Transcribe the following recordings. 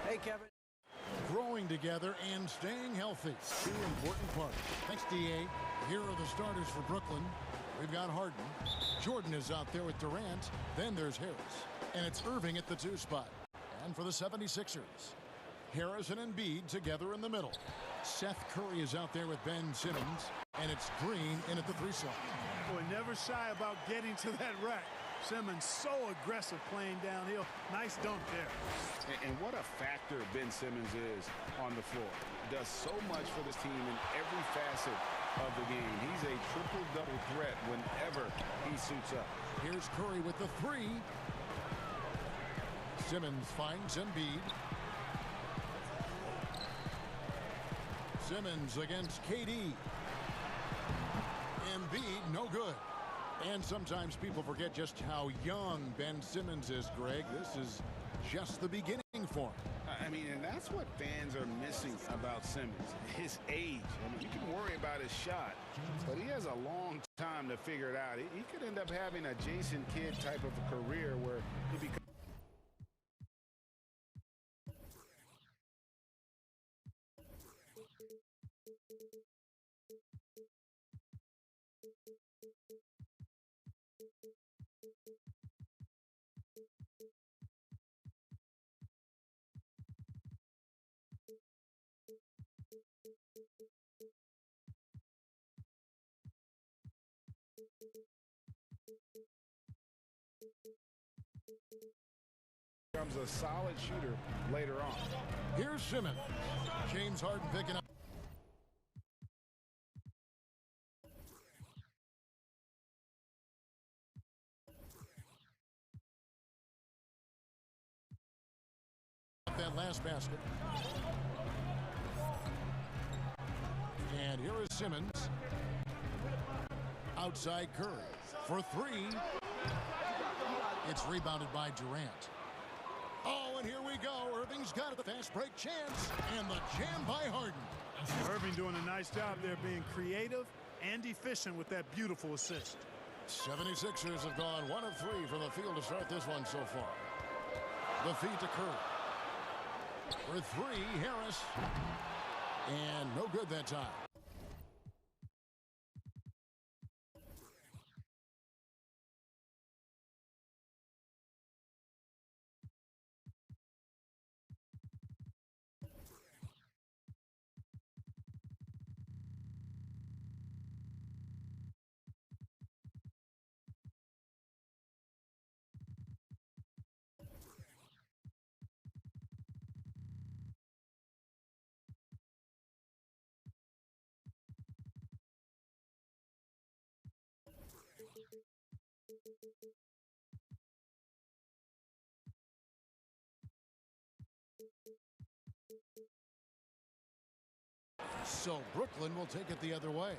Hey, Kevin. Growing together and staying healthy. Two important parts. Thanks, DA. Here are the starters for Brooklyn. We've got Harden. Jordan is out there with Durant. Then there's Harris. And it's Irving at the 2 spot. And for the 76ers, Harris and Embiid together in the middle. Seth Curry is out there with Ben Simmons. And it's Green in at the 3 slot. Boy, never shy about getting to that rack. Simmons so aggressive playing downhill. Nice dunk there. And what a factor Ben Simmons is on the floor. Does so much for this team in every facet of the game. He's a triple-double threat whenever he suits up. Here's Curry with the 3. Simmons finds Embiid. Simmons against KD. Embiid, no good. And sometimes people forget just how young Ben Simmons is, Greg. This is just the beginning for him. I mean, and that's what fans are missing about Simmons, his age. I mean, you can worry about his shot, but he has a long time to figure it out. He could end up having a Jason Kidd type of a career where he becomes... a solid shooter later on. Here's Simmons. James Harden picking up. That last basket. And here is Simmons. Outside Curry for 3. It's rebounded by Durant. Oh, and here we go. Irving's got it. The fast break chance. And the jam by Harden. Irving doing a nice job there being creative and efficient with that beautiful assist. 76ers have gone 1 of 3 from the field to start this one so far. The feed to Curry. For 3, Harris. And no good that time. So Brooklyn will take it the other way.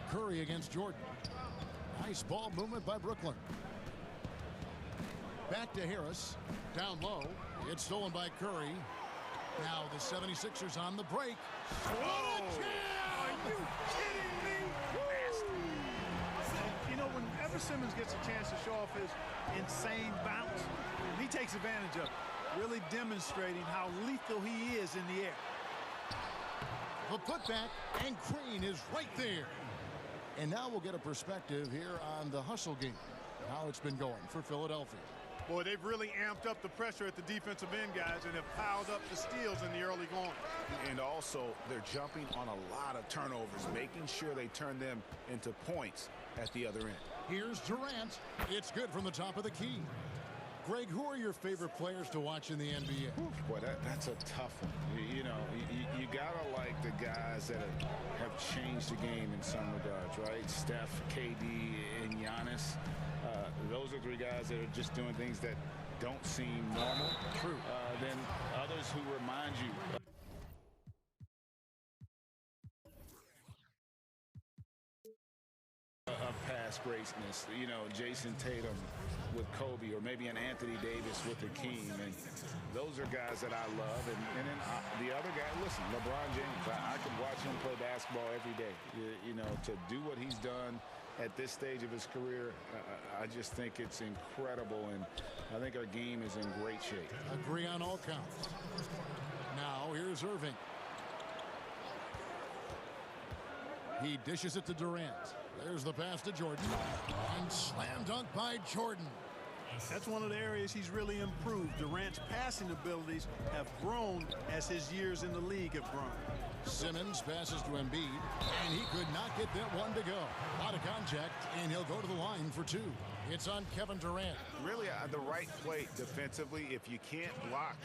Curry against Jordan. Nice ball movement by Brooklyn. Back to Harris. Down low. It's stolen by Curry. Now the 76ers on the break. What a jam! Are you kidding me? You know, whenever Simmons gets a chance to show off his insane bounce, he takes advantage of it. Really demonstrating how lethal he is in the air. The putback, and Green is right there. And now we'll get a perspective here on the hustle game, how it's been going for Philadelphia. Boy, they've really amped up the pressure at the defensive end, guys, and have piled up the steals in the early going. And also, they're jumping on a lot of turnovers, making sure they turn them into points at the other end. Here's Durant. It's good from the top of the key. Greg, who are your favorite players to watch in the NBA? Boy, that's a tough one. You know, you gotta like the guys that have changed the game in some regards, right? Steph, KD, and Giannis. Those are 3 guys that are just doing things that don't seem normal. True. Then others who remind you of past greatness. You know, Jason Tatum with Kobe, or maybe an Anthony Davis with the King. And those are guys that I love. And then the other guy, listen, LeBron James. I could watch him play basketball every day. You know, to do what he's done at this stage of his career, I just think it's incredible, and I think our game is in great shape. Agree on all counts. Now here's Irving. He dishes it to Durant. There's the pass to Jordan. And slam dunk by Jordan. That's one of the areas he's really improved. Durant's passing abilities have grown as his years in the league have grown. Simmons passes to Embiid, and he could not get that one to go. Out of contact, and he'll go to the line for two. It's on Kevin Durant. Really the right play defensively. If you can't block,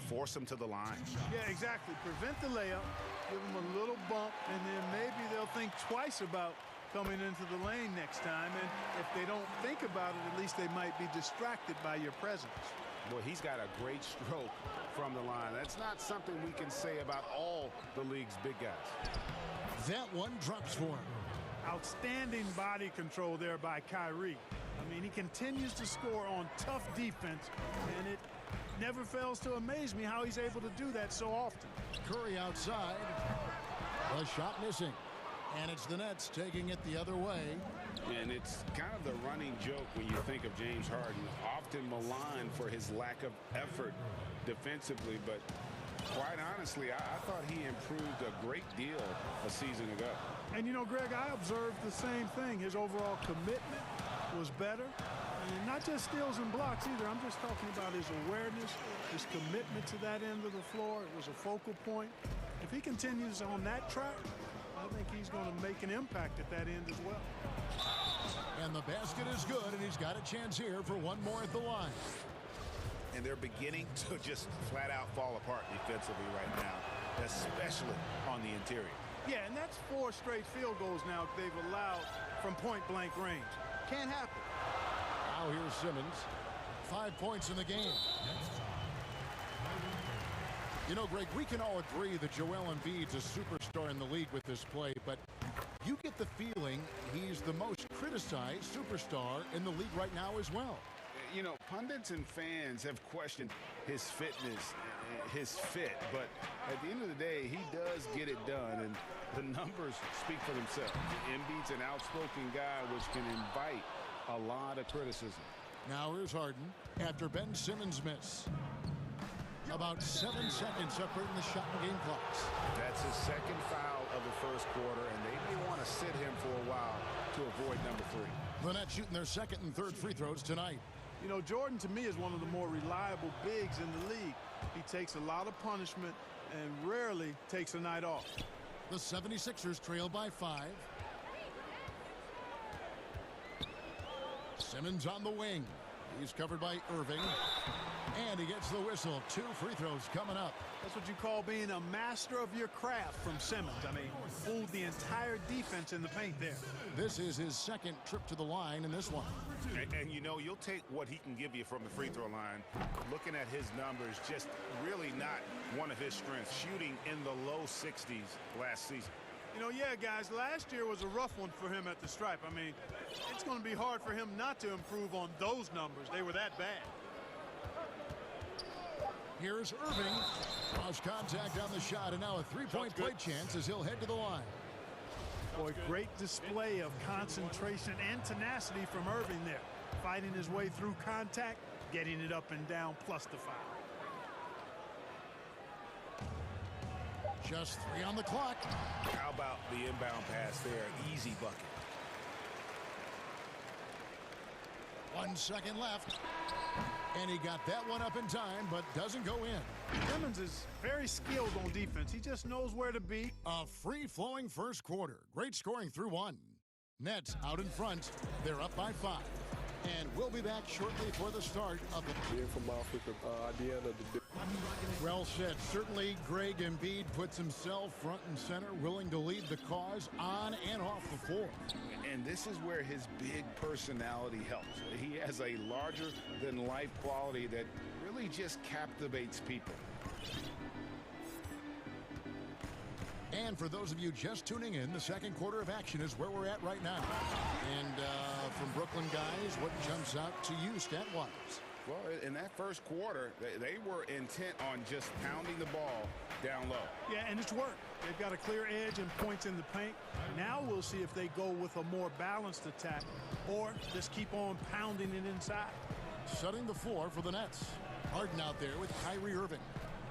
force him to the line. Yeah, exactly. Prevent the layup, give him a little bump, and then maybe they'll think twice about coming into the lane next time. And if they don't think about it, at least they might be distracted by your presence. Well, he's got a great stroke from the line. That's not something we can say about all the league's big guys. That one drops for him. Outstanding body control there by Kyrie. I mean, he continues to score on tough defense, and it never fails to amaze me how he's able to do that so often. Curry outside. The shot missing. And it's the Nets taking it the other way. And it's kind of the running joke when you think of James Harden, often maligned for his lack of effort defensively, but quite honestly, I thought he improved a great deal a season ago. And you know, Greg, I observed the same thing. His overall commitment was better. And not just steals and blocks either. I'm just talking about his awareness, his commitment to that end of the floor. It was a focal point. If he continues on that track, I think he's going to make an impact at that end as well. And the basket is good, and he's got a chance here for one more at the line. And they're beginning to just flat out fall apart defensively right now, especially on the interior. Yeah, and that's 4 straight field goals now they've allowed from point-blank range. Can't happen. Now here's Simmons. 5 points in the game. You know, Greg, we can all agree that Joel Embiid's a superstar in the league with this play, but you get the feeling he's the most criticized superstar in the league right now as well. You know, pundits and fans have questioned his fitness, his fit, but at the end of the day, he does get it done, and the numbers speak for themselves. Embiid's an outspoken guy, which can invite a lot of criticism. Now here's Harden after Ben Simmons' miss. About 7 seconds separating the shot and game clocks. That's his second foul of the first quarter, and they may want to sit him for a while to avoid number 3. The Nets shooting their second and third free throws tonight. You know, Jordan, to me, is one of the more reliable bigs in the league. He takes a lot of punishment and rarely takes a night off. The 76ers trail by 5. Simmons on the wing. He's covered by Irving. And he gets the whistle. 2 free throws coming up. That's what you call being a master of your craft from Simmons. I mean, fooled the entire defense in the paint there. This is his second trip to the line in this one. And you know, you'll take what he can give you from the free throw line. Looking at his numbers, just really not one of his strengths. Shooting in the low 60s last season. You know, yeah, guys, last year was a rough one for him at the stripe. I mean, it's going to be hard for him not to improve on those numbers. They were that bad. Here's Irving. Cross contact on the shot, and now a three-point play chance as he'll head to the line. Boy, great display of concentration and tenacity from Irving there. Fighting his way through contact, getting it up and down, plus the foul. Just 3 on the clock. How about the inbound pass there? Easy bucket. 1 second left. And he got that one up in time, but doesn't go in. Simmons is very skilled on defense. He just knows where to be. A free-flowing first quarter. Great scoring through 1. Nets out in front. They're up by 5. And we'll be back shortly for the start of the... Well said. Certainly, Greg Embiid puts himself front and center, willing to lead the cause on and off the floor. And this is where his big personality helps. He has a larger-than-life quality that really just captivates people. And for those of you just tuning in, the second quarter of action is where we're at right now. And from Brooklyn guys, what jumps out to you stat-wise? Well, in that first quarter, they were intent on just pounding the ball down low. Yeah, and it's worked. They've got a clear edge and points in the paint. Now we'll see if they go with a more balanced attack or just keep on pounding it inside. Setting the floor for the Nets. Harden out there with Kyrie Irving.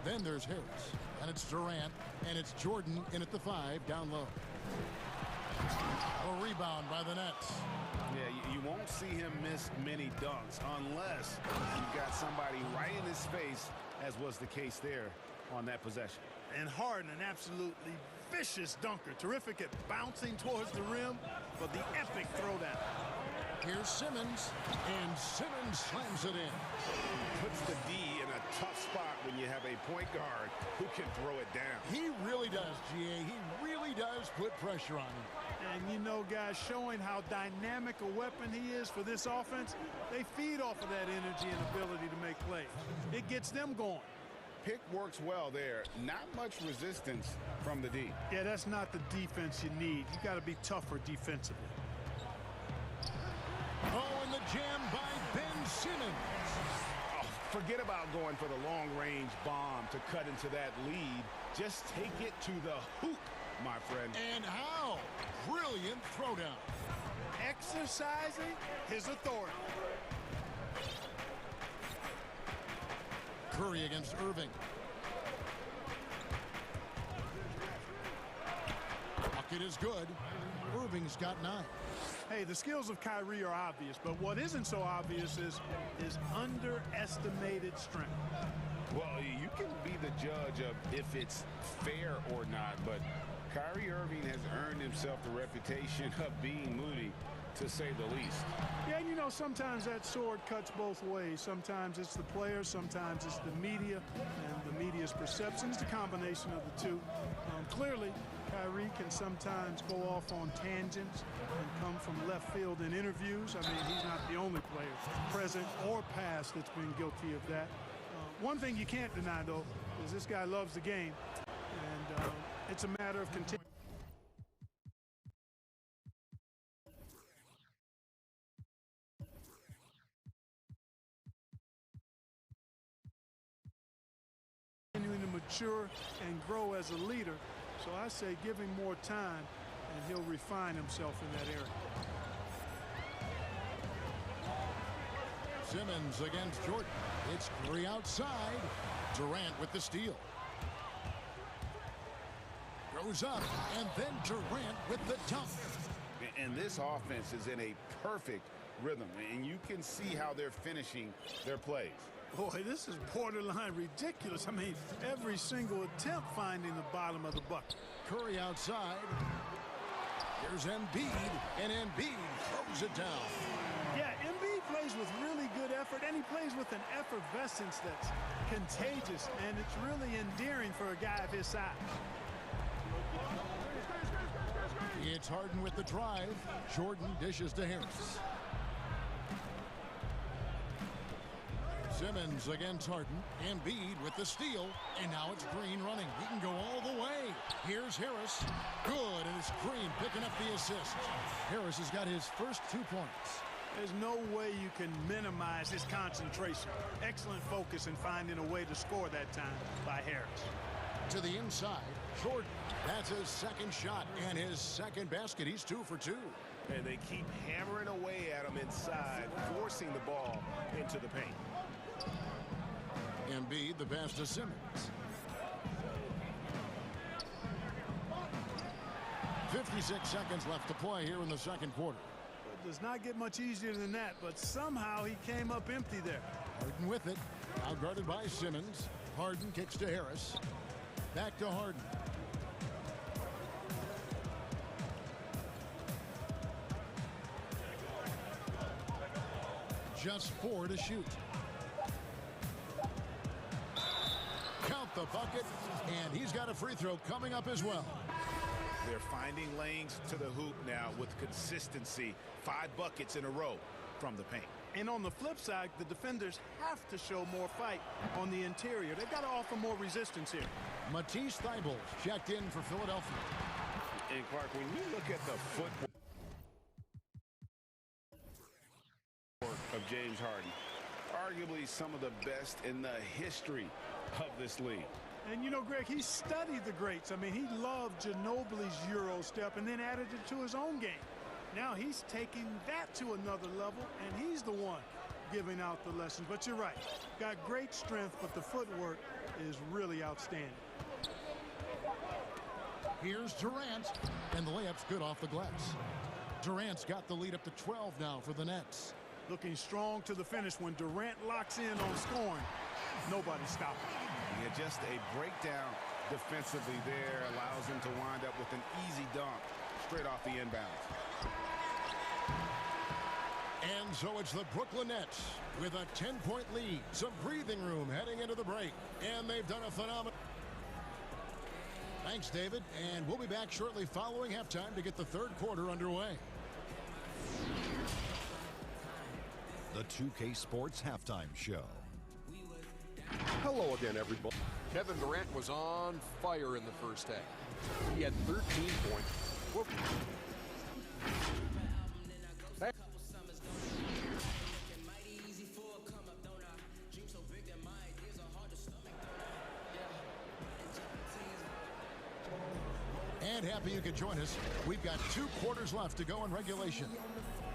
Then there's Harris. And it's Durant. And it's Jordan in at the 5 down low. A rebound by the Nets. Yeah, you won't see him miss many dunks unless you've got somebody right in his face, as was the case there on that possession. And Harden, an absolutely vicious dunker. Terrific at bouncing towards the rim, but the epic throwdown. Here's Simmons, and Simmons slams it in. Puts the D in a tough spot when you have a point guard who can throw it down. He really does, GA. He really does put pressure on him. And you know, guys, showing how dynamic a weapon he is for this offense, they feed off of that energy and ability to make plays. It gets them going. Pick works well there. Not much resistance from the D. Yeah, that's not the defense you need. You got to be tougher defensively. Oh, and the jam by Ben Simmons. Oh, forget about going for the long-range bomb to cut into that lead. Just take it to the hoop, my friend. And how? Brilliant throwdown. Exercising his authority. Curry against Irving. Bucket is good. Irving's got 9. Hey, the skills of Kyrie are obvious, but what isn't so obvious is his underestimated strength. Well, you can be the judge of if it's fair or not, but Kyrie Irving has earned himself the reputation of being moody, to say the least. Yeah, and you know, sometimes that sword cuts both ways. Sometimes it's the players, sometimes it's the media, and the media's perception is the combination of the two. Clearly, Kyrie can sometimes go off on tangents and come from left field in interviews. I mean, he's not the only player, present or past, that's been guilty of that. One thing you can't deny, though, is this guy loves the game, and it's a matter of continuing. Continuing to mature and grow as a leader. So I say give him more time and he'll refine himself in that area. Simmons against Jordan. It's Curry outside. Durant with the steal. Goes up, and then Durant with the dunk. And this offense is in a perfect rhythm, and you can see how they're finishing their plays. Boy, this is borderline ridiculous. I mean, every single attempt finding the bottom of the bucket. Curry outside. Here's Embiid, and Embiid throws it down. Yeah, Embiid plays with really good effort, and he plays with an effervescence that's contagious, and it's really endearing for a guy of his size. It's Harden with the drive. Jordan dishes to Harris. Simmons against Harden. Embiid with the steal. And now it's Green running. He can go all the way. Here's Harris. Good, and it's Green picking up the assist. Harris has got his first 2 points. There's no way you can minimize his concentration. Excellent focus in finding a way to score that time by Harris. To the inside, Jordan. That's his second shot and his second basket. He's 2 for 2. And they keep hammering away at him inside, forcing the ball into the paint. Embiid, the pass to Simmons. 56 seconds left to play here in the second quarter. It does not get much easier than that, but somehow he came up empty there. Harden with it. Out guarded by Simmons. Harden kicks to Harris. Back to Harden. Just 4 to shoot. Count the bucket, and he's got a free throw coming up as well. They're finding lanes to the hoop now with consistency. 5 buckets in a row from the paint. And on the flip side, the defenders have to show more fight on the interior. They've got to offer more resistance here. Matisse Thybulle checked in for Philadelphia. And Clark, when you look at the footwork of James Harden, arguably some of the best in the history of this league. And, you know, Greg, he studied the greats. I mean, he loved Ginobili's Euro step and then added it to his own game. Now he's taking that to another level, and he's the one giving out the lessons. But you're right. Got great strength, but the footwork is really outstanding. Here's Durant, and the layup's good off the glass. Durant's got the lead up to 12 now for the Nets. Looking strong to the finish when Durant locks in on scoring. Nobody stopping. Yeah, just a breakdown defensively there allows him to wind up with an easy dunk straight off the inbounds. And so it's the Brooklyn Nets with a 10-point lead. Some breathing room heading into the break. And they've done a phenomenal... Thanks, David. And we'll be back shortly following halftime to get the third quarter underway. The 2K Sports Halftime Show. Hello again, everybody. Kevin Durant was on fire in the first half. He had 13 points. Whoop. And happy you could join us. We've got 2 quarters left to go in regulation.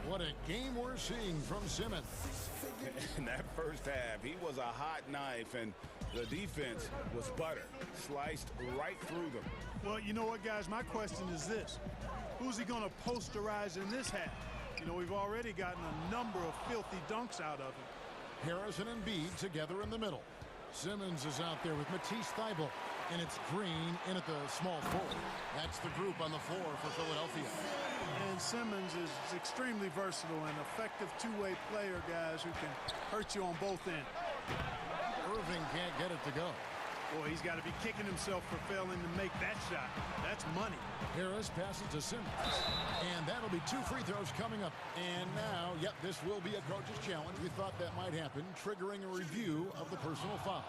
What a game we're seeing from Simmons. In that first half, he was a hot knife, and the defense was butter, sliced right through them. Well, you know what, guys? My question is this. Who's he going to posterize in this half? You know, we've already gotten a number of filthy dunks out of him. Harrison and Embiid together in the middle. Simmons is out there with Matisse Thybulle. And it's Green in at the small forward. That's the group on the floor for Philadelphia. And Simmons is extremely versatile and effective two-way player, guys, who can hurt you on both ends. Irving can't get it to go. Boy, he's got to be kicking himself for failing to make that shot. That's money. Harris passes to Simmons. And that'll be 2 free throws coming up. And now, yep, this will be a coach's challenge. We thought that might happen, triggering a review of the personal foul.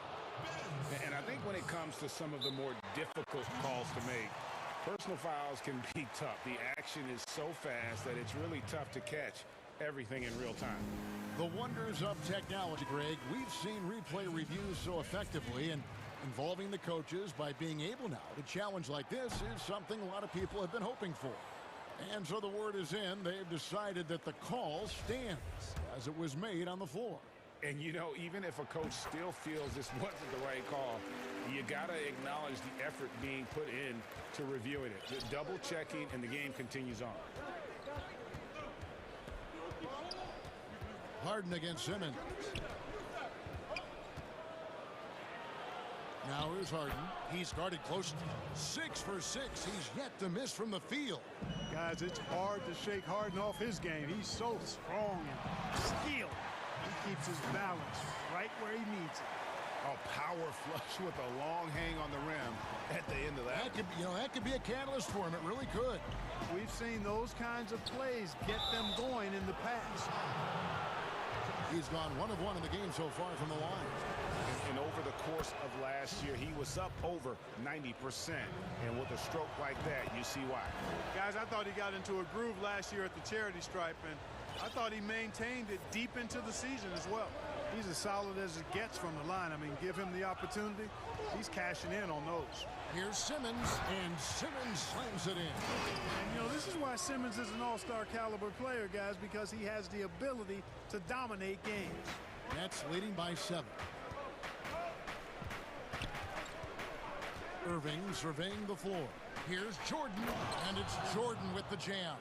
And I think when it comes to some of the more difficult calls to make, personal fouls can be tough. The action is so fast that it's really tough to catch everything in real time. The wonders of technology, Greg. We've seen replay reviews so effectively, and involving the coaches by being able now to challenge like this is something a lot of people have been hoping for. And so the word is in. They've decided that the call stands as it was made on the floor. And, you know, even if a coach still feels this wasn't the right call, you got to acknowledge the effort being put in to reviewing it. The double checking, and the game continues on. Harden against Simmons. Now here's Harden. He's guarded close. 6 for 6. He's yet to miss from the field. Guys, it's hard to shake Harden off his game. He's so strong and skilled. He keeps his balance right where he needs it. A power flush with a long hang on the rim at the end of that. That could be a catalyst for him. It really could. We've seen those kinds of plays get them going in the past. He's gone 1 of 1 in the game so far from the line. And over the course of last year, he was up over 90%. And with a stroke like that, you see why. Guys, I thought he got into a groove last year at the charity stripe, and I thought he maintained it deep into the season as well. He's as solid as it gets from the line. I mean, give him the opportunity. He's cashing in on those. Here's Simmons, and Simmons slams it in. And, you know, this is why Simmons is an all-star caliber player, guys, because he has the ability to dominate games. Nets leading by 7. Irving surveying the floor. Here's Jordan, and it's Jordan with the jam.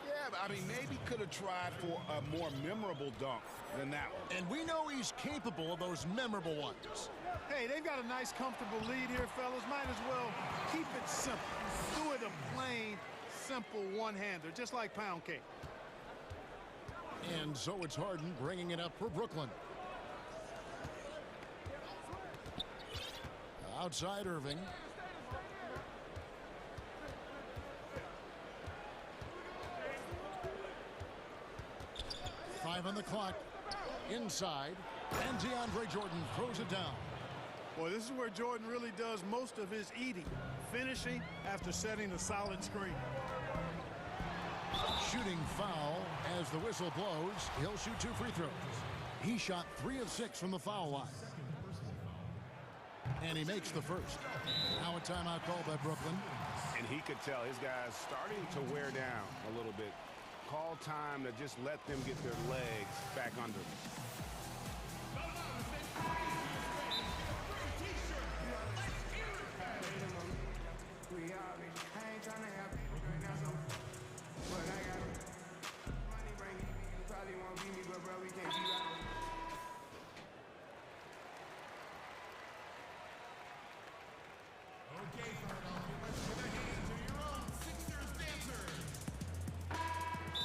Yeah, but I mean, maybe could have tried for a more memorable dunk than that one. And we know he's capable of those memorable ones. Hey, they've got a nice, comfortable lead here, fellas. Might as well keep it simple. Do it a plain, simple one-hander, just like pound cake. And so it's Harden bringing it up for Brooklyn. Outside Irving. Five on the clock. Inside. And DeAndre Jordan throws it down. Boy, this is where Jordan really does most of his eating. Finishing after setting a solid screen. Shooting foul as the whistle blows. He'll shoot 2 free throws. He shot 3 of 6 from the foul line. And he makes the first. Now a timeout call by Brooklyn. And he could tell his guys starting to wear down a little bit. Call time to just let them get their legs back under them.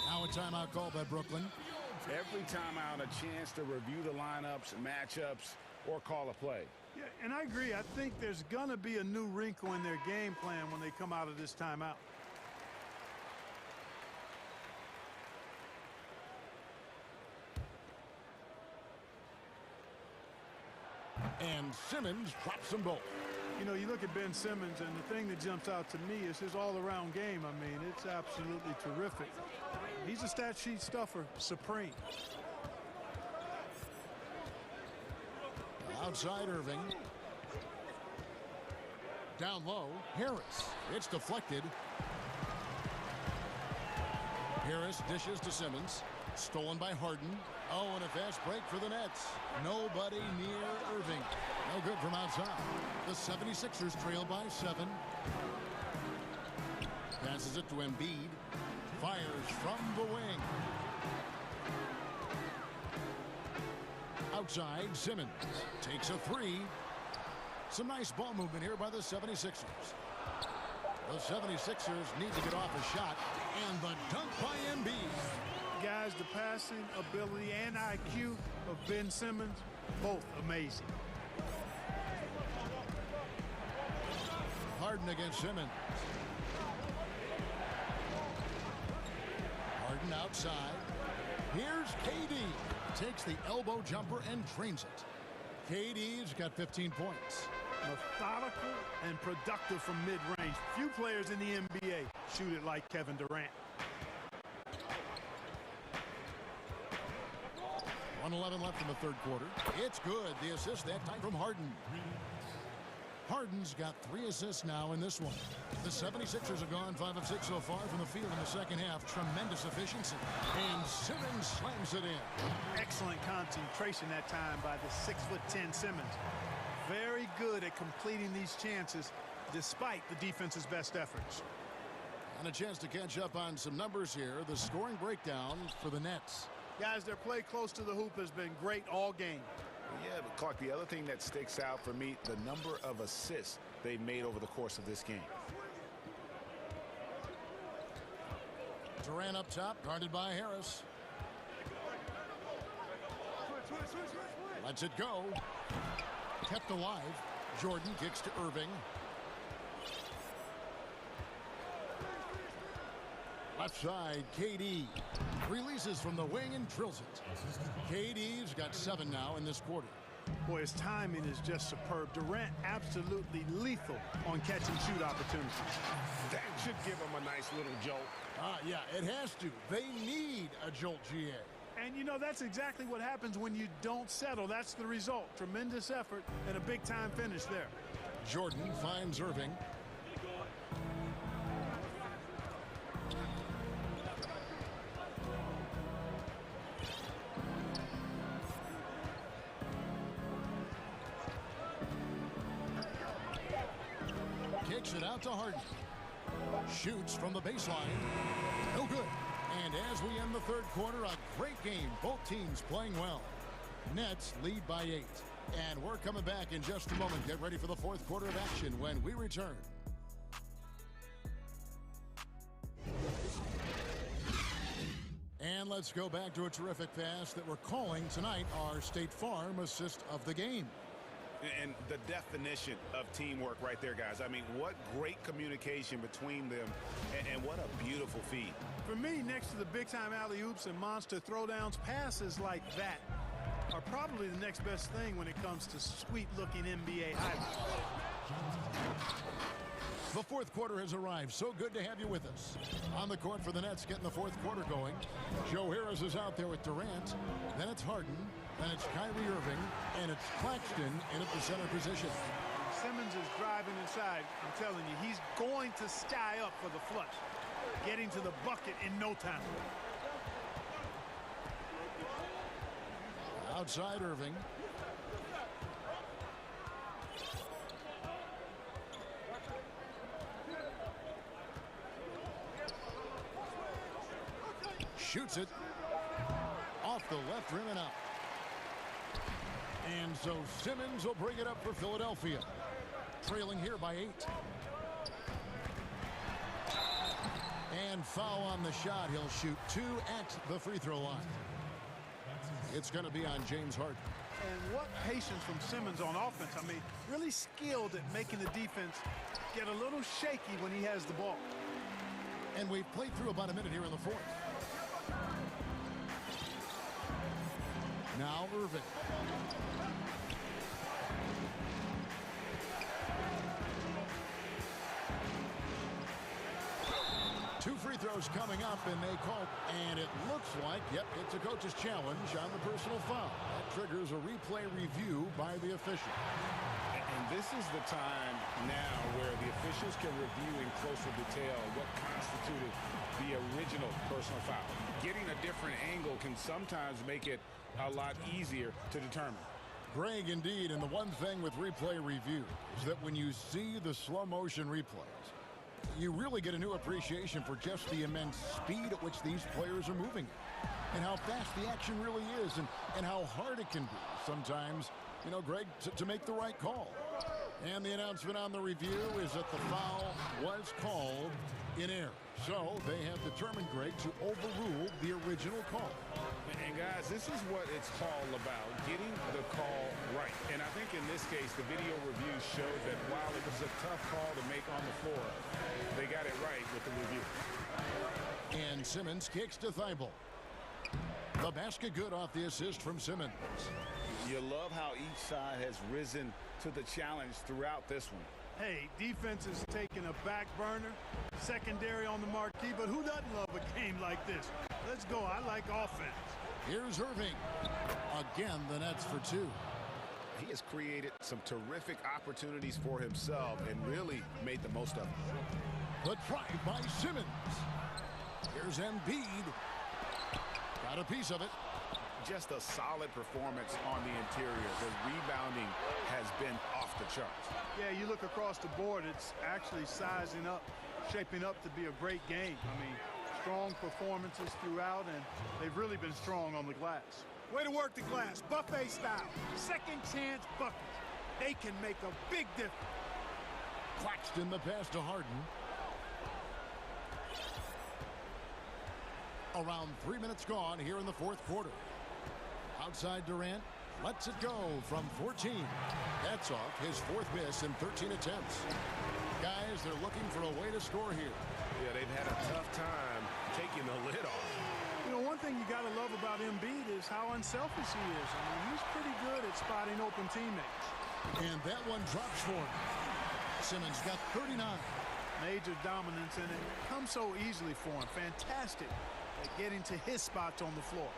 Now a timeout call by Brooklyn. Every timeout, a chance to review the lineups, matchups, or call a play. Yeah, and I agree. I think there's going to be a new wrinkle in their game plan when they come out of this timeout. And Simmons drops them both. You know, you look at Ben Simmons, and the thing that jumps out to me is his all-around game. I mean, it's absolutely terrific. He's a stat sheet stuffer, supreme. Outside Irving. Down low, Harris. It's deflected. Harris dishes to Simmons. Stolen by Harden. Oh, and a fast break for the Nets. Nobody near Irving. No good from outside. The 76ers trail by 7. Passes it to Embiid. Fires from the wing. Outside, Simmons takes a 3. Some nice ball movement here by the 76ers. The 76ers need to get off a shot. And the dunk by Embiid. Guys, the passing ability and IQ of Ben Simmons, both amazing. Harden against Simmons. Harden outside. Here's KD. Takes the elbow jumper and drains it. KD's got 15 points. Methodical and productive from mid-range. Few players in the NBA shoot it like Kevin Durant. 1:11 left in the third quarter. It's good. The assist that time from Harden. Harden's got 3 assists now in this one. The 76ers have gone 5 of 6 so far from the field in the second half. Tremendous efficiency. And Simmons slams it in. Excellent concentration that time by the 6'10" Simmons. Very good at completing these chances despite the defense's best efforts. And a chance to catch up on some numbers here. The scoring breakdown for the Nets. Guys, their play close to the hoop has been great all game. Yeah, but Clark, the other thing that sticks out for me, the number of assists they've made over the course of this game. Durant up top, guarded by Harris. Lets it go. Kept alive. Jordan kicks to Irving. Left side, KD. Releases from the wing and drills it. KD's got 7 now in this quarter. Boy, his timing is just superb. Durant absolutely lethal on catch and shoot opportunities. That should give them a nice little jolt. Yeah, it has to. They need a jolt, GA. And, you know, that's exactly what happens when you don't settle. That's the result. Tremendous effort and a big-time finish there. Jordan finds Irving. Kicks it out to Harden. Shoots from the baseline. No good. And as we end the third quarter, a great game. Both teams playing well. Nets lead by 8. And we're coming back in just a moment. Get ready for the fourth quarter of action when we return. And let's go back to a terrific pass that we're calling tonight our State Farm assist of the game. And the definition of teamwork right there, guys. I mean, what great communication between them, and what a beautiful feed. For me, next to the big-time alley-oops and monster throwdowns, passes like that are probably the next best thing when it comes to sweet-looking NBA highlights. The fourth quarter has arrived. So good to have you with us. On the court for the Nets, getting the fourth quarter going. Joe Harris is out there with Durant. Then it's Harden. Then it's Kyrie Irving, and it's Claxton in at the center position. Simmons is driving inside. I'm telling you, he's going to sky up for the flush. Getting to the bucket in no time. Outside Irving. Shoots it. Off the left rim and out. And so Simmons will bring it up for Philadelphia. Trailing here by 8. And foul on the shot. He'll shoot 2 at the free throw line. It's going to be on James Harden. And what patience from Simmons on offense. I mean, really skilled at making the defense get a little shaky when he has the ball. And we've played through about a minute here in the fourth. Now Irving. Two free throws coming up, and they call, and it looks like, yep, it's a coach's challenge on the personal foul. That triggers a replay review by the official. And this is the time now where the officials can review in closer detail what constituted the original personal foul. Getting a different angle can sometimes make it a lot easier to determine. Greg, indeed, and the one thing with replay review is that when you see the slow motion replays, you really get a new appreciation for just the immense speed at which these players are moving and how fast the action really is and how hard it can be sometimes, you know, Greg, to make the right call. And the announcement on the review is that the foul was called in error. So they have determined, Greg, to overrule the original call. And guys, this is what it's all about, getting the call right. And I think in this case, the video reviews showed that while it was a tough call to make on the floor, they got it right with the review. And Simmons kicks to Thibault. The basket good off the assist from Simmons. You love how each side has risen to the challenge throughout this one. Hey, defense is taking a back burner, secondary on the marquee, but who doesn't love a game like this? Let's go. I like offense. Here's Irving. Again, the Nets for 2. He has created some terrific opportunities for himself and really made the most of it. The drive by Simmons. Here's Embiid. Got a piece of it. Just a solid performance on the interior. The rebounding has been off the charts. Yeah, you look across the board, it's actually sizing up, shaping up to be a great game. I mean, strong performances throughout, and they've really been strong on the glass. Way to work the glass, buffet style. Second chance buckets. They can make a big difference. Claxton the pass to Harden. Around 3 minutes gone here in the fourth quarter. Outside Durant, lets it go from 14. That's off his 4th miss in 13 attempts. Guys, they're looking for a way to score here. Yeah, they've had a tough time taking the lid off. You know, one thing you got to love about Embiid is how unselfish he is. I mean, he's pretty good at spotting open teammates. And that one drops for him. Simmons got 39. Major dominance, and it comes so easily for him. Fantastic at getting to his spots on the floor.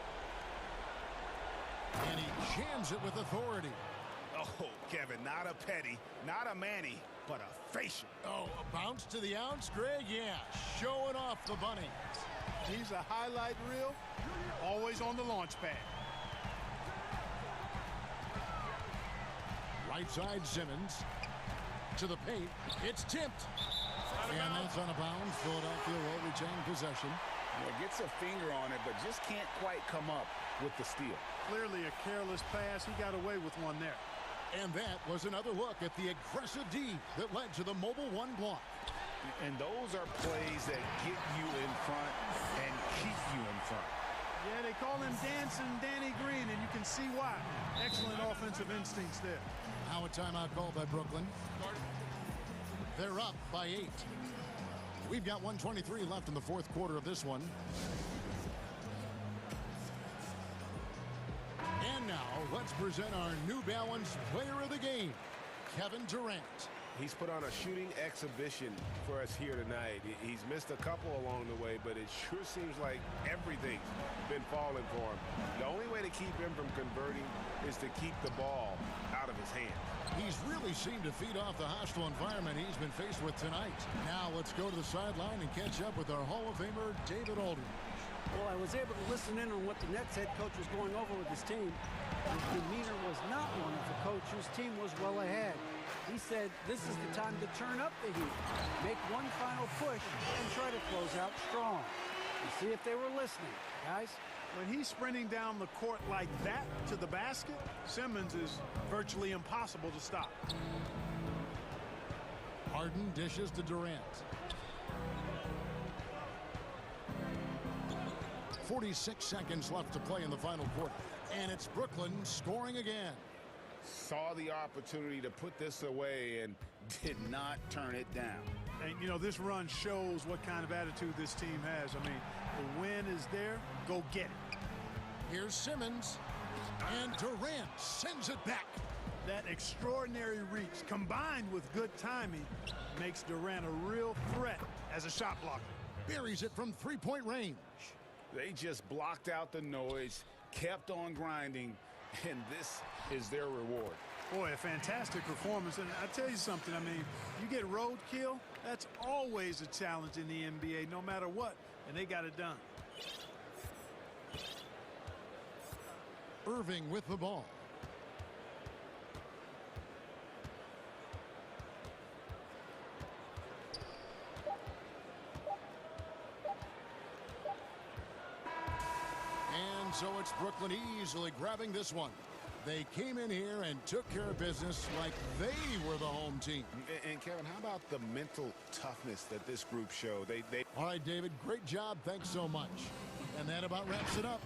And he jams it with authority. Oh, Kevin, not a petty, not a Manny, but a facial. Oh, a bounce to the ounce, Greg? Yeah, showing off the bunny. He's a highlight reel, always on the launch pad. Right side Simmons to the paint. It's tipped. And that's on a bounce. Philadelphia will retain possession. Yeah, gets a finger on it, but just can't quite come up with the steal. Clearly a careless pass. He got away with one there. And that was another look at the aggressive D that led to the mobile 1 block. And those are plays that get you in front and keep you in front. Yeah, they call him Dancing Danny Green, and you can see why. Excellent offensive instincts there. Now a timeout called by Brooklyn. They're up by 8. We've got 1:23 left in the fourth quarter of this one. And now let's present our New Balance player of the game, Kevin Durant. He's put on a shooting exhibition for us here tonight. He's missed a couple along the way, but it sure seems like everything's been falling for him. The only way to keep him from converting is to keep the ball out of his hand. He's really seemed to feed off the hostile environment he's been faced with tonight. Now let's go to the sideline and catch up with our Hall of Famer, David Aldridge. Well, I was able to listen in on what the Nets head coach was going over with his team. His demeanor was not one of the coach whose team was well ahead. He said this is the time to turn up the heat, make one final push, and try to close out strong. And see if they were listening, guys. When he's sprinting down the court like that to the basket, Simmons is virtually impossible to stop. Harden dishes to Durant. 46 seconds left to play in the final quarter. And it's Brooklyn scoring again. Saw the opportunity to put this away and did not turn it down. And, you know, this run shows what kind of attitude this team has. I mean, the win is there. Go get it. Here's Simmons. And Durant sends it back. That extraordinary reach combined with good timing makes Durant a real threat as a shot blocker. Buries it from three-point range. They just blocked out the noise, kept on grinding, and this is their reward. Boy, a fantastic performance. And I tell you something, I mean, you get roadkill, that's always a challenge in the NBA, no matter what, and they got it done. Irving with the ball. And so it's Brooklyn easily grabbing this one. They came in here and took care of business like they were the home team. And Kevin, how about the mental toughness that this group showed? All right, David, great job. Thanks so much. And that about wraps it up.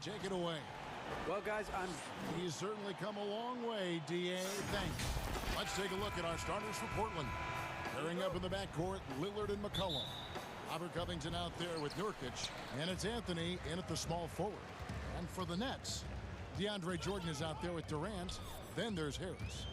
Take it away. Well, guys, He's certainly come a long way, D.A. Thanks. Let's take a look at our starters for Portland. Pairing up in the backcourt, Lillard and McCollum. Robert Covington out there with Nurkic. And it's Anthony in at the small forward. And for the Nets, DeAndre Jordan is out there with Durant. Then there's Harris.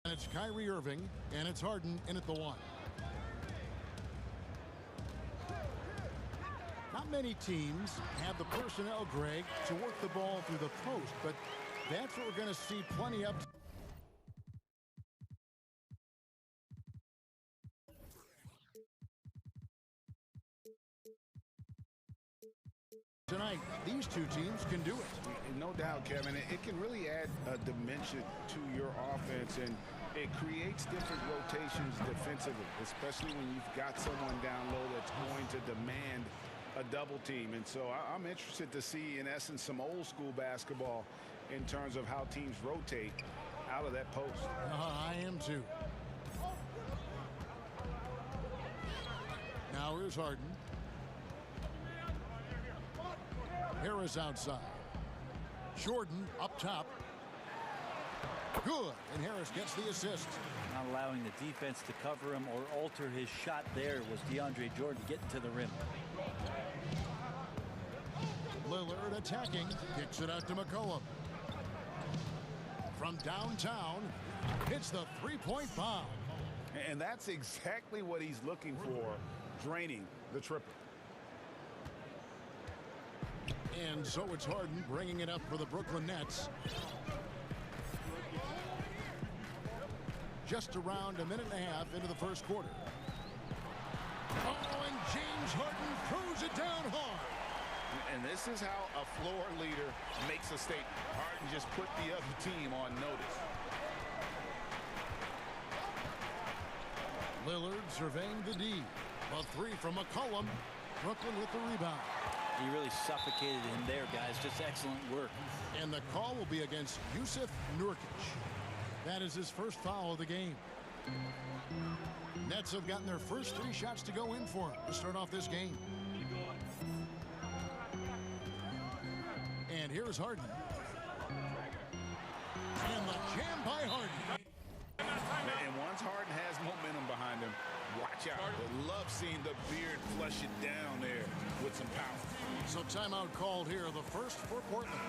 And it's Kyrie Irving, and it's Harden in at the 1. Not many teams have the personnel, Greg, to work the ball through the post, but that's what we're going to see plenty of tonight. These two teams can do it. No doubt, Kevin. It can really add a dimension to your offense, and it creates different rotations defensively, especially when you've got someone down low that's going to demand a double team. And so I'm interested to see, in essence, some old school basketball in terms of how teams rotate out of that post. I am too. Now here's Harden. Harris outside. Jordan up top. Good. And Harris gets the assist. Not allowing the defense to cover him or alter his shot there was DeAndre Jordan getting to the rim. Lillard attacking. Kicks it out to McCollum. From downtown, hits the three-point bomb. And that's exactly what he's looking for, draining the triple. And so it's Harden bringing it up for the Brooklyn Nets. Just around a minute and a half into the first quarter. Oh, and James Harden throws it down hard. And this is how a floor leader makes a statement. Harden just put the other team on notice. Lillard surveying the D. A three from McCollum. Brooklyn with the rebound. He really suffocated him there, guys. Just excellent work. And the call will be against Yusuf Nurkic. That is his first foul of the game. Nets have gotten their first 3 shots to go in for him to start off this game. And here's Harden. And the jam by Harden. And once Harden has momentum behind him, watch out. I love seeing the beard flush it down there with some power. So timeout called here, the first for Portland.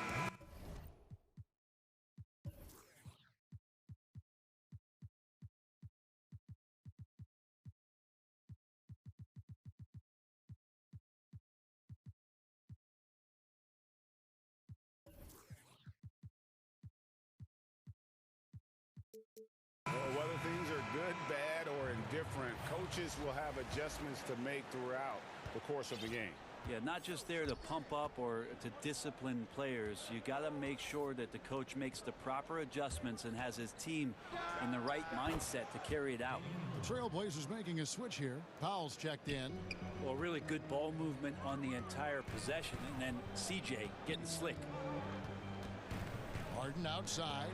Whether things are good, bad, or indifferent, coaches will have adjustments to make throughout the course of the game. Yeah, not just there to pump up or to discipline players. You got to make sure that the coach makes the proper adjustments and has his team in the right mindset to carry it out. The Trailblazers making a switch here. Powell's checked in. Well, really good ball movement on the entire possession, and then CJ getting slick. Harden outside.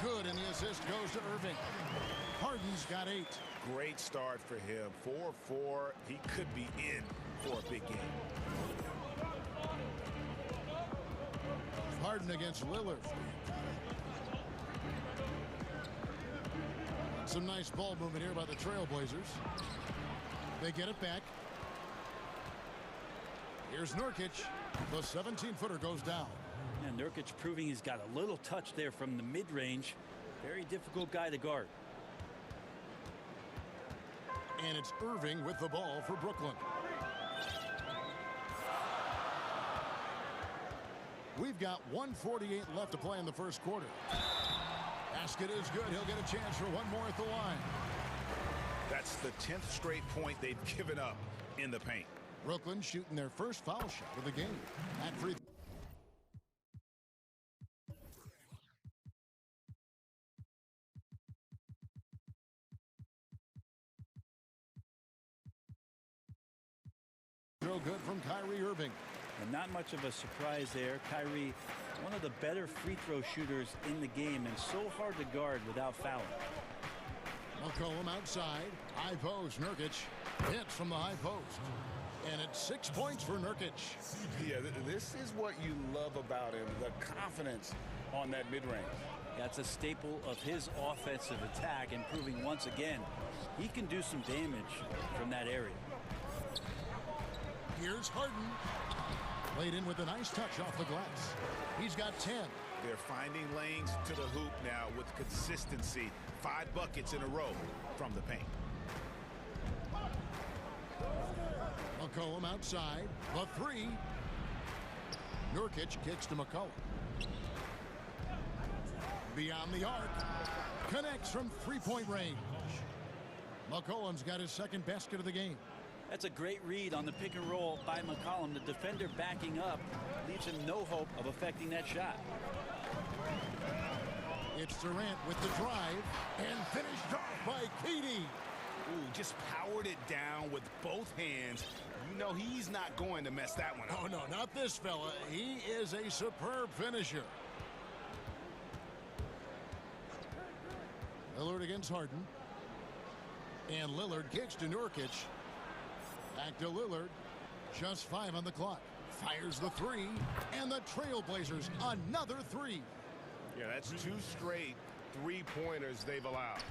Good, and the assist goes to Irving. Harden's got 8. Great start for him. 4-4. He could be in for a big game. Harden against Lillard. Some nice ball movement here by the Trailblazers. They get it back. Here's Nurkic. The 17-footer goes down. And Nurkic proving he's got a little touch there from the mid-range. Very difficult guy to guard. And it's Irving with the ball for Brooklyn. We've got 1:48 left to play in the first quarter. Basket is good. He'll get a chance for one more at the line. That's the 10th straight point they've given up in the paint. Brooklyn shooting their first foul shot of the game. At free throw good from Kyrie Irving. And not much of a surprise there. Kyrie, one of the better free throw shooters in the game and so hard to guard without fouling. McCollum outside. High post. Nurkic hits from the high post. And it's 6 points for Nurkic. Yeah, this is what you love about him, the confidence on that mid-range. That's a staple of his offensive attack, and proving once again he can do some damage from that area. Here's Harden. Played in with a nice touch off the glass. He's got 10. They're finding lanes to the hoop now with consistency. 5 buckets in a row from the paint. McCollum outside. The three. Nurkic kicks to McCollum. Beyond the arc. Connects from three-point range. McCollum's got his second basket of the game. That's a great read on the pick and roll by McCollum. The defender backing up leaves him no hope of affecting that shot. It's Durant with the drive and finished off by KD. Ooh, just powered it down with both hands. You know he's not going to mess that one up. Oh, no, not this fella. He is a superb finisher. Lillard against Harden. And Lillard kicks to Nurkic. Back to Lillard. Just 5 on the clock. Fires the three. And the Trailblazers another three. Yeah, that's 2 straight three-pointers they've allowed.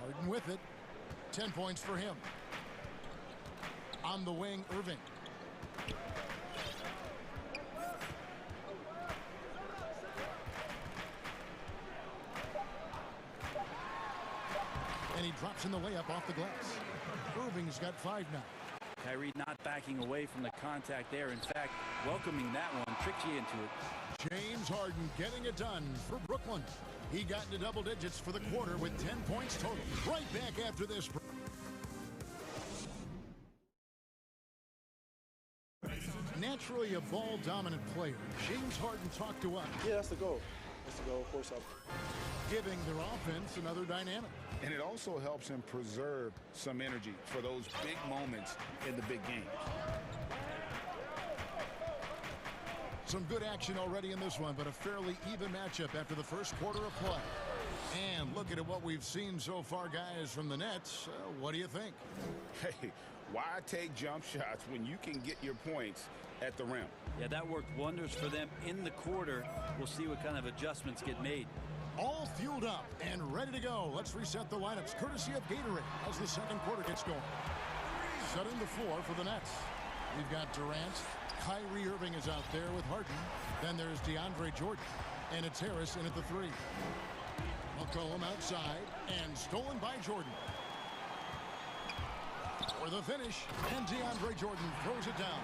Harden with it. 10 points for him. On the wing, Irving. And he drops in the layup off the glass. Irving's got 5 now. Kyrie not backing away from the contact there. In fact, welcoming that one, tricked you into it. James Harden getting it done for Brooklyn. He got into double digits for the quarter with 10 points total. Right back after this. Naturally a ball-dominant player, James Harden talked to us. Yeah, that's the goal. That's the goal, of course. Giving their offense another dynamic. And it also helps him preserve some energy for those big moments in the big games. Some good action already in this one, but a fairly even matchup after the first quarter of play. And looking at what we've seen so far, guys, from the Nets, what do you think? Hey, why take jump shots when you can get your points at the rim? Yeah, that worked wonders for them in the quarter. We'll see what kind of adjustments get made. All fueled up and ready to go. Let's reset the lineups courtesy of Gatorade as the second quarter gets going. Setting the floor for the Nets. We've got Durant. Kyrie Irving is out there with Harden. Then there's DeAndre Jordan. And it's Harris in at the three. McCollum outside and stolen by Jordan. For the finish. And DeAndre Jordan throws it down.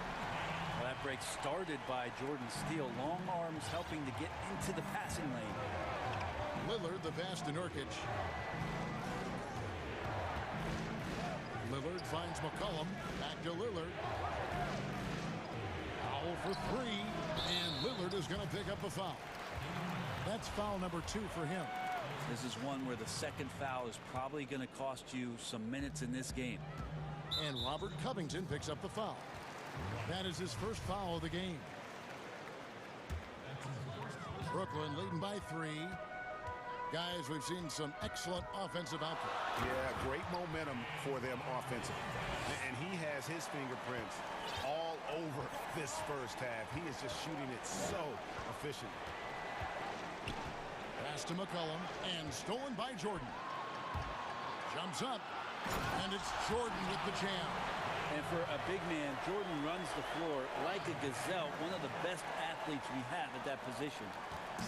Well, that break started by Jordan Steele. Long arms helping to get into the passing lane. Lillard the pass to Nurkic. Lillard finds McCollum. Back to Lillard. Foul for three. And Lillard is going to pick up the foul. That's foul number 2 for him. This is one where the second foul is probably going to cost you some minutes in this game. And Robert Covington picks up the foul. That is his first foul of the game. Brooklyn leading by 3. Guys, we've seen some excellent offensive output. Yeah, great momentum for them offensively. And he has his fingerprints all over this first half. He is just shooting it so efficiently. Pass to McCollum and stolen by Jordan. Jumps up. And it's Jordan with the jam. And for a big man, Jordan runs the floor like a gazelle, one of the best athletes we have at that position.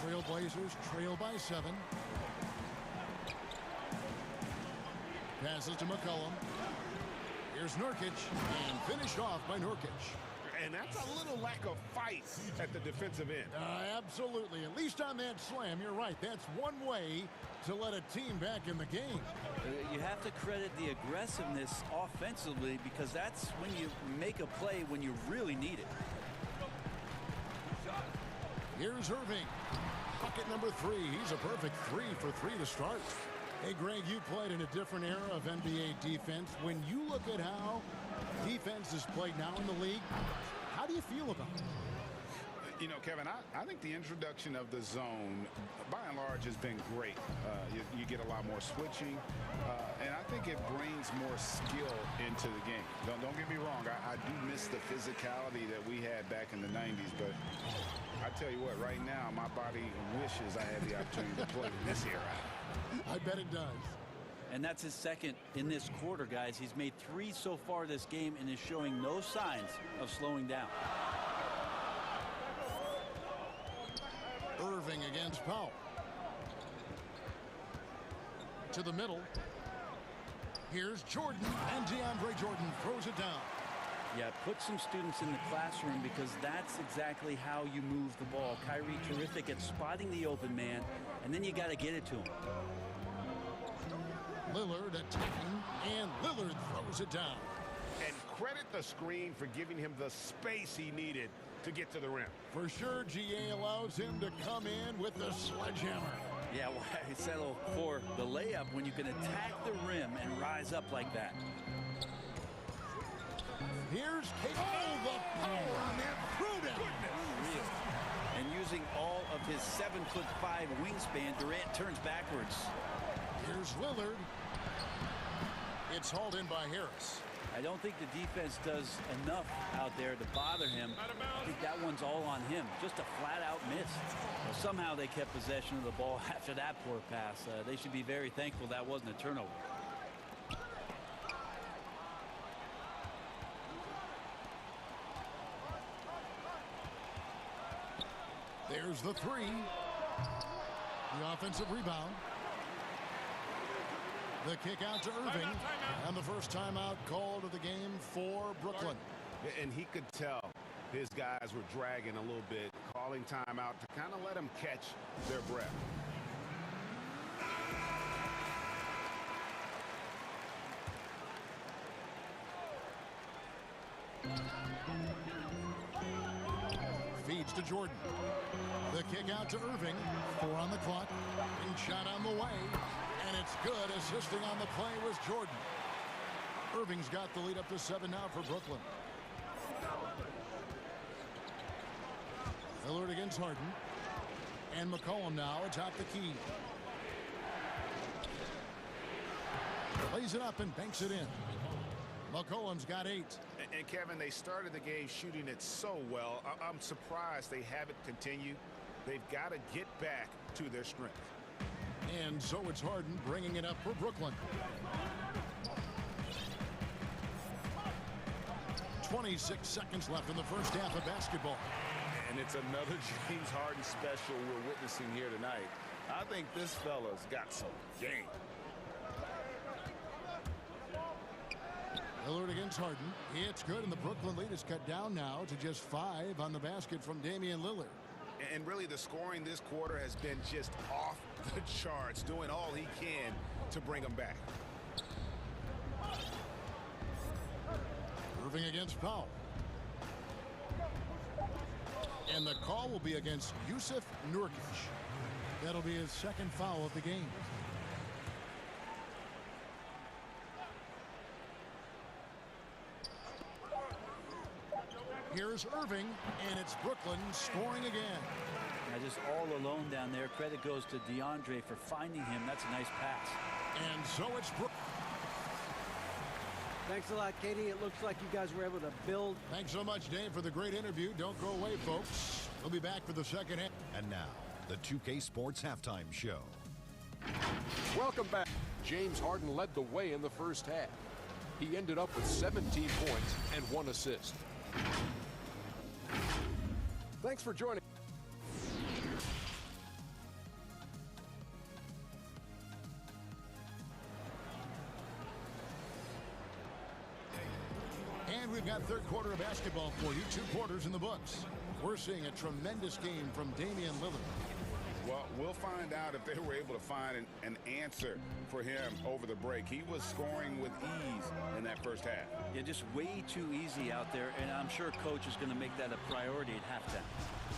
Trailblazers trail by 7. Passes to McCollum. Here's Nurkic, and finished off by Nurkic. And that's a little lack of fight at the defensive end. Absolutely. At least on that slam, you're right. That's one way to let a team back in the game. You have to credit the aggressiveness offensively, because that's when you make a play when you really need it. Here's Irving. Bucket number 3. He's a perfect 3 for 3 to start. Hey, Greg, you played in a different era of NBA defense. When you look at how defense is played now in the league, how do you feel about it? You know, Kevin, I think the introduction of the zone, by and large, has been great. You get a lot more switching, and I think it brings more skill into the game. Don't get me wrong. I do miss the physicality that we had back in the 90s, but I tell you what, right now, my body wishes I had the opportunity to play in this era. I bet it does. And that's his second in this quarter, guys. He's made 3 so far this game and is showing no signs of slowing down. Irving against Powell. To the middle. Here's Jordan, and DeAndre Jordan throws it down. Yeah, put some students in the classroom because that's exactly how you move the ball. Kyrie terrific at spotting the open man, and then you got to get it to him. Lillard attacking, and Lillard throws it down. And credit the screen for giving him the space he needed to get to the rim. For sure, GA allows him to come in with the sledgehammer. Yeah, why settle for the layup when you can attack the rim and rise up like that? Here's Kate. Oh, the power on that throwdown. Unreal. And using all of his 7'5" wingspan, Durant turns backwards. Here's Lillard. It's hauled in by Harris. I don't think the defense does enough out there to bother him. I think that one's all on him. Just a flat-out miss. Well, somehow they kept possession of the ball after that poor pass. They should be very thankful that wasn't a turnover. There's the three. The offensive rebound. The kick out to Irving. And the first timeout called of the game for Brooklyn. And he could tell his guys were dragging a little bit, calling timeout to kind of let them catch their breath. Feeds to Jordan. The kick out to Irving. 4 on the clock. And shot on the way. And it's good. Assisting on the play was Jordan. Irving's got the lead up to 7 now for Brooklyn. Lillard against Harden. And McCollum now atop the key. Lays it up and banks it in. McCollum's got 8. And Kevin, they started the game shooting it so well. I'm surprised they haven't continued. They've got to get back to their strength. And so it's Harden bringing it up for Brooklyn. 26 seconds left in the first half of basketball. And it's another James Harden special we're witnessing here tonight. I think this fella's got some game. Lillard against Harden. It's good, and the Brooklyn lead is cut down now to just 5 on the basket from Damian Lillard. And really, the scoring this quarter has been just off the charts, doing all he can to bring them back. Irving against Powell. And the call will be against Yusuf Nurkic. That'll be his second foul of the game. Here's Irving, and it's Brooklyn scoring again. Now just all alone down there. Credit goes to DeAndre for finding him. That's a nice pass. And so it's Brooklyn. Thanks a lot, Katie. It looks like you guys were able to build. Thanks so much, Dave, for the great interview. Don't go away, folks. We'll be back for the second half. And now, the 2K Sports Halftime Show. Welcome back. James Harden led the way in the first half. He ended up with 17 points and 1 assist. Thanks for joining. And we've got third quarter of basketball for you. 2 quarters in the books. We're seeing a tremendous game from Damian Lillard. Well, we'll find out if they were able to find an answer for him over the break. He was scoring with ease in that first half. Yeah, just way too easy out there, and I'm sure coach is going to make that a priority at halftime.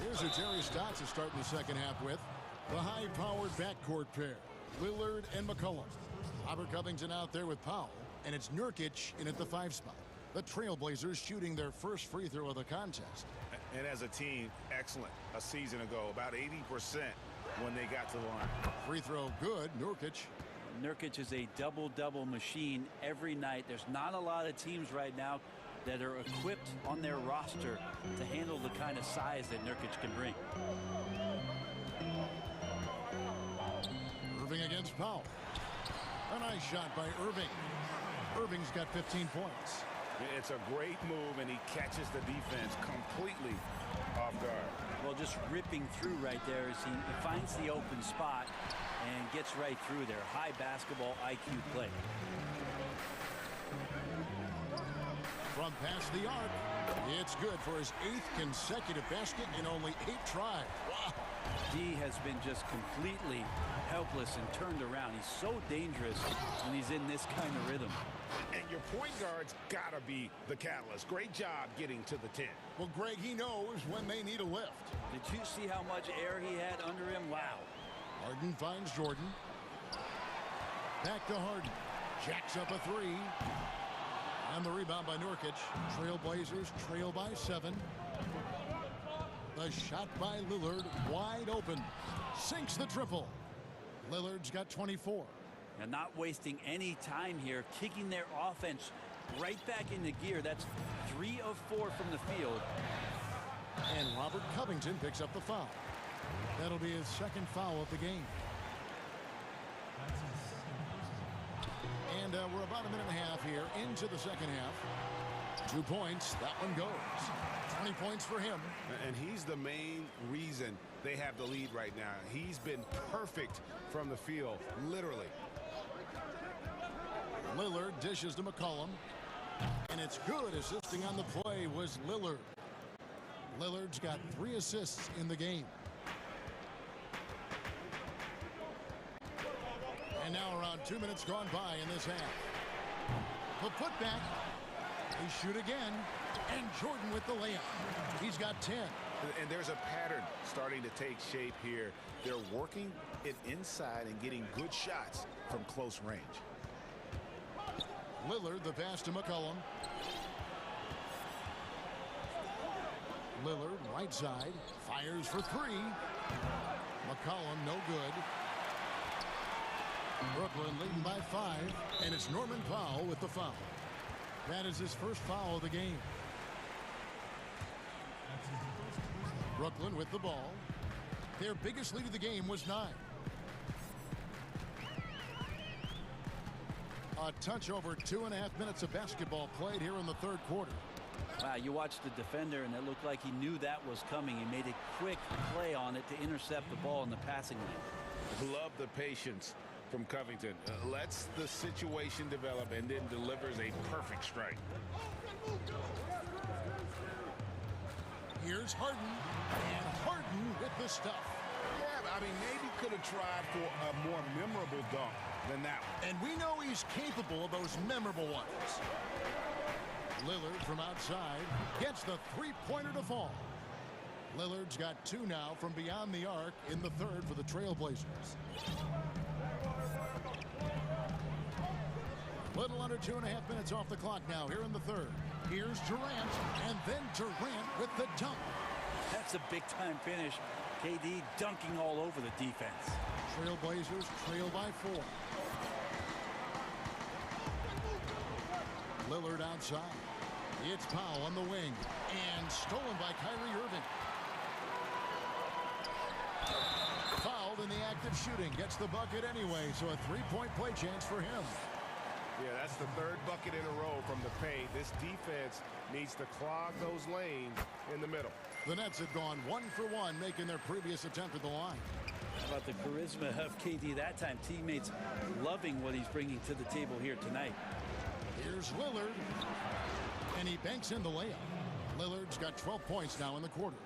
Here's who Terry Stotts is starting the second half with. The high-powered backcourt pair. Lillard and McCollum. Robert Covington out there with Powell, and it's Nurkic in at the 5 spot. The Trailblazers shooting their first free throw of the contest. And as a team, excellent. A season ago, about 80% when they got to the line. Free throw good, Nurkic. Nurkic is a double-double machine every night. There's not a lot of teams right now that are equipped on their roster to handle the kind of size that Nurkic can bring. Irving against Powell. A nice shot by Irving. Irving's got 15 points. It's a great move, and he catches the defense completely off guard. Well, just ripping through right there as he finds the open spot and gets right through there. High basketball IQ play. From past the arc, it's good for his 8th consecutive basket in only 8 tries. Wow. D has been just completely helpless and turned around. He's so dangerous when he's in this kind of rhythm. And your point guard's got to be the catalyst. Great job getting to the 10. Well, Greg, he knows when they need a lift. Did you see how much air he had under him? Wow. Harden finds Jordan. Back to Harden. Jacks up a 3. And the rebound by Nurkic. Trailblazers trail by 7. The shot by Lillard, wide open. Sinks the triple. Lillard's got 24. And not wasting any time here, kicking their offense right back into gear. That's 3 of 4 from the field. And Robert Covington picks up the foul. That'll be his 2nd foul of the game. And we're about a minute and a half here into the 2nd half. 2 points, that one goes. 20 points for him. And he's the main reason they have the lead right now. He's been perfect from the field, literally. Lillard dishes to McCollum. And it's good. Assisting on the play was Lillard. Lillard's got 3 assists in the game. And now around 2 minutes gone by in this half. The putback. They shoot again. And Jordan with the layup. He's got 10. And there's a pattern starting to take shape here. They're working it inside and getting good shots from close range. Lillard, the pass to McCollum. Lillard, right side, fires for 3. McCollum, no good. Brooklyn leading by 5, and it's Norman Powell with the foul. That is his first foul of the game. Brooklyn with the ball. Their biggest lead of the game was 9. A touch over 2.5 minutes of basketball played here in the 3rd quarter. Wow, you watched the defender, and it looked like he knew that was coming. He made a quick play on it to intercept the ball in the passing lane. Love the patience from Covington. Lets the situation develop and then delivers a perfect strike. Here's Harden, and Harden with the stuff. Yeah, I mean, maybe could have tried for a more memorable dunk than that one. And we know he's capable of those memorable ones. Lillard from outside gets the 3-pointer to fall. Lillard's got 2 now from beyond the arc in the 3rd for the Trailblazers. Little under 2.5 minutes off the clock now here in the 3rd. Here's Durant, and then Durant with the dunk. That's a big-time finish. KD dunking all over the defense. Trailblazers trail by 4. Lillard outside. It's Powell on the wing, and stolen by Kyrie Irving. Fouled in the act of shooting. Gets the bucket anyway, so a 3-point play chance for him. Yeah, that's the 3rd bucket in a row from the paint. This defense needs to clog those lanes in the middle. The Nets have gone 1 for 1, making their previous attempt at the line. How about the charisma of KD that time? Teammates loving what he's bringing to the table here tonight. Here's Lillard, and he banks in the layup. Lillard's got 12 points now in the quarter.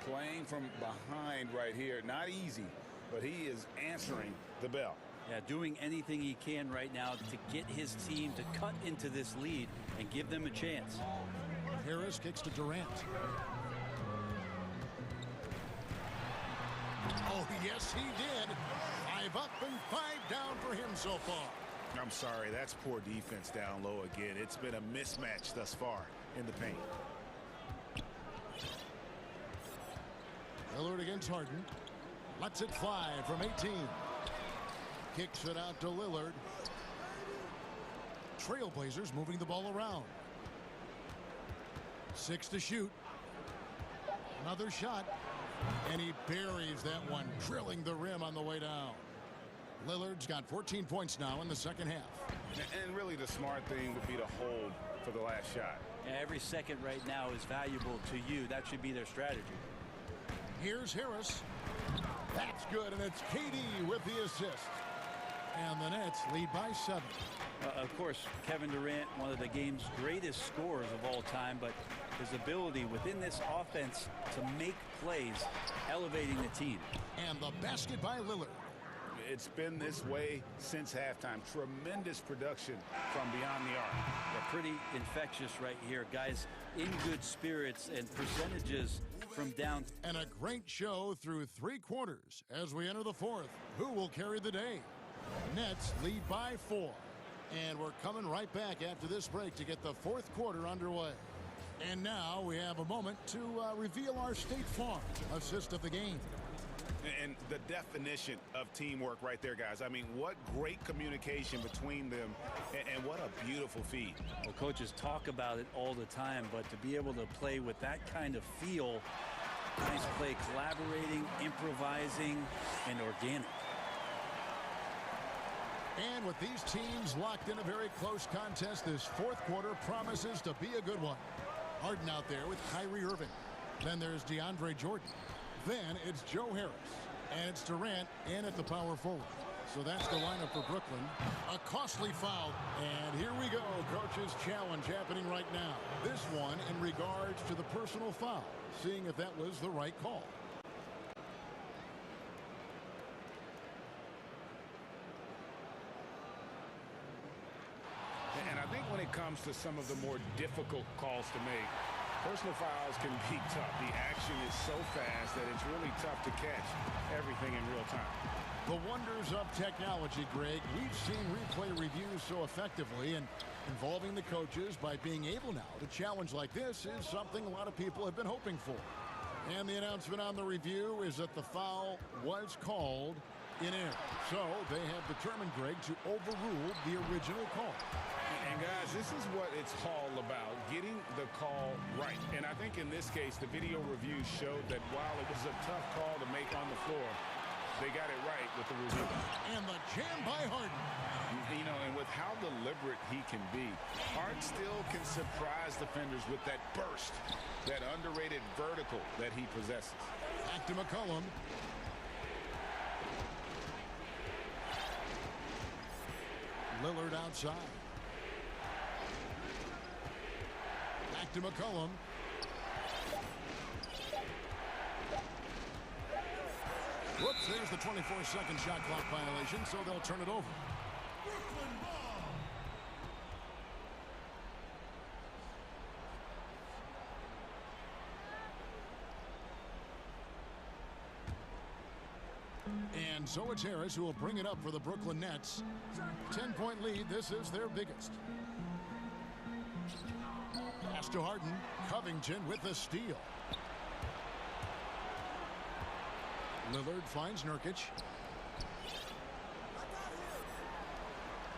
Playing from behind right here, not easy, but he is answering the bell. Yeah, doing anything he can right now to get his team to cut into this lead and give them a chance. Harris kicks to Durant. Oh, yes, he did. 5 up and 5 down for him so far. I'm sorry, that's poor defense down low again. It's been a mismatch thus far in the paint. Lillard against Harden. Lets it fly from 18. Kicks it out to Lillard. Trailblazers moving the ball around. 6 to shoot. Another shot. And he buries that one, drilling the rim on the way down. Lillard's got 14 points now in the second half. And really the smart thing would be to hold for the last shot. Yeah, every second right now is valuable to you. That should be their strategy. Here's Harris. That's good, and it's KD with the assist. And the Nets lead by 7. Of course, Kevin Durant, one of the game's greatest scorers of all time, but his ability within this offense to make plays, elevating the team. And the basket by Lillard. It's been this way since halftime. Tremendous production from beyond the arc. Yeah, pretty infectious right here. Guys in good spirits and percentages from down. And a great show through 3 quarters as we enter the 4th. Who will carry the day? Nets lead by 4. And we're coming right back after this break to get the 4th quarter underway. And now we have a moment to reveal our State Farm assist of the game. And the definition of teamwork right there, guys. I mean, what great communication between them, and what a beautiful feed. Well, coaches talk about it all the time, but to be able to play with that kind of feel, nice play, collaborating, improvising, and organic. And with these teams locked in a very close contest, this 4th quarter promises to be a good one. Harden out there with Kyrie Irving. Then there's DeAndre Jordan. Then it's Joe Harris. And it's Durant in at the power forward. So that's the lineup for Brooklyn. A costly foul. And here we go. Coach's challenge happening right now. This one in regards to the personal foul. Seeing if that was the right call. And I think when it comes to some of the more difficult calls to make, personal fouls can be tough. The action is so fast that it's really tough to catch everything in real time. The wonders of technology, Greg. We've seen replay reviews so effectively, and involving the coaches by being able now to challenge like this is something a lot of people have been hoping for. And the announcement on the review is that the foul was called in error. So they have determined, Greg, to overrule the original call. And guys, this is what it's all about, getting the call right. And I think in this case, the video review showed that while it was a tough call to make on the floor, they got it right with the review. And the jam by Harden. You know, and with how deliberate he can be, Harden still can surprise defenders with that burst, that underrated vertical that he possesses. Back to McCollum. Lillard outside. Back to McCollum. Whoops, there's the 24-second shot clock violation, so they'll turn it over. And so it's Harris who will bring it up for the Brooklyn Nets. 10-point lead. This is their biggest. Pass to Harden. Covington with the steal. Lillard finds Nurkic.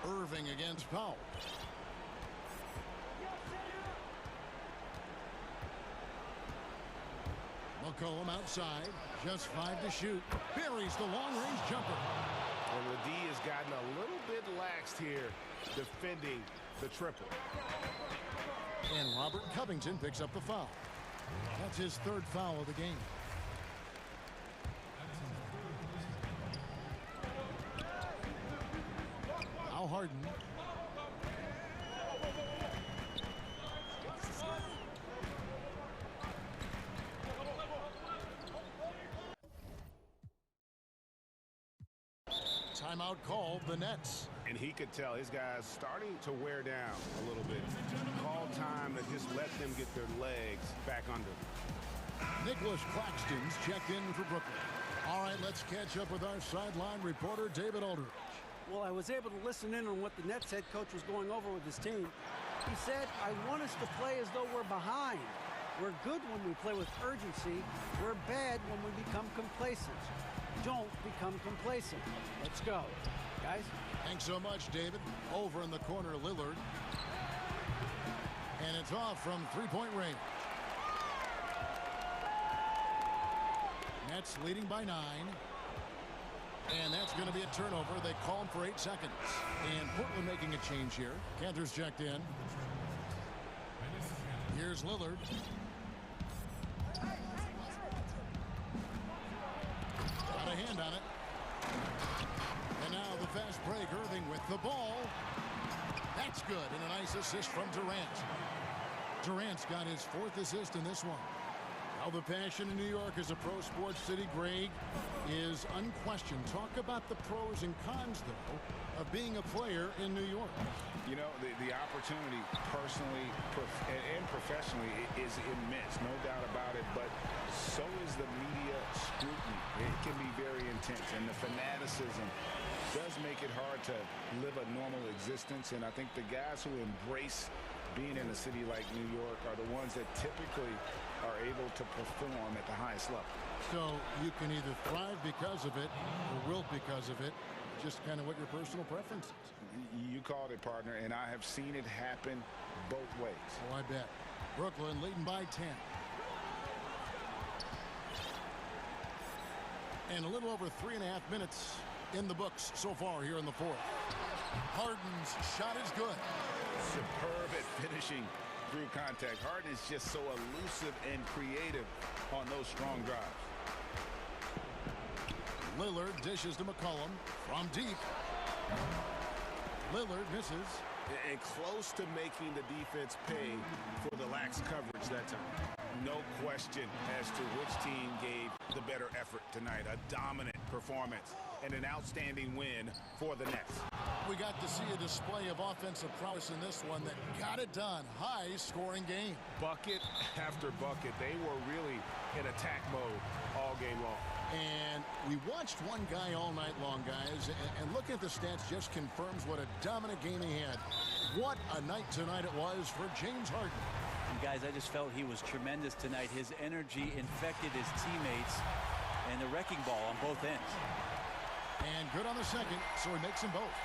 Irving against Powell. McCollum outside. Just 5 to shoot. Buries the long-range jumper. And the D has gotten a little bit laxed here defending the triple. And Robert Covington picks up the foul. That's his 3rd foul of the game. Now Harden. Timeout called the Nets. And he could tell his guys starting to wear down a little bit. Call time to just let them get their legs back under them. Nicholas Claxton's checked in for Brooklyn. All right, let's catch up with our sideline reporter, David Aldridge. Well, I was able to listen in on what the Nets head coach was going over with his team. He said, I want us to play as though we're behind. We're good when we play with urgency. We're bad when we become complacent. Don't become complacent. Let's go. Guys? Thanks so much, David. Over in the corner, Lillard. And it's off from three-point range. Nets leading by 9. And that's going to be a turnover. They called for 8 seconds. And Portland making a change here. Cantor's checked in. Here's Lillard. Got a hand on it. And now the fast break. Irving with the ball. That's good. And a nice assist from Durant. Durant's got his 4th assist in this one. Now the passion in New York as a pro sports city, Greg, is unquestioned. Talk about the pros and cons, though, of being a player in New York. You know, the opportunity personally and professionally is immense, no doubt about it, but so is the media scrutiny. It can be very intense, and the fanaticism does make it hard to live a normal existence, and I think the guys who embrace being in a city like New York are the ones that typically are able to perform at the highest level. So you can either thrive because of it or wilt because of it, just kind of what your personal preference is. You called it, partner, and I have seen it happen both ways. Oh, I bet. Brooklyn leading by 10. And a little over 3.5 minutes in the books so far here in the 4th. Harden's shot is good. Superb at finishing through contact. Harden is just so elusive and creative on those strong drives. Lillard dishes to McCollum from deep. Lillard misses. And close to making the defense pay for the lax coverage that time. No question as to which team gave the better effort tonight. A dominant performance and an outstanding win for the Nets. We got to see a display of offensive prowess in this one that got it done. High-scoring game. Bucket after bucket. They were really in attack mode all game long. And we watched one guy all night long, guys, and looking at the stats just confirms what a dominant game he had. What a night tonight it was for James Harden. And guys, I just felt he was tremendous tonight. His energy infected his teammates, and the wrecking ball on both ends. And good on the second, so he makes them both.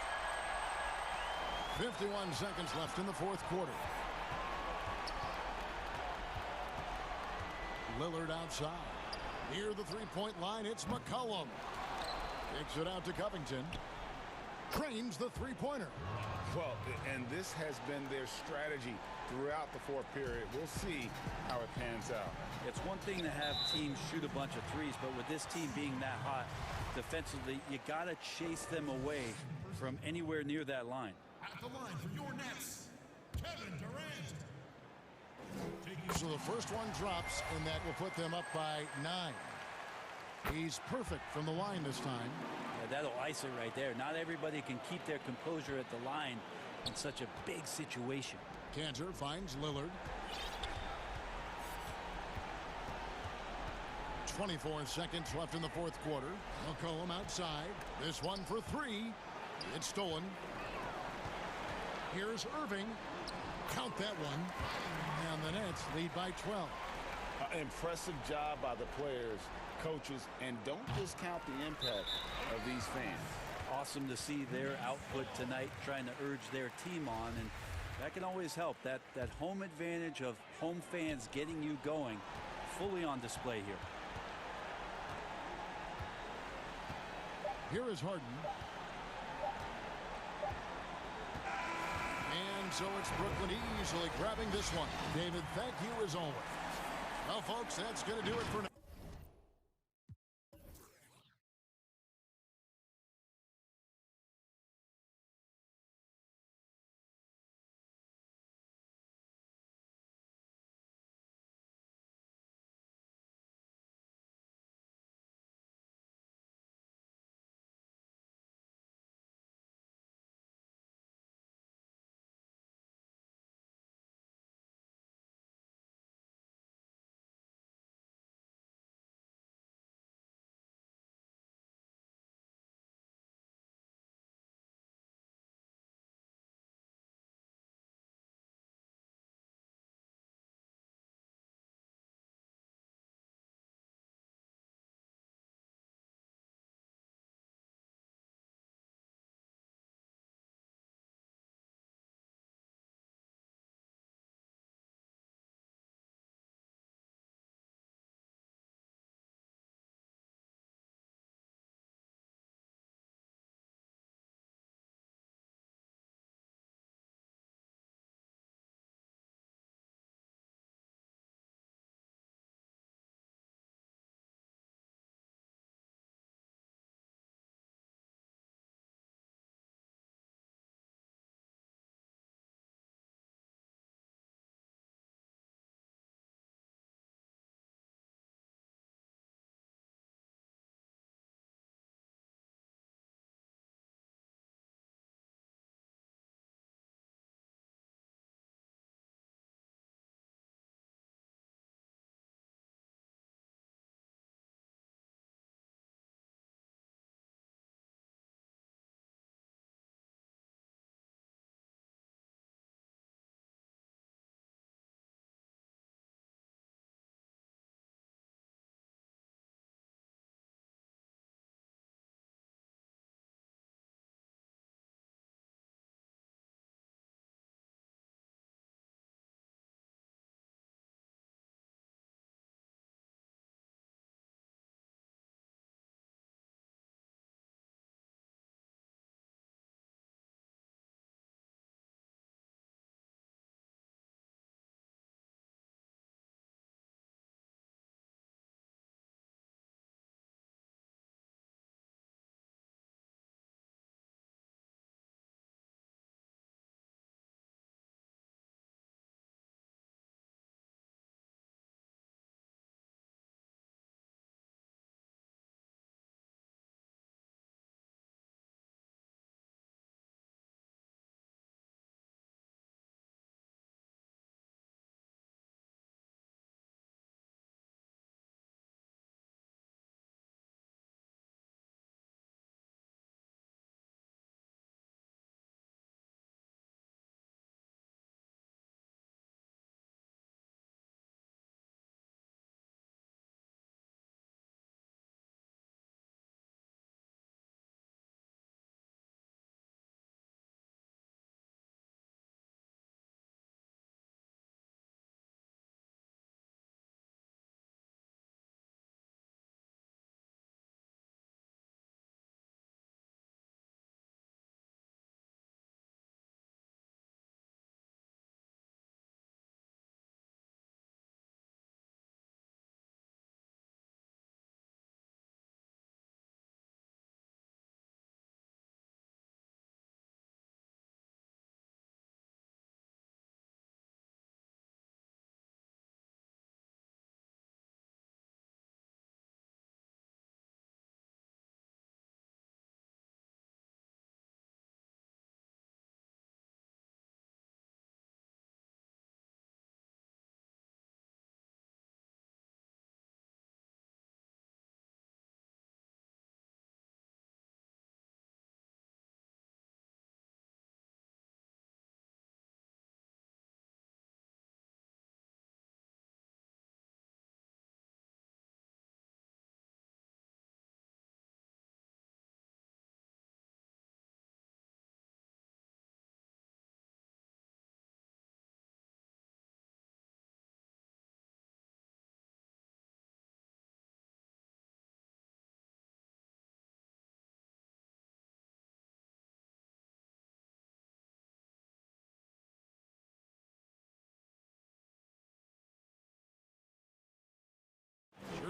51 seconds left in the 4th quarter. Lillard outside. Near the three-point line, it's McCollum. Kicks it out to Covington. Trains the three-pointer. Well, and this has been their strategy throughout the 4th period. We'll see how it pans out. It's one thing to have teams shoot a bunch of threes, but with this team being that hot defensively, you got to chase them away from anywhere near that line. At the line for your Nets, Kevin Durant. So the first one drops, and that will put them up by 9. He's perfect from the line this time. Yeah, that'll ice it right there. Not everybody can keep their composure at the line in such a big situation. Cantor finds Lillard. 24 seconds left in the 4th quarter. McCollum outside. This one for 3. It's stolen. Here's Irving. Count that one. And the Nets lead by 12. Impressive job by the players, coaches, and don't discount the impact of these fans. Awesome to see their output tonight, trying to urge their team on, and that can always help. That home advantage of home fans getting you going, fully on display here. Here is Harden. And so it's Brooklyn easily grabbing this one. David, thank you as always. Well, folks, that's going to do it for now.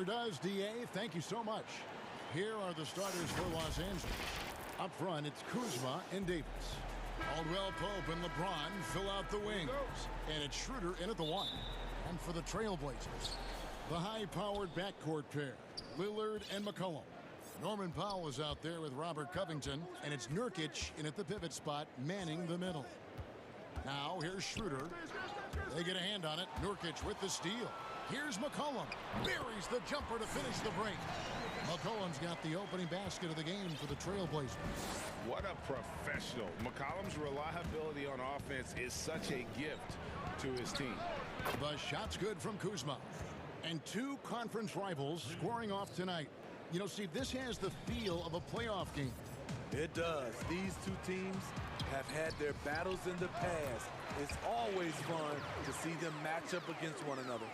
Sure does, D.A. Thank you so much. Here are the starters for Los Angeles. Up front, it's Kuzma and Davis. Caldwell Pope and LeBron fill out the wings. And it's Schroeder in at the 1. And for the Trailblazers, the high-powered backcourt pair, Lillard and McCollum. Norman Powell is out there with Robert Covington, and it's Nurkic in at the pivot spot, manning the middle. Now, here's Schroeder. They get a hand on it. Nurkic with the steal. Here's McCollum. Buries the jumper to finish the break. McCollum's got the opening basket of the game for the Trailblazers. What a professional. McCollum's reliability on offense is such a gift to his team. The shot's good from Kuzma. And two conference rivals scoring off tonight. You know, Steve, this has the feel of a playoff game. It does. These two teams have had their battles in the past. It's always fun to see them match up against one another.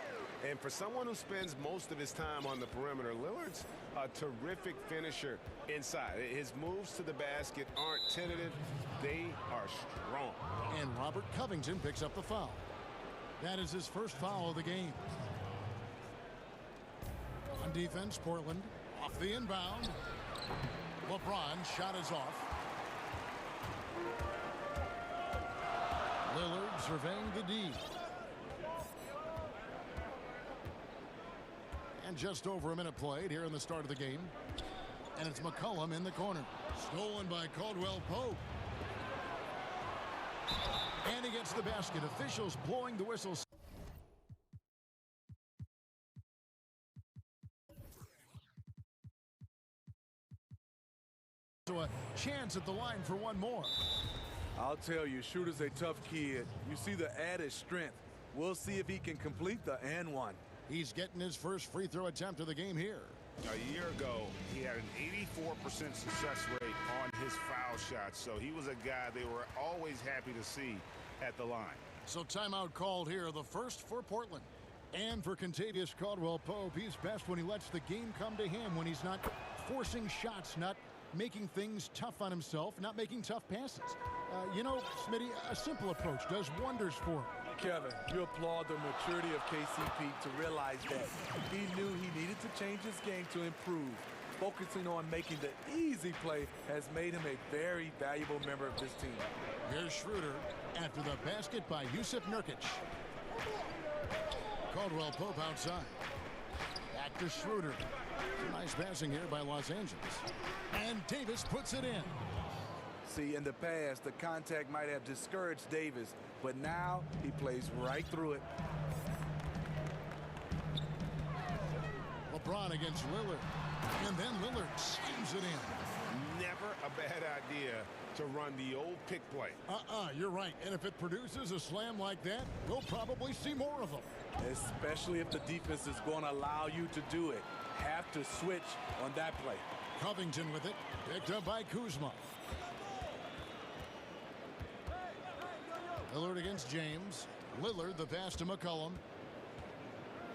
And for someone who spends most of his time on the perimeter, Lillard's a terrific finisher inside. His moves to the basket aren't tentative. They are strong. And Robert Covington picks up the foul. That is his first foul of the game. On defense, Portland off the inbound. LeBron's shot is off. Lillard surveying the D. And just over a minute played here in the start of the game. And it's McCollum in the corner. Stolen by Caldwell Pope. And he gets the basket. Officials blowing the whistles. So a chance at the line for one more. I'll tell you, Schroeder's a tough kid. You see the added strength. We'll see if he can complete the and one. He's getting his first free throw attempt of the game here. A year ago, he had an 84% success rate on his foul shots, so he was a guy they were always happy to see at the line. So timeout called here, the first for Portland. And for Kentavious Caldwell-Pope, he's best when he lets the game come to him, when he's not forcing shots, not making things tough on himself, not making tough passes. You know, Smitty, a simple approach does wonders for him. Kevin, you applaud the maturity of KCP to realize that he knew he needed to change his game to improve. Focusing on making the easy play has made him a very valuable member of this team. Here's Schroeder after the basket by Jusuf Nurkic. Caldwell Pope outside. Back to Schroeder. Nice passing here by Los Angeles. And Davis puts it in. See, in the past, the contact might have discouraged Davis, but now he plays right through it. LeBron against Lillard. And then Lillard slams it in. Never a bad idea to run the old pick play. You're right. And if it produces a slam like that, we'll probably see more of them. Especially if the defense is going to allow you to do it. Have to switch on that play. Covington with it. Picked up by Kuzma. Lillard against James. Lillard, the pass to McCollum.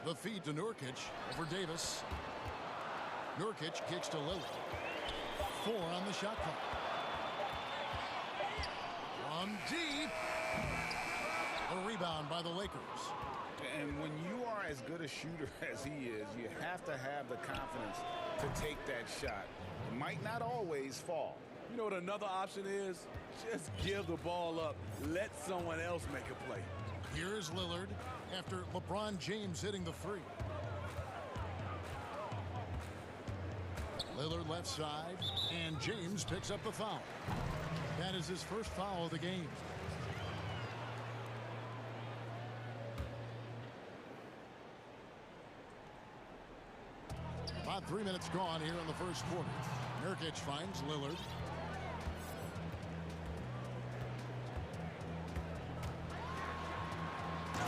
The feed to Nurkic for Davis. Nurkic kicks to Lillard. 4 on the shot clock. From deep. A rebound by the Lakers. And when you are as good a shooter as he is, you have to have the confidence to take that shot. It might not always fall. You know what another option is? Just give the ball up. Let someone else make a play. Here's Lillard after LeBron James hitting the free. Lillard left side, and James picks up the foul. That is his first foul of the game. About 3 minutes gone here in the first quarter. Nurkic finds Lillard.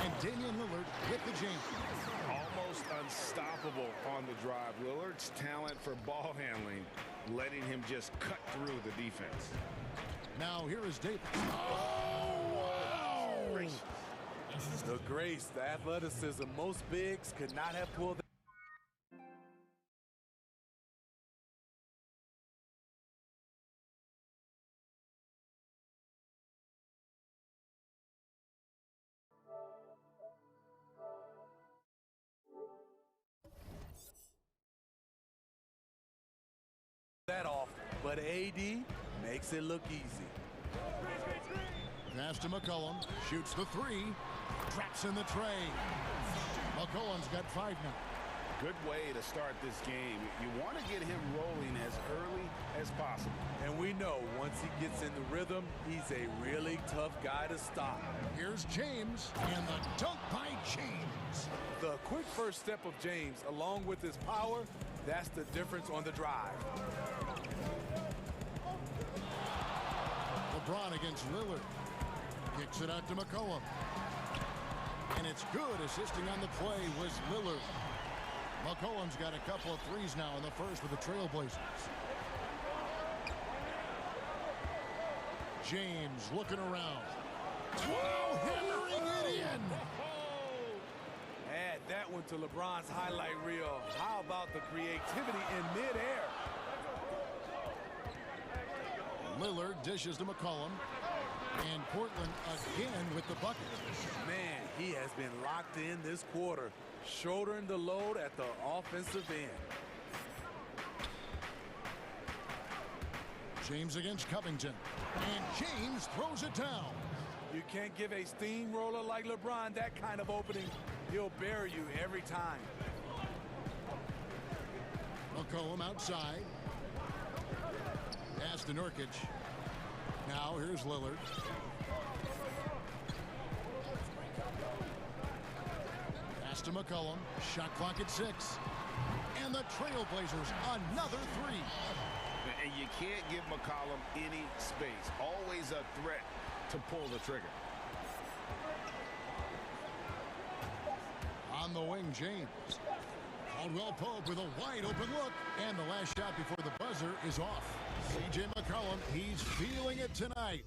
And Damian Lillard with the jam. Almost unstoppable on the drive. Lillard's talent for ball handling, letting him just cut through the defense. Now here is Davis. The grace, the athleticism, most bigs could not have pulled that. that off, but AD makes it look easy. Pass to McCollum, shoots the three, traps in the tray. McCollum's got 5 now. Good way to start this game. You want to get him rolling as early as possible. And we know once he gets in the rhythm, he's a really tough guy to stop. Here's James, and the dunk by James. The quick first step of James, along with his power, that's the difference on the drive. LeBron against Lillard. Kicks it out to McCollum. And it's good. Assisting on the play was Lillard. McCollum's got a couple of threes now in the first with the Trailblazers. James looking around. Whoa, hammering it in. Add that one to LeBron's highlight reel. How about the creativity in midair? Lillard dishes to McCollum. And Portland again with the bucket. Man, he has been locked in this quarter, shouldering the load at the offensive end. James against Covington. And James throws it down. You can't give a steamroller like LeBron that kind of opening. He'll bury you every time. McCollum outside. Pass to Nurkic. Now here's Lillard. Pass to McCollum. Shot clock at 6. And the Trailblazers another 3. And you can't give McCollum any space. Always a threat to pull the trigger. On the wing, James. Caldwell Pope with a wide open look. And the last shot before the buzzer is off. C.J. McCollum, he's feeling it tonight.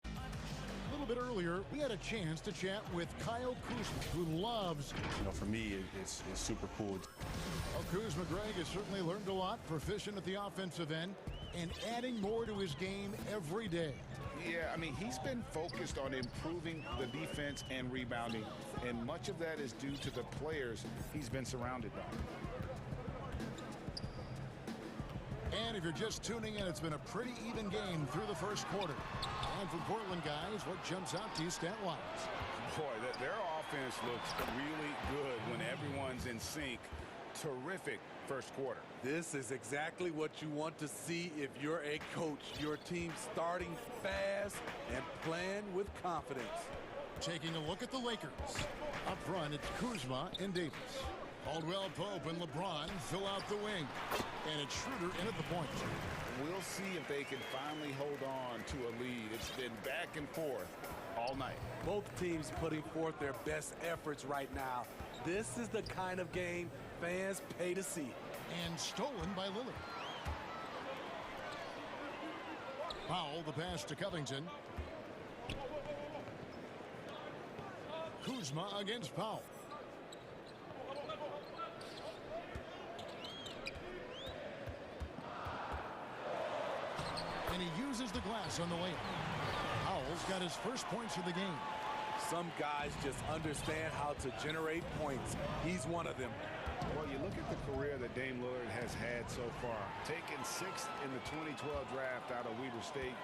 A little bit earlier, we had a chance to chat with Kyle Kuzma, who loves... for me, it's super cool. Well, Kuzma, Greg, has certainly learned a lot, proficient at the offensive end, and adding more to his game every day. Yeah, I mean, he's been focused on improving the defense and rebounding, and much of that is due to the players he's been surrounded by. And if you're just tuning in, it's been a pretty even game through the first quarter. And for Portland guys, what jumps out to you stat-wise? Boy, their offense looks really good when everyone's in sync. Terrific first quarter. This is exactly what you want to see if you're a coach. Your team starting fast and playing with confidence. Taking a look at the Lakers. Up front, it's Kuzma and Davis. Caldwell Pope and LeBron fill out the wing. And it's Schroeder in at the point. We'll see if they can finally hold on to a lead. It's been back and forth all night. Both teams putting forth their best efforts right now. This is the kind of game fans pay to see. And stolen by Lillard. Powell, the pass to Covington. Kuzma against Powell. And he uses the glass on the layup. Powell's got his first points of the game. Some guys just understand how to generate points. He's one of them. Well, you look at the career that Dame Lillard has had so far. Taken 6th in the 2012 draft out of Weber State,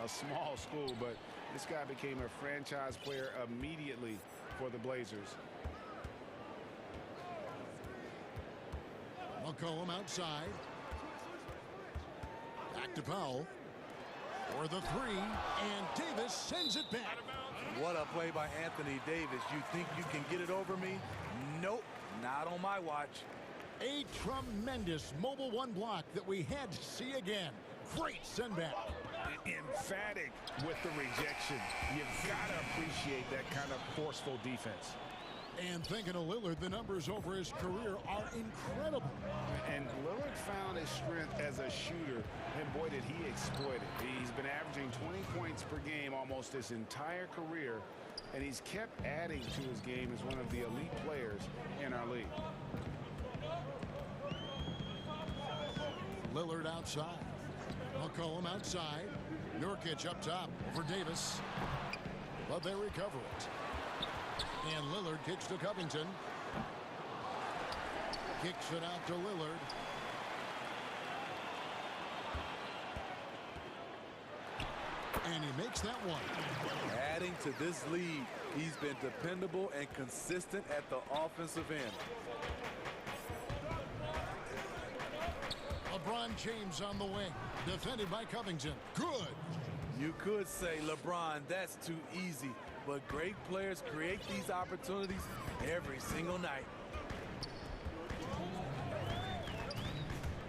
a small school, but this guy became a franchise player immediately for the Blazers. McCollum outside. Back to Powell. For the 3, and Davis sends it back. What a play by Anthony Davis. You think you can get it over me? Nope, not on my watch. A tremendous mobile one block that we had to see again. Great send back. Emphatic with the rejection. You've got to appreciate that kind of forceful defense. And thinking of Lillard, the numbers over his career are incredible. And Lillard found his strength as a shooter, and boy, did he exploit it. He's been averaging 20 points per game almost his entire career, and he's kept adding to his game as one of the elite players in our league. Lillard outside. McCollum outside. Nurkic up top for Davis. But they recover it. And Lillard kicks to Covington. Kicks it out to Lillard. And he makes that one. Adding to this lead, he's been dependable and consistent at the offensive end. LeBron James on the wing. Defended by Covington. Good. You could say, LeBron, that's too easy. But great players create these opportunities every single night.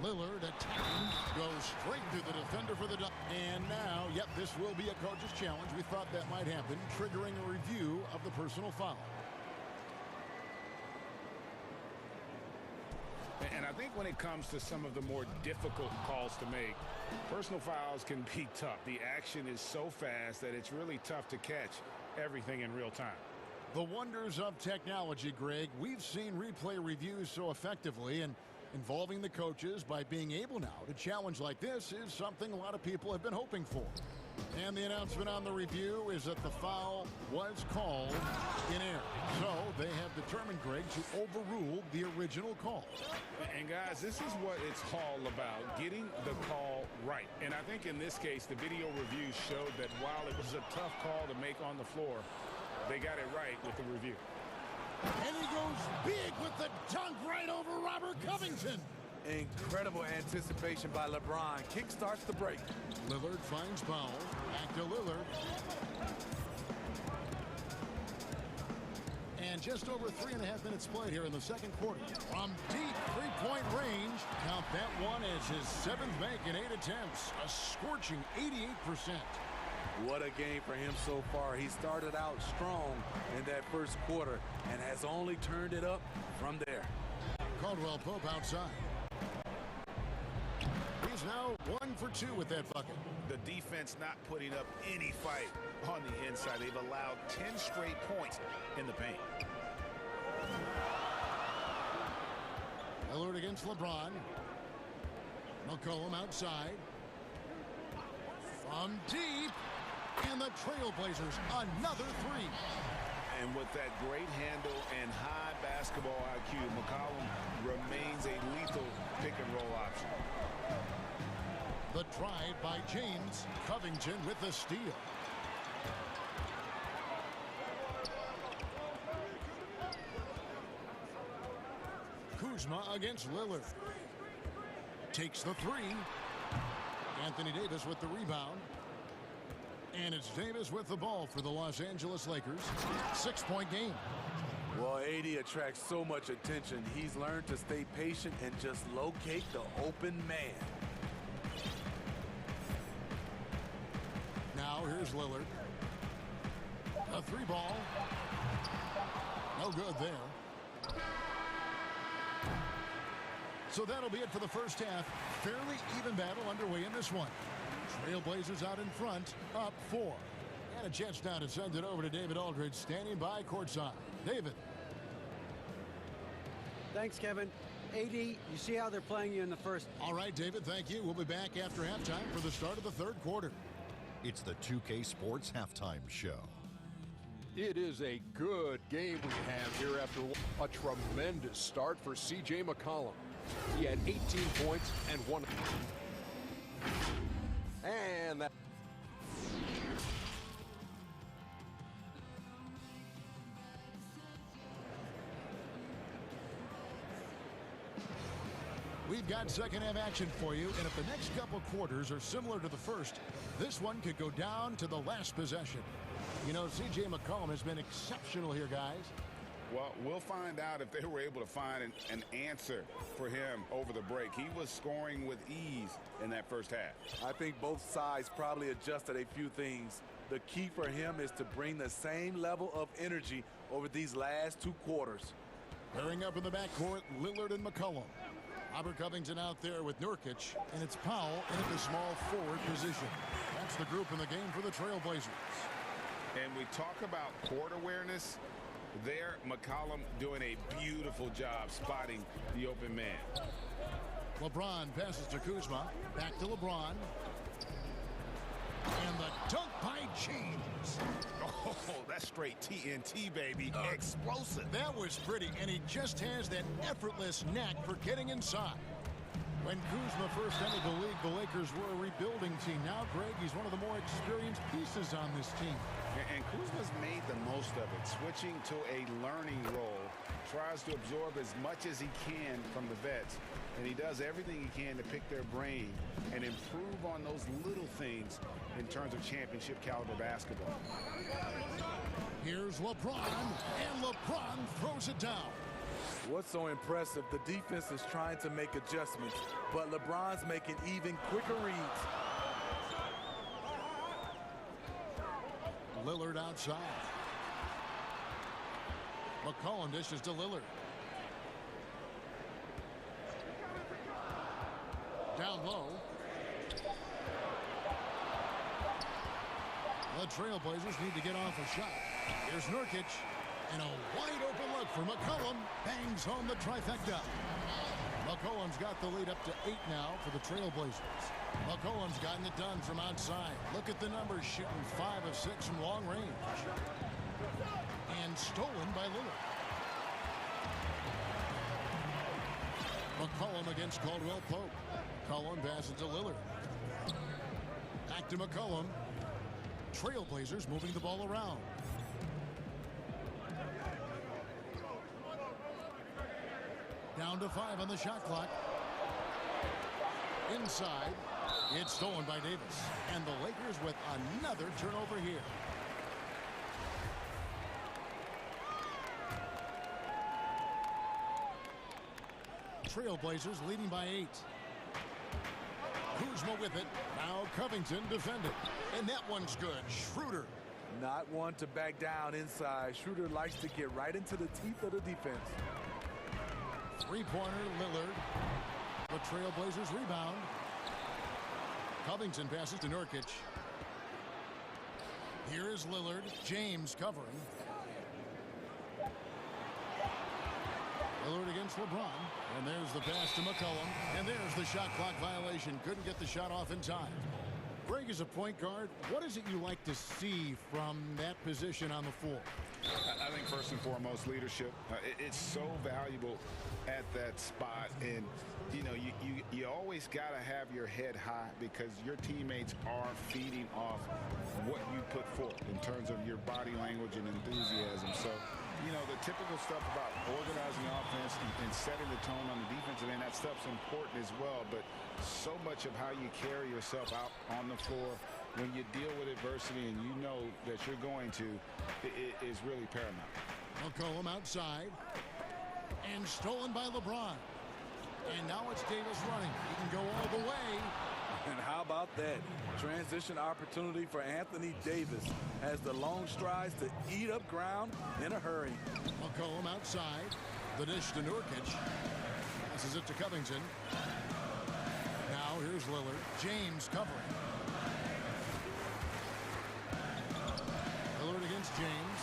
Lillard attacking, goes straight to the defender for the dunk. And now, yep, this will be a coach's challenge. We thought that might happen, triggering a review of the personal foul. And I think when it comes to some of the more difficult calls to make, personal fouls can be tough. The action is so fast that it's really tough to catch everything in real time. The wonders of technology, Greg. We've seen replay reviews so effectively, and involving the coaches by being able now to challenge like this is something a lot of people have been hoping for. And the announcement on the review is that the foul was called in error. So they have determined, Greg, to overrule the original call. And guys, this is what it's all about, getting the call right. And I think in this case, the video review showed that while it was a tough call to make on the floor, they got it right with the review. And he goes big with the dunk right over Robert Covington. Incredible anticipation by LeBron. Kickstarts the break. Lillard finds Powell. Back to Lillard. And just over 3.5 minutes played here in the second quarter. From deep three-point range, count that one as his 7th make in 8 attempts. A scorching 88%. What a game for him so far. He started out strong in that first quarter and has only turned it up from there. Caldwell Pope outside. He's now 1 for 2 with that bucket. The defense not putting up any fight on the inside. They've allowed 10 straight points in the paint. Lillard against LeBron. McCollum outside. From deep. And the Trailblazers, another 3. And with that great handle and high basketball IQ, McCollum remains a lethal pick-and-roll option. The drive by James. Covington with the steal. Kuzma against Lillard. Takes the 3. Anthony Davis with the rebound. And it's Davis with the ball for the Los Angeles Lakers. 6-point game. Well, AD attracts so much attention. He's learned to stay patient and just locate the open man. Now here's Lillard. A 3 ball. No good there. So that'll be it for the first half. Fairly even battle underway in this one. Trailblazers out in front, up 4. And a chance now to send it over to David Aldridge, standing by courtside. David. Thanks, Kevin. AD, you see how they're playing you in the first. All right, David, thank you. We'll be back after halftime for the start of the third quarter. It's the 2K Sports Halftime Show. It is a good game we have here after a tremendous start for C.J. McCollum. He had 18 points and 1. And that. We've got second half action for you, and if the next couple quarters are similar to the first, this one could go down to the last possession. You know, C.J. McCollum has been exceptional here, guys. Well, we'll find out if they were able to find an answer for him over the break. He was scoring with ease in that first half. I think both sides probably adjusted a few things. The key for him is to bring the same level of energy over these last 2 quarters. Pairing up in the backcourt, Lillard and McCollum. Robert Covington out there with Nurkic, and it's Powell in the small forward position. That's the group in the game for the Trailblazers. And we talk about court awareness. There, McCollum doing a beautiful job spotting the open man. LeBron passes to Kuzma. Back to LeBron. And the dunk by James. Oh, that's straight TNT, baby. Explosive. That was pretty, and he just has that effortless knack for getting inside. When Kuzma first entered the league, the Lakers were a rebuilding team. Now, Greg, he's one of the more experienced pieces on this team. And Kuzma's made the most of it, switching to a learning role. Tries to absorb as much as he can from the vets. And he does everything he can to pick their brain and improve on those little things in terms of championship caliber basketball. Here's LeBron, and LeBron throws it down. What's so impressive, the defense is trying to make adjustments, but LeBron's making even quicker reads. Lillard outside. McCollum dishes to Lillard. Down low. The Trailblazers need to get off a shot. Here's Nurkic. And a wide open look for McCollum. Bangs home the trifecta. McCollum's got the lead up to 8 now for the Trailblazers. McCollum's gotten it done from outside. Look at the numbers, shooting 5 of 6 from long range. And stolen by Lillard. McCollum against Caldwell Pope. McCollum passes to Lillard. Back to McCollum. Trailblazers moving the ball around. Down to 5 on the shot clock. Inside. It's stolen by Davis. And the Lakers with another turnover here. Trailblazers leading by 8. Kuzma with it. Now Covington defended. And that one's good. Schroeder. Not one to back down inside. Schroeder likes to get right into the teeth of the defense. Three-pointer, Lillard. The Trailblazers rebound. Covington passes to Nurkic. Here is Lillard. James covering. Lillard against LeBron. And there's the pass to McCollum. And there's the shot clock violation. Couldn't get the shot off in time. Greg is a point guard. What is it you like to see from that position on the floor? I think first and foremost, leadership. It's so valuable at that spot. And, you know, you always got to have your head high because your teammates are feeding off what you put forth in terms of your body language and enthusiasm. So, you know, the typical stuff about organizing the offense and setting the tone on the defensive end, that stuff's important as well. But so much of how you carry yourself out on the floor when you deal with adversity and you know that you're going to, it is really paramount. McCollum outside. And stolen by LeBron. And now it's Davis running. He can go all the way. And how about that? Transition opportunity for Anthony Davis as the long strides to eat up ground in a hurry. McCollum outside. The dish to Nurkic. Passes it to Covington. Now here's Lillard. James covering. Lillard against James.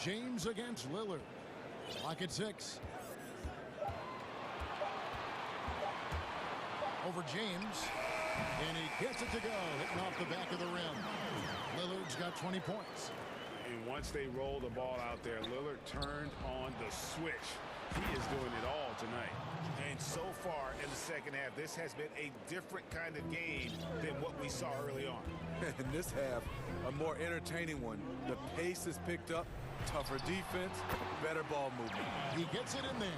James against Lillard. Lock at 6. Over James. And he gets it to go. Hitting off the back of the rim. Lillard's got 20 points. And once they roll the ball out there, Lillard turned on the switch. He is doing it all tonight. And so far in the second half, this has been a different kind of game than what we saw early on. In this half, a more entertaining one. The pace is picked up, tougher defense, better ball movement. He gets it in there.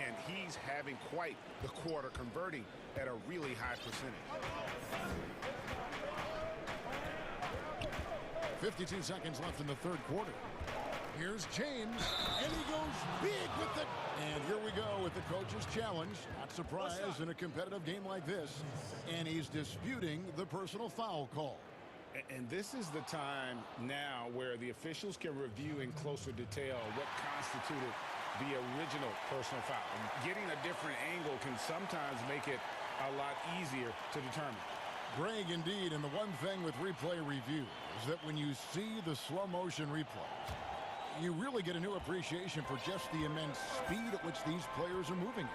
And he's having quite the quarter, converting at a really high percentage. 52 seconds left in the third quarter. Here's James, and he goes big with it. And here we go with the coach's challenge. Not surprised in a competitive game like this. And he's disputing the personal foul call. And this is the time now where the officials can review in closer detail what constituted the original personal foul. Getting a different angle can sometimes make it a lot easier to determine. Greg, indeed, and the one thing with replay review is that when you see the slow motion replays, You really get a new appreciation for just the immense speed at which these players are moving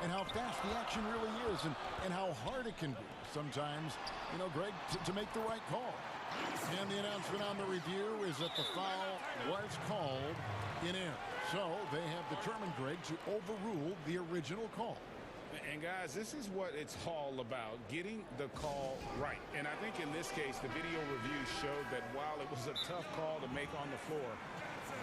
and how fast the action really is and how hard it can be sometimes, you know, Greg, to make the right call. And the announcement on the review is that the foul was called in air. So they have determined, Greg, to overrule the original call. And guys, this is what it's all about, getting the call right. And I think in this case, the video review showed that while it was a tough call to make on the floor,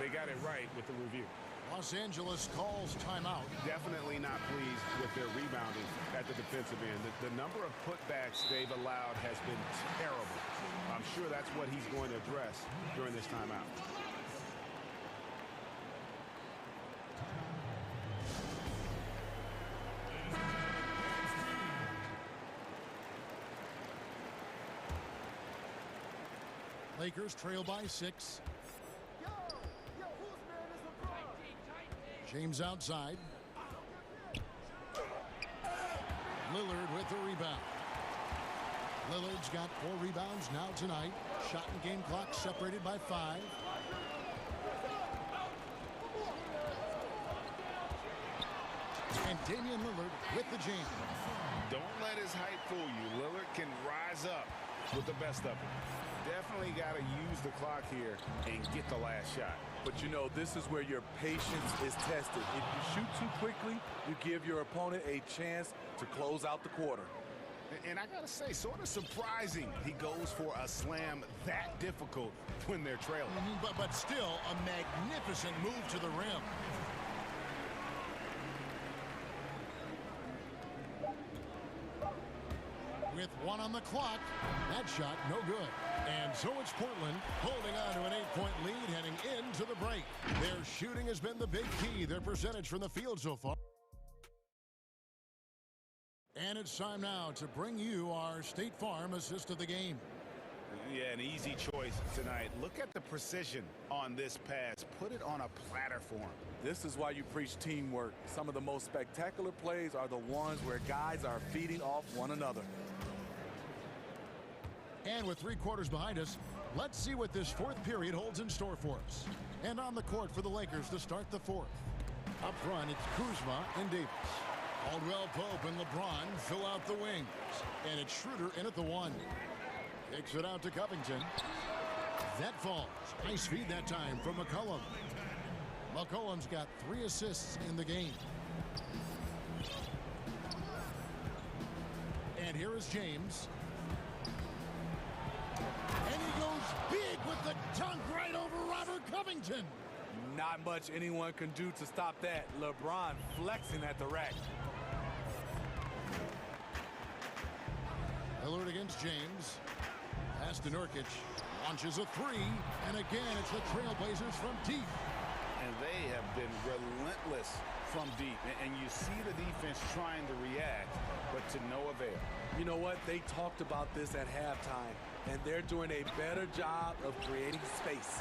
they got it right with the review. Los Angeles calls timeout. Definitely not pleased with their rebounding at the defensive end. The number of putbacks they've allowed has been terrible. I'm sure that's what he's going to address during this timeout. Lakers trail by 6. James outside. Lillard with the rebound. Lillard's got 4 rebounds now tonight. Shot and game clock separated by 5. And Damian Lillard with the jam. Don't let his height fool you. Lillard can rise up with the best of them. Definitely got to use the clock here and get the last shot. But you know, this is where your patience is tested. If you shoot too quickly, you give your opponent a chance to close out the quarter. And I gotta say, sort of surprising he goes for a slam that difficult when they're trailing. But still a magnificent move to the rim. With 1 on the clock, that shot no good. And so it's Portland holding on to an 8-point lead heading into the break. Their shooting has been the big key, their percentage from the field so far. And it's time now to bring you our State Farm assist of the game. Yeah, an easy choice tonight. Look at the precision on this pass. Put it on a platter for him. This is why you preach teamwork. Some of the most spectacular plays are the ones where guys are feeding off one another. And with 3 quarters behind us, let's see what this 4th period holds in store for us. And on the court for the Lakers to start the 4th. Up front, it's Kuzma and Davis. Caldwell Pope and LeBron fill out the wings. And it's Schroeder in at the 1. Kicks it out to Covington. That falls. Nice feed that time from McCollum. McCollum's got 3 assists in the game. And here is James. And he goes big with the dunk right over Robert Covington. Not much anyone can do to stop that. LeBron flexing at the rack. Lillard against James. Pass to Nurkic. Launches a 3. And again, it's the Trailblazers from deep. And they have been relentless from deep. And you see the defense trying to react, but to no avail. You know what? They talked about this at halftime, and they're doing a better job of creating space.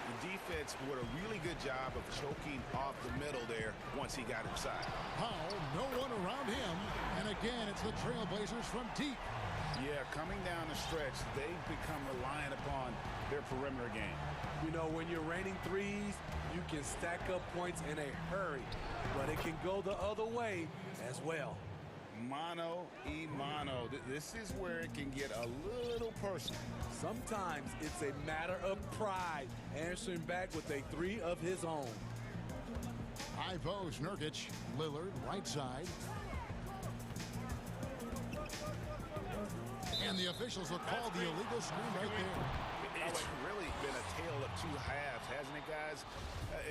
The defense did a really good job of choking off the middle there once he got inside. Powell, no one around him. And again, it's the Trailblazers from deep. Yeah, coming down the stretch, they've become reliant upon their perimeter game. You know, when you're raining threes, you can stack up points in a hurry, but it can go the other way as well. Mano y mano. This is where it can get a little personal. Sometimes it's a matter of pride, answering back with a 3 of his own. High post, Nurkic. Lillard, right side. And the officials will call the illegal screen right there. It's really been a tale of 2 halves, hasn't it, guys?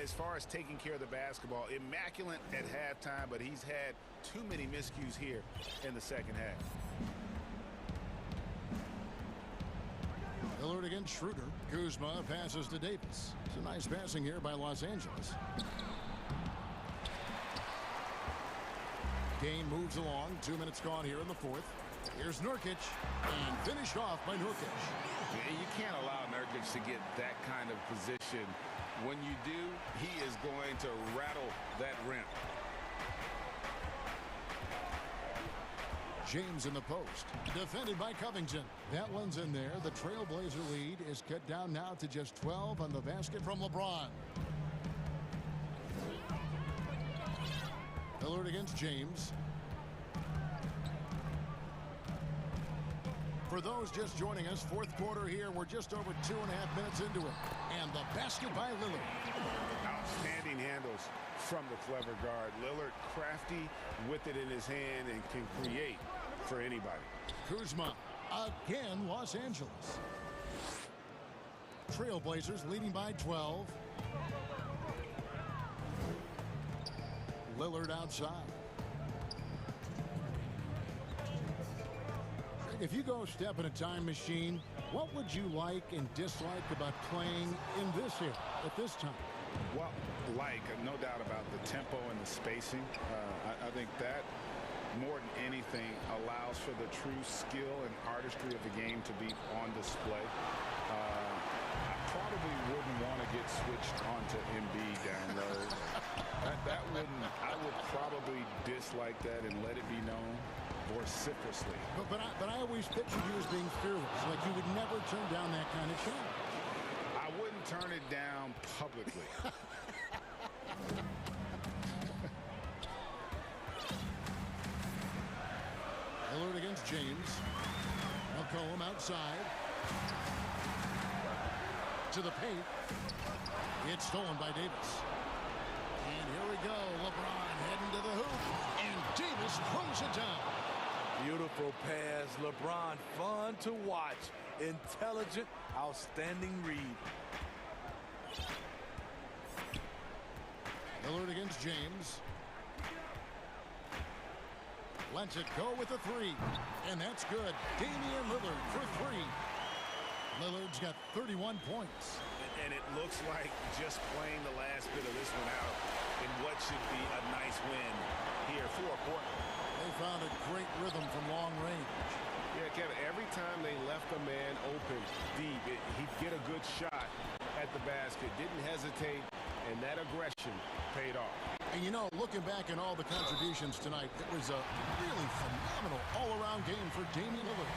As far as taking care of the basketball, immaculate at halftime, but he's had too many miscues here in the second half. Lillard against Schroeder. Kuzma passes to Davis. It's a nice passing here by Los Angeles. Game moves along. 2 minutes gone here in the 4th. Here's Nurkic, and finished off by Nurkic. You can't allow Nurkic to get that kind of position. When you do, he is going to rattle that rim. James in the post. Defended by Covington. That one's in there. The Trailblazer lead is cut down now to just 12 on the basket from LeBron. Lillard against James. For those just joining us, fourth quarter here. We're just over 2.5 minutes into it. And the basket by Lillard. Outstanding handles from the clever guard. Lillard crafty with it in his hand and can create for anybody. Kuzma again, Los Angeles. Trailblazers leading by 12. Lillard outside. If you go step in a time machine, what would you like and dislike about playing in this era at this time? Well, no doubt about the tempo and the spacing. I think that more than anything allows for the true skill and artistry of the game to be on display. I probably wouldn't want to get switched onto Embiid down low. I would probably dislike that and let it be known vociferously. But I always pictured you as being fearless, like you would never turn down that kind of challenge. I wouldn't turn it down publicly. Lillard against James. McCollum outside. To the paint. It's stolen by Davis. And here we go. LeBron heading to the hoop. And Davis throws it down. Beautiful pass. LeBron, fun to watch. Intelligent, outstanding read. Lillard against James. Lets it go with a three. And that's good. Damian Lillard for three. Lillard's got 31 points. And it looks like just playing the last bit of this one out in what should be a nice win here for Portland. They found a great rhythm from long range. Yeah, Kevin, every time they left a man open deep, he'd get a good shot at the basket. Didn't hesitate, and that aggression paid off. And you know, looking back at all the contributions tonight, it was a really phenomenal all-around game for Damian Lillard.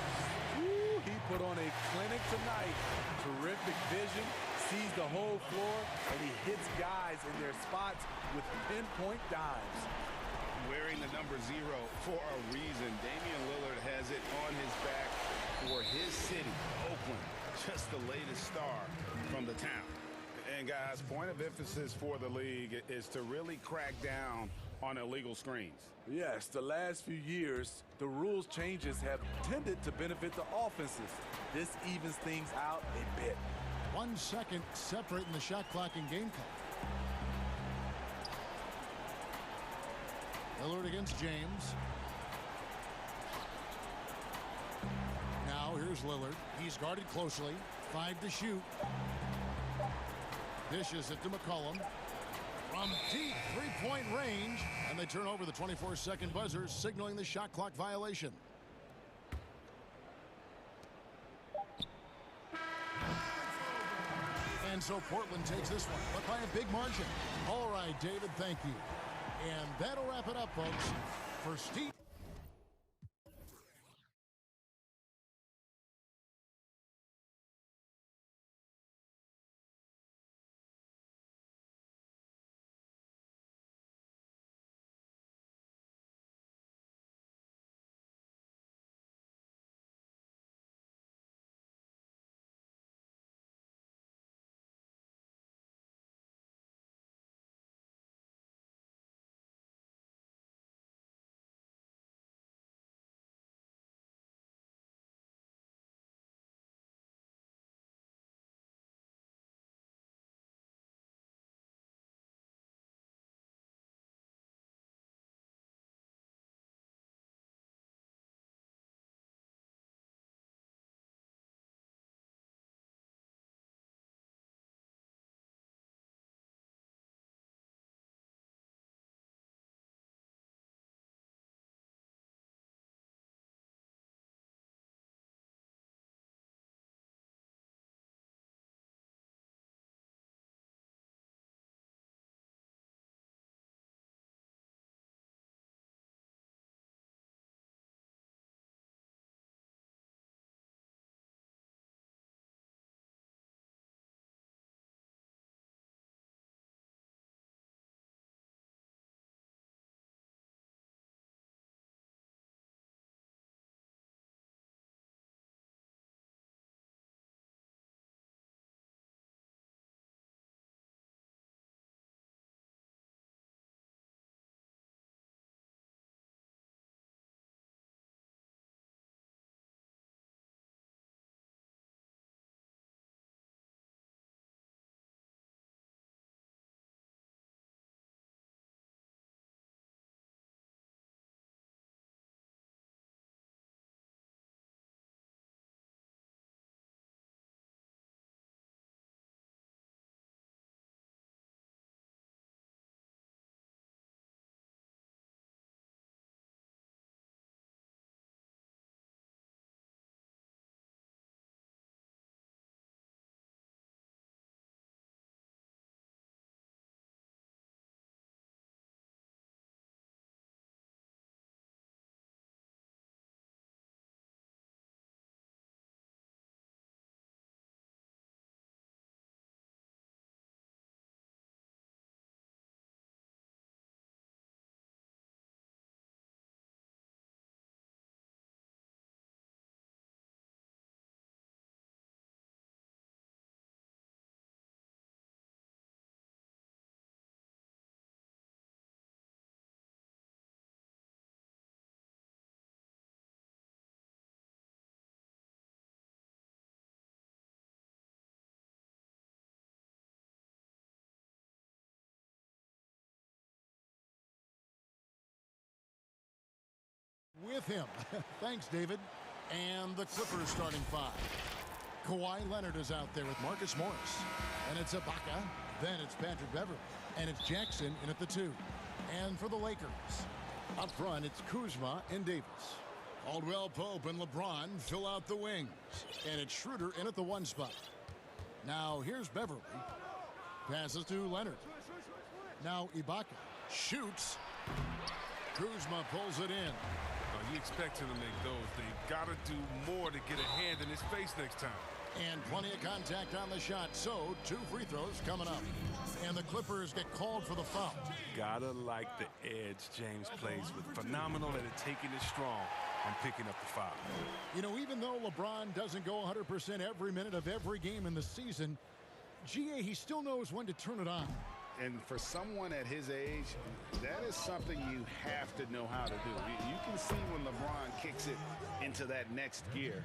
Ooh, he put on a clinic tonight. Terrific vision, sees the whole floor, and he hits guys in their spots with pinpoint dimes. Wearing the number 0 for a reason. Damian Lillard has it on his back for his city, Oakland. Just the latest star from the town. And guys, point of emphasis for the league is to really crack down on illegal screens. Yes, the last few years, the rules changes have tended to benefit the offenses. This evens things out a bit. 1 second separating the shot clock and game clock. Lillard against James. Now here's Lillard. He's guarded closely. 5 to shoot. Dishes it to McCollum. From deep three-point range. And they turn over the 24-second buzzer, signaling the shot clock violation. And so Portland takes this one, but by a big margin. All right, David, thank you. And that'll wrap it up, folks. For Steve. With him. Thanks, David. And the Clippers starting five. Kawhi Leonard is out there with Marcus Morris. And it's Ibaka. Then it's Patrick Beverley. And it's Jackson in at the 2. And for the Lakers, up front, it's Kuzma and Davis. Caldwell Pope and LeBron fill out the wings. And it's Schroeder in at the 1 spot. Now here's Beverley. Passes to Leonard. Now Ibaka shoots. Kuzma pulls it in. You expect him to make those. They've got to do more to get a hand in his face next time. And plenty of contact on the shot. So 2 free throws coming up. And the Clippers get called for the foul. Gotta like the edge James plays with. Phenomenal at it, taking it strong and picking up the foul. You know, even though LeBron doesn't go 100% every minute of every game in the season, GA, he still knows when to turn it on. And for someone at his age, that is something you have to know how to do. You can see when LeBron kicks it into that next gear.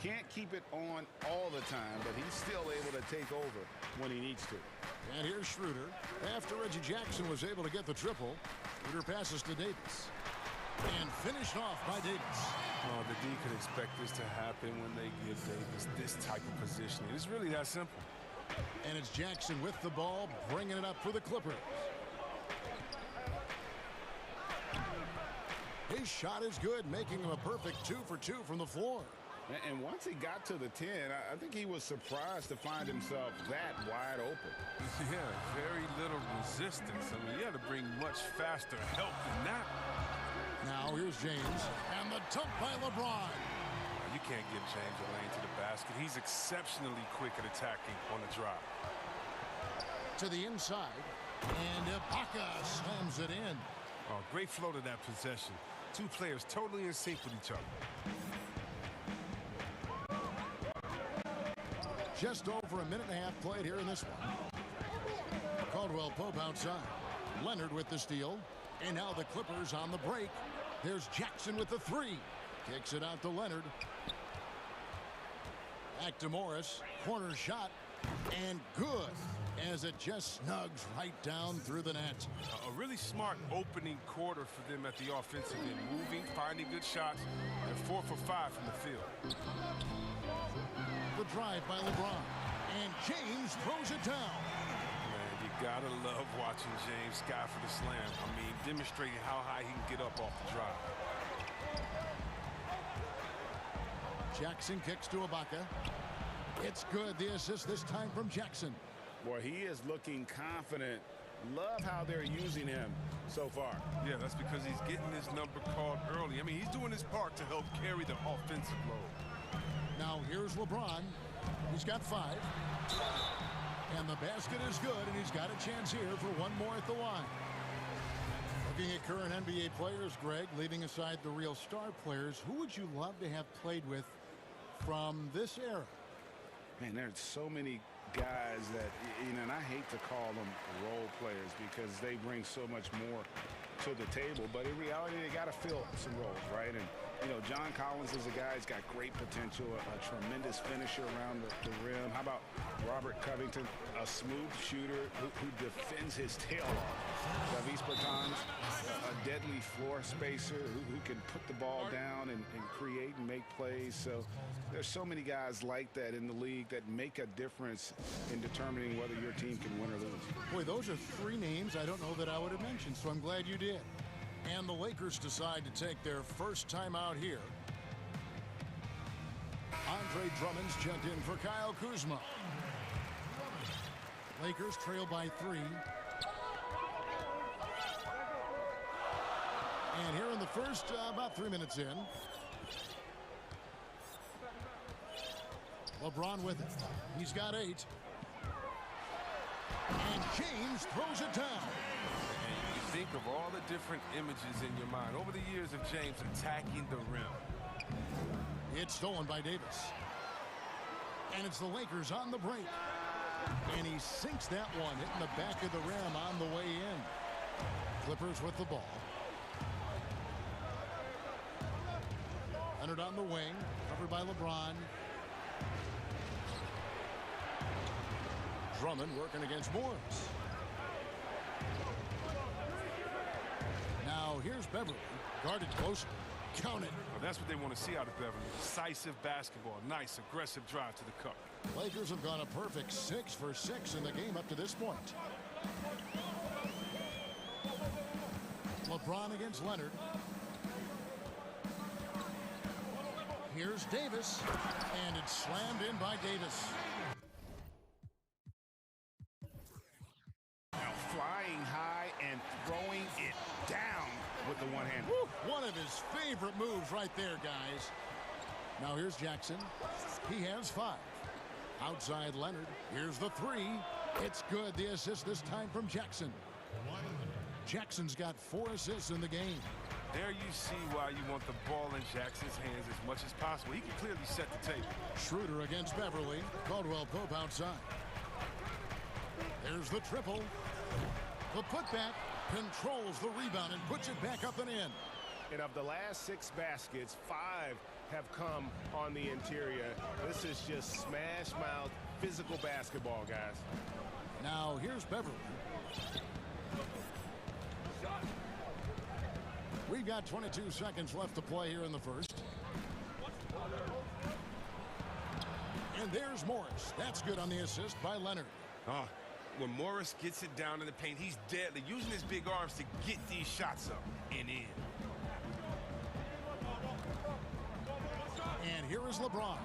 Can't keep it on all the time, but he's still able to take over when he needs to. And here's Schroeder. After Reggie Jackson was able to get the triple, Schroeder passes to Davis. And finished off by Davis. Oh, the D could expect this to happen when they give Davis this type of positioning. It's really that simple. And it's Jackson with the ball, bringing it up for the Clippers. His shot is good, making him a perfect 2 for 2 from the floor. And once he got to the 10, I think he was surprised to find himself that wide open. Yeah, very little resistance. I mean, you had to bring much faster help than that. Now here's James, and the dunk by LeBron. You can't give James a lane to the basket. He's exceptionally quick at attacking on the drive. To the inside, and Ibaka slams it in. Oh, great flow to that possession. 2 players totally in sync with each other. Just over a minute and a half played here in this one. Caldwell Pope outside. Leonard with the steal. And now the Clippers on the break. There's Jackson with the 3. Kicks it out to Leonard. Back to Morris. Corner shot. And good. As it just snugs right down through the net. A really smart opening quarter for them at the offensive end. Moving, finding good shots, and 4 for 5 from the field. The drive by LeBron. And James throws it down. Man, you gotta love watching James sky for the slam. I mean, demonstrating how high he can get up off the drive. Jackson kicks to Ibaka. It's good. The assist this time from Jackson. Boy, he is looking confident. Love how they're using him so far. Yeah, that's because he's getting his number called early. I mean, he's doing his part to help carry the offensive load. Now here's LeBron. He's got 5. And the basket is good, and he's got a chance here for one more at the line. Looking at current NBA players, Greg, leaving aside the real star players, who would you love to have played with from this era? Man, there's so many guys that, you know, and I hate to call them role players because they bring so much more to the table, but in reality, they got to fill some roles, right? And, you know, John Collins is a guy who's got great potential, a tremendous finisher around the rim. How about Robert Covington, a smooth shooter who defends his tail off. Davis Bertans, a deadly floor spacer who can put the ball down and create and make plays. So there's so many guys like that in the league that make a difference in determining whether your team can win or lose. Boy, those are 3 names I don't know that I would have mentioned, so I'm glad you did. And the Lakers decide to take their first time out here. Andre Drummond's checked in for Kyle Kuzma. Lakers trail by 3. And here in the first, about 3 minutes in. LeBron with it. He's got 8. And James throws it down. And you think of all the different images in your mind over the years of James attacking the rim. It's stolen by Davis. And it's the Lakers on the break. And he sinks that one, hitting the back of the rim on the way in. Clippers with the ball. Leonard on the wing, covered by LeBron. Drummond working against Morris. Now here's Beverley, guarded closely. Count it. Well, that's what they want to see out of Beverly. Decisive basketball. Nice, aggressive drive to the cup. Lakers have gone a perfect 6 for 6 in the game up to this point. LeBron against Leonard. Here's Davis, and it's slammed in by Davis. Now flying high and throwing it down with the one hand. One of his favorite moves right there, guys. Now here's Jackson. He has 5. Outside Leonard. Here's the 3. It's good. The assist this time from Jackson. Jackson's got 4 assists in the game. There you see why you want the ball in Jackson's hands as much as possible. He can clearly set the table. Schroeder against Beverly. Caldwell Pope outside. There's the triple. The putback controls the rebound and puts it back up and in. And of the last 6 baskets, 5 have come on the interior. This is just smash-mouth physical basketball, guys. Now here's Beverly. We've got 22 seconds left to play here in the first. And there's Morris. That's good on the assist by Leonard. When Morris gets it down in the paint, he's deadly, using his big arms to get these shots up and in. And here is LeBron.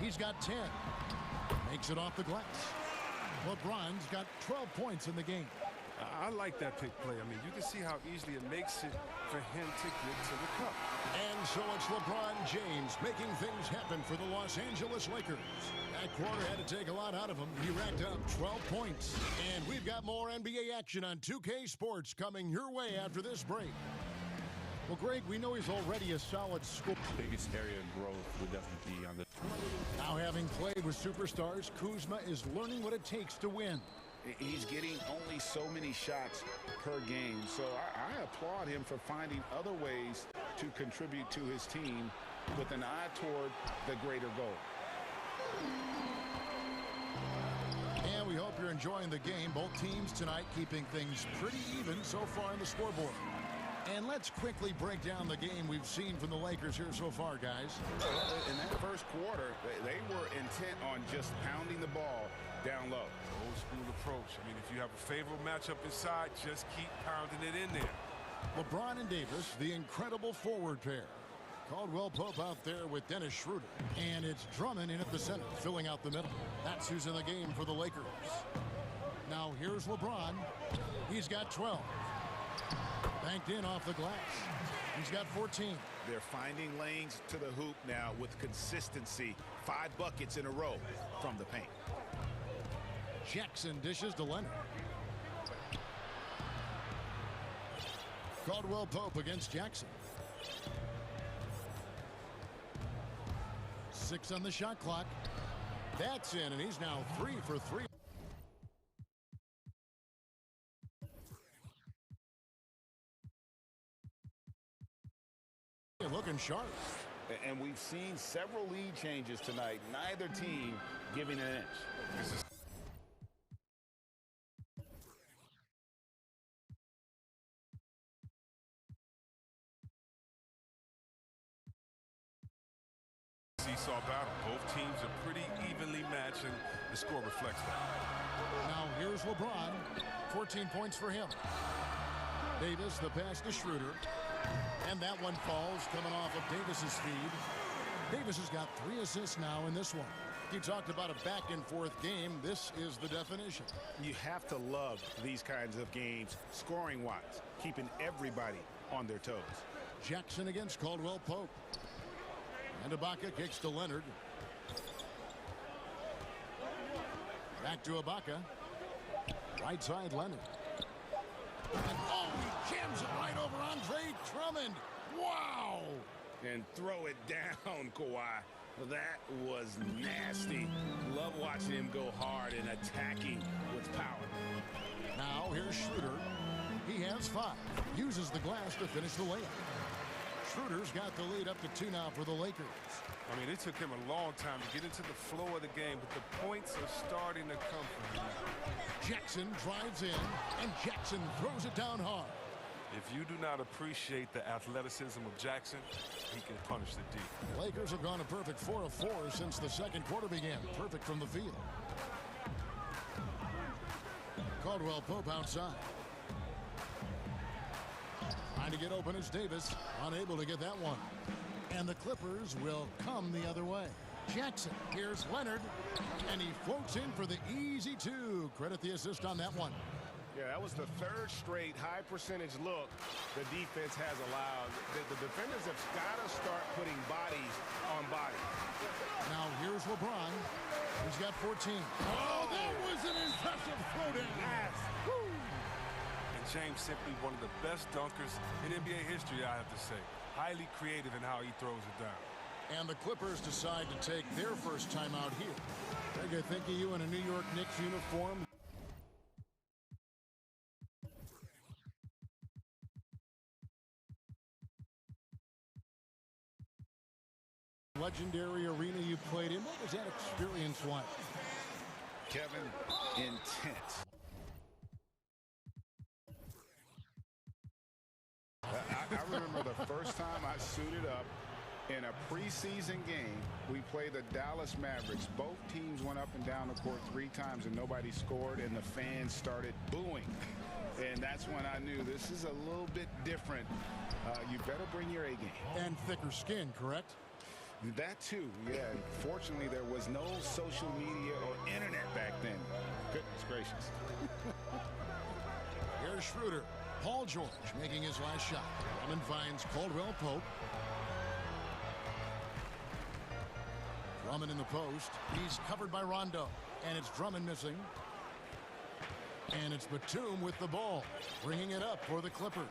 He's got 10. Makes it off the glass. LeBron's got 12 points in the game. I like that pick play. I mean, you can see how easily it makes it for him to get to the cup. And so it's LeBron James making things happen for the Los Angeles Lakers. That quarter had to take a lot out of him. He racked up 12 points. And we've got more NBA action on 2K Sports coming your way after this break. Well, Greg, we know he's already a solid scorer. Biggest area of growth would definitely be on the... Now, having played with superstars, Kuzma is learning what it takes to win. He's getting only so many shots per game, so I applaud him for finding other ways to contribute to his team with an eye toward the greater goal. And we hope you're enjoying the game. Both teams tonight keeping things pretty even so far in the scoreboard. And let's quickly break down the game we've seen from the Lakers here so far, guys. In that first quarter, they were intent on just pounding the ball down low. Old school approach. I mean, if you have a favorable matchup inside, just keep pounding it in there. LeBron and Davis, the incredible forward pair. Caldwell Pope out there with Dennis Schroeder. And it's Drummond in at the center, filling out the middle. That's who's in the game for the Lakers. Now here's LeBron. He's got 12. Banked in off the glass. He's got 14. They're finding lanes to the hoop now with consistency. 5 buckets in a row from the paint. Jackson dishes to Leonard. Caldwell Pope against Jackson. 6 on the shot clock. That's in, and he's now 3 for 3. Looking sharp. And we've seen several lead changes tonight. Neither team giving an inch. Seesaw battle. Both teams are pretty evenly matching. The score reflects that. Now here's LeBron. 14 points for him. Davis, the pass to Schroeder. And that one falls, coming off of Davis's feed. Davis has got 3 assists now in this one. You talked about a back-and-forth game. This is the definition. You have to love these kinds of games, scoring-wise, keeping everybody on their toes. Jackson against Caldwell Pope. And Ibaka kicks to Leonard. Back to Ibaka. Right side, Leonard. And oh, he jams it right over Andre Drummond. Wow! And throw it down, Kawhi. That was nasty. Love watching him go hard and attacking with power. Now here's Schroeder. He has 5. Uses the glass to finish the layup. Schroeder's got the lead up to 2 now for the Lakers. I mean, it took him a long time to get into the flow of the game, but the points are starting to come from him now. Jackson drives in, and Jackson throws it down hard. If you do not appreciate the athleticism of Jackson, he can punish the D. The Lakers have gone a perfect 4 of 4 since the second quarter began. Perfect from the field. Caldwell Pope outside. Trying to get open is Davis. Unable to get that one. And the Clippers will come the other way. Jackson. Here's Leonard. And he floats in for the easy two. Credit the assist on that one. Yeah, that was the third straight high percentage look the defense has allowed. The defenders have got to start putting bodies on bodies. Now here's LeBron. He's got 14. Oh, that was an impressive throwdown. Yes. And James simply one of the best dunkers in NBA history, I have to say. Highly creative in how he throws it down. And the Clippers decide to take their first time out here. Greg, I think of you in a New York Knicks uniform. Legendary arena you played in. What was that experience like? Kevin, intense. I remember the first time I suited up in a preseason game. We played the Dallas Mavericks. Both teams went up and down the court 3 times and nobody scored, and the fans started booing. And that's when I knew this is a little bit different. You better bring your A game. And thicker skin, correct? That too, yeah. Fortunately, there was no social media or internet back then. Goodness gracious. Here's Schroeder. Paul George making his last shot. Drummond finds Caldwell Pope. Drummond in the post. He's covered by Rondo. And it's Drummond missing. And it's Batum with the ball, bringing it up for the Clippers.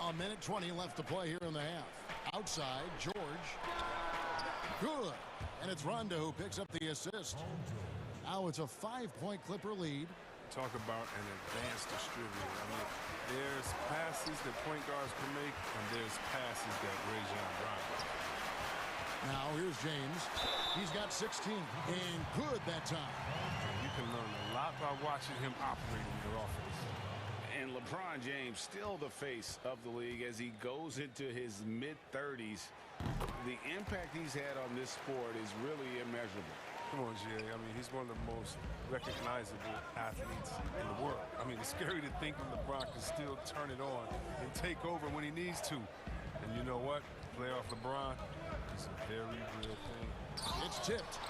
A minute 20 left to play here in the half. Outside, George. Good. And it's Rondo who picks up the assist. Now it's a 5-point Clipper lead. Talk about an advanced distributor. I mean, there's passes that point guards can make, and there's passes that Rajon Rondo. Now here's James. He's got 16. And good that time. You can learn a lot by watching him operate in your offense. And LeBron James still the face of the league as he goes into his mid-30s. The impact he's had on this sport is really immeasurable. Come on, Jerry. I mean, he's one of the most recognizable athletes in the world. I mean, it's scary to think that LeBron can still turn it on and take over when he needs to. And you know what? Playoff LeBron is a very real thing. It's tipped.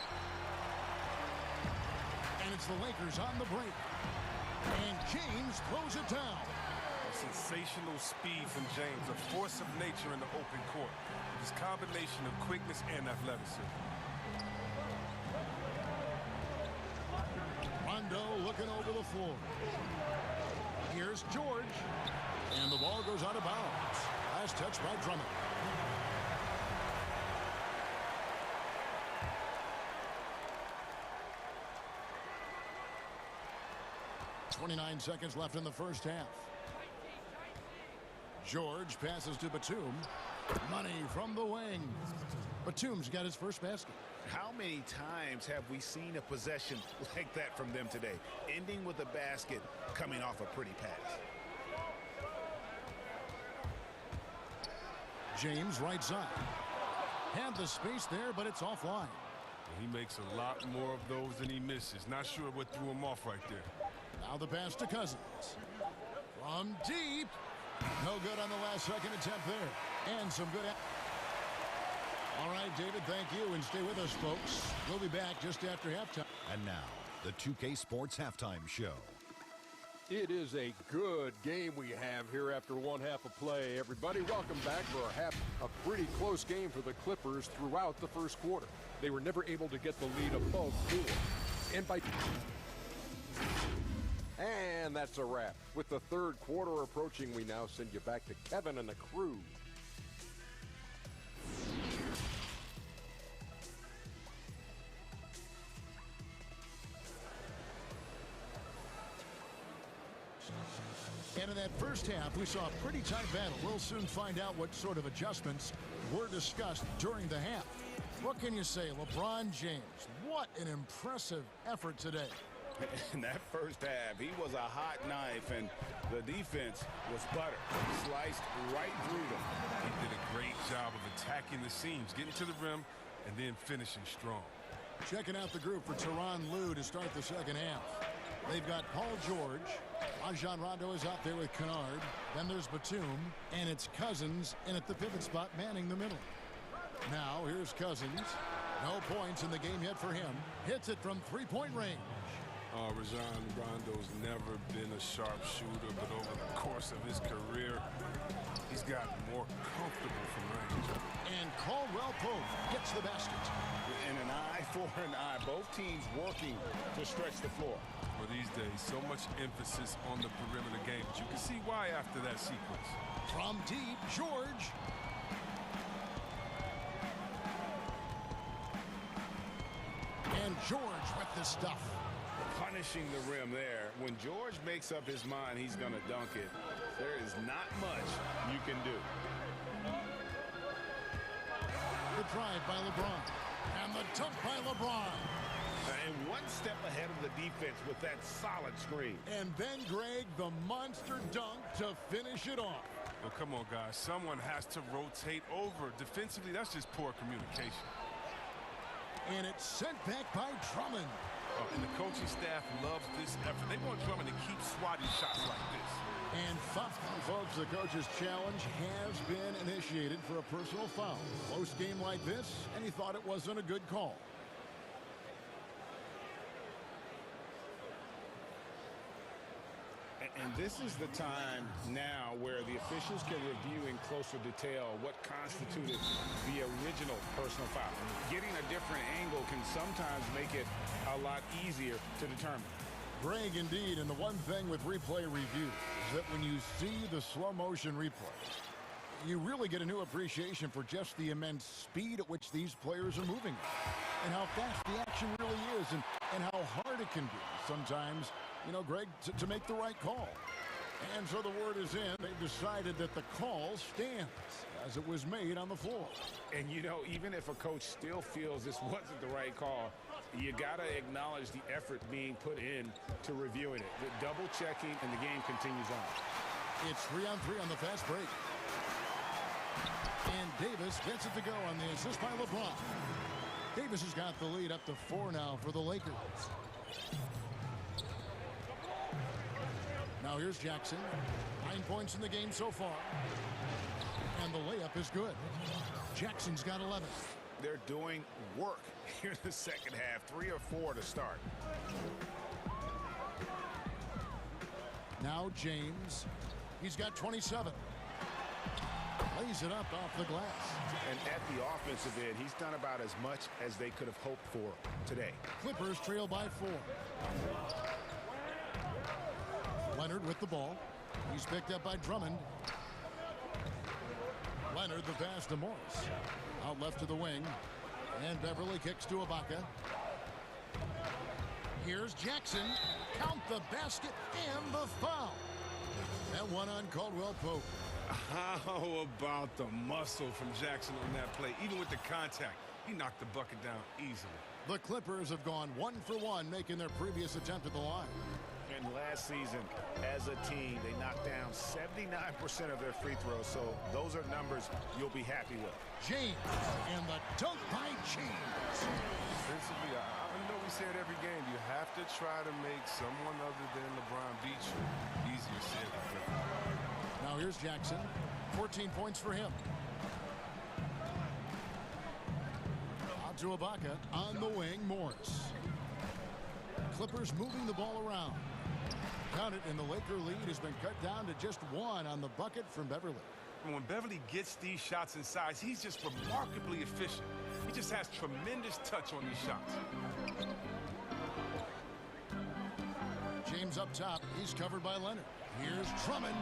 And it's the Lakers on the break. And James throws it down. A sensational speed from James, a force of nature in the open court. His combination of quickness and athleticism. Rondo looking over the floor. Here's George. And the ball goes out of bounds. Last touch by Drummond. .29 seconds left in the first half. George passes to Batum. Money from the wing. Batum's got his first basket. How many times have we seen a possession like that from them today, ending with a basket coming off a pretty pass? James right side. Had the space there, but it's offline. He makes a lot more of those than he misses. Not sure what threw him off right there. Now the pass to Cousins. From deep. No good on the last second attempt there. And some good. All right, David, thank you. And stay with us, folks. We'll be back just after halftime. And now, the 2K Sports Halftime Show. It is a good game we have here after one half of play. Everybody, welcome back for a half. A pretty close game for the Clippers throughout the first quarter. They were never able to get the lead above 4. And by... And that's a wrap. With the third quarter approaching, we now send you back to Kevin and the crew. And in that first half, we saw a pretty tight battle. We'll soon find out what sort of adjustments were discussed during the half. What can you say, LeBron James? What an impressive effort today. In that first half, he was a hot knife, and the defense was butter. Sliced right through them. He did a great job of attacking the seams, getting to the rim, and then finishing strong. Checking out the group for Tyronn Lue to start the second half. They've got Paul George. Rajon Rondo is out there with Kennard. Then there's Batum, and it's Cousins in at the pivot spot, manning the middle. Now here's Cousins. No points in the game yet for him. Hits it from three-point range. Rajon Rondo's never been a sharpshooter, but over the course of his career, he's gotten more comfortable from range. And Caldwell Pope gets the basket. And an eye for an eye. Both teams working to stretch the floor. For these days, so much emphasis on the perimeter game, but you can see why after that sequence. From deep, George. And George with the stuff. Punishing the rim there. When George makes up his mind he's going to dunk it, there is not much you can do. The drive by LeBron. And the dunk by LeBron. And one step ahead of the defense with that solid screen. And then, Greg, the monster dunk to finish it off. Well, come on, guys. Someone has to rotate over. Defensively, that's just poor communication. And it's sent back by Drummond. And the coaching staff loves this effort. They want Drummond to keep swatting shots like this. And folks, the coach's challenge has been initiated for a personal foul. Close game like this, and he thought it wasn't a good call. And this is the time now where the officials can review in closer detail what constituted the original personal foul. Getting a different angle can sometimes make it a lot easier to determine. Greg, indeed, and the one thing with replay review is that when you see the slow motion replay, you really get a new appreciation for just the immense speed at which these players are moving and how fast the action really is and how hard it can be sometimes, you know, Greg, to make the right call. And so the word is in. They've decided that the call stands as it was made on the floor. And, you know, even if a coach still feels this wasn't the right call, you got to acknowledge the effort being put in to reviewing it. The double checking, and the game continues on. It's 3-on-3 on the fast break. And Davis gets it to go on the assist by LeBron. Davis has got the lead up to 4 now for the Lakers. Now here's Jackson. 9 points in the game so far. And the layup is good. Jackson's got 11. They're doing work here in the second half. 3 or 4 to start. Now James. He's got 27. Lays it up off the glass. And at the offensive end, he's done about as much as they could have hoped for today. Clippers trail by 4. Leonard with the ball. He's picked up by Drummond. Leonard the pass to Morris. Out left to the wing. And Beverly kicks to Ibaka. Here's Jackson. Count the basket and the foul. And one on Caldwell Pope. How about the muscle from Jackson on that play? Even with the contact, he knocked the bucket down easily. The Clippers have gone 1 for 1, making their previous attempt at the line. And last season, as a team, they knocked down 79% of their free throws, so those are numbers you'll be happy with. James, and the dunk by James. Defensively, I know we say it every game. You have to try to make someone other than LeBron beat you. Easier said than done. Now here's Jackson. 14 points for him. Out to Ibaka. On the wing, Morris. Clippers moving the ball around. Count it, and the Laker lead has been cut down to just 1 on the bucket from Beverly. And when Beverly gets these shots inside, he's just remarkably efficient. He just has tremendous touch on these shots. James up top. He's covered by Leonard. Here's Drummond.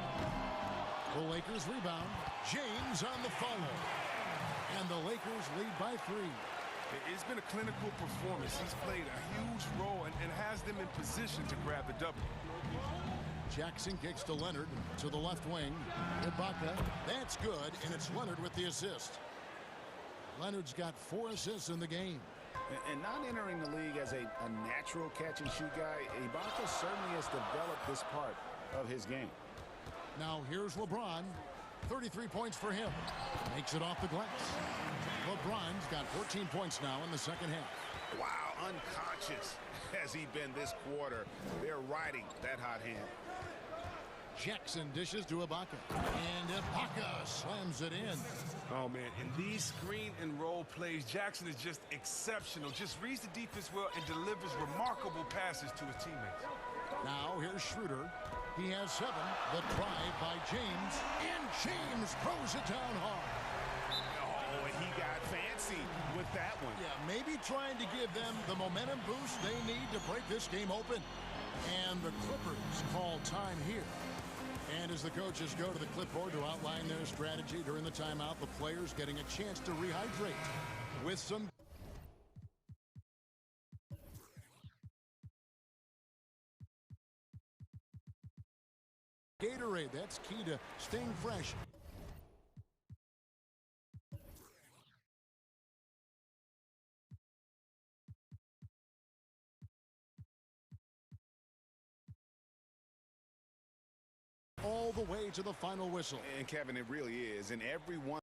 The Lakers rebound. James on the follow. And the Lakers lead by 3. It's been a clinical performance. He's played a huge role and has them in position to grab the W. Jackson kicks to Leonard to the left wing. Ibaka. That's good, and it's Leonard with the assist. Leonard's got 4 assists in the game. And not entering the league as a natural catch-and-shoot guy, Ibaka certainly has developed this part of his game. Now here's LeBron. 33 points for him. Makes it off the glass. LeBron's got 14 points now in the second half. Wow, unconscious has he been this quarter. They're riding that hot hand. Jackson dishes to Ibaka. And Ibaka slams it in. Oh, man, in these screen and roll plays, Jackson is just exceptional. Just reads the defense well and delivers remarkable passes to his teammates. Now here's Schroeder. He has 7. The drive by James. And James throws it down hard. Oh, and he got fancy with that one. Yeah, maybe trying to give them the momentum boost they need to break this game open. And the Clippers call time here. And as the coaches go to the clipboard to outline their strategy during the timeout, the players getting a chance to rehydrate with some Gatorade. That's key to staying fresh. All the way to the final whistle. And Kevin, it really is. And everyone.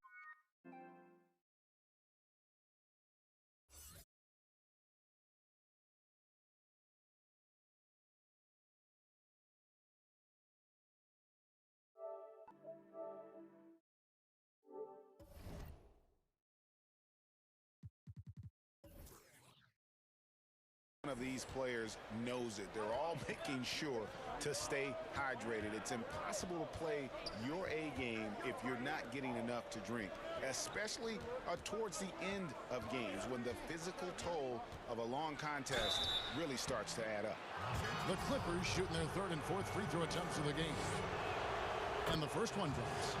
Of these players knows it. They're all making sure to stay hydrated. It's impossible to play your A game if you're not getting enough to drink, especially towards the end of games when the physical toll of a long contest really starts to add up. The Clippers shooting their 3rd and 4th free throw attempts of the game. And the first one drops.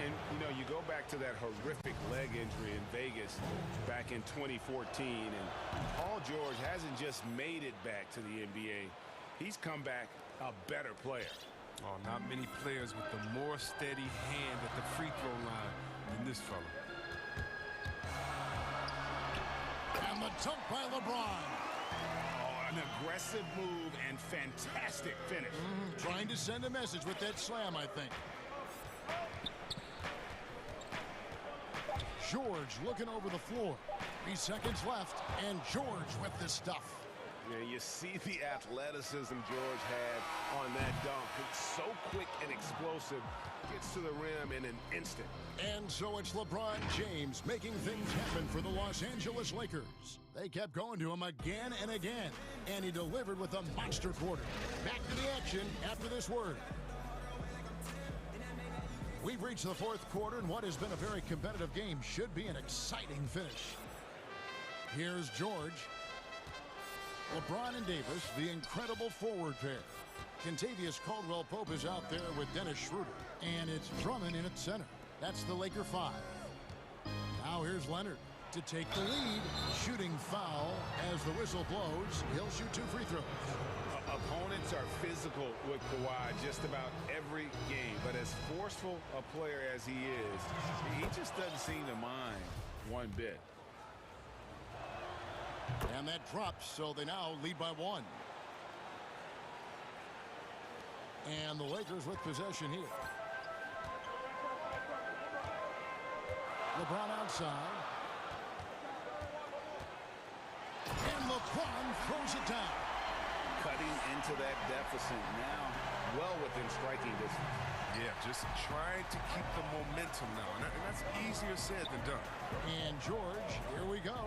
And, you know, you go back to that horrific leg injury in Vegas back in 2014, and Paul George hasn't just made it back to the NBA. He's come back a better player. Oh, not many players with a more steady hand at the free throw line than this fella. And the dunk by LeBron. An aggressive move and fantastic finish. Trying to send a message with that slam, I think. George looking over the floor. 3 seconds left, and George with the stuff. Yeah, you see the athleticism George had on that dunk. It's so quick and explosive. Gets to the rim in an instant. And so it's LeBron James making things happen for the Los Angeles Lakers. They kept going to him again and again, and he delivered with a monster quarter. Back to the action after this word. We've reached the 4th quarter, and what has been a very competitive game should be an exciting finish. Here's George. LeBron and Davis, the incredible forward pair. Contavious Caldwell-Pope is out there with Dennis Schroeder. And it's Drummond in at center. That's the Laker 5. Now here's Leonard to take the lead. Shooting foul as the whistle blows. He'll shoot 2 free throws. Opponents are physical with Kawhi just about every game. But as forceful a player as he is, he just doesn't seem to mind one bit. And that drops, so they now lead by 1. And the Lakers with possession here. LeBron outside. And LeBron throws it down. Cutting into that deficit now, well within striking distance. Yeah, just trying to keep the momentum now. And that's easier said than done. And George, here we go.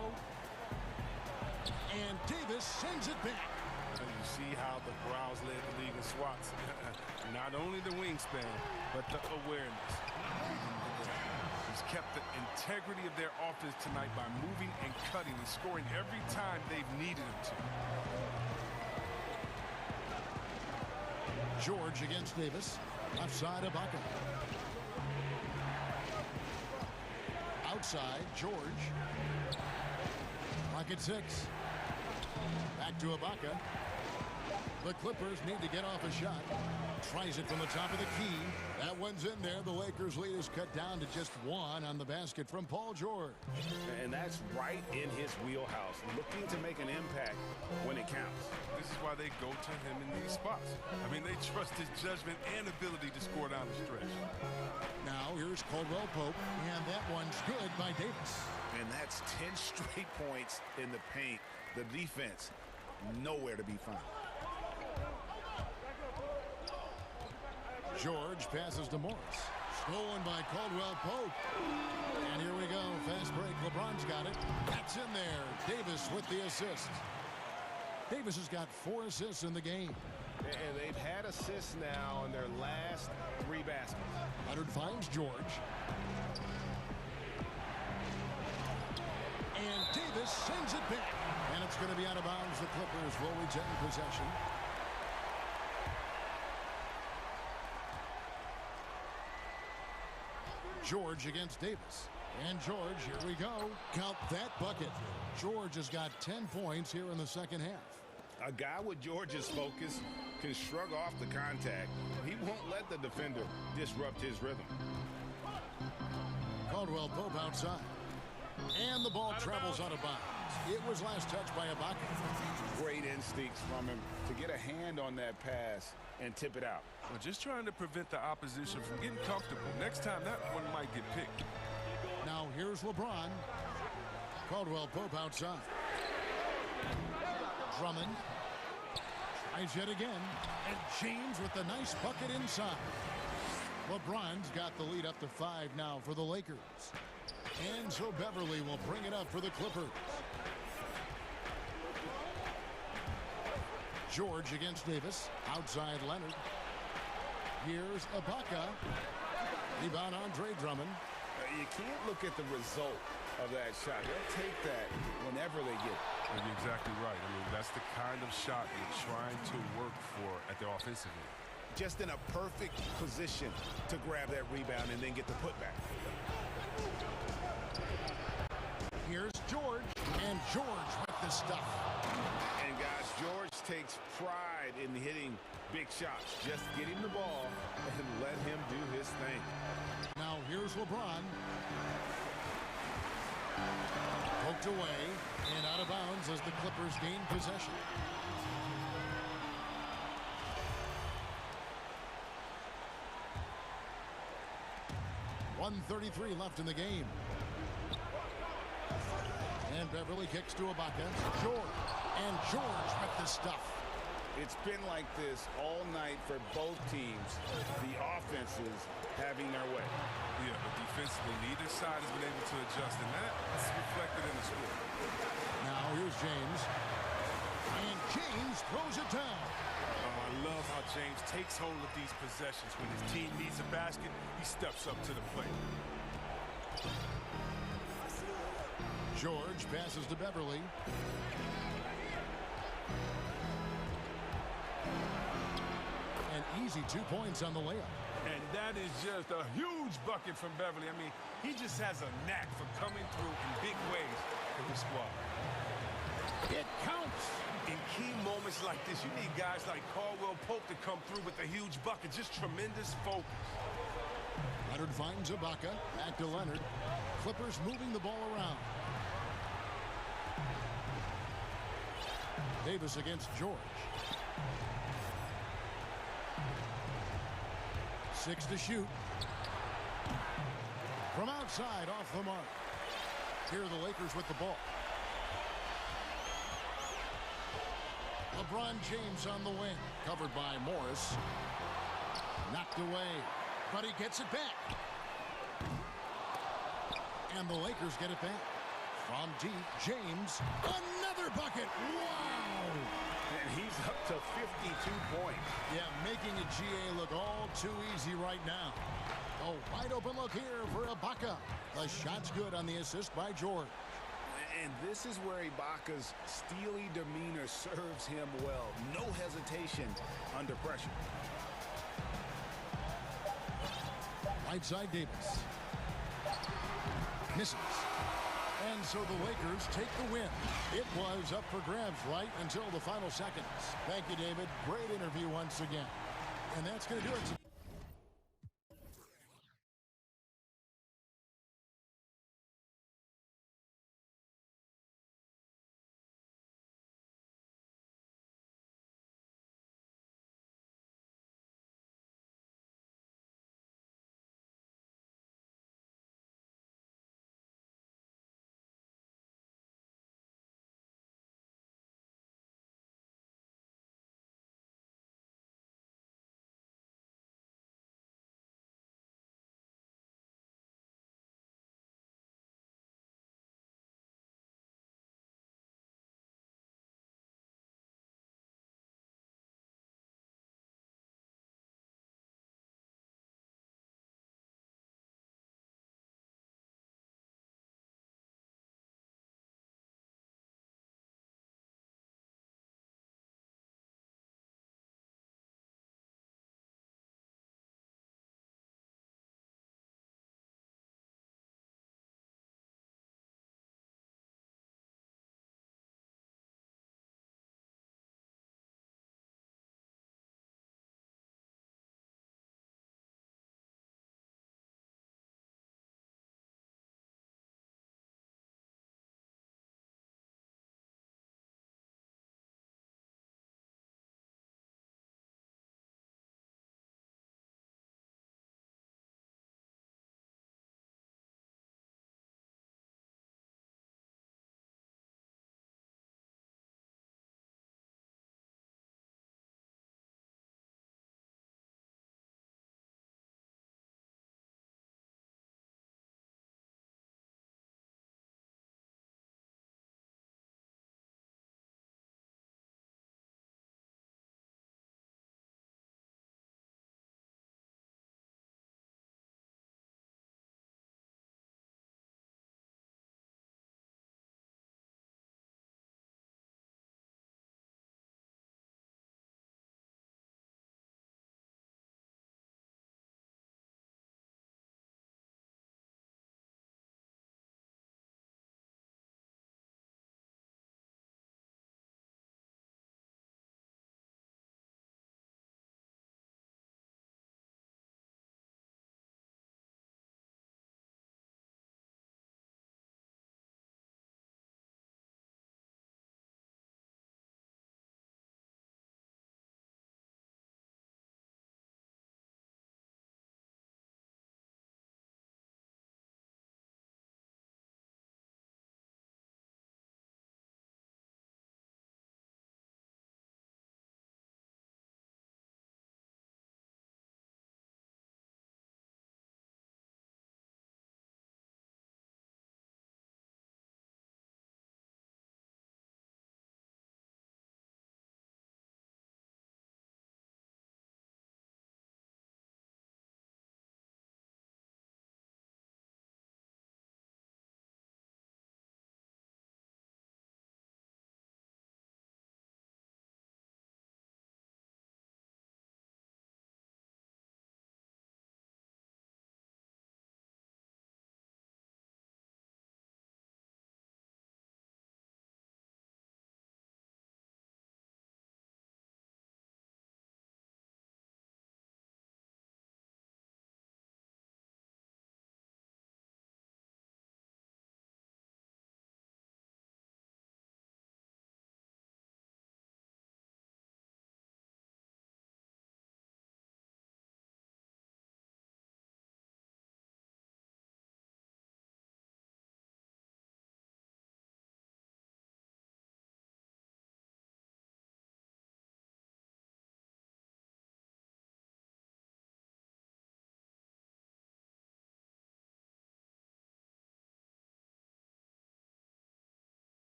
And Davis sends it back. And you see how the Browns led the league in swats. Not only the wingspan, but the awareness. He's kept the integrity of their offense tonight by moving and cutting and scoring every time they've needed him to. George against Davis. Left side, Ibaka. Outside, George. Pocket 6. Back to Ibaka. The Clippers need to get off a shot. Tries it from the top of the key. That one's in there. The Lakers lead is cut down to just one on the basket from Paul George. And that's right in his wheelhouse, looking to make an impact when it counts. This is why they go to him in these spots. I mean, they trust his judgment and ability to score down the stretch. Now here's Caldwell Pope, and that one's good by Davis. And that's 10 straight points in the paint. The defense, nowhere to be found. George passes to Morris. Stolen by Caldwell Pope. And here we go. Fast break. LeBron's got it. That's in there. Davis with the assist. Davis has got 4 assists in the game. And they've had assists now in their last 3 baskets. Leonard finds George. And Davis sends it back. And it's going to be out of bounds. The Clippers will retain possession. George against Davis. And George, here we go. Count that bucket. George has got 10 points here in the second half. A guy with George's focus can shrug off the contact. He won't let the defender disrupt his rhythm. Caldwell Pope outside. And the ball travels out of bounds. It was last touched by Ibaka. Great instincts from him to get a hand on that pass and tip it out. Well, just trying to prevent the opposition from getting comfortable. Next time, that one might get picked. Now here's LeBron. Caldwell Pope outside. Drummond tries yet again. And James with the nice bucket inside. LeBron's got the lead up to 5 now for the Lakers. And so Beverly will bring it up for the Clippers. George against Davis. Outside Leonard. Here's Ibaka. Rebound Andre Drummond. You can't look at the result of that shot. They'll take that whenever they get it. You're exactly right. I mean, that's the kind of shot you're trying to work for at the offensive end. Just in a perfect position to grab that rebound and then get the putback. Here's George. And George with the stuff. And guys, George takes pride in hitting big shots. Just get him the ball and let him do his thing. Now here's LeBron. Poked away and out of bounds as the Clippers gain possession. .133 left in the game. And Beverly kicks to Ibaka. George. And George with the stuff. It's been like this all night for both teams. The offenses having their way. Yeah, but defensively, neither side has been able to adjust, and that's reflected in the score. Now here's James. And James throws it down. Oh, I love how James takes hold of these possessions. When his team needs a basket, he steps up to the plate. George passes to Beverly. An easy 2 points on the layup. And that is just a huge bucket from Beverly. I mean, he just has a knack for coming through in big ways for his squad. It counts. In key moments like this, you need guys like Caldwell Pope to come through with a huge bucket. Just tremendous focus. Leonard finds Ibaka. Back to Leonard. Clippers moving the ball around. Davis against George. 6 to shoot. From outside, off the mark. Here are the Lakers with the ball. LeBron James on the wing. Covered by Morris. Knocked away. But he gets it back. And the Lakers get it back. From deep, James. Another bucket. Wow! And he's up to 52 points. Yeah, making a GA look all too easy right now. A wide open look here for Ibaka. The shot's good on the assist by George. And this is where Ibaka's steely demeanor serves him well. No hesitation under pressure. Right side Davis. Misses. And so the Lakers take the win. It was up for grabs right until the final seconds. Thank you, David. Great interview once again. And that's going to do it.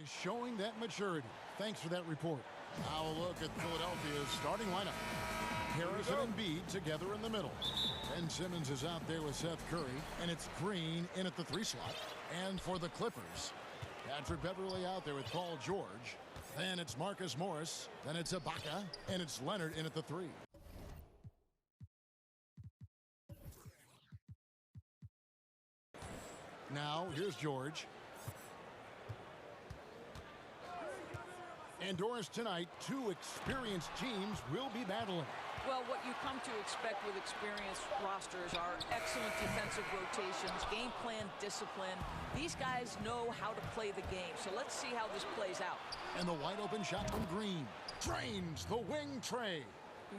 is showing that maturity. Thanks for that report. Now a look at Philadelphia's starting lineup. Harris and Embiid together in the middle. Ben Simmons is out there with Seth Curry, and it's Green in at the 3 slot. And for the Clippers, Patrick Beverley out there with Paul George. Then it's Marcus Morris. Then it's Ibaka, and it's Leonard in at the 3. Now here's George. Indoors tonight, 2 experienced teams will be battling. Well, what you come to expect with experienced rosters are excellent defensive rotations, game plan discipline. These guys know how to play the game, so let's see how this plays out. And the wide open shot from Green. Drains the wing tray.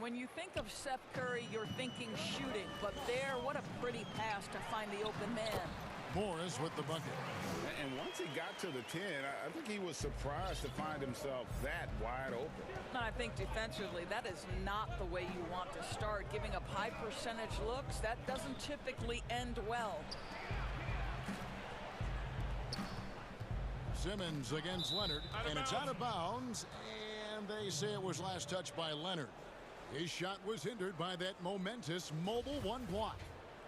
When you think of Seth Curry, you're thinking shooting, but there, what a pretty pass to find the open man. Morris with the bucket. And once he got to the 10, I think he was surprised to find himself that wide open. And I think defensively, that is not the way you want to start. Giving up high percentage looks, that doesn't typically end well. Simmons against Leonard, and it's out of bounds, and they say it was last touched by Leonard. His shot was hindered by that momentous mobile 1 block.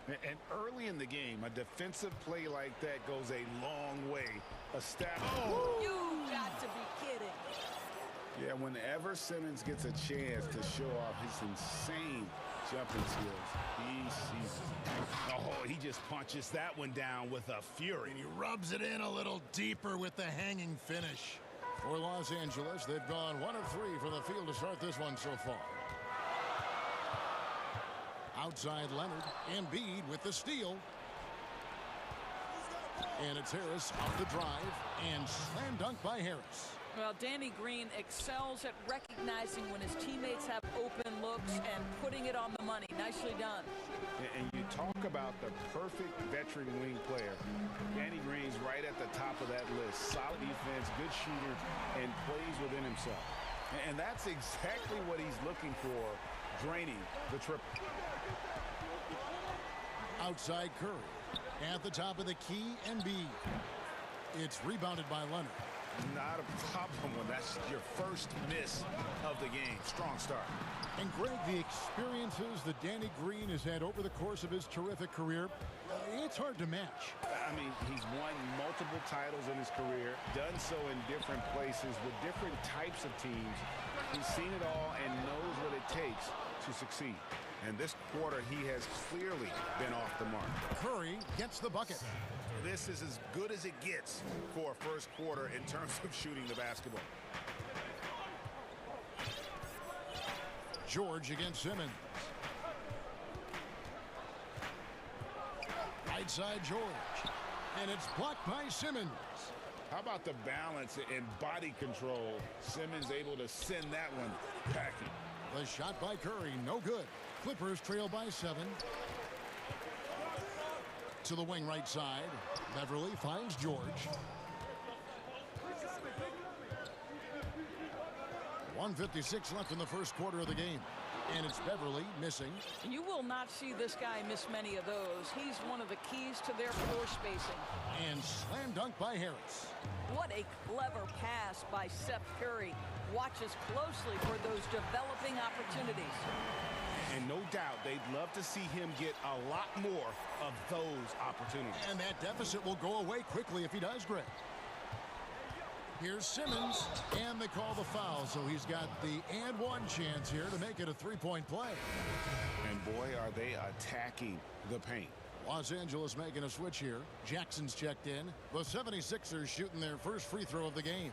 And early in the game, a defensive play like that goes a long way. A step. Oh. You got to be kidding. Yeah, whenever Simmons gets a chance to show off his insane jumping skills, he sees it. Oh, he just punches that one down with a fury. And he rubs it in a little deeper with the hanging finish. For Los Angeles, they've gone 1 of 3 from the field to start this one so far. Outside Leonard, Embiid with the steal. And it's Harris off the drive, and slam dunk by Harris. Well, Danny Green excels at recognizing when his teammates have open looks and putting it on the money. Nicely done. And you talk about the perfect veteran wing player. Danny Green's right at the top of that list. Solid defense, good shooter, and plays within himself. And that's exactly what he's looking for, draining the triple. Outside Curry. At the top of the key, Embiid. It's rebounded by Leonard. Not a problem when that's your first miss of the game. Strong start. And Greg, the experiences that Danny Green has had over the course of his terrific career, it's hard to match. I mean, he's won multiple titles in his career, done so in different places with different types of teams. He's seen it all and knows what it takes to succeed. And this quarter, he has clearly been off the mark. Curry gets the bucket. This is as good as it gets for a first quarter in terms of shooting the basketball. George against Simmons. Right side George. And it's blocked by Simmons. How about the balance and body control? Simmons able to send that one packing. The shot by Curry, no good. Clippers trail by 7. To the wing right side. Beverley finds George. 1:56 left in the first quarter of the game. And it's Beverley missing. You will not see this guy miss many of those. He's one of the keys to their floor spacing. And slam dunk by Harris. What a clever pass by Seth Curry. Watches closely for those developing opportunities. And no doubt they'd love to see him get a lot more of those opportunities. And that deficit will go away quickly if he does, Greg. Here's Simmons, and they call the foul, so he's got the and one chance here to make it a three-point play. And boy, are they attacking the paint. Los Angeles making a switch here. Jackson's checked in. The 76ers shooting their first free throw of the game.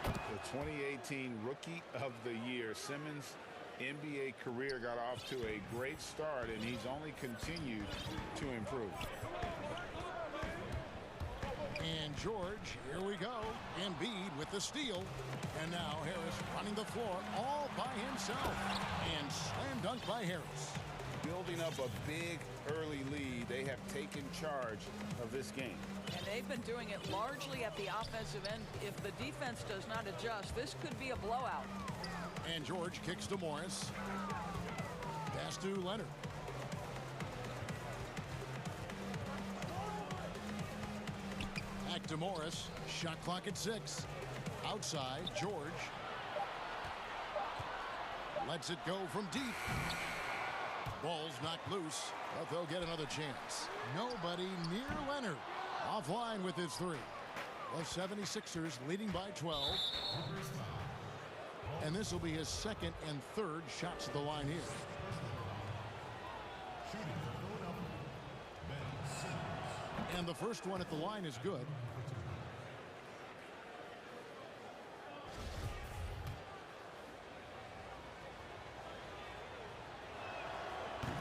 The 2018 Rookie of the Year, Simmons' NBA career got off to a great start, and he's only continued to improve. And George, here we go. Embiid with the steal. And now Harris running the floor all by himself. And slam dunk by Harris. Building up a big early lead, they have taken charge of this game. And they've been doing it largely at the offensive end. If the defense does not adjust, this could be a blowout. And George kicks to Morris. Pass to Leonard. Back to Morris. Shot clock at 6. Outside, George. Lets it go from deep. Ball's knocked loose, but they'll get another chance. Nobody near Leonard. Offline with his 3. The 76ers leading by 12. And this will be his second and third shots at the line here. And the first one at the line is good.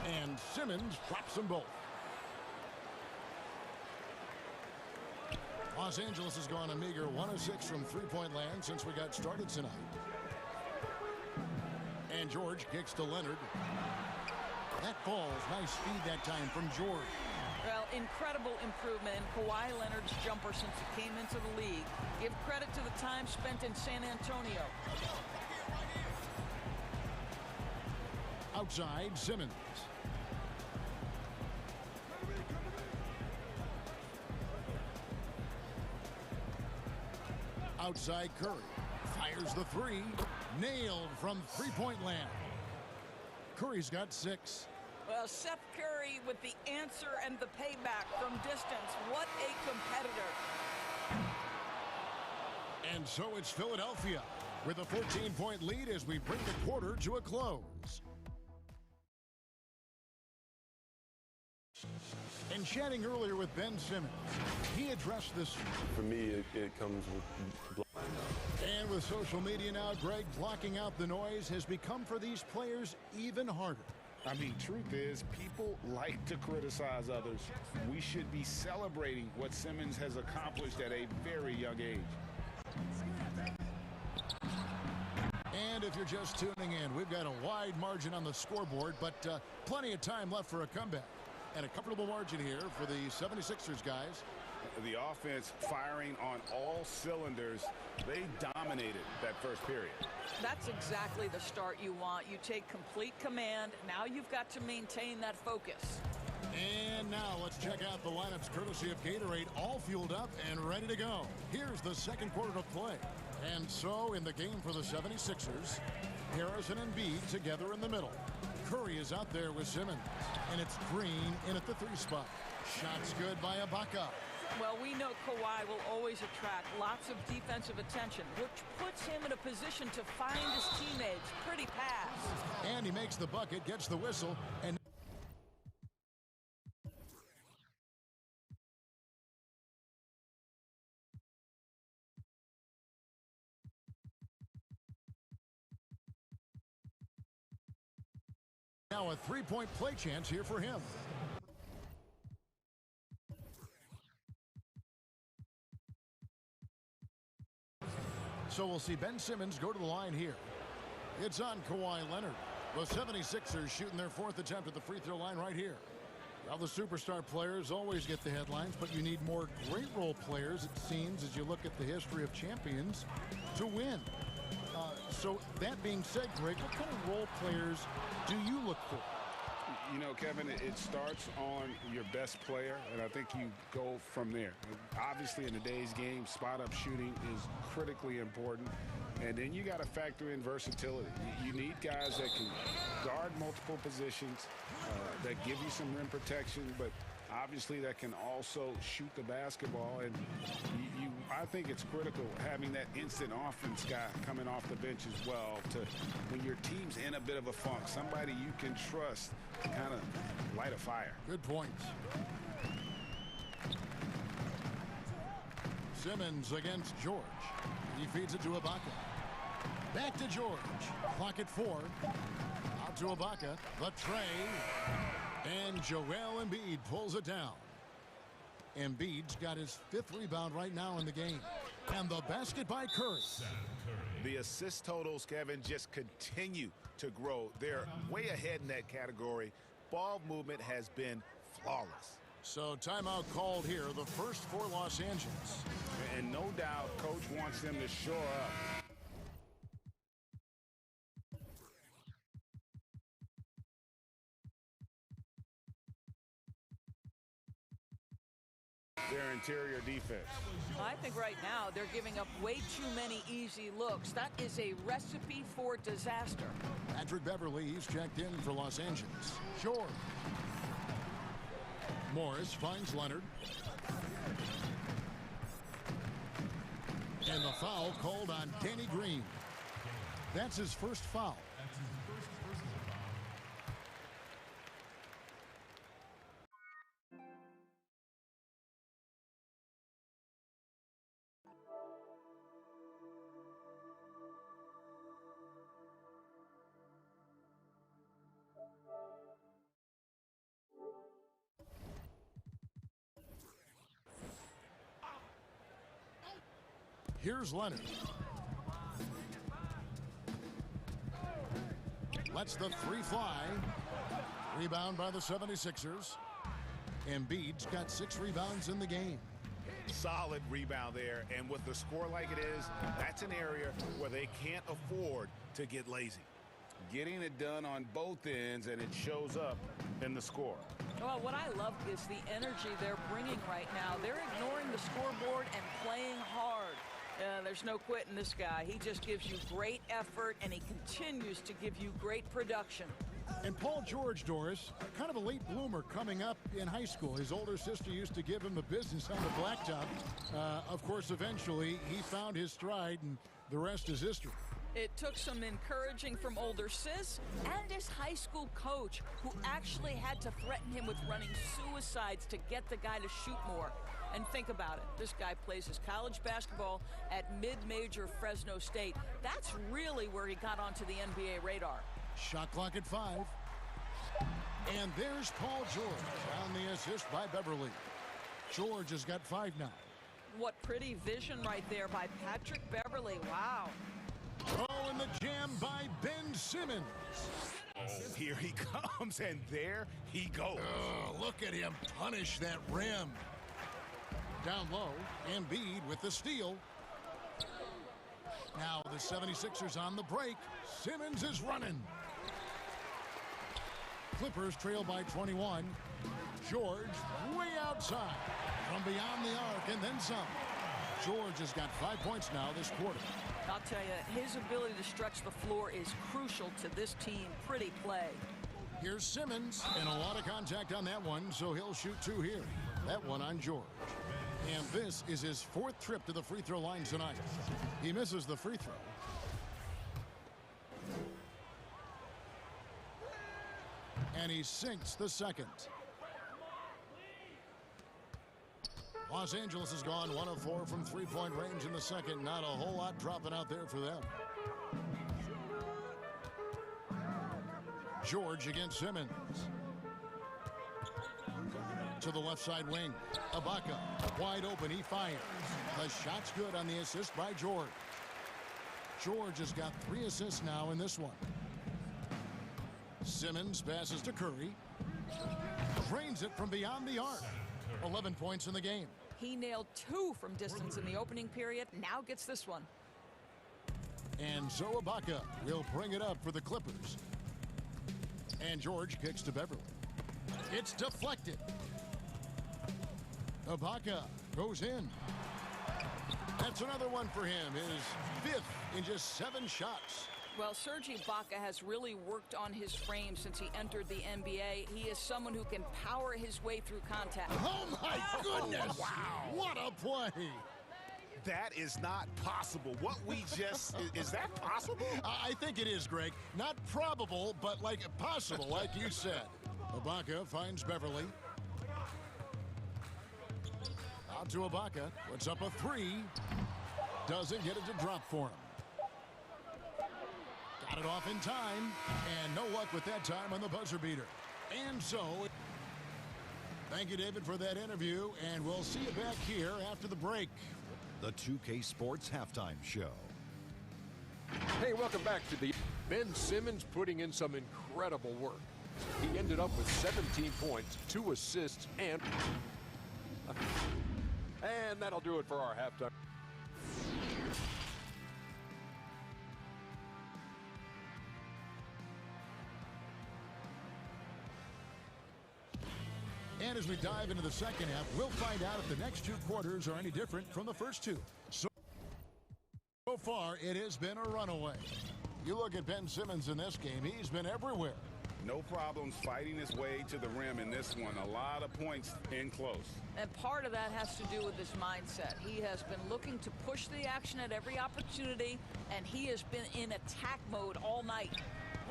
And Simmons drops them both. Los Angeles has gone a meager 1 of 6 from three-point land since we got started tonight. And George kicks to Leonard. That falls. Nice speed that time from George. Well, incredible improvement in Kawhi Leonard's jumper since he came into the league. Give credit to the time spent in San Antonio. Outside, Simmons. Outside, Curry. Fires the 3. Nailed from three-point land. Curry's got 6. Well, Seth Curry with the answer and the payback from distance. What a competitor. And so it's Philadelphia with a 14-point lead as we bring the quarter to a close. And chatting earlier with Ben Simmons, he addressed this. For me, it comes with... And with social media now, Greg, blocking out the noise has become for these players even harder. I mean, truth is, people like to criticize others. We should be celebrating what Simmons has accomplished at a very young age. And if you're just tuning in, we've got a wide margin on the scoreboard, but plenty of time left for a comeback. And a comfortable margin here for the 76ers, guys. The offense firing on all cylinders. They dominated that first period. That's exactly the start you want. You take complete command. Now you've got to maintain that focus. And now let's check out the lineups courtesy of Gatorade, all fueled up and ready to go. Here's the second quarter to play. And so in the game for the 76ers, Harrison and Embiid together in the middle. Curry is out there with Simmons. And it's Green in at the 3 spot. Shots good by Ibaka. Well, we know Kawhi will always attract lots of defensive attention, which puts him in a position to find his teammates. Pretty pass. And he makes the bucket, gets the whistle, and now a three-point play chance here for him. So we'll see Ben Simmons go to the line here. It's on Kawhi Leonard. The 76ers shooting their 4th attempt at the free throw line right here. Now the superstar players always get the headlines, but you need more great role players, it seems, as you look at the history of champions, to win. So that being said, Greg, what kind of role players do you look for? You know, Kevin, it starts on your best player, and I think you go from there. Obviously, in today's game, spot-up shooting is critically important, and then you got to factor in versatility. You need guys that can guard multiple positions, that give you some rim protection, but obviously that can also shoot the basketball, and I think it's critical having that instant offense guy coming off the bench as well to when your team's in a bit of a funk, somebody you can trust to kind of light a fire. Good points. Simmons against George. He feeds it to Ibaka. Back to George. Clock at 4. Out to Ibaka. The tray. And Joel Embiid pulls it down. Embiid's got his 5th rebound right now in the game. And the basket by Curry. The assist totals, Kevin, just continue to grow. They're way ahead in that category. Ball movement has been flawless. So timeout called here, the first for Los Angeles. And no doubt, Coach wants them to shore up. their interior defense. I think right now they're giving up way too many easy looks. That is a recipe for disaster. Patrick Beverly, he's checked in for Los Angeles. Short. Morris finds Leonard. And the foul called on Danny Green. That's his first foul. Here's Leonard. Lets the three fly. Rebound by the 76ers. Embiid's got 6 rebounds in the game. Solid rebound there, and with the score like it is, that's an area where they can't afford to get lazy. Getting it done on both ends, and it shows up in the score. Well, what I love is the energy they're bringing right now. They're ignoring the scoreboard and playing hard. There's no quitting this guy. He just gives you great effort, and he continues to give you great production. And Paul George, Doris, kind of a late bloomer coming up in high school. His older sister used to give him the business on the blacktop. Of course, eventually, he found his stride, and the rest is history. It took some encouraging from older sis and his high school coach, who actually had to threaten him with running suicides to get the guy to shoot more. And think about it. This guy plays his college basketball at mid-major Fresno State. That's really where he got onto the NBA radar. Shot clock at 5. And there's Paul George on the assist by Beverly. George has got 5 now. What pretty vision right there by Patrick Beverly. Wow. Oh, and the jam by Ben Simmons. Oh, here he comes, and there he goes. Oh, look at him punish that rim. Down low, Embiid with the steal. Now the 76ers on the break. Simmons is running. Clippers trail by 21. George way outside from beyond the arc and then some. George has got 5 points now this quarter. I'll tell you, his ability to stretch the floor is crucial to this team. Pretty play. Here's Simmons, and a lot of contact on that one, so he'll shoot 2 here. That one on George. And this is his 4th trip to the free throw line tonight. He misses the free throw. And he sinks the second. Los Angeles has gone 1 of 4 from three-point range in the second. Not a whole lot dropping out there for them. George against Simmons. To the left side wing. Ibaka wide open. He fires. The shot's good on the assist by George. George has got 3 assists now in this one. Simmons passes to Curry. Drains it from beyond the arc. 11 points in the game. He nailed 2 from distance in the opening period. Now gets this one. And so Ibaka will bring it up for the Clippers. And George kicks to Beverly. It's deflected. Ibaka goes in. That's another one for him. His 5th in just 7 shots. Well, Serge Ibaka has really worked on his frame since he entered the NBA. He is someone who can power his way through contact. Oh, my goodness! Wow. What a play! That is not possible. What we just... is that possible? I think it is, Greg. Not probable, but like possible, like you said. Ibaka finds Beverly. Out to Ibaka. Puts up a 3. Doesn't get it to drop for him. Got it off in time, and no luck with that time on the buzzer beater. And so, thank you, David, for that interview, and we'll see you back here after the break. The 2K Sports Halftime Show. Hey, welcome back to the Ben Simmons putting in some incredible work. He ended up with 17 points, 2 assists, and that'll do it for our halftime. And as we dive into the second half, we'll find out if the next two quarters are any different from the first two. So far, it has been a runaway. You look at Ben Simmons in this game, he's been everywhere. No problems fighting his way to the rim in this one. A lot of points in close. And part of that has to do with his mindset. He has been looking to push the action at every opportunity, and he has been in attack mode all night.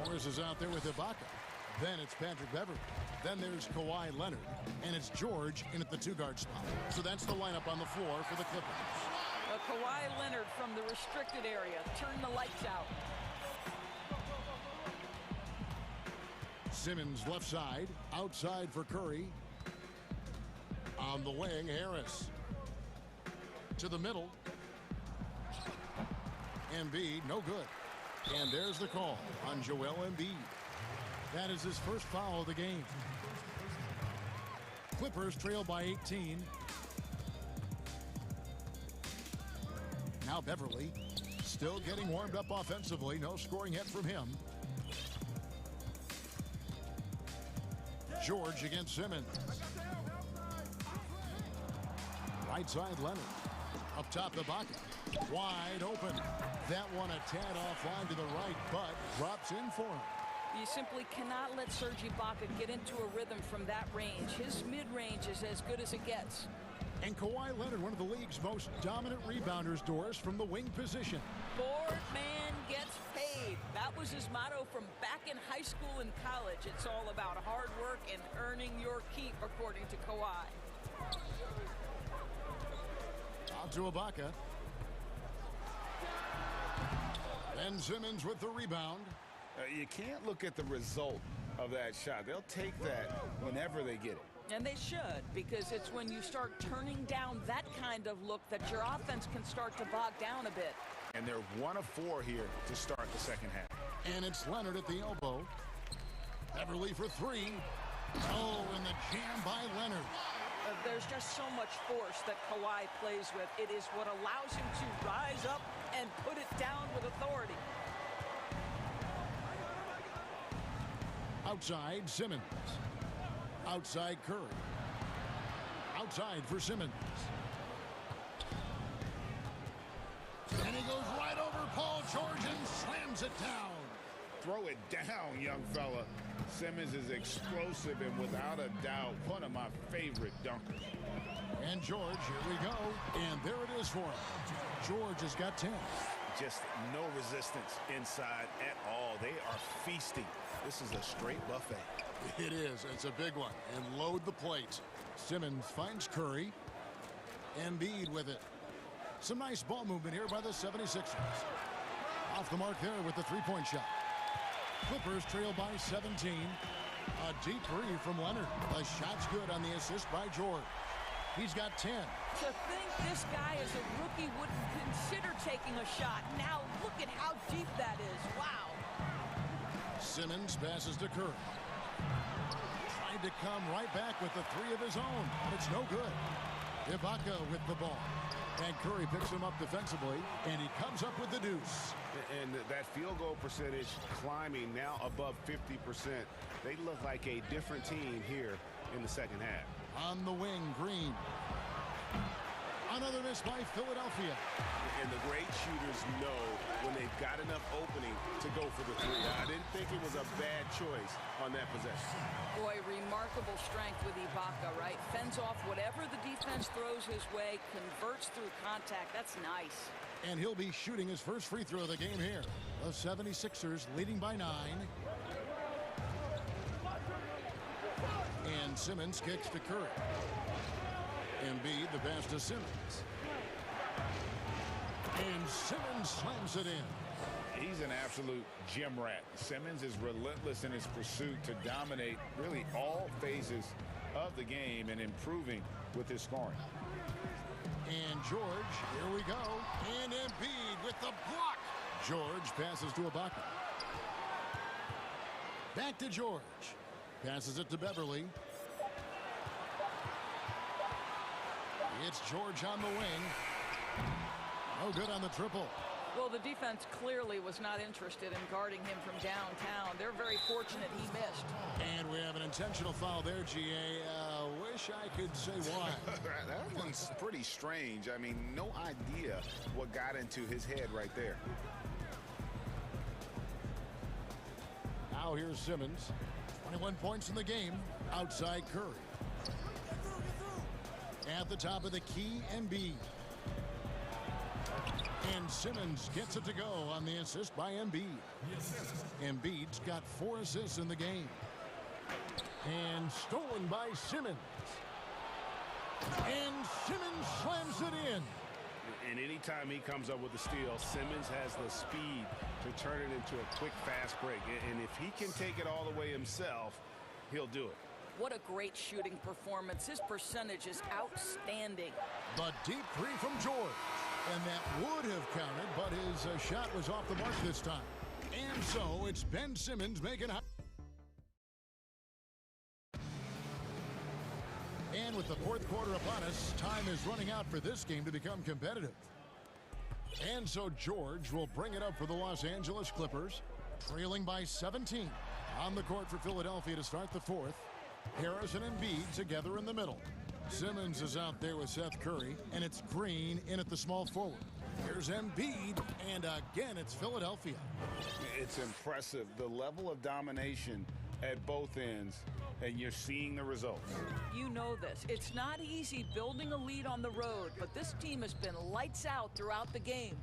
Morris is out there with Ibaka. Then it's Patrick Beverley. Then there's Kawhi Leonard. And it's George in at the two-guard spot. So that's the lineup on the floor for the Clippers. Kawhi Leonard from the restricted area. Turn the lights out. Simmons left side, outside for Curry. On the wing, Harris. To the middle. Embiid, no good. And there's the call on Joel Embiid. That is his first foul of the game. Clippers trail by 18. Now Beverley still getting warmed up offensively. No scoring yet from him. George against Simmons. Right side Leonard. Up top Ibaka. Wide open. That one a tad offline to the right, but drops in for him. You simply cannot let Serge Ibaka get into a rhythm from that range. His mid-range is as good as it gets. And Kawhi Leonard, one of the league's most dominant rebounders, Doris, from the wing position. Board man gets paid. That was his motto from back in high school and college. It's all about hard work and earning your keep, according to Kawhi. Out to Ibaka. Ben Simmons with the rebound. You can't look at the result of that shot. They'll take that whenever they get it. And they should, because it's when you start turning down that kind of look that your offense can start to bog down a bit. And they're 1 of 4 here to start the second half. And it's Leonard at the elbow. Beverley for 3. Oh, and the jam by Leonard. There's just so much force that Kawhi plays with. It is what allows him to rise up and put it down with authority. Outside, Simmons. Outside, Curry. Outside for Simmons. And he goes right over Paul George and slams it down. Throw it down, young fella. Simmons is explosive and without a doubt one of my favorite dunkers. And George, here we go. And there it is for him. George has got 10. Just no resistance inside at all. They are feasting. This is a straight buffet. It is. It's a big one. And load the plate. Simmons finds Curry. Embiid with it. Some nice ball movement here by the 76ers. Off the mark there with the three-point shot. Clippers trail by 17. A deep three from Leonard. The shot's good on the assist by George. He's got 10. To think this guy as a rookie wouldn't consider taking a shot. Now look at how deep that is. Wow. Simmons passes to Curry. Tried to come right back with the 3 of his own, but it's no good. Ibaka with the ball. And Curry picks him up defensively, and he comes up with the deuce. And that field goal percentage climbing now above 50%. They look like a different team here in the second half. On the wing, Green. Another miss by Philadelphia. And the great shooters know when they've got enough opening to go for the 3. I didn't think it was a bad choice on that possession. Boy, remarkable strength with Ibaka, right? Fends off whatever the defense throws his way, converts through contact. That's nice. And he'll be shooting his first free throw of the game here. The 76ers leading by 9. And Simmons kicks to Curry. Embiid, the pass to Simmons. And Simmons slams it in. He's an absolute gym rat. Simmons is relentless in his pursuit to dominate really all phases of the game and improving with his scoring. And George, here we go. And Embiid with the block. George passes to Ibaka. Back to George. Passes it to Beverley. It's George on the wing. No good on the triple. Well, the defense clearly was not interested in guarding him from downtown. They're very fortunate he missed. And we have an intentional foul there, GA. wish I could say why. That one's pretty strange. I mean, no idea what got into his head right there. Now here's Simmons. 21 points in the game. Outside Curry. At the top of the key, Embiid. And Simmons gets it to go on the assist by Embiid. Embiid's got 4 assists in the game. And stolen by Simmons. And Simmons slams it in. And anytime he comes up with a steal, Simmons has the speed to turn it into a quick, fast break. And if he can take it all the way himself, he'll do it. What a great shooting performance. His percentage is outstanding. The deep three from George. And that would have counted, but his shot was off the mark this time. And so it's Ben Simmons making it. And with the fourth quarter upon us, time is running out for this game to become competitive. And so George will bring it up for the Los Angeles Clippers, trailing by 17. On the court for Philadelphia to start the fourth. Harris and Embiid together in the middle. Simmons is out there with Seth Curry, and it's Green in at the small forward. Here's Embiid, and again, it's Philadelphia. It's impressive, the level of domination at both ends, and you're seeing the results. You know this. It's not easy building a lead on the road, but this team has been lights out throughout the game.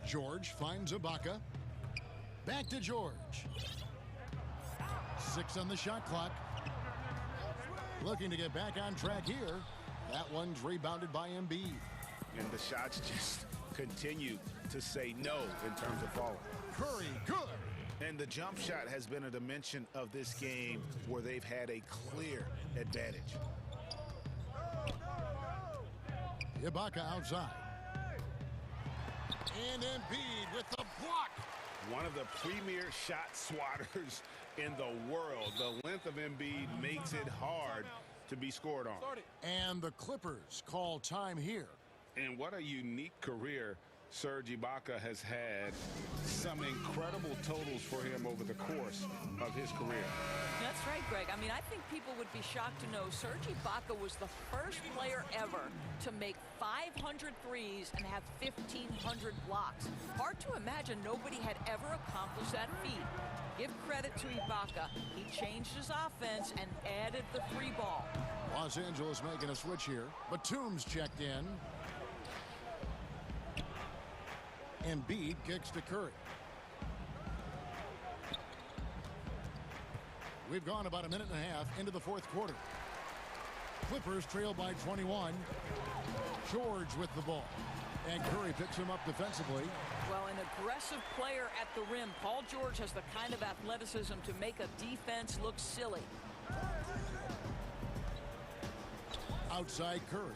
George finds Ibaka. Back to George. 6 on the shot clock. Looking to get back on track here. That one's rebounded by Embiid. And the shots just continue to say no in terms of falling. Curry, good. And the jump shot has been a dimension of this game where they've had a clear advantage. Ibaka outside. And Embiid with the block. One of the premier shot swatters in the world. The length of Embiid makes it hard to be scored on. And the Clippers call time here. And what a unique career Serge Ibaka has had. Some incredible totals for him over the course of his career. That's right, Greg. I mean, I think people would be shocked to know Serge Ibaka was the first player ever to make 500 threes and have 1,500 blocks. Hard to imagine nobody had ever accomplished that feat. Give credit to Ibaka. He changed his offense and added the free ball. Los Angeles making a switch here. Batum's checked in. Embiid kicks to Curry. We've gone about a minute and a half into the fourth quarter. Clippers trail by 21. George with the ball. And Curry picks him up defensively. Well, an aggressive player at the rim. Paul George has the kind of athleticism to make a defense look silly. Outside Curry.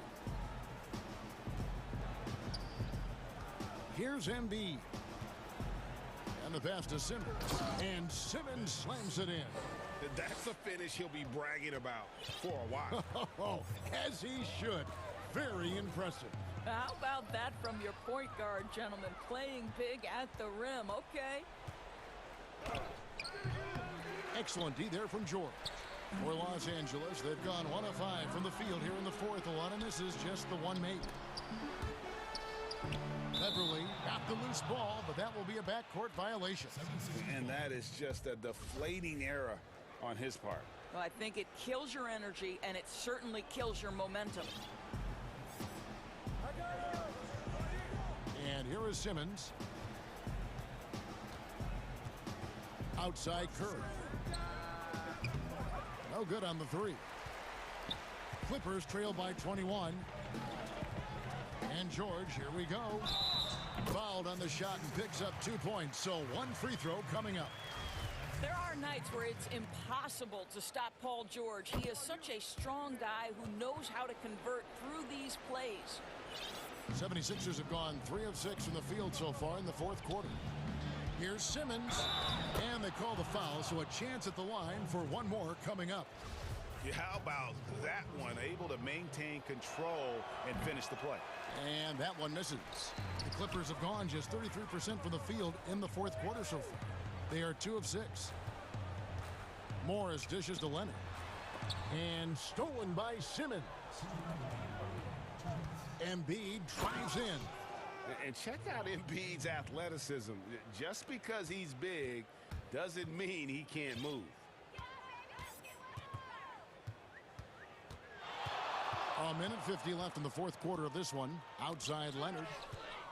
Here's Embiid. And the pass to Simmons. And Simmons slams it in. That's a finish he'll be bragging about for a while. As he should. Very impressive. How about that from your point guard, gentlemen? Playing big at the rim. Okay. Excellent D there from George. For Los Angeles, they've gone 1 of 5 from the field here in the fourth. A lot of misses, just the one made. Beverly got the loose ball, but that will be a backcourt violation. And that is just a deflating error on his part. Well, I think it kills your energy, and it certainly kills your momentum. And here is Simmons. Outside Curry. No good on the three. Clippers trail by 21. And George, here we go. Fouled on the shot and picks up 2 points. So one free throw coming up. There are nights where it's impossible to stop Paul George. He is such a strong guy who knows how to convert through these plays. 76ers have gone 3 of 6 from the field so far in the fourth quarter. Here's Simmons. And they call the foul, so a chance at the line for one more coming up. Yeah, how about that one? Able to maintain control and finish the play. And that one misses. The Clippers have gone just 33% from the field in the fourth quarter so far. They are 2 of 6. Morris dishes to Leonard. And stolen by Simmons. Embiid drives in. And check out Embiid's athleticism. Just because he's big doesn't mean he can't move. A minute 50 left in the fourth quarter of this one. Outside Leonard.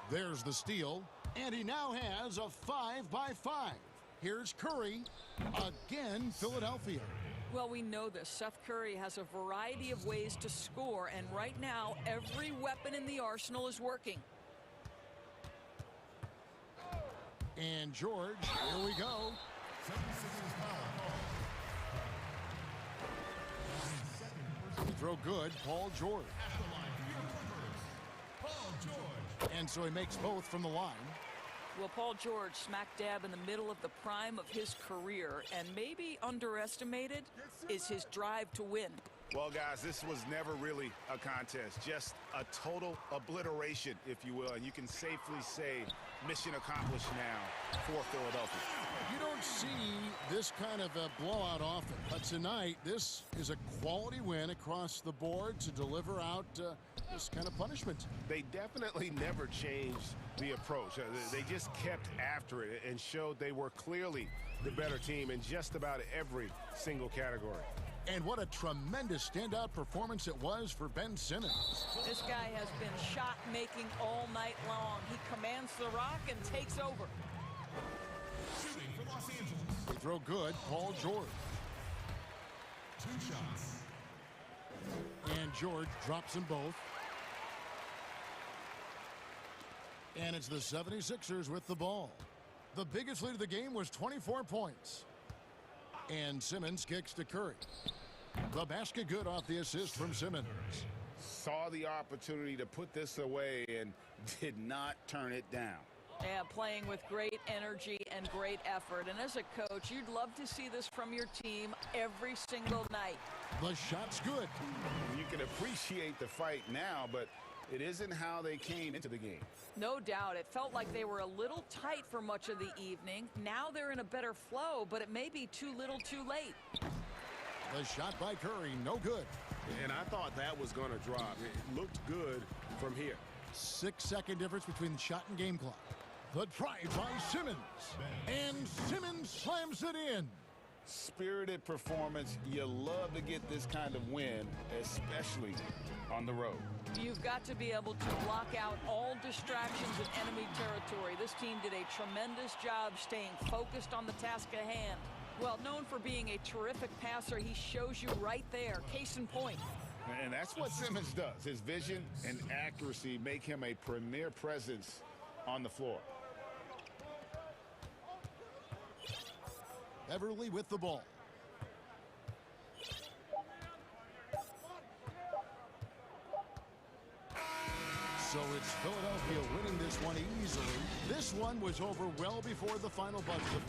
There's the steal. And he now has a 5-by-5. Here's Curry. Again, Philadelphia. Well, we know this. Seth Curry has a variety of ways to score, and right now, every weapon in the arsenal is working. And George, here we go. Throw good, Paul George. And so he makes both from the line. Well, Paul George, smack dab in the middle of the prime of his career, and maybe underestimated is his drive to win. Well, guys, this was never really a contest, just a total obliteration, if you will, and you can safely say mission accomplished now for Philadelphia. You don't see this kind of a blowout often, but tonight this is a quality win across the board to deliver out this kind of punishment. They definitely never changed the approach. They just kept after it and showed they were clearly the better team in just about every single category. And what a tremendous standout performance it was for Ben Simmons. This guy has been shot-making all night long. He commands the rock and takes over. Shooting for Los Angeles. They throw good, Paul George. 2 shots. And George drops them both. And it's the 76ers with the ball. The biggest lead of the game was 24 points. And Simmons kicks to Curry. The basket good off the assist from Simmons. Saw the opportunity to put this away and did not turn it down. Yeah, playing with great energy and great effort. And as a coach, you'd love to see this from your team every single night. The shot's good. You can appreciate the fight now, but it isn't how they came into the game. No doubt. It felt like they were a little tight for much of the evening. Now they're in a better flow, but it may be too little too late. The shot by Curry, no good. And I thought that was going to drop. It looked good from here. 6-second difference between the shot and game clock. The drive by Simmons. And Simmons slams it in. Spirited performance. You love to get this kind of win, especially on the road. You've got to be able to block out all distractions in enemy territory. This team did a tremendous job staying focused on the task at hand. Well, known for being a terrific passer, he shows you right there. Case in point. And that's what Simmons does. His vision and accuracy make him a premier presence on the floor. Everly with the ball. So it's Philadelphia winning this one easily. This one was over well before the final buzzer.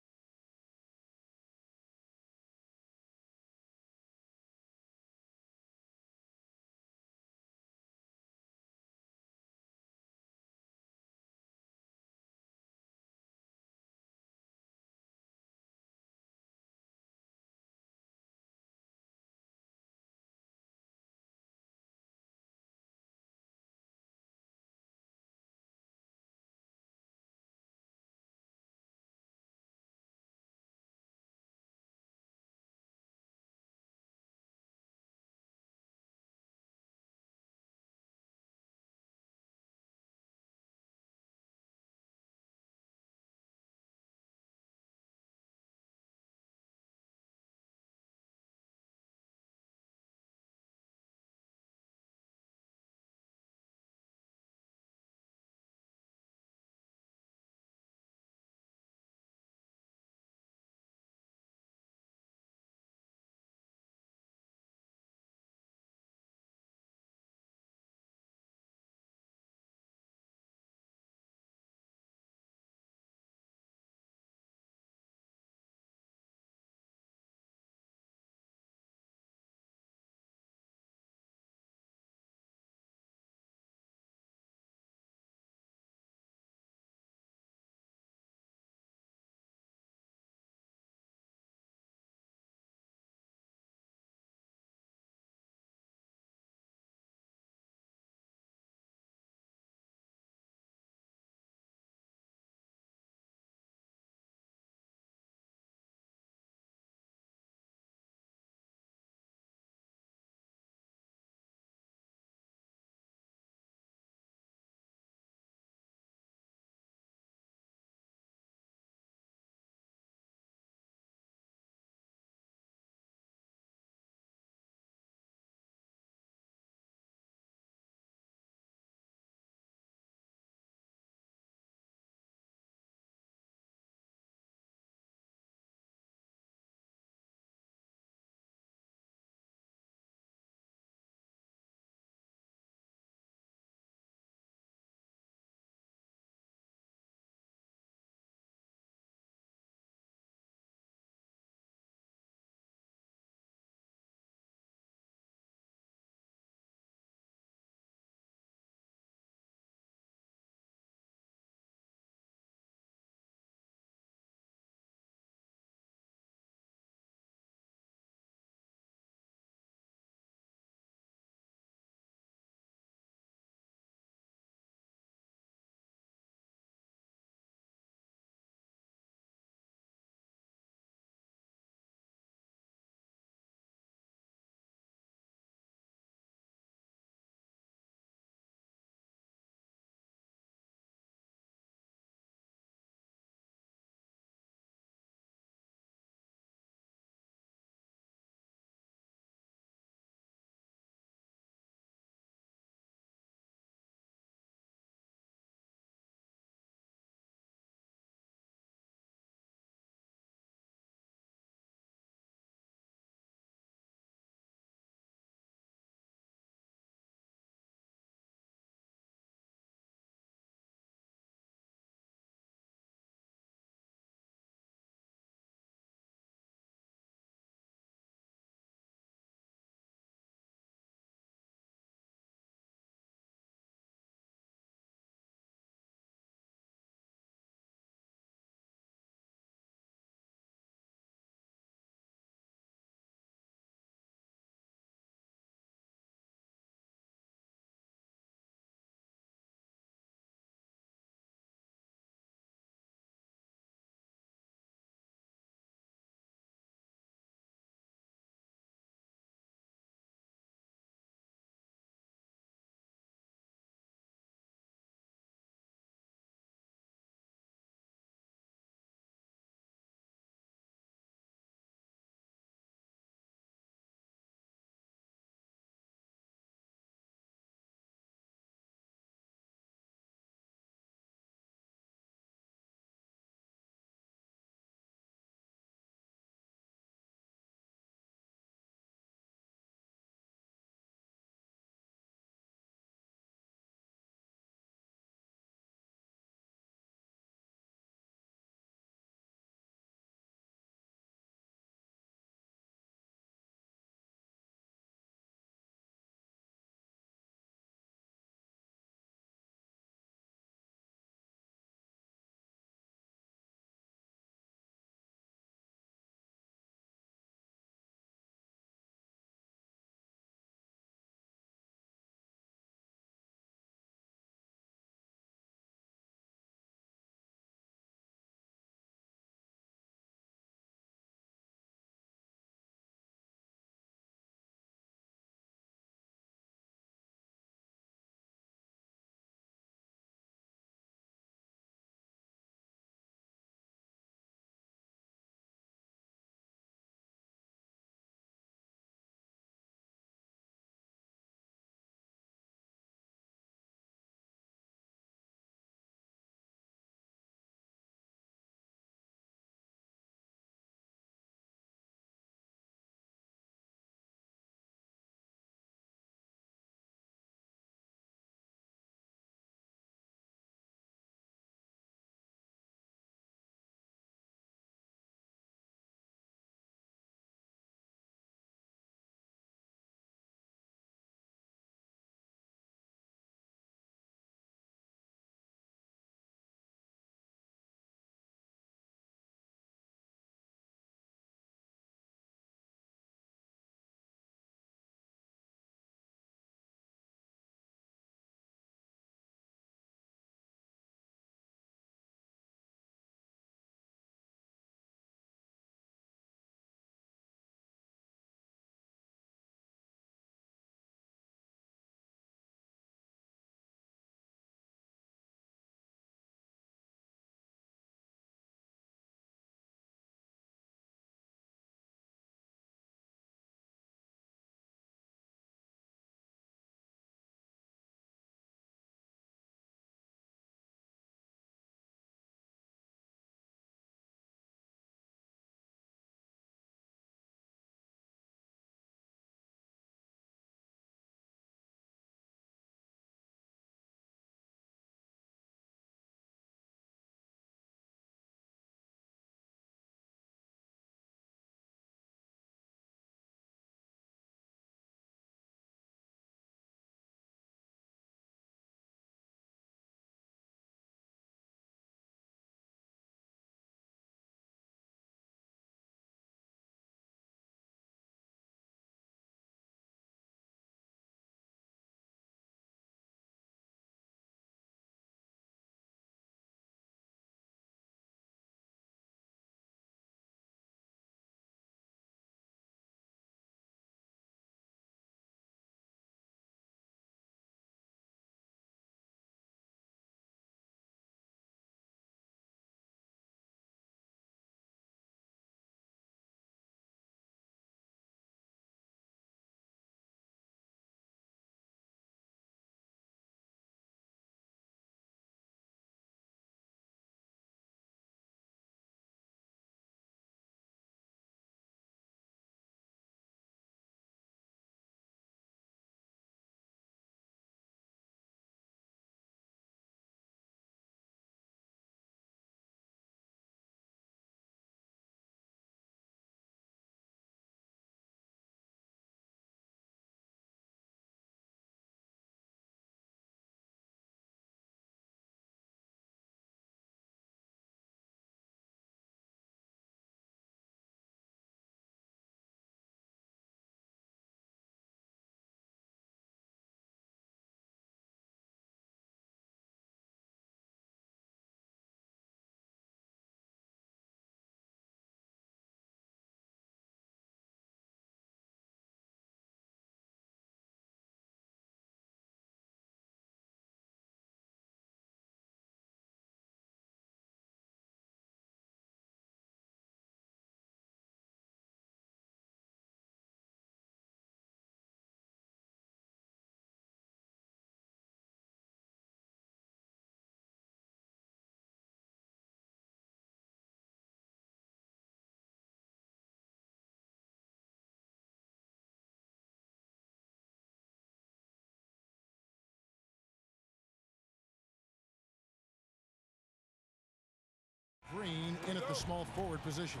in at the small forward position.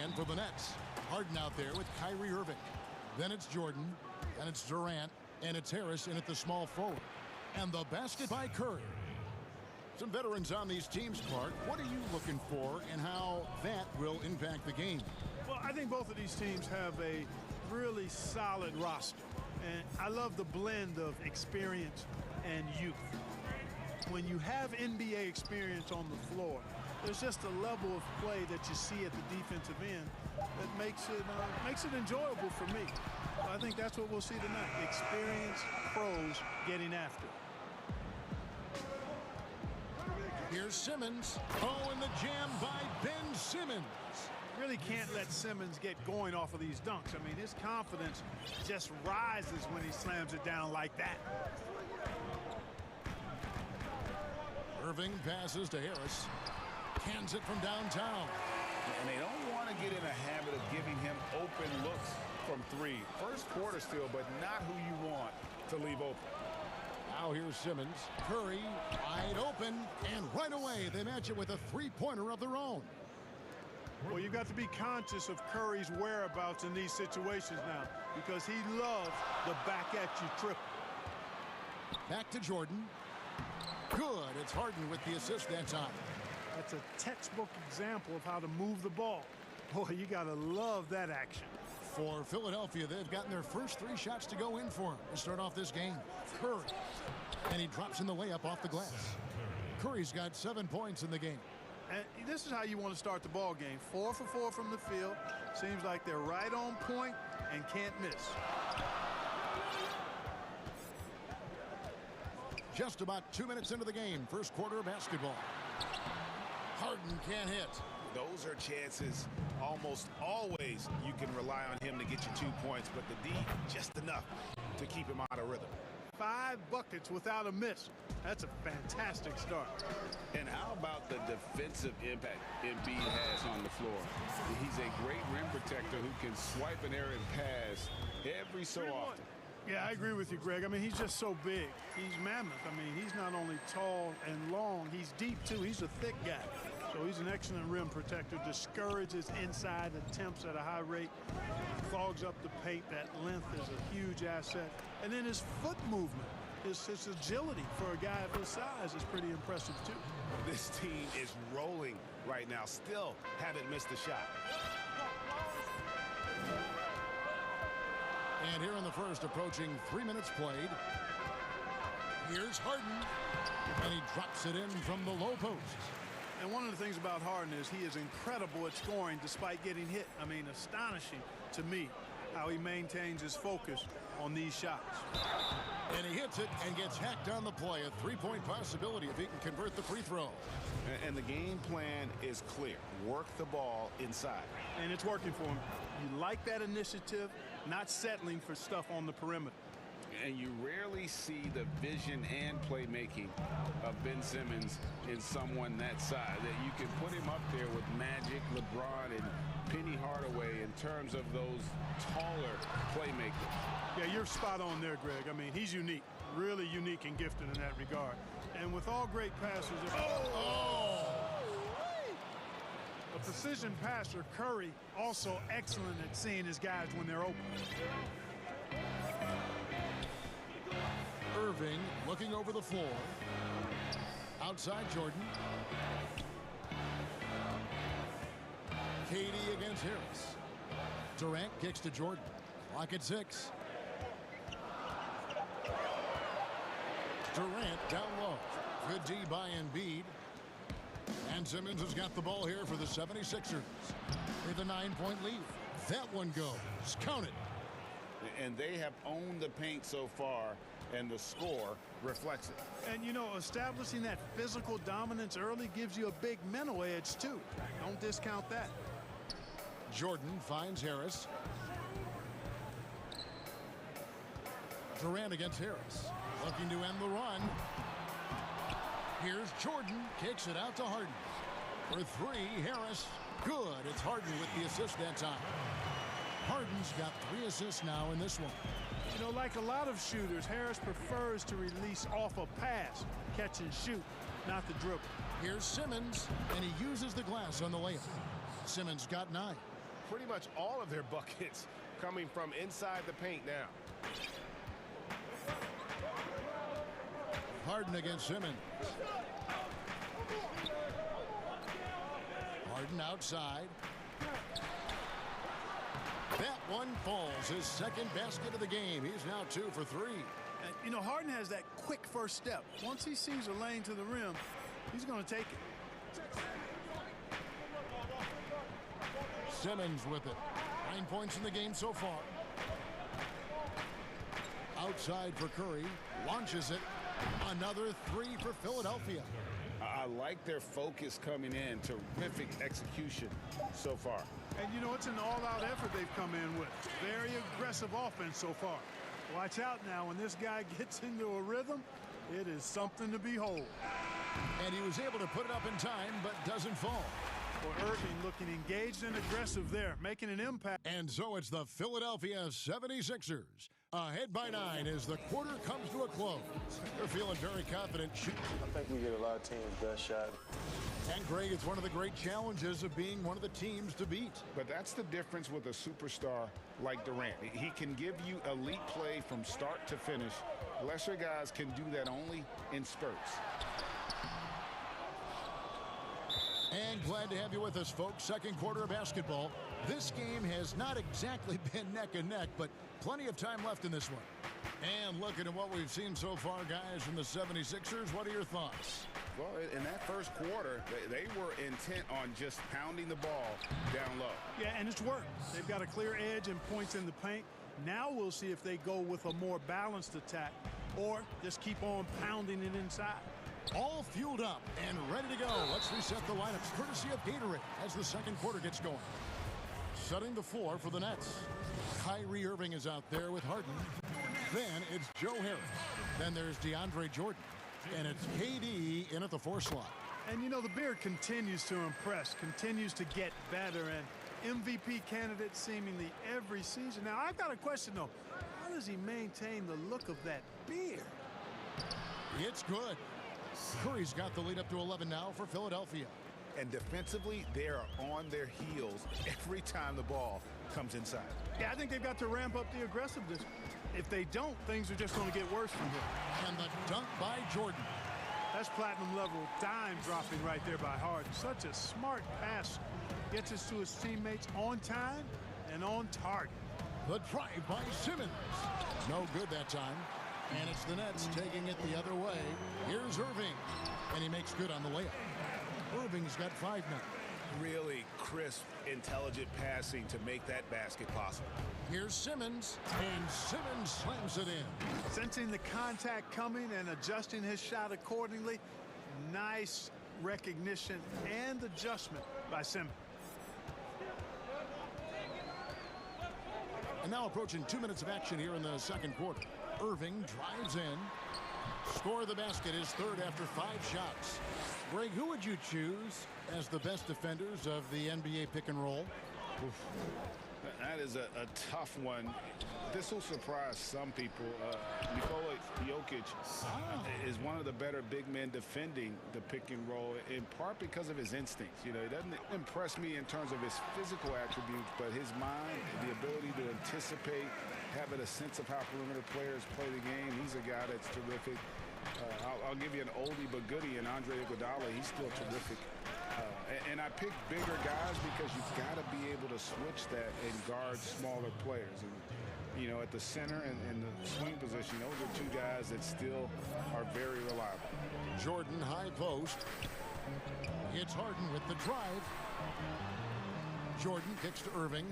And for the Nets, Harden out there with Kyrie Irving. Then it's Jordan, and it's Durant, and it's Harris in at the small forward. And the basket by Curry. Some veterans on these teams, Clark. What are you looking for and how that will impact the game? Well, I think both of these teams have a really solid roster. And I love the blend of experience and youth. When you have NBA experience on the floor, there's just a level of play that you see at the defensive end that makes it enjoyable for me. So I think that's what we'll see tonight. Experienced pros getting after it. Here's Simmons. Oh, and the jam by Ben Simmons. Really can't let Simmons get going off of these dunks. I mean, his confidence just rises when he slams it down like that. Irving passes to Harris. Cans it from downtown. And they don't want to get in a habit of giving him open looks from three. First quarter still, but not who you want to leave open. Now here's Simmons. Curry wide open, and right away they match it with a three-pointer of their own. Well, you've got to be conscious of Curry's whereabouts in these situations now because he loves the back-at-you triple. Back to Jordan. Good. It's Harden with the assist that time. That's a textbook example of how to move the ball. Boy, you got to love that action. For Philadelphia, they've gotten their first three shots to go in for him to start off this game. Curry. And he drops in the layup off the glass. Curry's got 7 points in the game. And this is how you want to start the ball game. 4 for 4 from the field. Seems like they're right on point and can't miss. Just about 2 minutes into the game. First quarter of basketball. Harden can't hit. Those are chances almost always you can rely on him to get you 2 points, but the D, just enough to keep him out of rhythm. 5 buckets without a miss. That's a fantastic start. And how about the defensive impact Embiid has on the floor? He's a great rim protector who can swipe an errant pass every so often. Yeah, I agree with you, Greg. I mean, he's just so big. He's mammoth. I mean, he's not only tall and long, he's deep, too. He's a thick guy. So he's an excellent rim protector, discourages inside attempts at a high rate, clogs up the paint. That length is a huge asset. And then his foot movement, his agility for a guy of his size is pretty impressive, too. This team is rolling right now. Still haven't missed a shot. And here in the first, approaching 3 minutes played. Here's Harden. And he drops it in from the low post. And one of the things about Harden is he is incredible at scoring despite getting hit. I mean, astonishing to me how he maintains his focus on these shots. And he hits it and gets hacked on the play. A three-point possibility if he can convert the free throw. And the game plan is clear. Work the ball inside. And it's working for him. You like that initiative, not settling for stuff on the perimeter. And you rarely see the vision and playmaking of Ben Simmons in someone that size. That you can put him up there with Magic, LeBron, and Penny Hardaway in terms of those taller playmakers. Yeah, you're spot on there, Greg. I mean, he's unique, really unique and gifted in that regard. And with all great passers, a precision passer, Curry, also excellent at seeing his guys when they're open. Irving looking over the floor. Outside Jordan. KD against Harris. Durant kicks to Jordan. Clock at 6. Durant down low. Good D by Embiid. And Simmons has got the ball here for the 76ers. With a 9-point lead. That one goes. Count it. And they have owned the paint so far, and the score reflects it. And, you know, establishing that physical dominance early gives you a big mental edge, too. Don't discount that. Jordan finds Harris. Durant against Harris. Looking to end the run. Here's Jordan. Kicks it out to Harden. For 3, Harris. Good. It's Harden with the assist that time. Harden's got 3 assists now in this one. You know, like a lot of shooters, Harris prefers to release off a pass, catch and shoot, not the dribble. Here's Simmons, and he uses the glass on the layup. Simmons got 9. Pretty much all of their buckets coming from inside the paint now. Harden against Simmons. Harden outside. That one falls. His second basket of the game. He's now 2 for 3. And, you know, Harden has that quick first step. Once he sees a lane to the rim, he's going to take it. Simmons with it. 9 points in the game so far. Outside for Curry. Launches it. Another 3 for Philadelphia. I like their focus coming in. Terrific execution so far. And, you know, it's an all-out effort they've come in with. Very aggressive offense so far. Watch out now. When this guy gets into a rhythm, it is something to behold. And he was able to put it up in time, but doesn't fall. Well, Irving looking engaged and aggressive there, making an impact. And so it's the Philadelphia 76ers. Ahead by 9 as the quarter comes to a close. They're feeling very confident. I think we get a lot of teams' best shot. And Greg, it's one of the great challenges of being one of the teams to beat. But that's the difference with a superstar like Durant. He can give you elite play from start to finish. Lesser guys can do that only in spurts. And glad to have you with us, folks. Second quarter of basketball. This game has not exactly been neck and neck, but plenty of time left in this one. And looking at what we've seen so far, guys, from the 76ers, what are your thoughts? Well, in that first quarter, they were intent on just pounding the ball down low. Yeah, and it's worked. They've got a clear edge and points in the paint. Now we'll see if they go with a more balanced attack or just keep on pounding it inside. All fueled up and ready to go. Let's reset the lineups courtesy of Gatorade as the second quarter gets going. Setting the floor for the Nets. Kyrie Irving is out there with Harden. Then it's Joe Harris. Then there's DeAndre Jordan. And it's KD in at the 4 slot. And, you know, the Beard continues to impress, continues to get better, and MVP candidate seemingly every season. Now, I've got a question, though. How does he maintain the look of that beard? It's good. Curry's got the lead up to 11 now for Philadelphia. And defensively, they are on their heels every time the ball comes inside. Yeah, I think they've got to ramp up the aggressiveness. If they don't, things are just going to get worse from here. And the dunk by Jordan. That's platinum level dime dropping right there by Harden. Such a smart pass. Gets us to his teammates on time and on target. The drive by Simmons. No good that time. And it's the Nets taking it the other way. Here's Irving. And he makes good on the layup. Irving's got 5 now. Really crisp, intelligent passing to make that basket possible. Here's Simmons, and Simmons slams it in. Sensing the contact coming and adjusting his shot accordingly. Nice recognition and adjustment by Simmons. And now approaching 2 minutes of action here in the second quarter. Irving drives in. Score the basket, his third after 5 shots. Greg, who would you choose as the best defenders of the NBA pick and roll? Oof. That is a tough one. This will surprise some people. Nikola Jokic is one of the better big men defending the pick and roll, in part because of his instincts. You know, he doesn't impress me in terms of his physical attributes, but his mind, the ability to anticipate, having a sense of how perimeter players play the game. He's a guy that's terrific. I'll give you an oldie but goodie in Andre Iguodala. He's still terrific. And I pick bigger guys because you've got to be able to switch that and guard smaller players. And, you know, at the center and the swing position, those are 2 guys that still are very reliable. Jordan high post. It's Harden with the drive. Jordan kicks to Irving.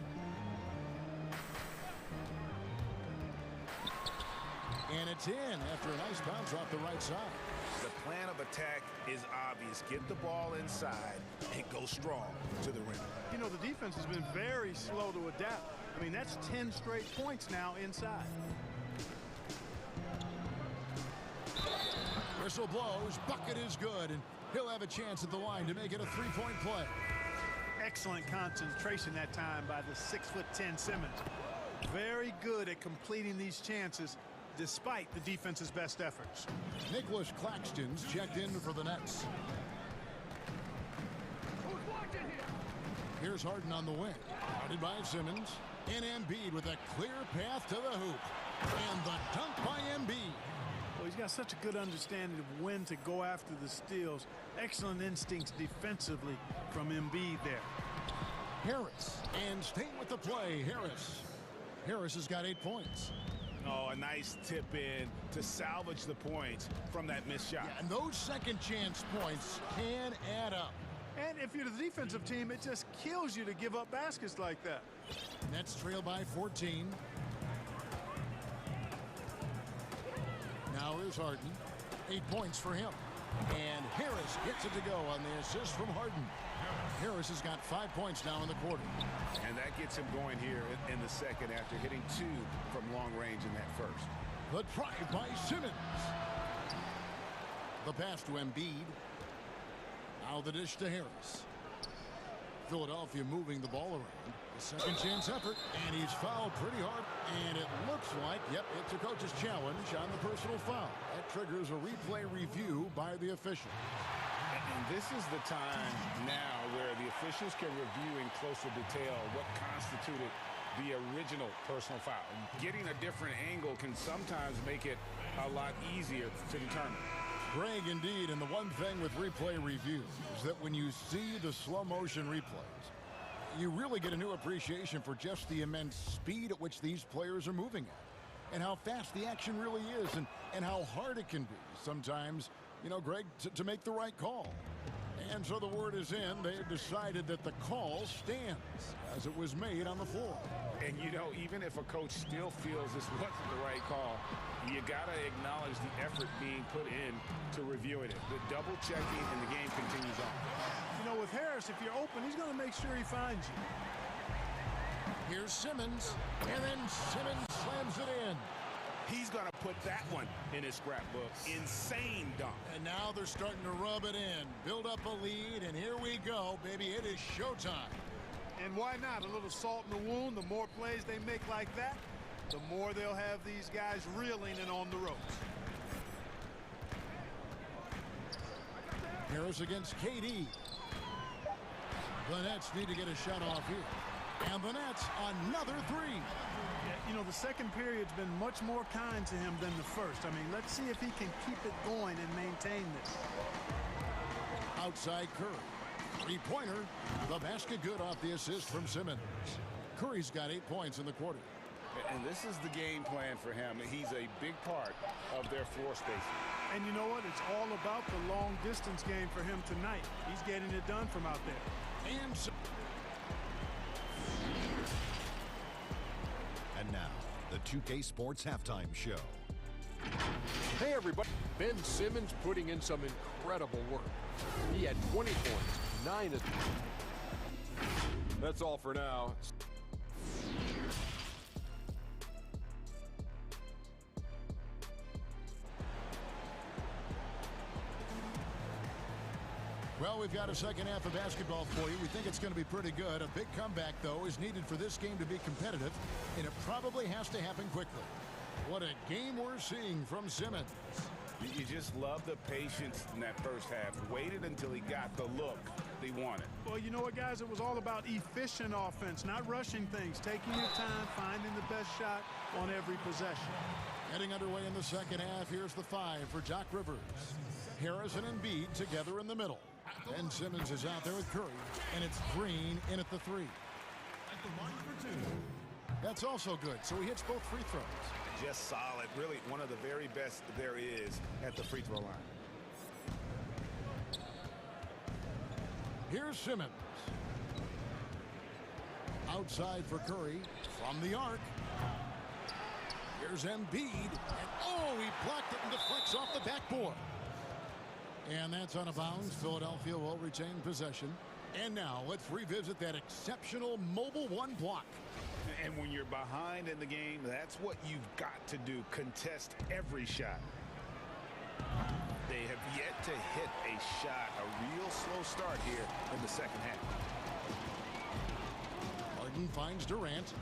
And it's in after a nice bounce off the right side. The plan of attack is obvious. Get the ball inside and go strong to the rim. You know, the defense has been very slow to adapt. I mean, that's 10 straight points now inside. Whistle blows. Bucket is good. And he'll have a chance at the line to make it a 3-point play. Excellent concentration that time by the 6'10" Simmons. very good at completing these chances despite the defense's best efforts. Nicholas Claxton's checked in for the Nets. Here's Harden on the wing. Guarded by Simmons. And Embiid with a clear path to the hoop. And the dunk by Embiid. Well, he's got such a good understanding of when to go after the steals. Excellent instincts defensively from Embiid there. Harris. And staying with the play, Harris. Harris has got 8 points. Oh, a nice tip in to salvage the points from that missed shot. Yeah, and those second chance points can add up. And if you're the defensive team, it just kills you to give up baskets like that. Nets trail by 14. Now here's Harden. 8 points for him. And Harris gets it to go on the assist from Harden. Harris has got 5 points now in the quarter. And that gets him going here in the second after hitting 2 from long range in that first. The drive by Simmons. The pass to Embiid. Now the dish to Harris. Philadelphia moving the ball around. The second chance effort, and he's fouled pretty hard. And it looks like, yep, it's a coach's challenge on the personal foul. That triggers a replay review by the official. And this is the time now where the officials can review in closer detail what constituted the original personal foul. Getting a different angle can sometimes make it a lot easier to determine. Greg, indeed, and the one thing with replay review is that when you see the slow motion replays, you really get a new appreciation for just the immense speed at which these players are moving at, and how fast the action really is, and how hard it can be sometimes, you know, Greg, to make the right call. And so the word is in. They have decided that the call stands as it was made on the floor. And, you know, even if a coach still feels this wasn't the right call, you got to acknowledge the effort being put in to reviewing it. The double checking and the game continues on. You know, with Harris, if you're open, he's going to make sure he finds you. Here's Simmons, and then Simmons slams it in. He's going to put that one in his scrapbook. Insane dunk. And now they're starting to rub it in, build up a lead, and here we go, baby. It is showtime. And why not? A little salt in the wound. The more plays they make like that, the more they'll have these guys reeling and on the ropes. Harris against KD. The Nets need to get a shot off here. And the Nets, another three. You know, the second period's been much more kind to him than the first. I mean, let's see if he can keep it going and maintain this. Outside Curry. Three-pointer. The basket good off the assist from Simmons. Curry's got 8 points in the quarter. And this is the game plan for him. He's a big part of their floor space. And you know what? It's all about the long-distance game for him tonight. He's getting it done from out there. And now, the 2K Sports Halftime Show. Hey, everybody. Ben Simmons putting in some incredible work. He had 20 points, 9 assists. That's all for now. Well, we've got a second half of basketball for you. We think it's going to be pretty good. A big comeback, though, is needed for this game to be competitive, and it probably has to happen quickly. What a game we're seeing from Simmons. You just love the patience in that first half. Waited until he got the look he wanted. Well, you know what, guys? It was all about efficient offense, not rushing things, taking your time, finding the best shot on every possession. Getting underway in the second half, here's the 5 for Doc Rivers. Harris and Embiid together in the middle. Ben Simmons is out there with Curry, and it's Green in at the 3. That's also good, so he hits both free throws. Just solid. Really one of the very best there is at the free throw line. Here's Simmons. Outside for Curry from the arc. Here's Embiid. And oh, he blocked it and deflects off the backboard. And that's out of bounds. Philadelphia will retain possession. And now let's revisit that exceptional mobile one block. And when you're behind in the game, that's what you've got to do. Contest every shot. They have yet to hit a shot, a real slow start here in the second half. Harden finds Durant.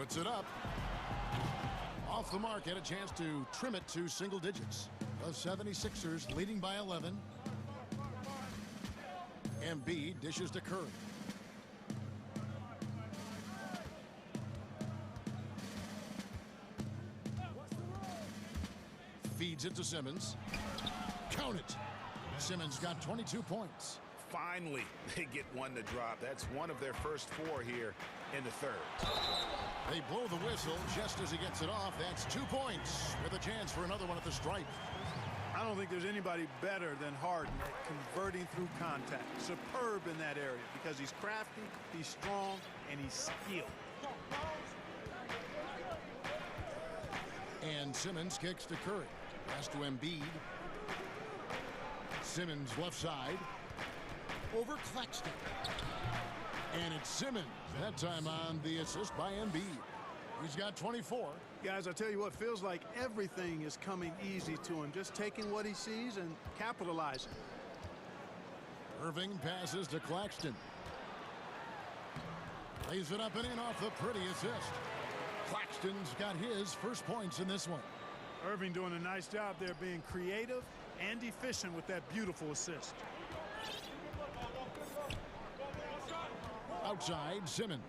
Puts it up. Off the mark, had a chance to trim it to single digits. The 76ers leading by 11. Embiid dishes to Curry. Feeds it to Simmons. Count it. Simmons got 22 points. Finally, they get one to drop. That's one of their first 4 here in the third. They blow the whistle just as he gets it off. That's 2 points with a chance for another one at the stripe. I don't think there's anybody better than Harden at converting through contact. Superb in that area because he's crafty, he's strong, and he's skilled. And Simmons kicks to Curry. Pass to Embiid. Simmons left side. Over Claxton. And it's Simmons. That time on the assist by Embiid. He's got 24. Guys, I tell you what, feels like everything is coming easy to him. Just taking what he sees and capitalizing. Irving passes to Claxton. Lays it up and in off the pretty assist. Claxton's got his first points in this one. Irving doing a nice job there being creative and efficient with that beautiful assist. Outside, Simmons.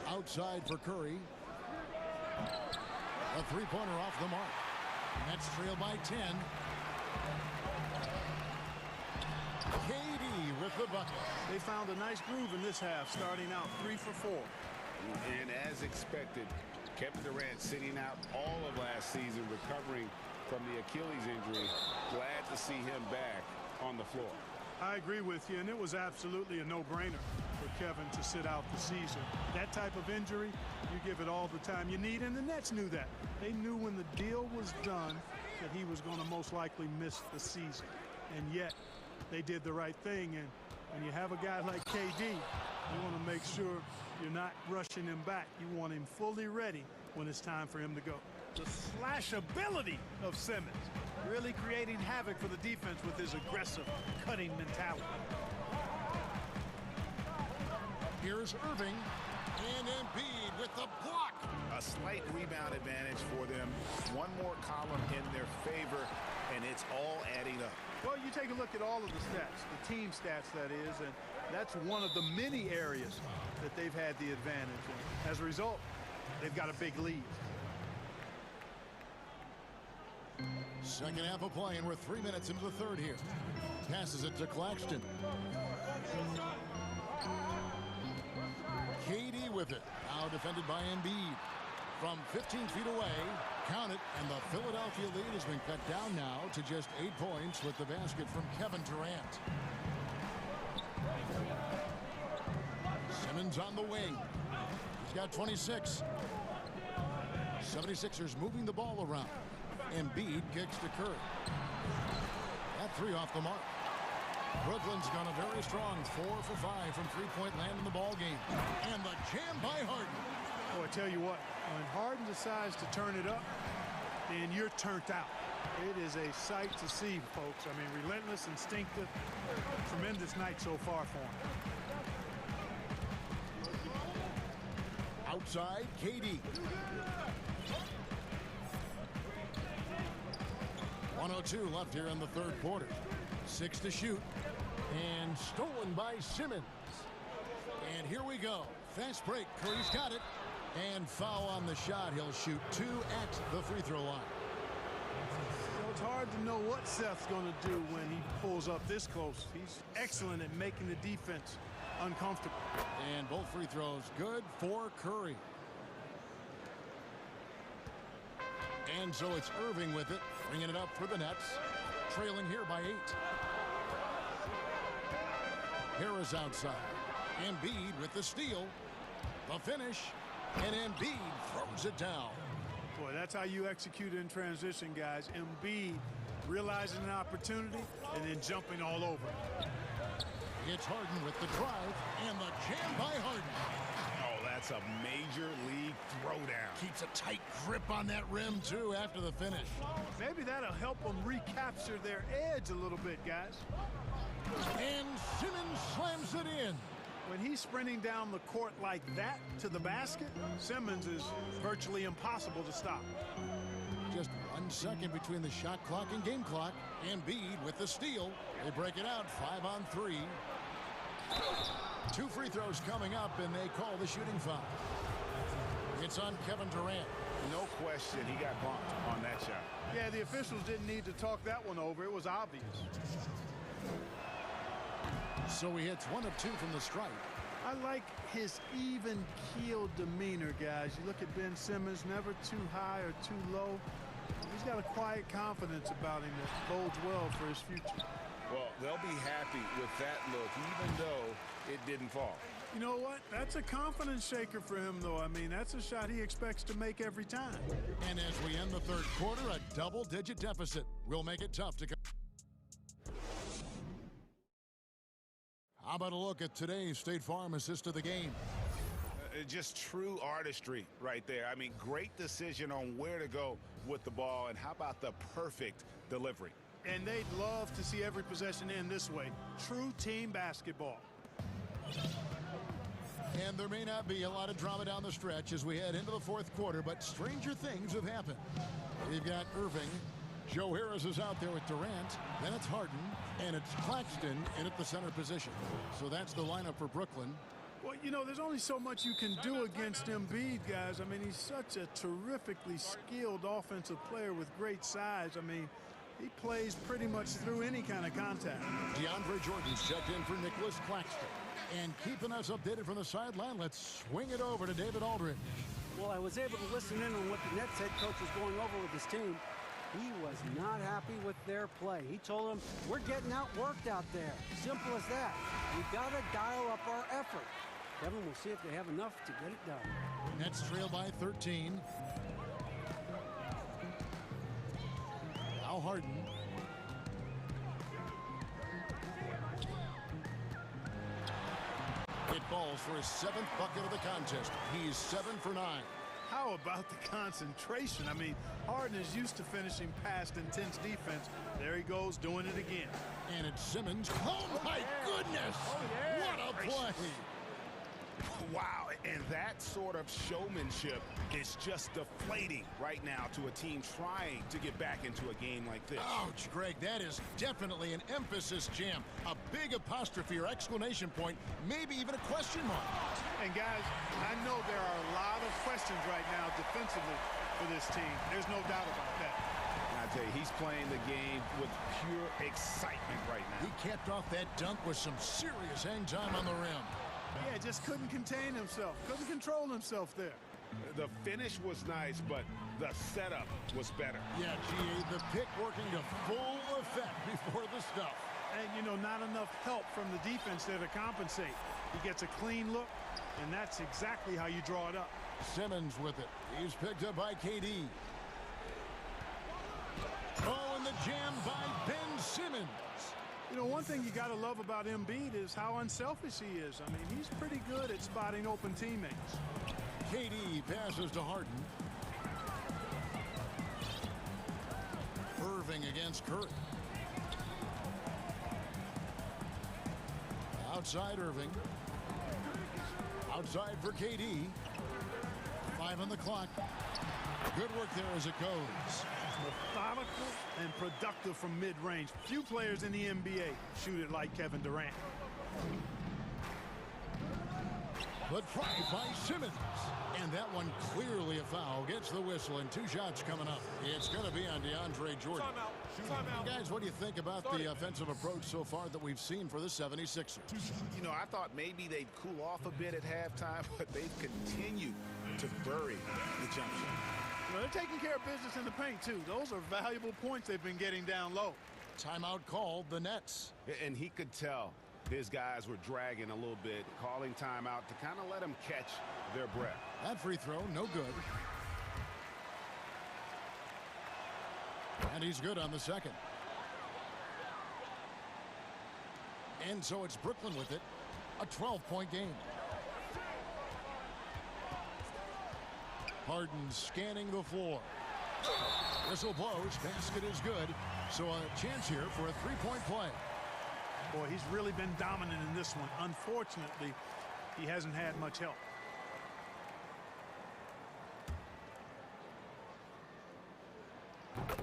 Outside for Curry. A three-pointer off the mark. Nets trail by 10. KD with the bucket. They found a nice groove in this half, starting out 3 for 4. And as expected, Kevin Durant sitting out all of last season, recovering from the Achilles injury. Glad to see him back on the floor. I agree with you, and it was absolutely a no-brainer for Kevin to sit out the season. That type of injury, you give it all the time you need, and the Nets knew that. They knew when the deal was done that he was going to most likely miss the season. And yet, they did the right thing, and when you have a guy like KD, you want to make sure you're not rushing him back. You want him fully ready when it's time for him to go. The slash ability of Simmons, really creating havoc for the defense with his aggressive, cutting mentality. Here's Irving, and Embiid with the block. A slight rebound advantage for them. One more column in their favor, and it's all adding up. Well, you take a look at all of the stats, the team stats, that is, and that's one of the many areas that they've had the advantage. And as a result, they've got a big lead. Second half of play, and we're 3 minutes into the third here. Passes it to Claxton. KD with it. Now defended by Embiid. From 15 feet away, count it, and the Philadelphia lead has been cut down now to just 8 points with the basket from Kevin Durant. Simmons on the wing. He's got 26. 76ers moving the ball around. Embiid kicks to Curry. That three off the mark. Brooklyn's gone a very strong 4 for 5 from three-point land in the ball game. And the jam by Harden. Oh, I tell you what, when Harden decides to turn it up, then you're turned out. It is a sight to see, folks. I mean, relentless, instinctive, tremendous night so far for him. Outside, KD. 1:02 left here in the third quarter. 6 to shoot. And stolen by Simmons. And here we go. Fast break. Curry's got it. And foul on the shot. He'll shoot 2 at the free throw line. So it's hard to know what Seth's going to do when he pulls up this close. He's excellent at making the defense uncomfortable. And both free throws good for Curry. And so it's Irving with it, bringing it up for the Nets, trailing here by 8. Harris outside. Embiid with the steal. The finish. And Embiid throws it down. Boy, that's how you execute in transition, guys. Embiid realizing an opportunity and then jumping all over. It's Harden with the drive and the jam by Harden. Oh, that's a major league throwdown. Keeps a tight grip on that rim, too, after the finish. Maybe that'll help them recapture their edge a little bit, guys. And Simmons slams it in. When he's sprinting down the court like that to the basket, Simmons is virtually impossible to stop. Just 1 second between the shot clock and game clock. Embiid with the steal. They break it out 5 on 3. 2 free throws coming up, and they call the shooting foul. It's on Kevin Durant. No question he got bumped on that shot. Yeah, the officials didn't need to talk that one over. It was obvious. So he hits 1 of 2 from the stripe. I like his even-keeled demeanor, guys. You look at Ben Simmons, never too high or too low. He's got a quiet confidence about him that bodes well for his future. Well, they'll be happy with that look, even though it didn't fall. You know what? That's a confidence shaker for him, though. I mean, that's a shot he expects to make every time. And as we end the third quarter, a double-digit deficit will make it tough to come. How about a look at today's State Farm assist of the game? Just true artistry right there. I mean, great decision on where to go with the ball, and how about the perfect delivery? And they'd love to see every possession end this way. True team basketball. And there may not be a lot of drama down the stretch as we head into the fourth quarter, but stranger things have happened. We've got Irving. Joe Harris is out there with Durant. Then it's Harden. And it's Claxton in at the center position. So that's the lineup for Brooklyn. Well, you know, there's only so much you can do against Embiid, guys. I mean, he's such a terrifically skilled offensive player with great size. I mean, he plays pretty much through any kind of contact. DeAndre Jordan's checked in for Nicholas Claxton. And keeping us updated from the sideline, let's swing it over to David Aldridge. Well, I was able to listen in on what the Nets head coach was going over with his team. He was not happy with their play. He told them, we're getting outworked out there. Simple as that. We got to dial up our effort. Kevin, we'll see if they have enough to get it done. Nets trail by 13. Now Harden. It falls for his 7th bucket of the contest. He's 7 for 9. How about the concentration? I mean, Harden is used to finishing past intense defense. There he goes, doing it again. And it's Simmons. Oh, my goodness! Oh, yeah. What a play! Wow, and that sort of showmanship is just deflating right now to a team trying to get back into a game like this. Ouch, Greg, that is definitely an emphasis jam. A big apostrophe or exclamation point, maybe even a question mark. And guys, I know there are a lot of questions right now defensively for this team. There's no doubt about that. I tell you, he's playing the game with pure excitement right now. He capped off that dunk with some serious hang time on the rim. Yeah, just couldn't contain himself. Couldn't control himself there. The finish was nice, but the setup was better. Yeah, G.A., the pick working to full effect before the stuff. And, you know, not enough help from the defense there to compensate. He gets a clean look, and that's exactly how you draw it up. Simmons with it. He's picked up by KD. Oh, and the jam by Ben Simmons. You know, one thing you got to love about Embiid is how unselfish he is. I mean, he's pretty good at spotting open teammates. KD passes to Harden. Irving against Curry. Outside Irving. Outside for KD. 5 on the clock. Good work there as it goes. Methodical and productive from mid-range. Few players in the NBA shoot it like Kevin Durant. But tried by Simmons. And that one clearly a foul. Gets the whistle and 2 shots coming up. It's going to be on DeAndre Jordan. Timeout. Guys, what do you think about the offensive approach so far that we've seen for the 76ers? You know, I thought maybe they'd cool off a bit at halftime, but they've continued to bury the jump shot. You know, they're taking care of business in the paint, too. Those are valuable points they've been getting down low. Timeout called, the Nets. And he could tell his guys were dragging a little bit, calling timeout to kind of let them catch their breath. That free throw, no good. And he's good on the second. And so it's Brooklyn with it. A 12-point game. Harden scanning the floor. Whistle blows. Basket is good. So a chance here for a 3-point play. Boy, he's really been dominant in this one. Unfortunately, he hasn't had much help.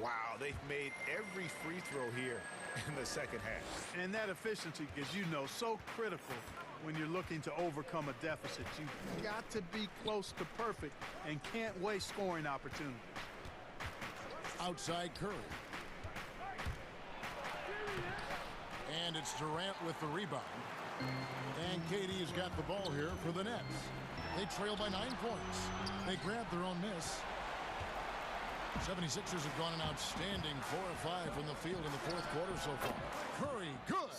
Wow, they've made every free throw here in the second half. And that efficiency, as you know, so critical when you're looking to overcome a deficit. You've got to be close to perfect and can't waste scoring opportunities. Outside Curry. And it's Durant with the rebound. And KD has got the ball here for the Nets. They trail by 9 points. They grab their own miss. 76ers have gone an outstanding 4 of 5 from the field in the fourth quarter so far. Curry, good.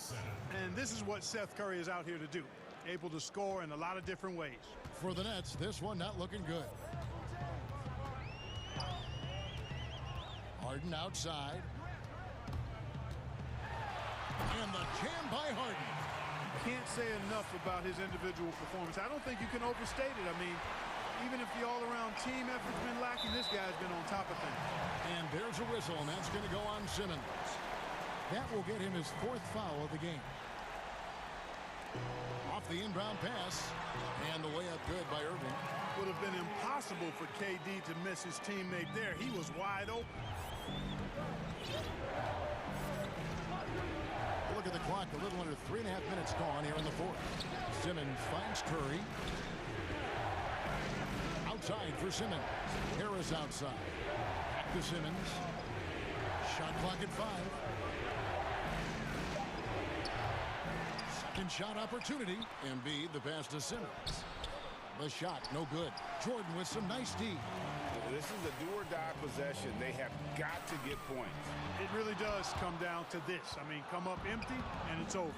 And this is what Seth Curry is out here to do. Able to score in a lot of different ways. For the Nets, this one not looking good. Harden outside. And the jam by Harden. Can't say enough about his individual performance. I don't think you can overstate it. I mean, even if the all-around team effort's been lacking, this guy's been on top of things. And there's a whistle, and that's going to go on Simmons. That will get him his 4th foul of the game. Off the inbound pass, and the layup good by Irving. Would have been impossible for KD to miss his teammate there. He was wide open. Look at the clock, a little under 3.5 minutes gone here in the fourth. Simmons finds Curry. Outside for Simmons. Harris outside. Back to Simmons. Shot clock at 5. Second shot opportunity. Embiid, the pass to Simmons. The shot, no good. Jordan with some nice D. This is a do-or-die possession. They have got to get points. It really does come down to this. I mean, come up empty, and it's over.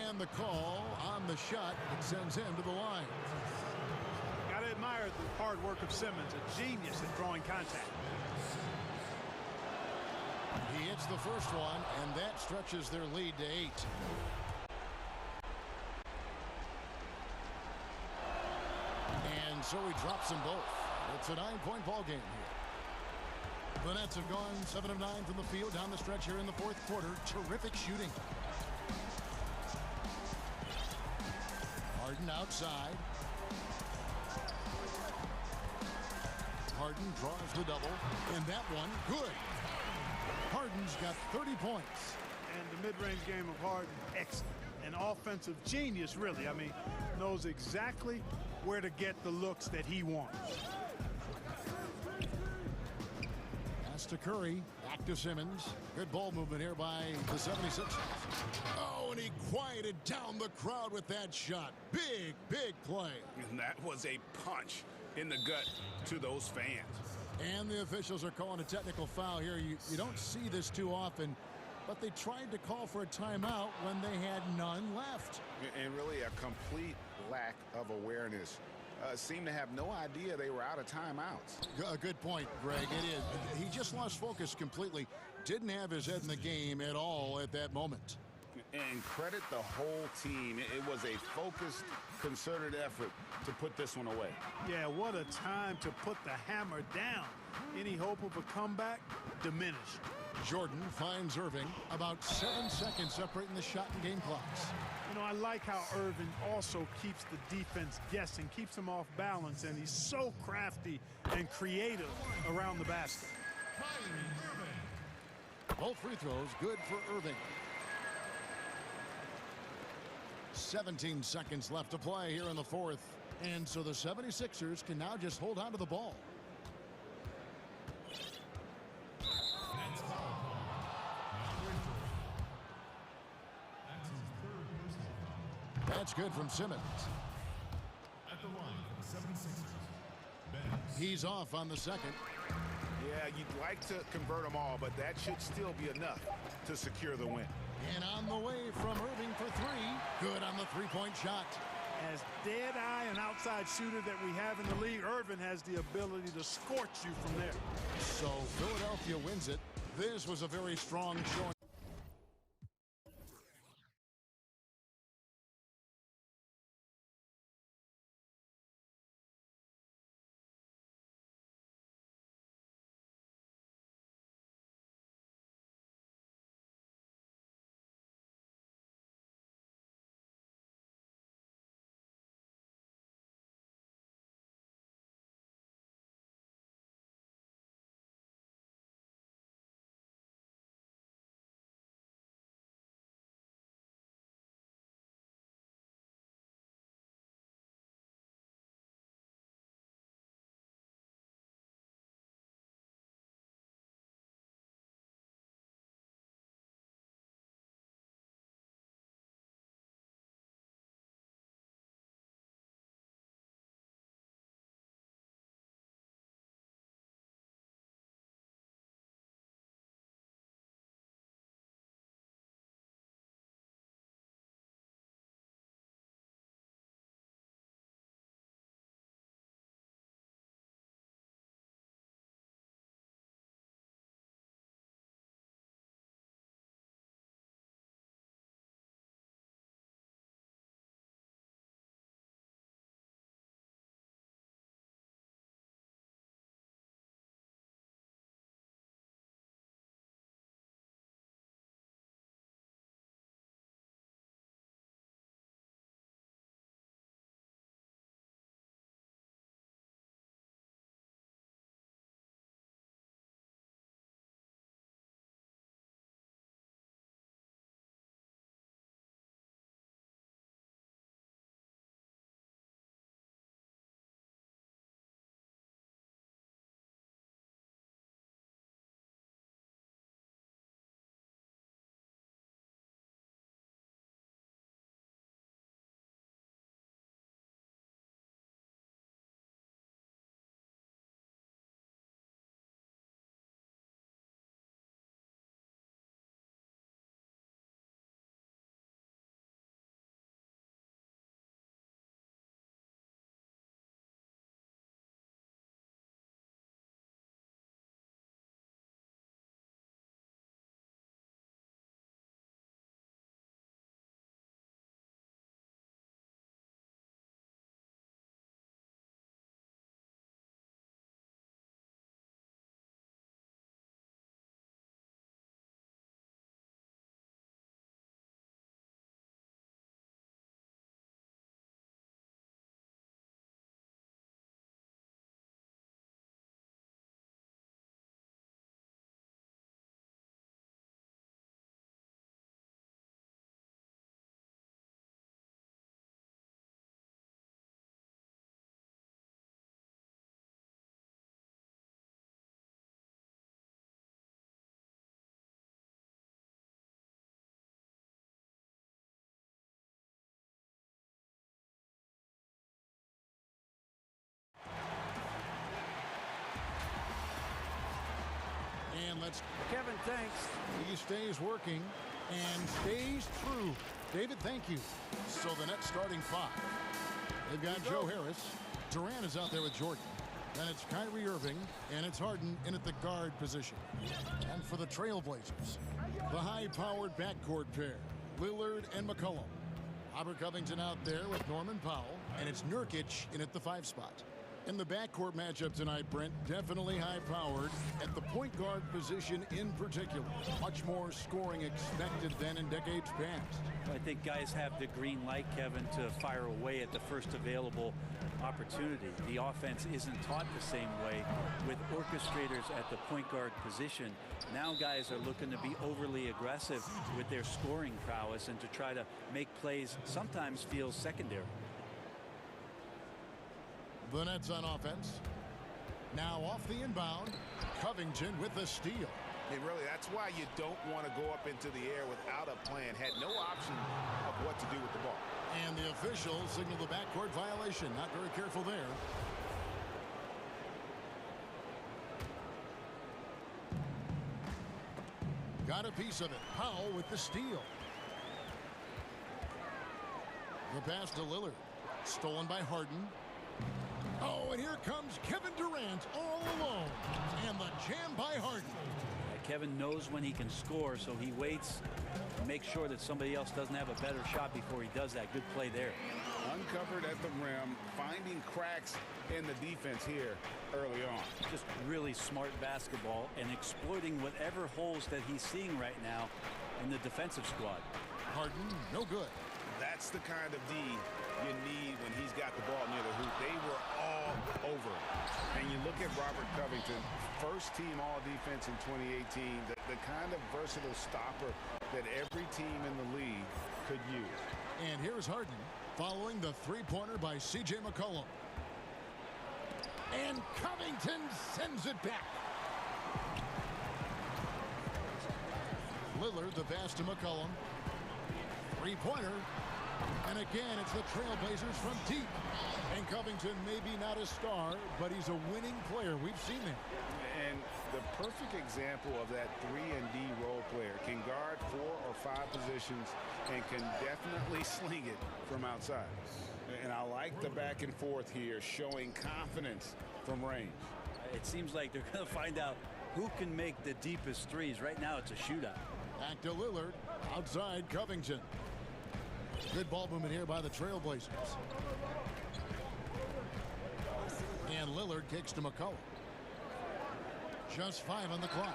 And the call on the shot that sends him to the line. Got to admire the hard work of Simmons, a genius at drawing contact. He hits the first one, and that stretches their lead to 8. And so he drops them both. It's a 9-point ball game here. The Nets have gone 7 of 9 from the field down the stretch here in the fourth quarter. Terrific shooting. Harden outside. Harden draws the double, and that one good. Harden's got 30 points. And the mid-range game of Harden, excellent. An offensive genius, really. I mean, knows exactly where to get the looks that he wants. Pass to Curry, back to Simmons. Good ball movement here by the 76ers. Oh, and he quieted down the crowd with that shot. Big, big play. And that was a punch in the gut to those fans. And the officials are calling a technical foul here. You don't see this too often, but they tried to call for a timeout when they had none left. And really a complete lack of awareness. Seemed to have no idea they were out of timeouts. A good point, Greg. It is. He just lost focus completely. Didn't have his head in the game at all at that moment. And credit the whole team. It was a focused, concerted effort to put this one away. Yeah, what a time to put the hammer down. Any hope of a comeback diminished. Jordan finds Irving. About 7 seconds separating the shot and game clocks. You know, I like how Irving also keeps the defense guessing, keeps them off balance, and he's so crafty and creative around the basket. Both free throws good for Irving. 17 seconds left to play here in the fourth. And so the 76ers can now just hold on to the ball. That's good from Simmons. At the line, 76ers. He's off on the second. Yeah, you'd like to convert them all, but that should still be enough to secure the win. And on the way from Irving for 3. Good on the three-point shot. As dead-eye and outside shooter that we have in the league, Irving has the ability to scorch you from there. So Philadelphia wins it. This was a very strong showing. And let's... Kevin, thanks. He stays working and stays true. David, thank you. So the next starting 5. They've got Joe Harris. Durant is out there with Jordan. Then it's Kyrie Irving, and it's Harden in at the guard position. And for the Trailblazers, the high-powered backcourt pair, Lillard and McCollum. Robert Covington out there with Norman Powell, and it's Nurkic in at the 5 spot. In the backcourt matchup tonight, Brent, definitely high-powered at the point guard position in particular. Much more scoring expected than in decades past. I think guys have the green light, Kevin, to fire away at the first available opportunity. The offense isn't taught the same way with orchestrators at the point guard position. Now guys are looking to be overly aggressive with their scoring prowess and to try to make plays sometimes feels secondary. The Nets on offense. Now off the inbound. Covington with the steal. And really, that's why you don't want to go up into the air without a plan. Had no option of what to do with the ball. And the officials signal the backcourt violation. Not very careful there. Got a piece of it. Powell with the steal. The pass to Lillard. Stolen by Harden. Oh, and here comes Kevin Durant all alone. And the jam by Harden. Kevin knows when he can score, so he waits to make sure that somebody else doesn't have a better shot before he does that. Good play there. Uncovered at the rim, finding cracks in the defense here early on. Just really smart basketball and exploiting whatever holes that he's seeing right now in the defensive squad. Harden, no good. That's the kind of D you need when he's got the ball near the hoop. They were all over it. And you look at Robert Covington, first team all-defense in 2018, the kind of versatile stopper that every team in the league could use. And here's Harden following the three-pointer by C.J. McCollum. And Covington sends it back. Lillard, the pass to McCollum. Three-pointer. And again, it's the Trailblazers from deep. And Covington maybe not a star, but he's a winning player. We've seen that. And the perfect example of that 3-and-D role player. Can guard 4 or 5 positions and can definitely sling it from outside. And I like the back and forth here, showing confidence from range. It seems like they're going to find out who can make the deepest threes. Right now, it's a shootout. Back to Lillard. Outside Covington. Good ball movement here by the Trailblazers. And Lillard kicks to McCollum. Just 5 on the clock.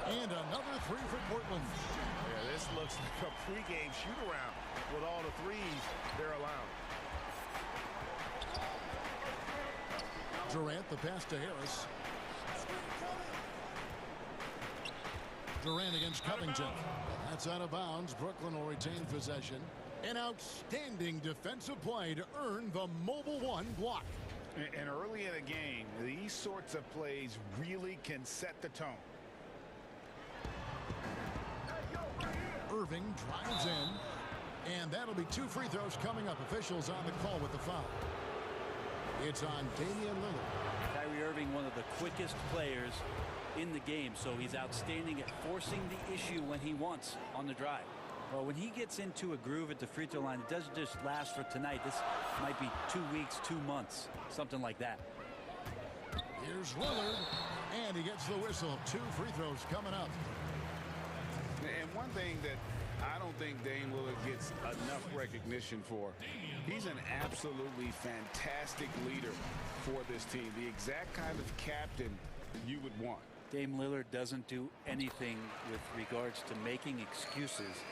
And another 3 for Portland. Yeah, this looks like a pregame shoot-around with all the threes they're allowing. Durant, the pass to Harris. Durant against Covington. That's out of bounds. Brooklyn will retain possession. An outstanding defensive play to earn the Mobile One block. And early in a game, these sorts of plays really can set the tone. Irving drives in. And that'll be 2 free throws coming up. Officials on the call with the foul. It's on Damian Lillard. Kyrie Irving, one of the quickest players in the game, so he's outstanding at forcing the issue when he wants on the drive. Well, when he gets into a groove at the free throw line, it doesn't just last for tonight. This might be 2 weeks, 2 months, something like that. Here's Lillard, and he gets the whistle. 2 free throws coming up. And one thing that I don't think Dame Lillard gets enough recognition for, he's an absolutely fantastic leader for this team. The exact kind of captain you would want. Dame Lillard doesn't do anything with regards to making excuses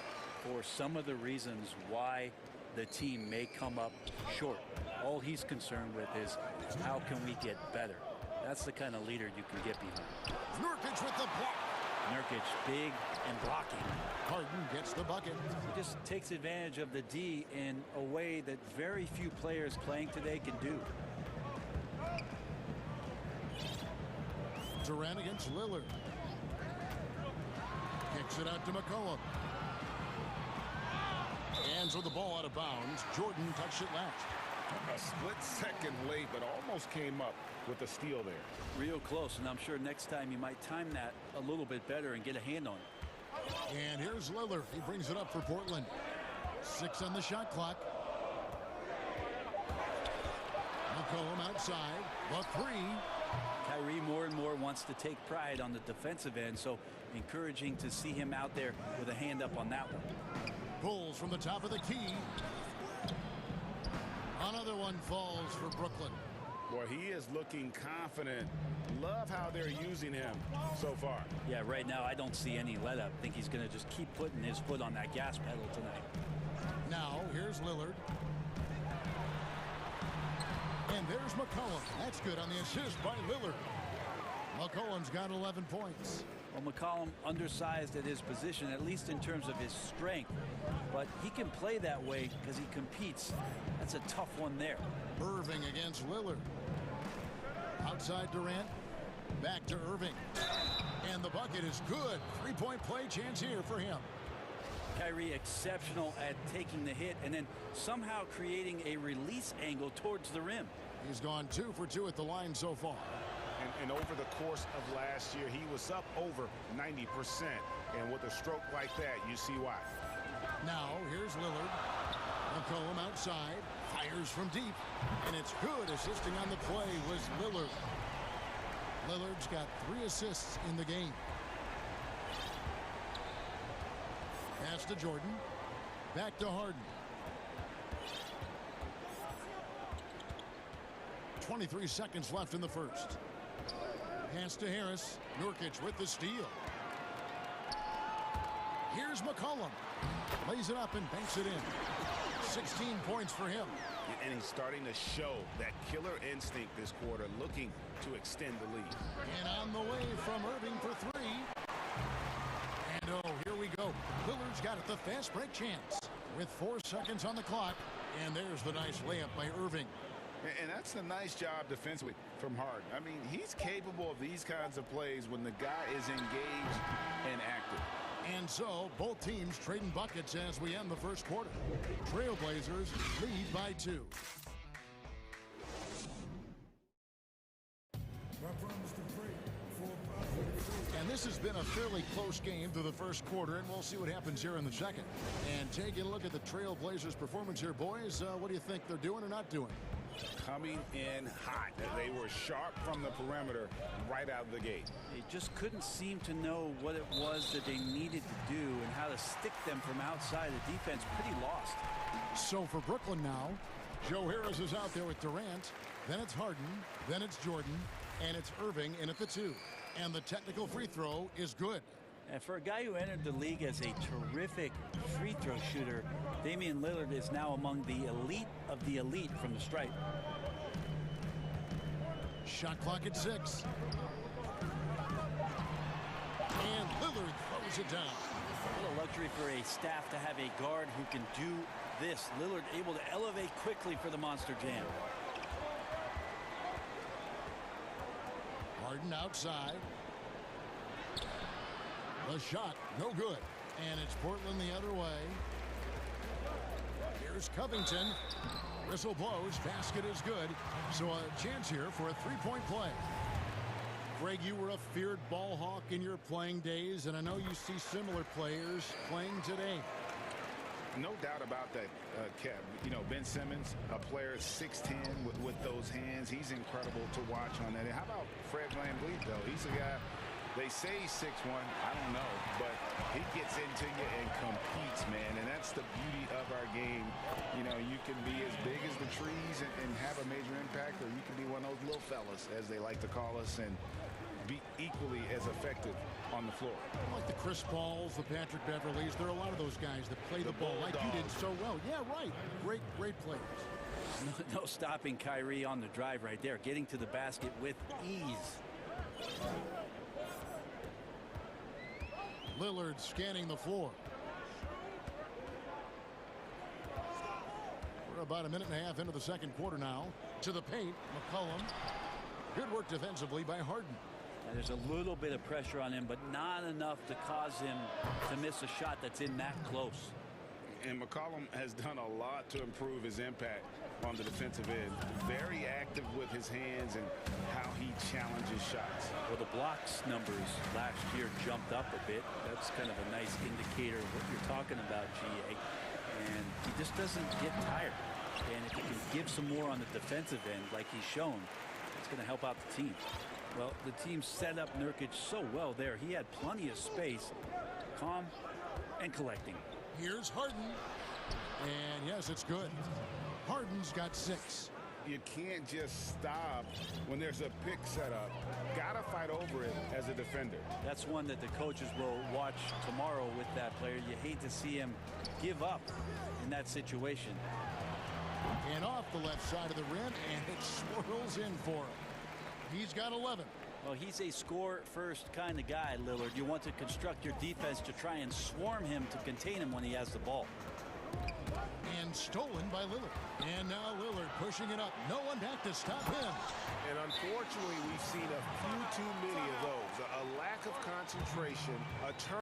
for some of the reasons why the team may come up short. All he's concerned with is how can we get better. That's the kind of leader you can get behind. Nurkic with the block. Nurkic big and blocking. Harden gets the bucket. He just takes advantage of the D in a way that very few players playing today can do. Durant against Lillard. Kicks it out to McCollum. Hands with the ball out of bounds. Jordan touched it last. A split second late, but almost came up with a steal there. Real close, and I'm sure next time you might time that a little bit better and get a hand on it. And here's Lillard. He brings it up for Portland. 6 on the shot clock. McCollum outside. The 3. Kyrie more and more wants to take pride on the defensive end, so encouraging to see him out there with a hand up on that one. Pulls from the top of the key. Another one falls for Brooklyn. Boy, he is looking confident. Love how they're using him so far. Yeah, right now I don't see any let up. I think he's going to just keep putting his foot on that gas pedal tonight. Now, here's Lillard. And there's McCollum. That's good on the assist by Lillard. McCollum's got 11 points. Well, McCollum undersized at his position, at least in terms of his strength. But he can play that way because he competes. That's a tough one there. Irving against Lillard. Outside Durant. Back to Irving. And the bucket is good. 3-point play chance here for him. Kyrie exceptional at taking the hit and then somehow creating a release angle towards the rim. He's gone 2 for 2 at the line so far. And over the course of last year, he was up over 90%. And with a stroke like that, you see why. Now, here's Lillard. McCollum outside. Fires from deep. And it's good. Assisting on the play was Lillard. Lillard's got 3 assists in the game. Pass to Jordan. Back to Harden. 23 seconds left in the first. Pass to Harris. Nurkic with the steal. Here's McCollum. Lays it up and banks it in. 16 points for him. And he's starting to show that killer instinct this quarter, looking to extend the lead. And on the way from Irving for 3. And oh, here we go. Lillard's got it, the fast break chance. With 4 seconds on the clock. And there's the nice layup by Irving. And that's a nice job defensively from Harden. I mean, he's capable of these kinds of plays when the guy is engaged and active. And so, both teams trading buckets as we end the first quarter. Trailblazers lead by 2. And this has been a fairly close game through the first quarter, and we'll see what happens here in the second. And taking a look at the Trailblazers' performance here, boys, what do you think they're doing or not doing? Coming in hot. They were sharp from the perimeter right out of the gate. They just couldn't seem to know what it was that they needed to do and how to stick them from outside. The defense pretty lost. So for Brooklyn now, Joe Harris is out there with Durant. Then it's Harden. Then it's Jordan. And it's Irving in at the 2. And the technical free throw is good. And for a guy who entered the league as a terrific free throw shooter, Damian Lillard is now among the elite of the elite from the stripe. Shot clock at 6. And Lillard throws it down. What a luxury for a staff to have a guard who can do this. Lillard able to elevate quickly for the monster jam. Harden outside. The shot, no good. And it's Portland the other way. Here's Covington. Whistle blows. Basket is good. So a chance here for a 3-point play. Greg, you were a feared ball hawk in your playing days, and I know you see similar players playing today. No doubt about that, Kev. You know, Ben Simmons, a player 6'10" with those hands. He's incredible to watch on that. And how about Fred VanVleet, though? He's a guy, they say he's 6'1". I don't know. But he gets into you and competes, man. And that's the beauty of our game. You know, you can be as big as the trees and have a major impact, or you can be one of those little fellas, as they like to call us, and be equally as effective on the floor. Like the Chris Pauls, the Patrick Beverleys, there are a lot of those guys that play the ball like you did so well. Yeah, right. Great players. No stopping Kyrie on the drive right there, getting to the basket with ease. Lillard scanning the floor. We're about a minute and a half into the second quarter now. To the paint, McCollum. Good work defensively by Harden. There's a little bit of pressure on him, but not enough to cause him to miss a shot that's in that close. And McCollum has done a lot to improve his impact on the defensive end. Very active with his hands and how he challenges shots. Well, the blocks numbers last year jumped up a bit. That's kind of a nice indicator of what you're talking about, GA. And he just doesn't get tired. And if he can give some more on the defensive end like he's shown, it's going to help out the team. Well, the team set up Nurkic so well there. He had plenty of space, calm and collecting. Here's Harden. And yes, it's good. Harden's got 6. You can't just stop when there's a pick set up. Gotta fight over it as a defender. That's one that the coaches will watch tomorrow with that player. You hate to see him give up in that situation. And off the left side of the rim, and it swirls in for him. He's got 11. Well, he's a score-first kind of guy, Lillard. You want to construct your defense to try and swarm him to contain him when he has the ball. And stolen by Lillard. And now Lillard pushing it up. No one back to stop him. And unfortunately, we've seen a few too many of those. A lack of concentration, a turn.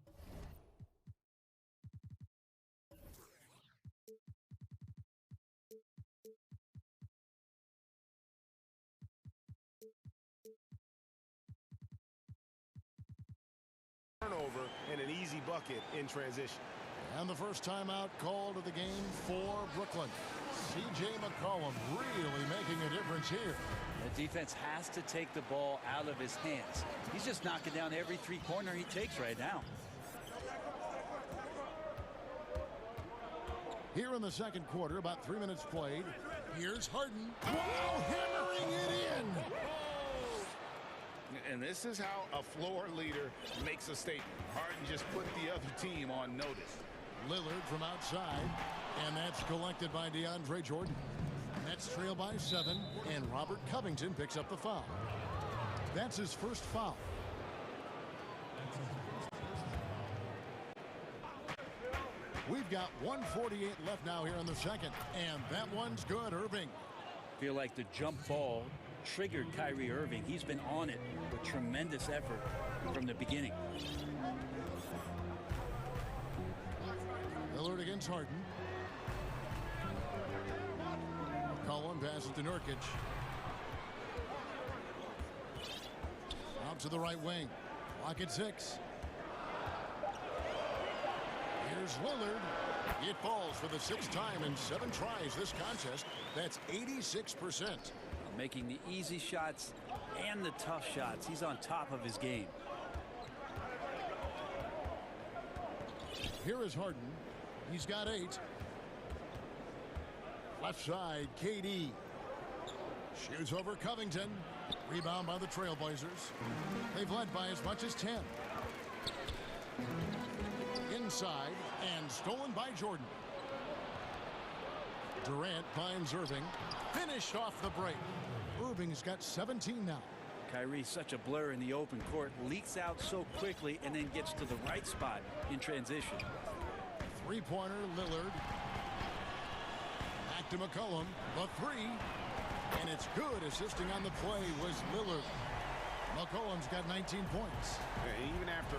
Turnover and an easy bucket in transition. And the first timeout called of the game for Brooklyn. C.J. McCollum really making a difference here. The defense has to take the ball out of his hands. He's just knocking down every three-pointer he takes right now. Here in the second quarter, about 3 minutes played. Here's Harden. Wow, hammering it in. And this is how a floor leader makes a statement. Harden just put the other team on notice. Lillard from outside, and that's collected by DeAndre Jordan. Nets trail by 7, and Robert Covington picks up the foul. That's his first foul. We've got 1:48 left now here in the second, and that one's good, Irving. Feel like the jump ball triggered Kyrie Irving. He's been on it with tremendous effort from the beginning. Lillard against Harden. McCollum passes to Nurkic. Out to the right wing. Clock at 6. Here's Lillard. It falls for the 6th time in 7 tries this contest. That's 86%. Making the easy shots and the tough shots. He's on top of his game. Here is Harden. He's got 8. Left side, KD. Shoots over Covington. Rebound by the Trailblazers. They've led by as much as 10. Inside, and stolen by Jordan. Durant finds Irving. Finished off the break. Irving's got 17 now. Kyrie's such a blur in the open court. Leaks out so quickly and then gets to the right spot in transition. Three-pointer, Lillard. Back to McCollum. The 3. And it's good. Assisting on the play was Lillard. McCollum's got 19 points. And even after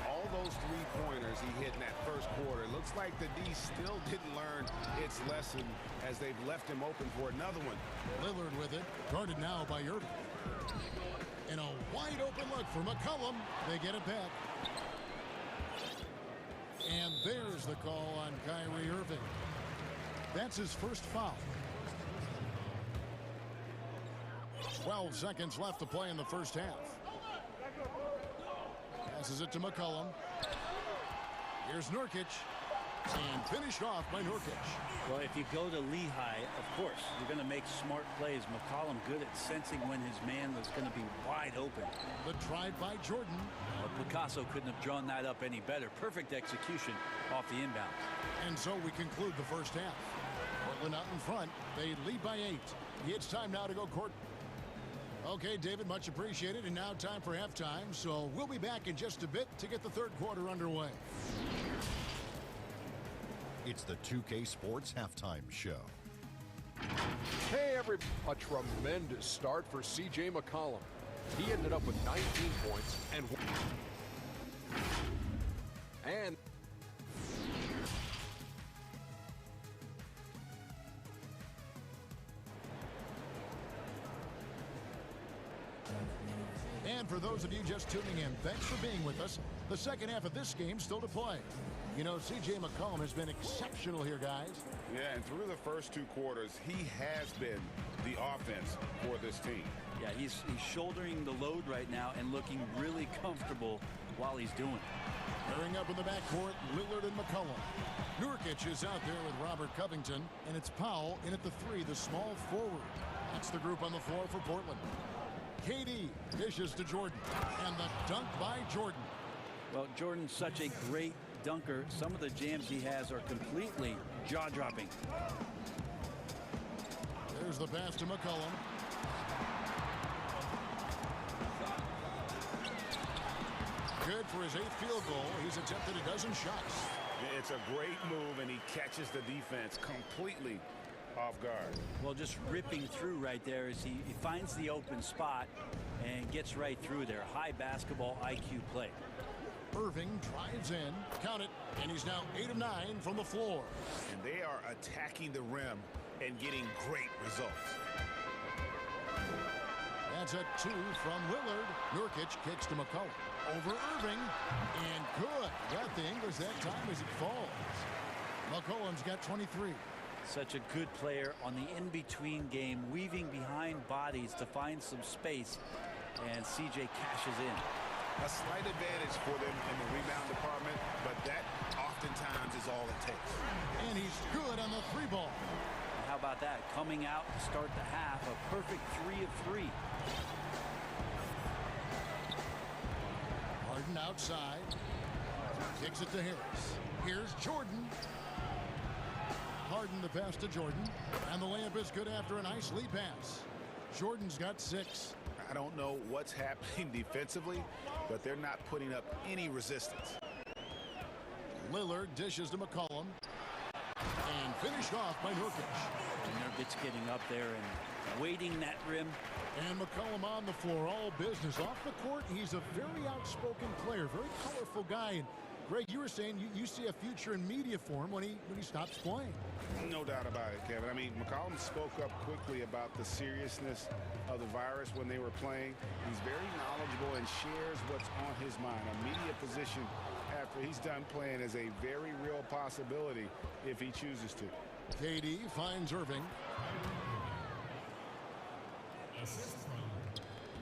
all those 3-pointers he hit in that first quarter, it looks like the D still didn't learn its lesson as they've left him open for another one. Lillard with it. Guarded now by Irving. And a wide open look for McCollum. They get it back. And there's the call on Kyrie Irving. That's his first foul. 12 seconds left to play in the first half. Passes it to McCollum. Here's Nurkic. And finished off by Nurkic. Well, if you go to Lehigh, of course, you're going to make smart plays. McCollum good at sensing when his man was going to be wide open. The drive by Jordan. Well, Picasso couldn't have drawn that up any better. Perfect execution off the inbound. And so we conclude the first half. Portland out in front. They lead by 8. It's time now to go court. Okay, David, much appreciated. And now time for halftime. So we'll be back in just a bit to get the third quarter underway. It's the 2K Sports Halftime Show. Hey, everybody. A tremendous start for C.J. McCollum. He ended up with 19 points And for those of you just tuning in, thanks for being with us. The second half of this game still to play. You know, C.J. McCollum has been exceptional here, guys. Yeah, and through the first 2 quarters, he has been the offense for this team. Yeah, he's shouldering the load right now and looking really comfortable while he's doing it. Pairing up in the backcourt, Lillard and McCollum. Nurkic is out there with Robert Covington, and it's Powell in at the 3, the small forward. That's the group on the floor for Portland. KD dishes to Jordan, and the dunk by Jordan. Well, Jordan's such a great dunker. Some of the jams he has are completely jaw-dropping. There's the pass to McCollum. Good for his 8th field goal. He's attempted a dozen shots. It's a great move, and he catches the defense completely off guard. Well, just ripping through right there as he finds the open spot and gets right through there. High basketball IQ play. Irving drives in, count it, and he's now 8 of 9 from the floor. And they are attacking the rim and getting great results. That's a 2 from Lillard. Nurkic kicks to McCollum. Over Irving, and good. Got the English that time as it falls. McCollum's got 23. Such a good player on the in-between game, weaving behind bodies to find some space, and CJ cashes in. A slight advantage for them in the rebound department, but that oftentimes is all it takes. And he's good on the 3 ball. How about that? Coming out to start the half, a perfect 3 of 3. Harden outside. Kicks it to Harris. Here's Jordan. Harden the pass to Jordan. And the layup is good after a nice lead pass. Jordan's got 6. I don't know what's happening defensively, but they're not putting up any resistance. Lillard dishes to McCollum. And finished off by Nurkic. Nurkic getting up there and waiting that rim. And McCollum on the floor, all business. Off the court, he's a very outspoken player, very colorful guy. And Greg, you were saying you see a future in media for him when he stops playing. No doubt about it, Kevin. I mean, McCollum spoke up quickly about the seriousness of the virus when they were playing. He's very knowledgeable and shares what's on his mind. A media position after he's done playing is a very real possibility if he chooses to. KD finds Irving.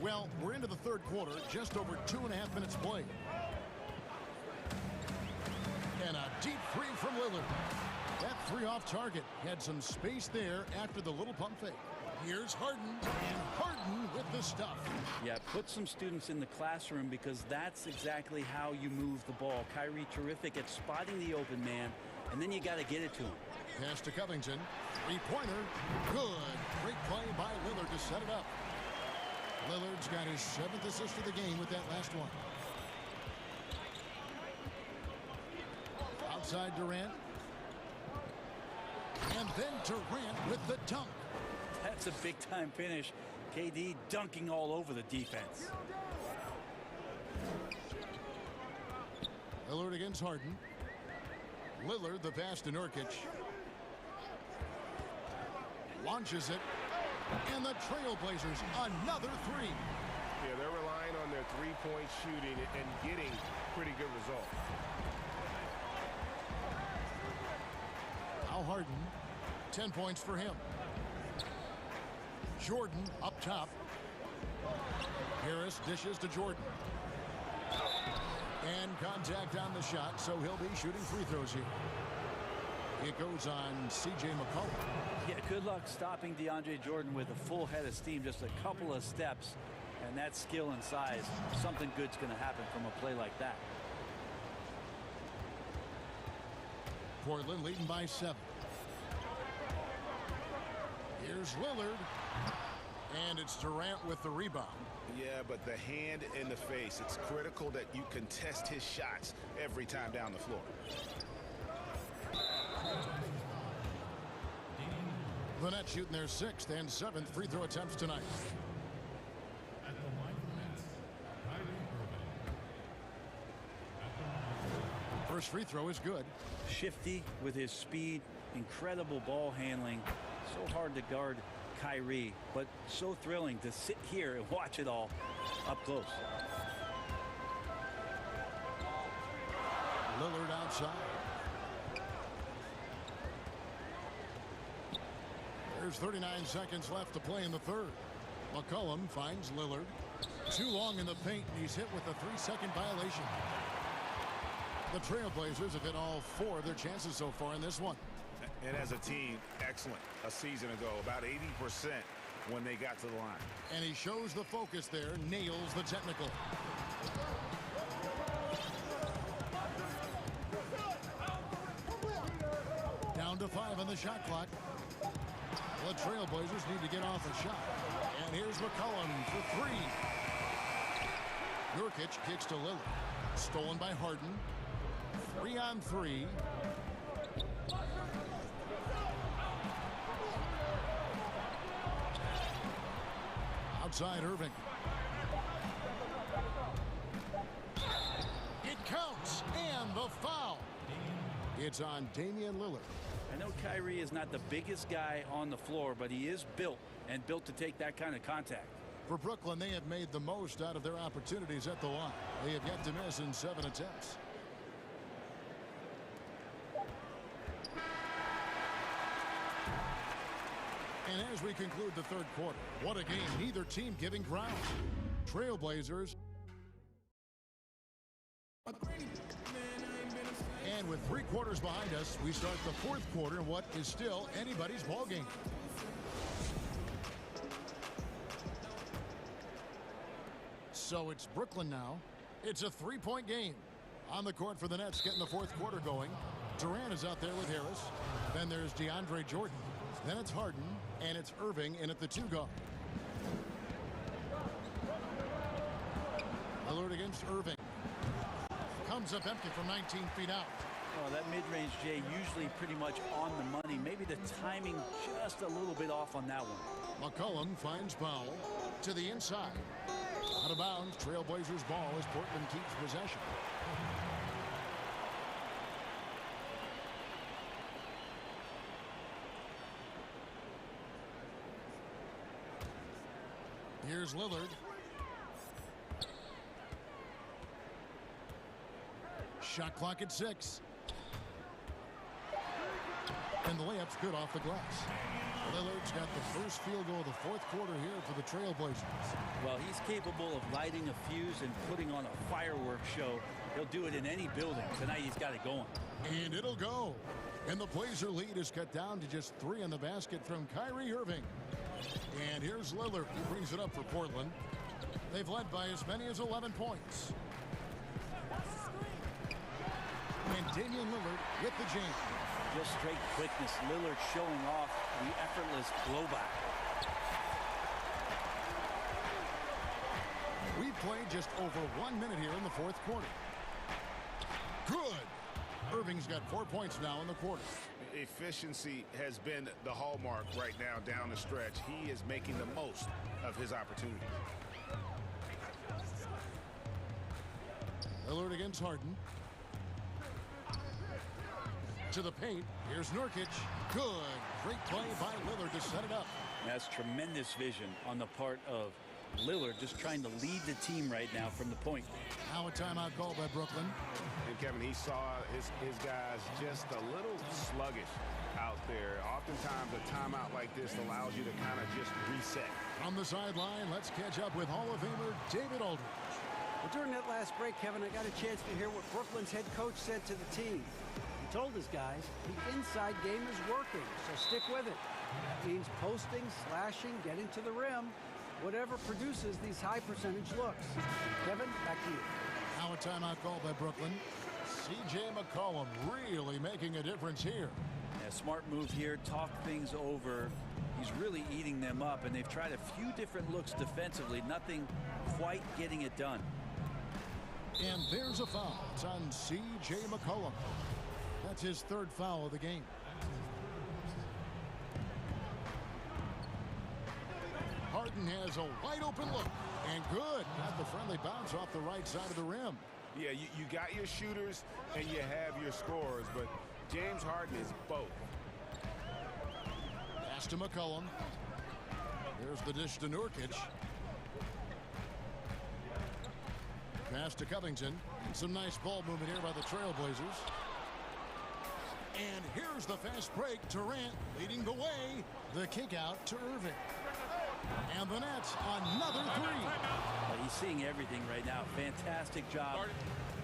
Well, we're into the 3rd quarter, just over 2.5 minutes played. And a deep 3 from Lillard. That 3 off target. Had some space there after the little pump fake. Here's Harden, and Harden with the stuff. Yeah, put some students in the classroom because that's exactly how you move the ball. Kyrie terrific at spotting the open man, and then you got to get it to him. Pass to Covington. 3-pointer. Good. Great play by Lillard to set it up. Lillard's got his 7th assist of the game with that last one. Outside Durant. And then Durant with the dunk. That's a big-time finish. KD dunking all over the defense. Lillard against Harden. Lillard, the pass to Nurkic. Launches it. And the Trailblazers, another 3. Yeah, they're relying on their 3-point shooting and getting pretty good results. Al Harden, 10 points for him. Jordan up top. Harris dishes to Jordan. And contact on the shot, so he'll be shooting free throws here. It goes on C.J. McCollum. Yeah, good luck stopping DeAndre Jordan with a full head of steam, just a couple of steps, and that skill and size, something good's going to happen from a play like that. Portland leading by 7. Here's Lillard. And it's Durant with the rebound. Yeah, but the hand in the face, it's critical that you contest his shots every time down the floor. The Nets shooting their 6th and 7th free throw attempts tonight. First free throw is good. Shifty with his speed, incredible ball handling. So hard to guard Kyrie, but so thrilling to sit here and watch it all up close. Lillard outside. There's 39 seconds left to play in the third. McCollum finds Lillard. Too long in the paint, and he's hit with a 3-second violation. The Trailblazers have hit all 4 of their chances so far in this one. And as a team, excellent a season ago, about 80% when they got to the line. And he shows the focus there, nails the technical. Down to 5 on the shot clock. The Trailblazers need to get off a shot. And here's McCollum for 3. Nurkic kicks to Lillard. Stolen by Harden. 3-on-3. Outside Irving. It counts, and the foul. It's on Damian Lillard. I know Kyrie is not the biggest guy on the floor, but he is built to take that kind of contact. For Brooklyn, they have made the most out of their opportunities at the line. They have yet to miss in 7 attempts. And as we conclude the third quarter, what a game. Neither team giving ground. Trailblazers. And with 3 quarters behind us, we start the fourth quarter in what is still anybody's ball game. So it's Brooklyn now. It's a 3-point game. On the court for the Nets, getting the fourth quarter going. Durant is out there with Harris. Then there's DeAndre Jordan. Then it's Harden, and it's Irving in at the 2 guard. Lillard against Irving. Comes up empty from 19 feet out. Oh, that mid-range, Jay, usually pretty much on the money. Maybe the timing just a little bit off on that one. McCollum finds Powell to the inside. Out of bounds, Trailblazers ball as Portland keeps possession. Here's Lillard. Shot clock at 6. And the layup's good off the glass. Lillard's got the first field goal of the fourth quarter here for the Trailblazers. Well, he's capable of lighting a fuse and putting on a fireworks show. He'll do it in any building. Tonight he's got it going. And it'll go. And the Blazer lead is cut down to just 3 on the basket from Kyrie Irving. And here's Lillard. He brings it up for Portland. They've led by as many as 11 points. And Damian Lillard with the jam. Just straight quickness. Lillard showing off the effortless blowback. We've played just over 1 minute here in the fourth quarter. Good. Irving's got 4 points now in the quarter. Efficiency has been the hallmark right now down the stretch. He is making the most of his opportunity. Lillard against Harden. To the paint. Here's Nurkic. Good. Great play by Lillard to set it up. That's tremendous vision on the part of Lillard, just trying to lead the team right now from the point. Now a timeout called by Brooklyn. And Kevin, he saw his guys just a little sluggish out there. Oftentimes a timeout like this allows you to kind of just reset. On the sideline, let's catch up with Hall of Famer David Aldridge. Well, during that last break, Kevin, I got a chance to hear what Brooklyn's head coach said to the team. He told his guys the inside game is working, so stick with it. That means posting, slashing, getting to the rim, whatever produces these high percentage looks. Kevin, back to you. Now a timeout called by Brooklyn. C.J. McCollum really making a difference here. Yeah, smart move here. Talk things over. He's really eating them up, and they've tried a few different looks defensively. Nothing quite getting it done. And there's a foul. It's on C.J. McCollum. That's his third foul of the game. Harden has a wide open look. And good. Got the friendly bounce off the right side of the rim. Yeah, you got your shooters and you have your scorers, but James Harden is both. Pass to McCollum. Here's the dish to Nurkic. Pass to Covington. Some nice ball movement here by the Trailblazers. And here's the fast break. Durant leading the way. The kick out to Irving. And the Nets, another three. He's seeing everything right now. Fantastic job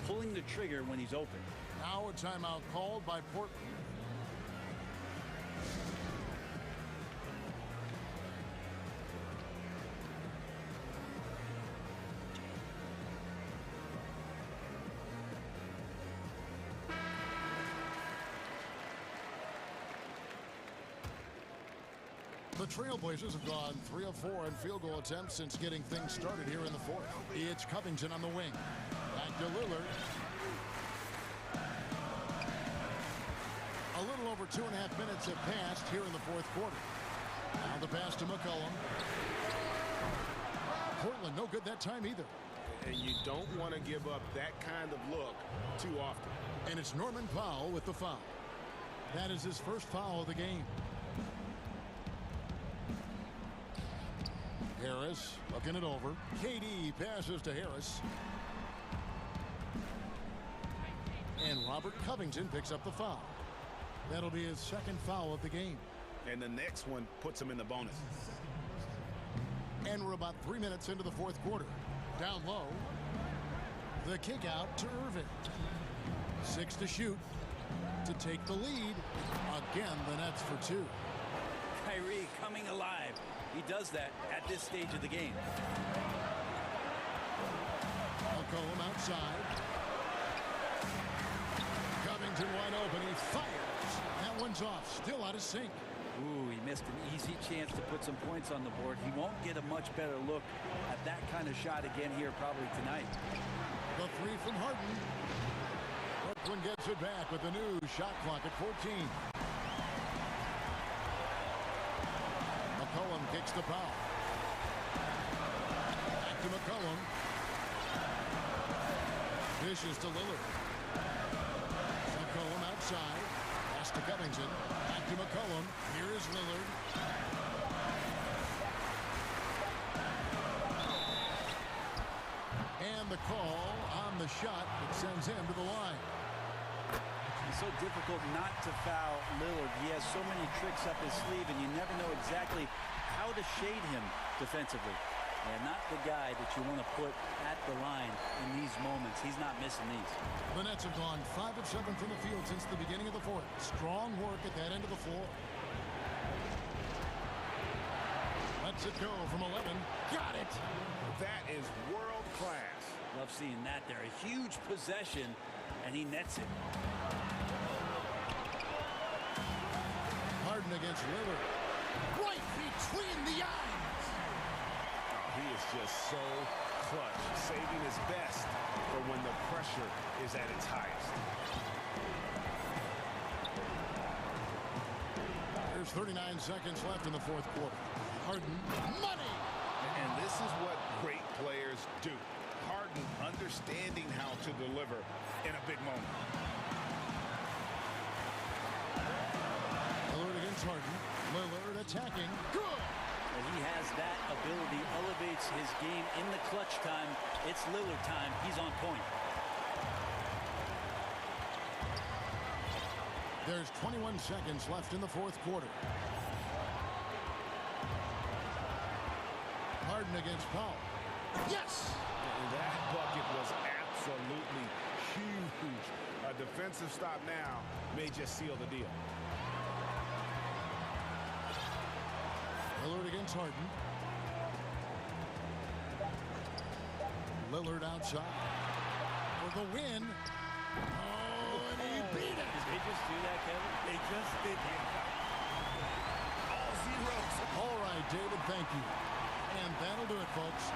pulling the trigger when he's open. Now a timeout called by Portland. The Trailblazers have gone 3 of 4 in field goal attempts since getting things started here in the fourth. It's Covington on the wing. Back to Lillard. A little over 2.5 minutes have passed here in the fourth quarter. Now the pass to McCollum. Portland no good that time either. And you don't want to give up that kind of look too often. And it's Norman Powell with the foul. That is his first foul of the game. Harris looking it over. KD passes to Harris. And Robert Covington picks up the foul. That'll be his second foul of the game. And the next one puts him in the bonus. And we're about 3 minutes into the fourth quarter. Down low. The kick out to Irving. 6 to shoot to take the lead. Again, the Nets for 2. Kyrie coming alive. He does that at this stage of the game. McCollum outside. Covington wide open. He fires. That one's off. Still out of sync. Ooh, he missed an easy chance to put some points on the board. He won't get a much better look at that kind of shot again here probably tonight. The three from Harden. Brooklyn gets it back with the new shot clock at 14. McCollum kicks the foul. Back to McCollum. Dishes to Lillard. McCollum outside. Pass to Covington. Back to McCollum. Here is Lillard. And the call on the shot that sends him to the line. It's so difficult not to foul Lillard. He has so many tricks up his sleeve, and you never know exactly how to shade him defensively. And not the guy that you want to put at the line in these moments. He's not missing these. The Nets have gone 5 of 7 from the field since the beginning of the fourth. Strong work at that end of the floor. Lets it go from 11. Got it. That is world class. Love seeing that there. A huge possession, and he nets it. Harden against Lillard. Right between the eyes. He is just so clutch, saving his best for when the pressure is at its highest. There's 39 seconds left in the fourth quarter. Harden, money! And this is what great players do. Harden understanding how to deliver in a big moment. Lillard against Harden. Lillard attacking. Good! And he has that ability, elevates his game in the clutch time. It's Lillard time. He's on point. There's 21 seconds left in the fourth quarter. Harden against Powell. Yes! That bucket was absolutely huge. A defensive stop now may just seal the deal. Lillard against Harden. Lillard outside for the win. Oh, and he beat it. Did they just do that, Kevin? They just did. All zeros. All right, David, thank you. And that'll do it, folks.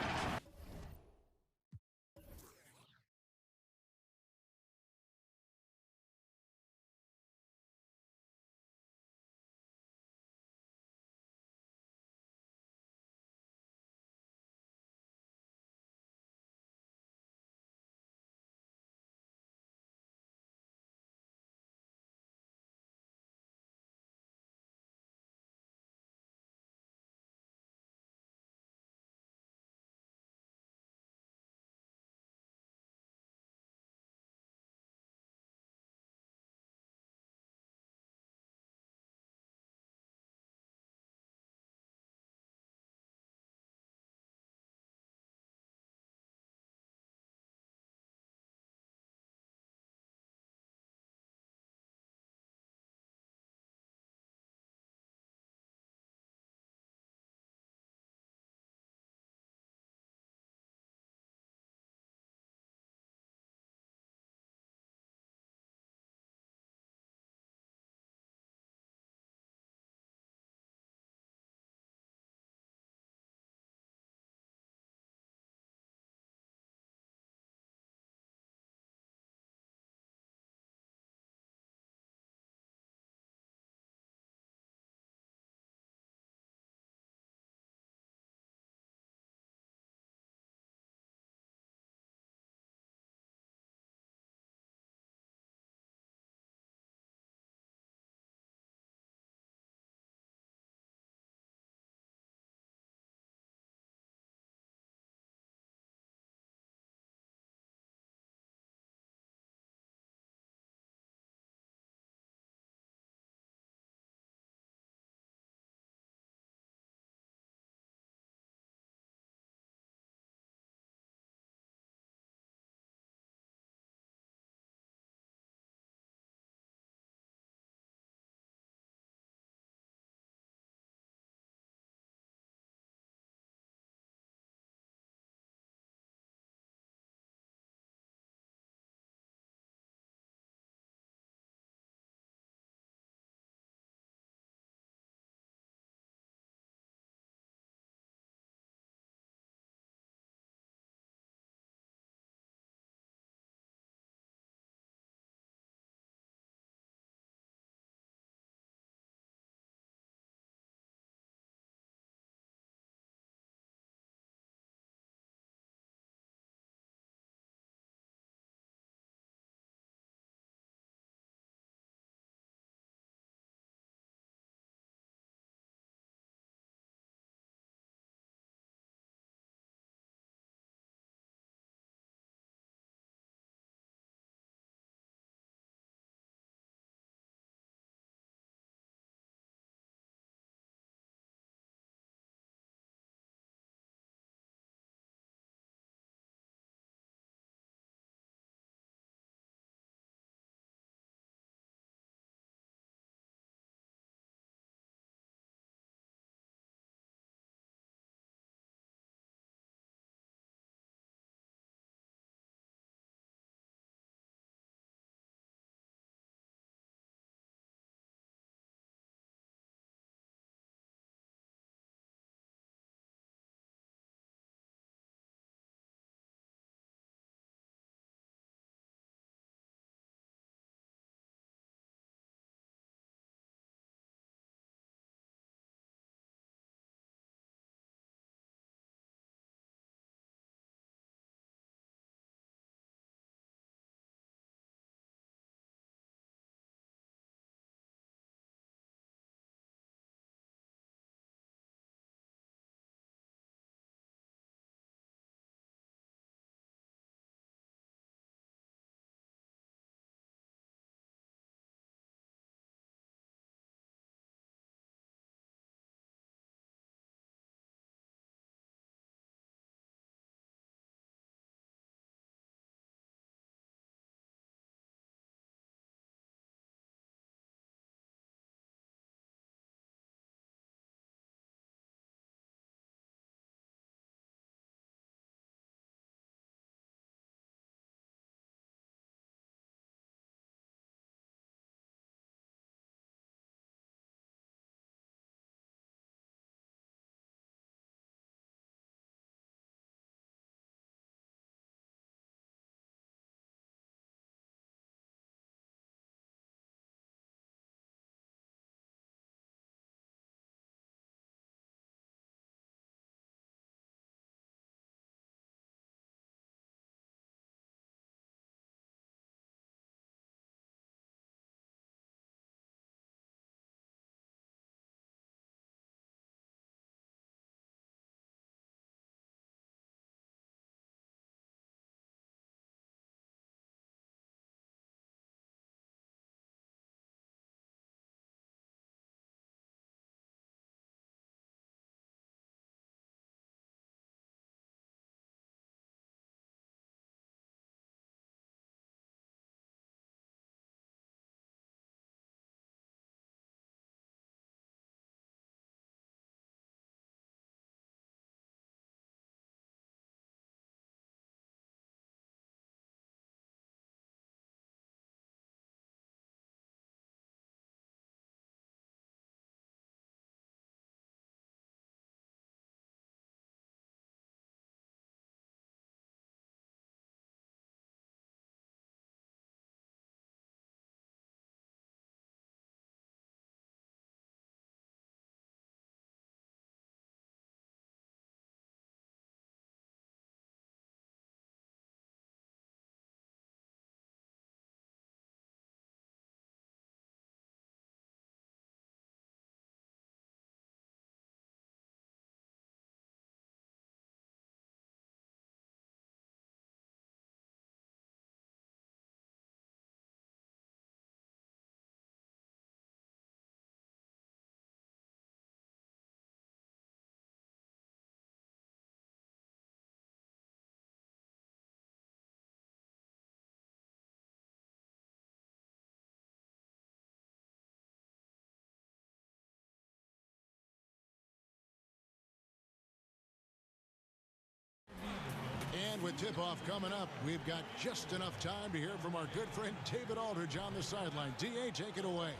with tip-off coming up, we've got just enough time to hear from our good friend David Aldridge on the sideline. D.A., take it away.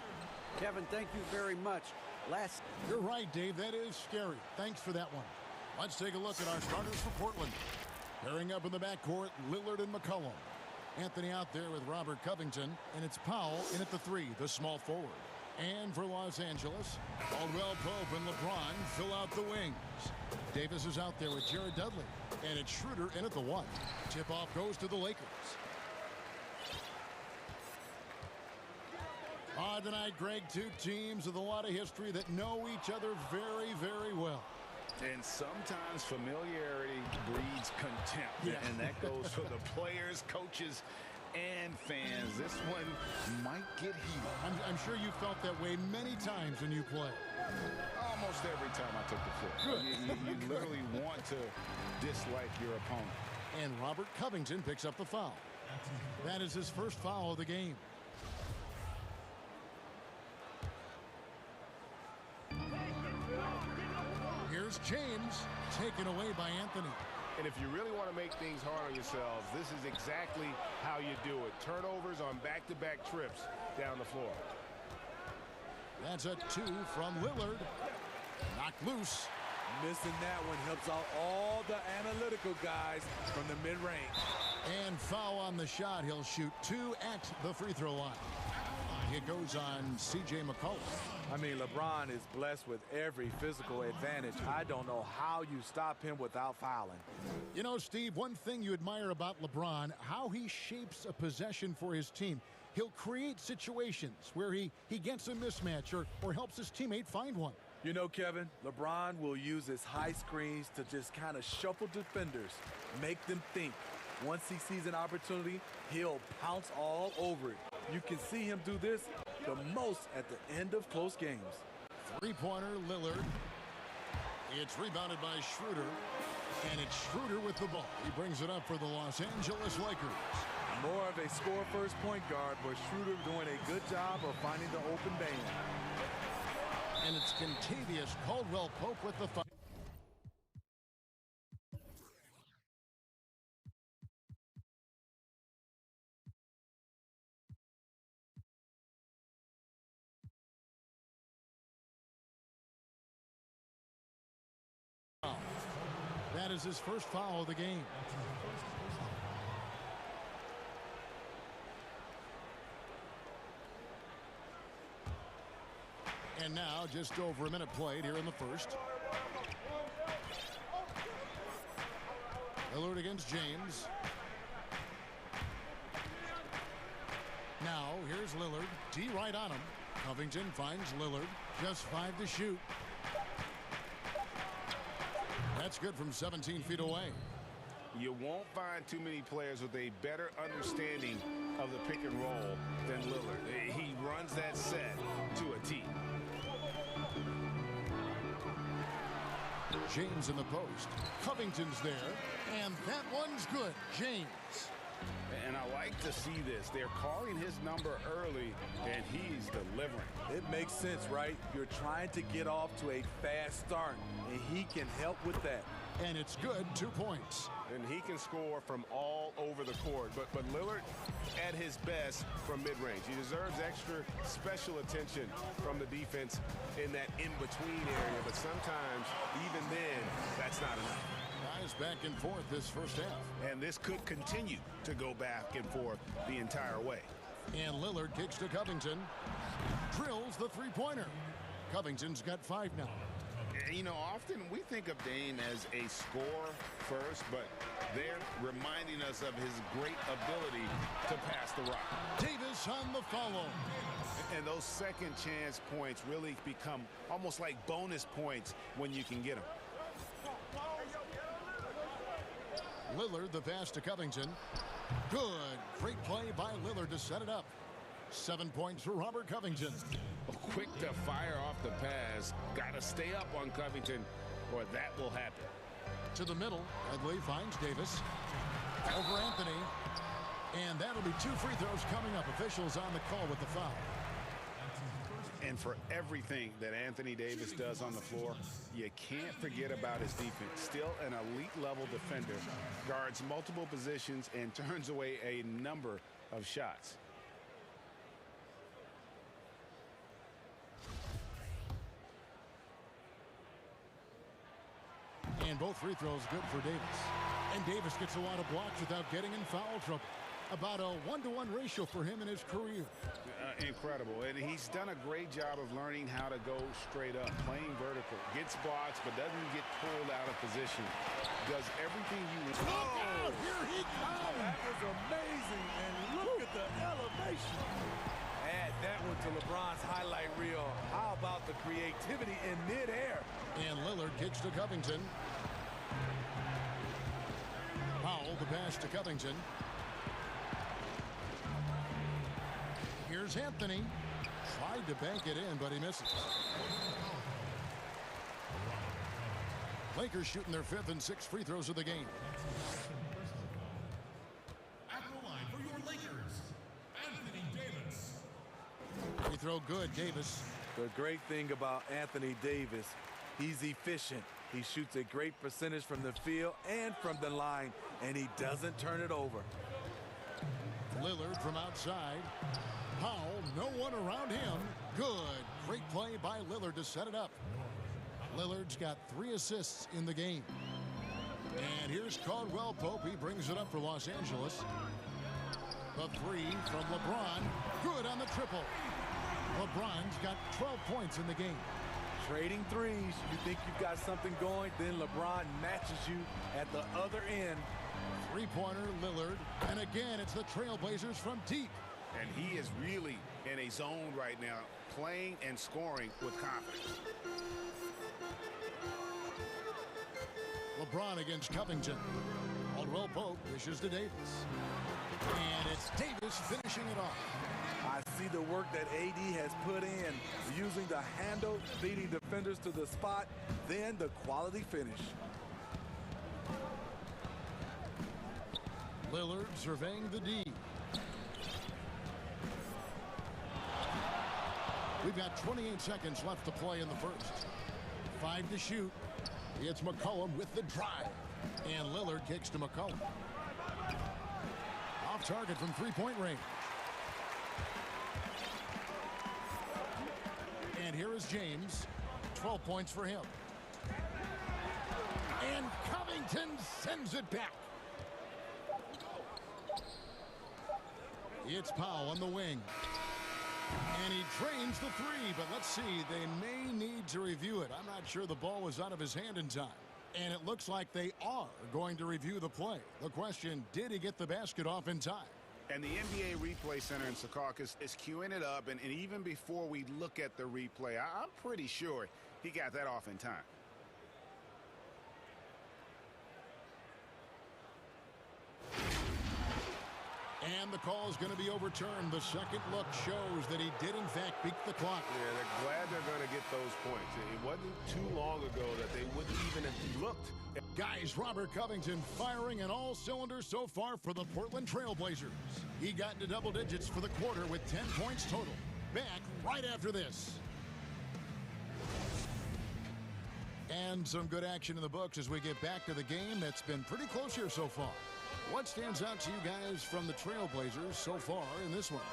Kevin, thank you very much. You're right, Dave. That is scary. Thanks for that one. Let's take a look at our starters for Portland. Pairing up in the backcourt, Lillard and McCollum. Anthony out there with Robert Covington, and it's Powell in at the 3, the small forward. And for Los Angeles, Caldwell Pope and LeBron fill out the wings. Davis is out there with Jared Dudley, and it's Schroeder in at the 1. Tip-off goes to the Lakers. Tonight, Greg, two teams with a lot of history that know each other very, very well. And sometimes familiarity breeds contempt. Yeah. And that goes for the players, coaches, and fans. This one might get heated. I'm sure you felt that way many times when you play. Almost every time I took the floor. You literally want to dislike your opponent. And Robert Covington picks up the foul. That is his first foul of the game. Here's James, taken away by Anthony. And if you really want to make things hard on yourselves, this is exactly how you do it. Turnovers on back-to-back trips down the floor. That's a 2 from Lillard. Knocked loose. Missing that one helps out all the analytical guys from the mid-range. And foul on the shot. He'll shoot 2 at the free throw line. It goes on C.J. McCollum. I mean, LeBron is blessed with every physical advantage. I don't know how you stop him without fouling. You know, Steve, one thing you admire about LeBron, how he shapes a possession for his team. He'll create situations where he gets a mismatch or helps his teammate find one. You know, Kevin, LeBron will use his high screens to just kind of shuffle defenders, make them think. Once he sees an opportunity, he'll pounce all over it. You can see him do this the most at the end of close games. Three-pointer, Lillard. It's rebounded by Schroeder, and it's Schroeder with the ball. He brings it up for the Los Angeles Lakers. More of a score-first point guard, but Schroeder doing a good job of finding the open man. And it's Contavious Caldwell-Pope with the foul. That is his first foul of the game. And now just over a minute played here in the first. Lillard against James. Now here's Lillard. D right on him. Covington finds Lillard. Just 5 to shoot. That's good from 17 feet away. You won't find too many players with a better understanding of the pick and roll than Lillard. He runs that set to a T. James in the post. Covington's there, and that one's good. James. And I like to see this. They're calling his number early, and he's delivering. It makes sense, right? You're trying to get off to a fast start, and he can help with that. And it's good, 2 points. And he can score from all over the court. But Lillard at his best from mid-range. He deserves extra special attention from the defense in that in-between area. But sometimes, even then, that's not enough. Guys back and forth this first half. And this could continue to go back and forth the entire way. And Lillard kicks to Covington. Drills the three-pointer. Covington's got 5 now. You know, often we think of Dame as a scorer first, but they're reminding us of his great ability to pass the rock. Davis on the follow. And those second chance points really become almost like bonus points when you can get them. Lillard, the pass to Covington. Good. Great play by Lillard to set it up. 7 points for Robert Covington. Quick to fire off the pass. Got to stay up on Covington, or that will happen. To the middle. Dudley finds Davis. Over Anthony. And that'll be 2 free throws coming up. Officials on the call with the foul. And And for everything that Anthony Davis does on the floor, you can't forget about his defense. Still an elite-level defender, guards multiple positions, and turns away a number of shots. And both free throws good for Davis. And Davis gets a lot of blocks without getting in foul trouble. About a 1-to-1 ratio for him in his career. Incredible. And he's done a great job of learning how to go straight up, playing vertical. Gets blocks, but doesn't get pulled out of position. Does everything you want. Look out! Here he comes! That was amazing. And look at the elevation. Add that one to LeBron's highlight reel. How about the creativity in midair? And Lillard kicks to Covington. Powell, the pass to Covington. Here's Anthony. Tried to bank it in, but he misses. Lakers shooting their 5th and 6th free throws of the game. At the line for your Lakers, Anthony Davis. Free throw good, Davis. The great thing about Anthony Davis, he's efficient. He shoots a great percentage from the field and from the line, and he doesn't turn it over. Lillard from outside. Powell, no one around him. Good. Great play by Lillard to set it up. Lillard's got 3 assists in the game. And here's Caldwell Pope. He brings it up for Los Angeles. The 3 from LeBron. Good on the triple. LeBron's got 12 points in the game. Trading threes. You think you've got something going, then LeBron matches you at the other end. Three-pointer Lillard. And again, it's the Trailblazers from deep. And he is really in a zone right now, playing and scoring with confidence. LeBron against Covington. Caldwell Pope dishes to Davis. And it's Davis finishing it off. I see the work that AD has put in, using the handle, leading defenders to the spot, then the quality finish. Lillard surveying the D. We've got 28 seconds left to play in the first. 5 to shoot. It's McCollum with the drive. And Lillard kicks to McCollum. Off target from three-point range. And here is James. 12 points for him. And Covington sends it back. It's Powell on the wing. And he drains the 3, but let's see. They may need to review it. I'm not sure the ball was out of his hand in time. And it looks like they are going to review the play. The question, did he get the basket off in time? And the NBA Replay Center in Secaucus is queuing it up. And even before we look at the replay, I'm pretty sure he got that off in time. And the call is going to be overturned. The second look shows that he did, in fact, beat the clock. Yeah, they're glad they're going to get those points. It wasn't too long ago that they wouldn't even have looked. Guys, Robert Covington firing on all cylinders so far for the Portland Trailblazers. He got into double digits for the quarter with 10 points total. Back right after this. And some good action in the books as we get back to the game that's been pretty close here so far. What stands out to you guys from the Trailblazers so far in this one?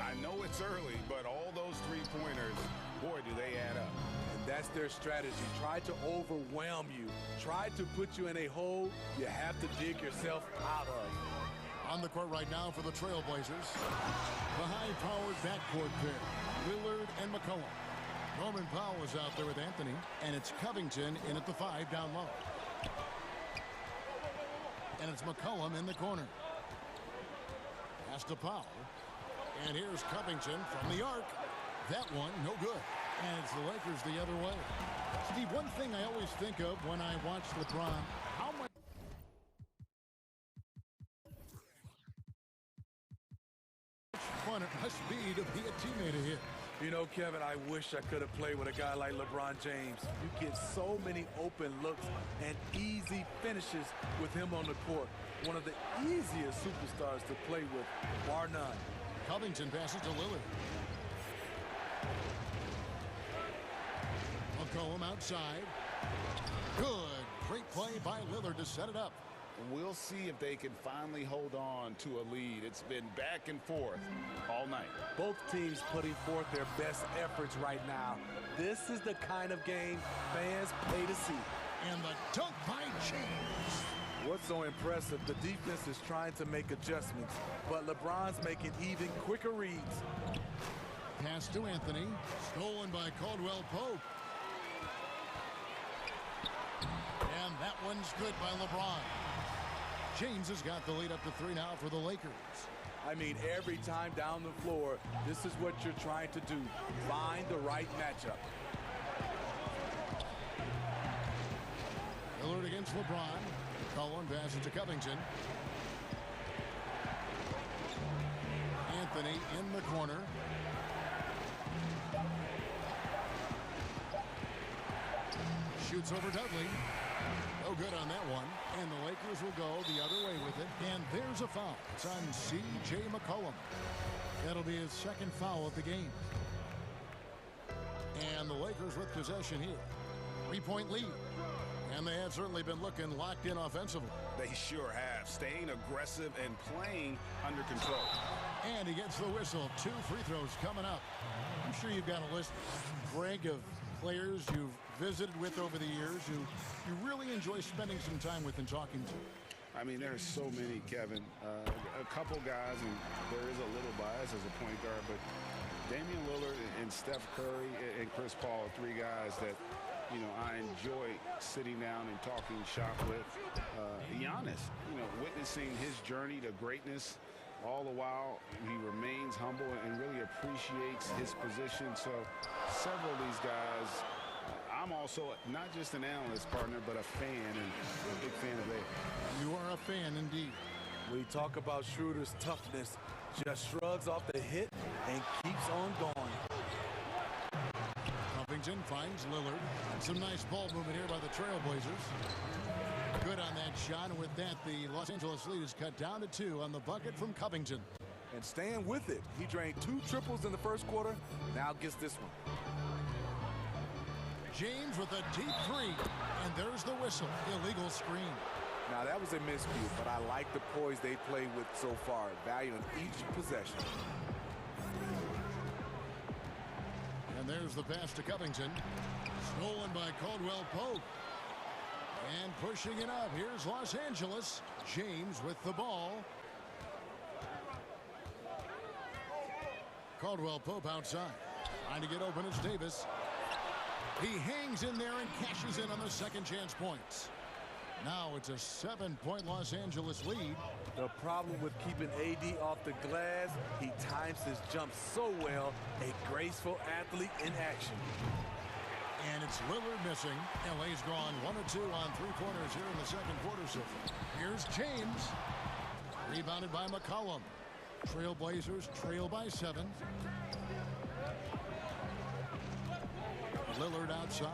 I know it's early, but all those three-pointers, boy, do they add up. And that's their strategy. Try to overwhelm you. Try to put you in a hole you have to dig yourself out of. On the court right now for the Trailblazers, the high-powered backcourt pair, Lillard and McCollum. Norman Powell is out there with Anthony, and it's Covington in at the 5 down low. And it's McCollum in the corner. Pass to Powell. And here's Covington from the arc. That one, no good. And it's the Lakers the other way. Steve, one thing I always think of when I watch LeBron, how much fun it must be to be a teammate of his. You know, Kevin, I wish I could have played with a guy like LeBron James. You get so many open looks and easy finishes with him on the court. One of the easiest superstars to play with, bar none. Covington passes to Lillard. McCollum outside. Good. Great play by Lillard to set it up. We'll see if they can finally hold on to a lead. It's been back and forth all night. Both teams putting forth their best efforts right now. This is the kind of game fans pay to see. And the dunk by James. What's so impressive, the defense is trying to make adjustments, but LeBron's making even quicker reads. Pass to Anthony. Stolen by Caldwell Pope. And that one's good by LeBron. James has got the lead up to 3 now for the Lakers. I mean, every time down the floor, this is what you're trying to do. Find the right matchup. Lillard against LeBron. Cullen passes to Covington. Anthony in the corner. Shoots over Dudley. No good on that one. And the Lakers will go the other way with it. And there's a foul. It's on C.J. McCollum. That'll be his second foul of the game. And the Lakers with possession here. 3-point lead. And they have certainly been looking locked in offensively. They sure have. Staying aggressive and playing under control. And he gets the whistle. 2 free throws coming up. I'm sure you've got a list, Greg, of players you've visited with over the years who you really enjoy spending some time with and talking to. I mean, there's so many, Kevin. A couple guys, and there is a little bias as a point guard, but Damian Lillard and Steph Curry and Chris Paul are 3 guys that, you know, I enjoy sitting down and talking shop with. Giannis, you know, witnessing his journey to greatness. All the while, he remains humble and really appreciates his position. So several of these guys, I'm also not just an analyst partner, but a fan, and a big fan of theirs. You are a fan indeed. We talk about Schroeder's toughness, just shrugs off the hit and keeps on going. Covington finds Lillard. And some nice ball movement here by the Trailblazers. Good on that shot, and with that, the Los Angeles lead is cut down to 2 on the bucket from Covington. And staying with it. He drained 2 triples in the first quarter, now gets this one. James with a deep 3, and there's the whistle. Illegal screen. Now that was a miscue, but I like the poise they played with so far, valuing each possession. And there's the pass to Covington. Stolen by Caldwell Pope. And pushing it up, here's Los Angeles. James with the ball. Caldwell Pope outside. Trying to get open is Davis. He hangs in there and cashes in on the second chance points. Now it's a 7-point Los Angeles lead. The problem with keeping AD off the glass, he times his jump so well, a graceful athlete in action. And it's Lillard missing. LA's gone 1 of 2 on 3 pointers here in the second quarter so far. Here's James. Rebounded by McCollum. Trailblazers trail by 7. Lillard outside.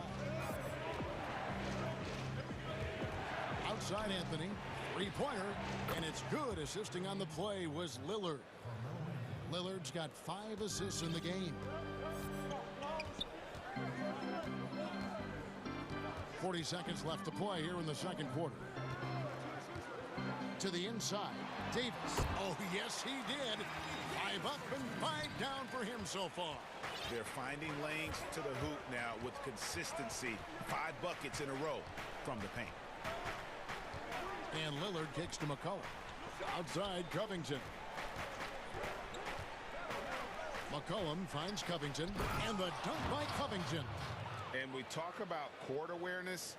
Outside Anthony. 3-pointer. And it's good. Assisting on the play was Lillard. Lillard's got 5 assists in the game. 40 seconds left to play here in the second quarter. To the inside. Davis. Oh, yes, he did. 5 up and 5 down for him so far. They're finding lanes to the hoop now with consistency. 5 buckets in a row from the paint. And Lillard kicks to McCollum. Outside Covington. McCollum finds Covington. And the dunk by Covington. And we talk about court awareness.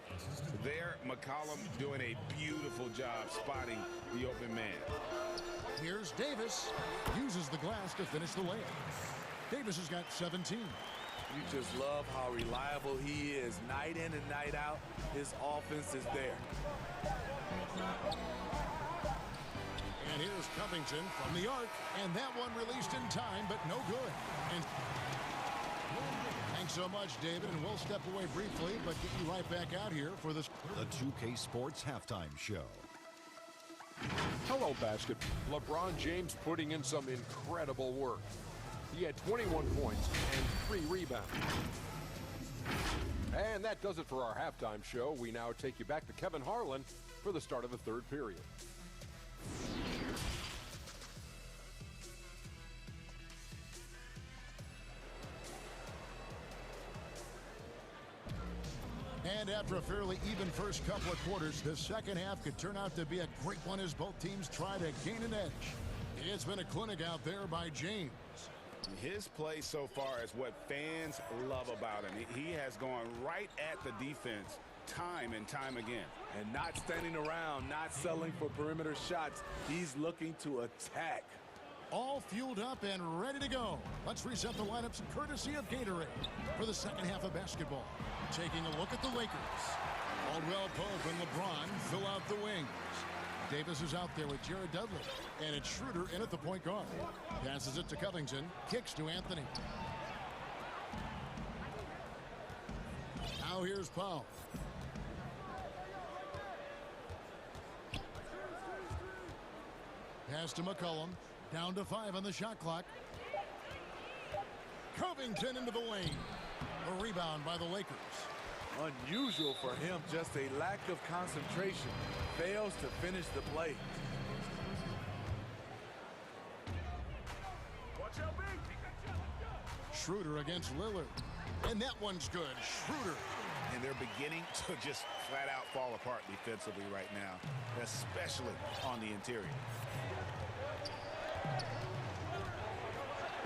There, McCollum doing a beautiful job spotting the open man. Here's Davis. Uses the glass to finish the layup. Davis has got 17. You just love how reliable he is. Night in and night out, his offense is there. And here's Covington from the arc. And that one released in time, but no good. And thanks so much, David, and we'll step away briefly, but get you right back out here for this. The 2K Sports Halftime Show. Hello, basketball. LeBron James putting in some incredible work. He had 21 points and 3 rebounds. And that does it for our halftime show. We now take you back to Kevin Harlan for the start of the third period. And after a fairly even first couple of quarters, the second half could turn out to be a great one as both teams try to gain an edge. It's been a clinic out there by James. His play so far is what fans love about him. He has gone right at the defense time and time again. And not standing around, not settling for perimeter shots. He's looking to attack. All fueled up and ready to go. Let's reset the lineups courtesy of Gatorade for the second half of basketball. Taking a look at the Lakers. Caldwell Pope and LeBron fill out the wings. Davis is out there with Jared Dudley. And it's Schroeder in at the point guard. Passes it to Covington. Kicks to Anthony. Now here's Powell. Pass to McCollum. Down to 5 on the shot clock. Covington into the lane. A rebound by the Lakers. Unusual for him, just a lack of concentration. Fails to finish the play. Schroeder against Lillard. And that one's good. Schroeder. And they're beginning to just flat out fall apart defensively right now, especially on the interior.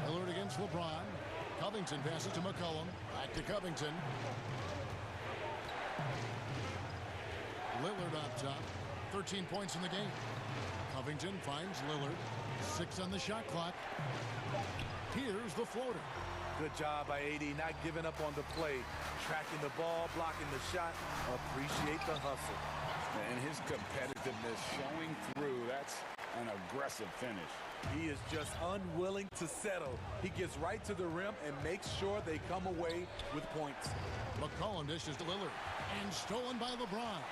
Lillard against LeBron. Covington passes to McCollum. Back to Covington. Lillard on top. 13 points in the game. Covington finds Lillard. 6 on the shot clock. Here's the floater. Good job by AD, not giving up on the play. Tracking the ball, blocking the shot. Appreciate the hustle. And his competitiveness showing through. That's an aggressive finish. He is just unwilling to settle. He gets right to the rim and makes sure they come away with points. McCollum dishes to Lillard. And stolen by LeBron.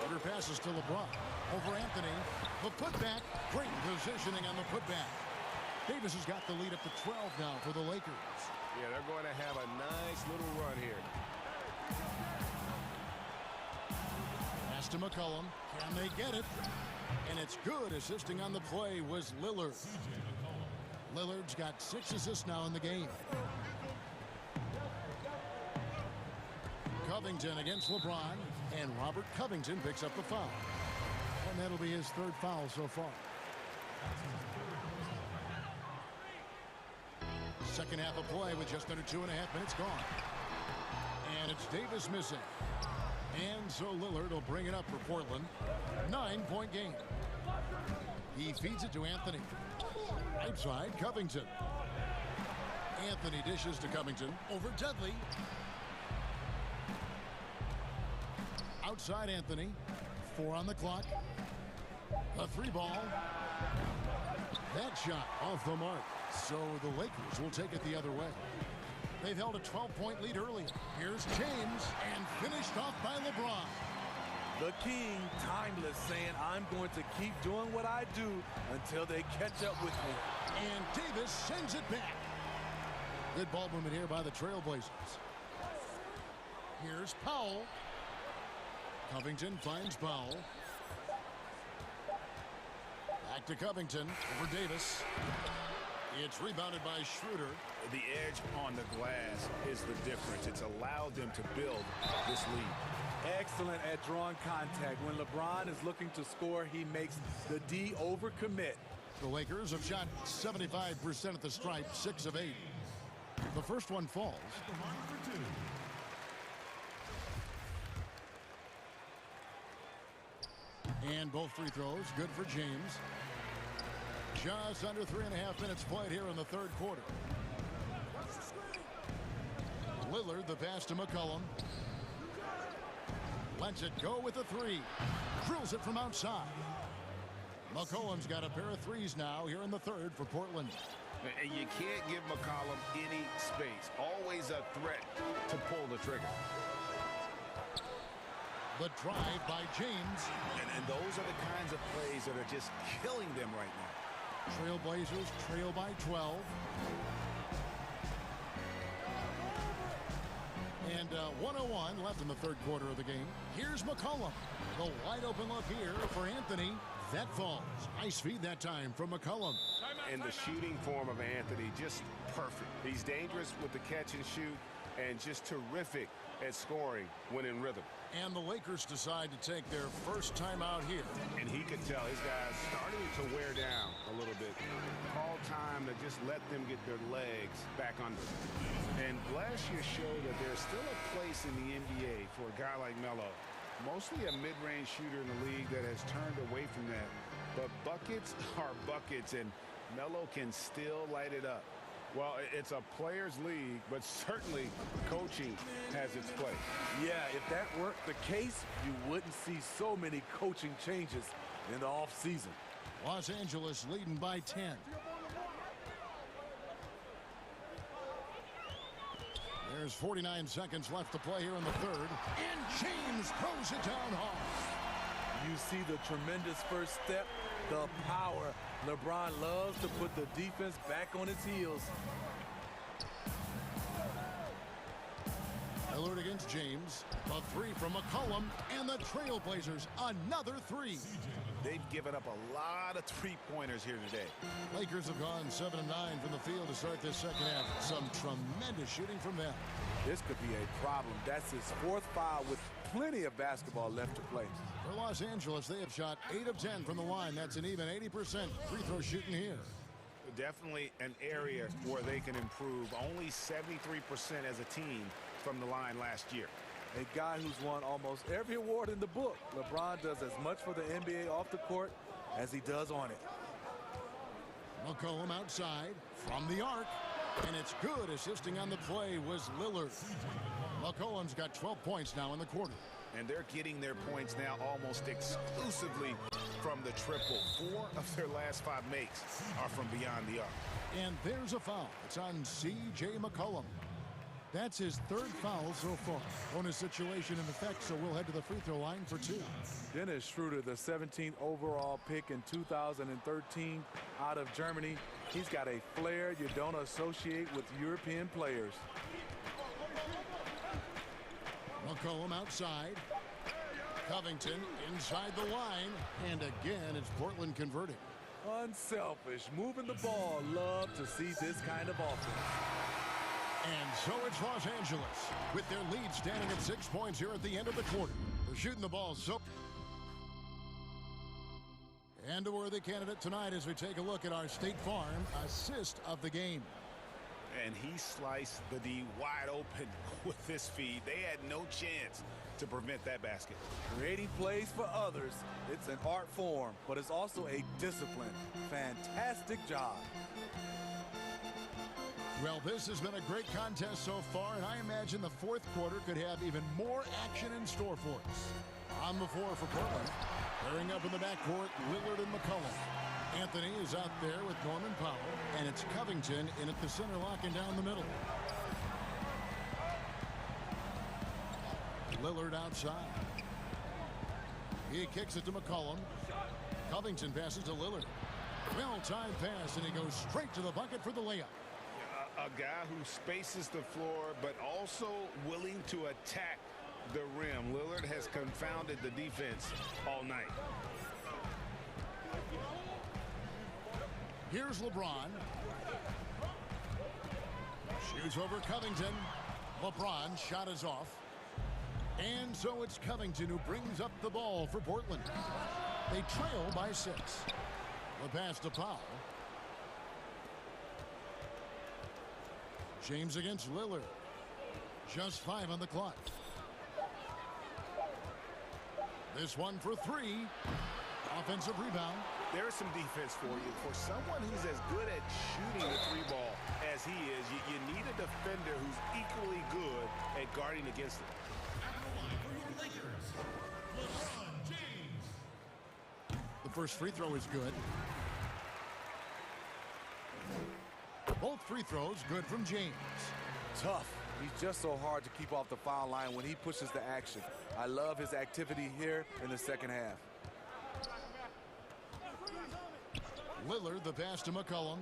Lillard passes to LeBron. Over Anthony. The putback. Great positioning on the putback. Davis has got the lead up to 12 now for the Lakers. Yeah, they're going to have a nice little run here. Pass to McCollum. Can they get it? And it's good. Assisting on the play was Lillard. Lillard's got 6 assists now in the game. Covington against LeBron. And Robert Covington picks up the foul. And that'll be his 3rd foul so far. Second half of play with just under 2.5 minutes gone. And it's Davis missing. And so Lillard will bring it up for Portland. 9-point game. He feeds it to Anthony. Right side, Covington. Anthony dishes to Covington. Over Dudley. Outside Anthony. 4 on the clock. A 3-ball. That shot off the mark. So the Lakers will take it the other way. They've held a 12-point lead early. Here's James, and finished off by LeBron. The king, timeless, saying, I'm going to keep doing what I do until they catch up with me. And Davis sends it back. Good ball movement here by the Trailblazers. Here's Powell. Covington finds Powell. Back to Covington over Davis. It's rebounded by Schroeder. The edge on the glass is the difference. It's allowed them to build this lead. Excellent at drawing contact. When LeBron is looking to score, he makes the D overcommit. The Lakers have shot 75% at the stripe, 6 of 8. The first one falls. And both free throws, good for James. Just under 3.5 minutes played here in the third quarter. Lillard, the pass to McCollum. Lets it go with a 3. Drills it from outside. McCollum's got a pair of 3s now here in the third for Portland. And you can't give McCollum any space. Always a threat to pull the trigger. The drive by James. And those are the kinds of plays that are just killing them right now. Trailblazers trail by 12. And 1:01 left in the third quarter of the game. Here's McCollum. The wide open look here for Anthony. That falls. Nice feed that time from McCollum. And the shooting form of Anthony, just perfect. He's dangerous with the catch and shoot and just terrific at scoring when in rhythm. And the Lakers decide to take their first timeout here. And he could tell his guys starting to wear down a little bit. Call time to just let them get their legs back under. And last year showed that there's still a place in the NBA for a guy like Melo. Mostly a mid-range shooter in the league that has turned away from that. But buckets are buckets, and Melo can still light it up. Well, it's a players' league, but certainly coaching has its place. Yeah, if that weren't the case, you wouldn't see so many coaching changes in the offseason. Los Angeles leading by 10. There's 49 seconds left to play here in the third. And James throws it down hard. You see the tremendous first step, the power. LeBron loves to put the defense back on its heels. Lillard against James. A three from McCollum. And the Trailblazers, another three. They've given up a lot of three-pointers here today. Lakers have gone 7 of 9 from the field to start this second half. Some tremendous shooting from them. This could be a problem. That's his fourth foul with plenty of basketball left to play. For Los Angeles, they have shot 8 of 10 from the line. That's an even 80% free throw shooting here. Definitely an area where they can improve. Only 73% as a team from the line last year. A guy who's won almost every award in the book. LeBron does as much for the NBA off the court as he does on it. McCollum outside from the arc. And it's good. Assisting on the play was Lillard. McCollum's got 12 points now in the quarter. And they're getting their points now almost exclusively from the triple. 4 of their last 5 makes are from beyond the arc. And there's a foul. It's on C.J. McCollum. That's his third foul so far. Bonus situation in effect, so we'll head to the free throw line for 2. Dennis Schroeder, the 17th overall pick in 2013 out of Germany. He's got a flair you don't associate with European players. McCollum outside. Covington inside the line. And again, it's Portland converting. Unselfish, moving the ball. Love to see this kind of offense. And so it's Los Angeles with their lead standing at 6 points here at the end of the quarter. They're shooting the ball so. And a worthy candidate tonight as we take a look at our State Farm assist of the game. And he sliced the D wide open with this feed. They had no chance to prevent that basket. Creating plays for others. It's an art form, but it's also a discipline. Fantastic job. Well, this has been a great contest so far, and I imagine the fourth quarter could have even more action in store for us. On the floor for Portland. Pairing up in the backcourt, Lillard and McCollum. Anthony is out there with Norman Powell, and it's Covington in at the center, locking down the middle. Lillard outside. He kicks it to McCollum. Covington passes to Lillard. Well-timed pass, and he goes straight to the bucket for the layup. A guy who spaces the floor, but also willing to attack the rim. Lillard has confounded the defense all night. Here's LeBron. Shoots over Covington. LeBron's shot is off. And so it's Covington who brings up the ball for Portland. They trail by 6. The pass to Powell. James against Lillard. Just 5 on the clock. This one for 3. Offensive rebound. There's some defense for you. For someone who's as good at shooting the 3-ball as he is, you need a defender who's equally good at guarding against it. The first free throw is good. Both free throws good from James. Tough. He's just so hard to keep off the foul line when he pushes the action. I love his activity here in the second half. Lillard, the pass to McCollum.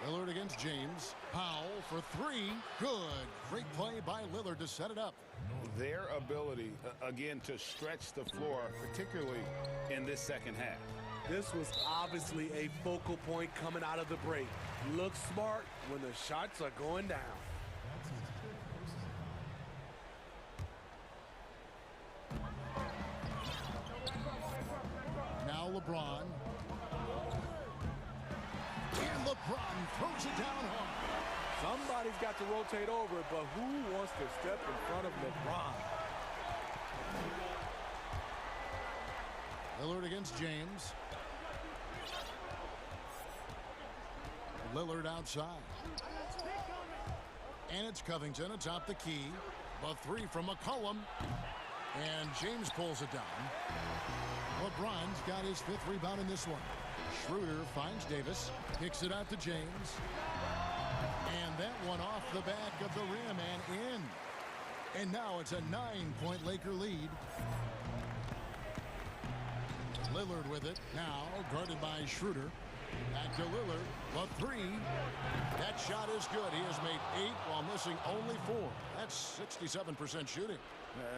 Lillard against James. Powell for three. Good. Great play by Lillard to set it up. Their ability, again, to stretch the floor, particularly in this second half. This was obviously a focal point coming out of the break. Look smart when the shots are going down. Now LeBron. And LeBron throws it down hard. Somebody's got to rotate over, but who wants to step in front of LeBron? Lillard against James. Lillard outside. And it's Covington atop the key. The three from McCollum. And James pulls it down. LeBron's got his fifth rebound in this one. Schroeder finds Davis. Kicks it out to James. And that one off the back of the rim and in. And now it's a 9-point Laker lead. Lillard with it. Now guarded by Schroeder. Back to Lillard. The three. That shot is good. He has made 8 while missing only 4. That's 67% shooting.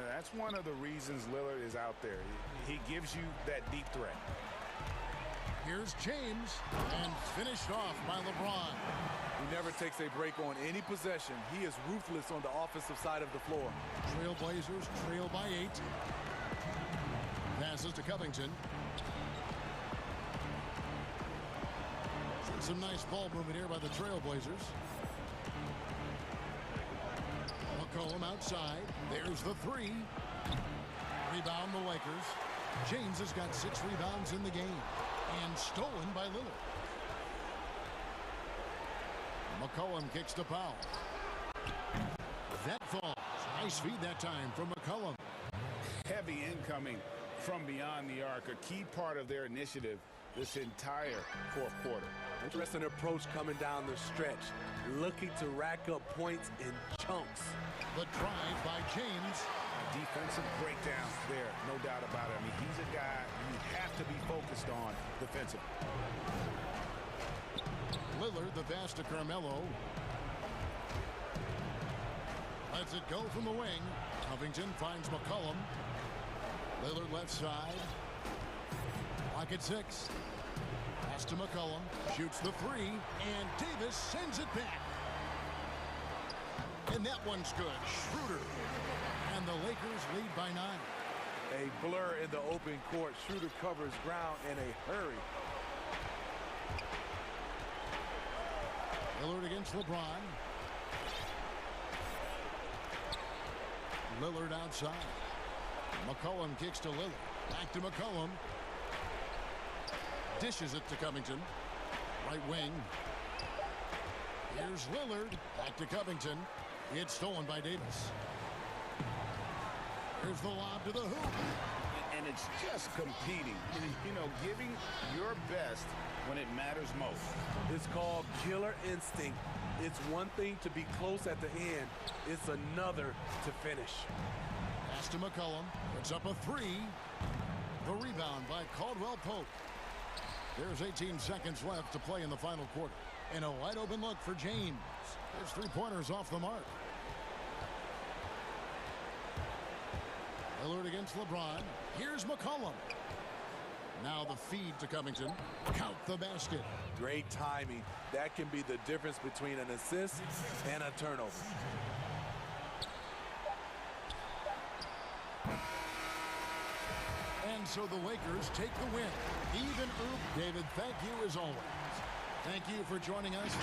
That's one of the reasons Lillard is out there. He gives you that deep threat. Here's James. And finished off by LeBron. He never takes a break on any possession. He is ruthless on the offensive side of the floor. Trailblazers trail by 8. Passes to Covington. Some nice ball movement here by the Trailblazers. McCollum outside. There's the three. Rebound the Lakers. James has got 6 rebounds in the game. And stolen by Lillard. McCollum kicks to Powell. That falls. Nice feed that time from McCollum. Heavy incoming from beyond the arc. A key part of their initiative this entire fourth quarter. Interesting approach coming down the stretch. Looking to rack up points in chunks. The drive by James. Defensive breakdown there, no doubt about it. I mean, he's a guy you have to be focused on defensively. Lillard, the pass to Carmelo. Lets it go from the wing. Covington finds McCollum. Lillard left side. Lock at 6. Pass to McCollum. Shoots the three. And Davis sends it back. And that one's good. Schroeder. And the Lakers lead by 9. A blur in the open court. Schroeder covers ground in a hurry. Lillard against LeBron. Lillard outside. McCollum kicks to Lillard. Back to McCollum. Dishes it to Covington. Right wing. Here's Lillard. Back to Covington. It's stolen by Davis. Here's the lob to the hoop. And it's just competing. You know, giving your best when it matters most. It's called killer instinct. It's one thing to be close at the end. It's another to finish. Pass to McCollum. Puts up a three. The rebound by Caldwell Pope. There's 18 seconds left to play in the final quarter. And a wide open look for James. His three-pointers off the mark. Lillard against LeBron. Here's McCollum. Now the feed to Covington. Count the basket. Great timing. That can be the difference between an assist and a turnover. And so the Lakers take the win. Even Oop, David, thank you as always. Thank you for joining us.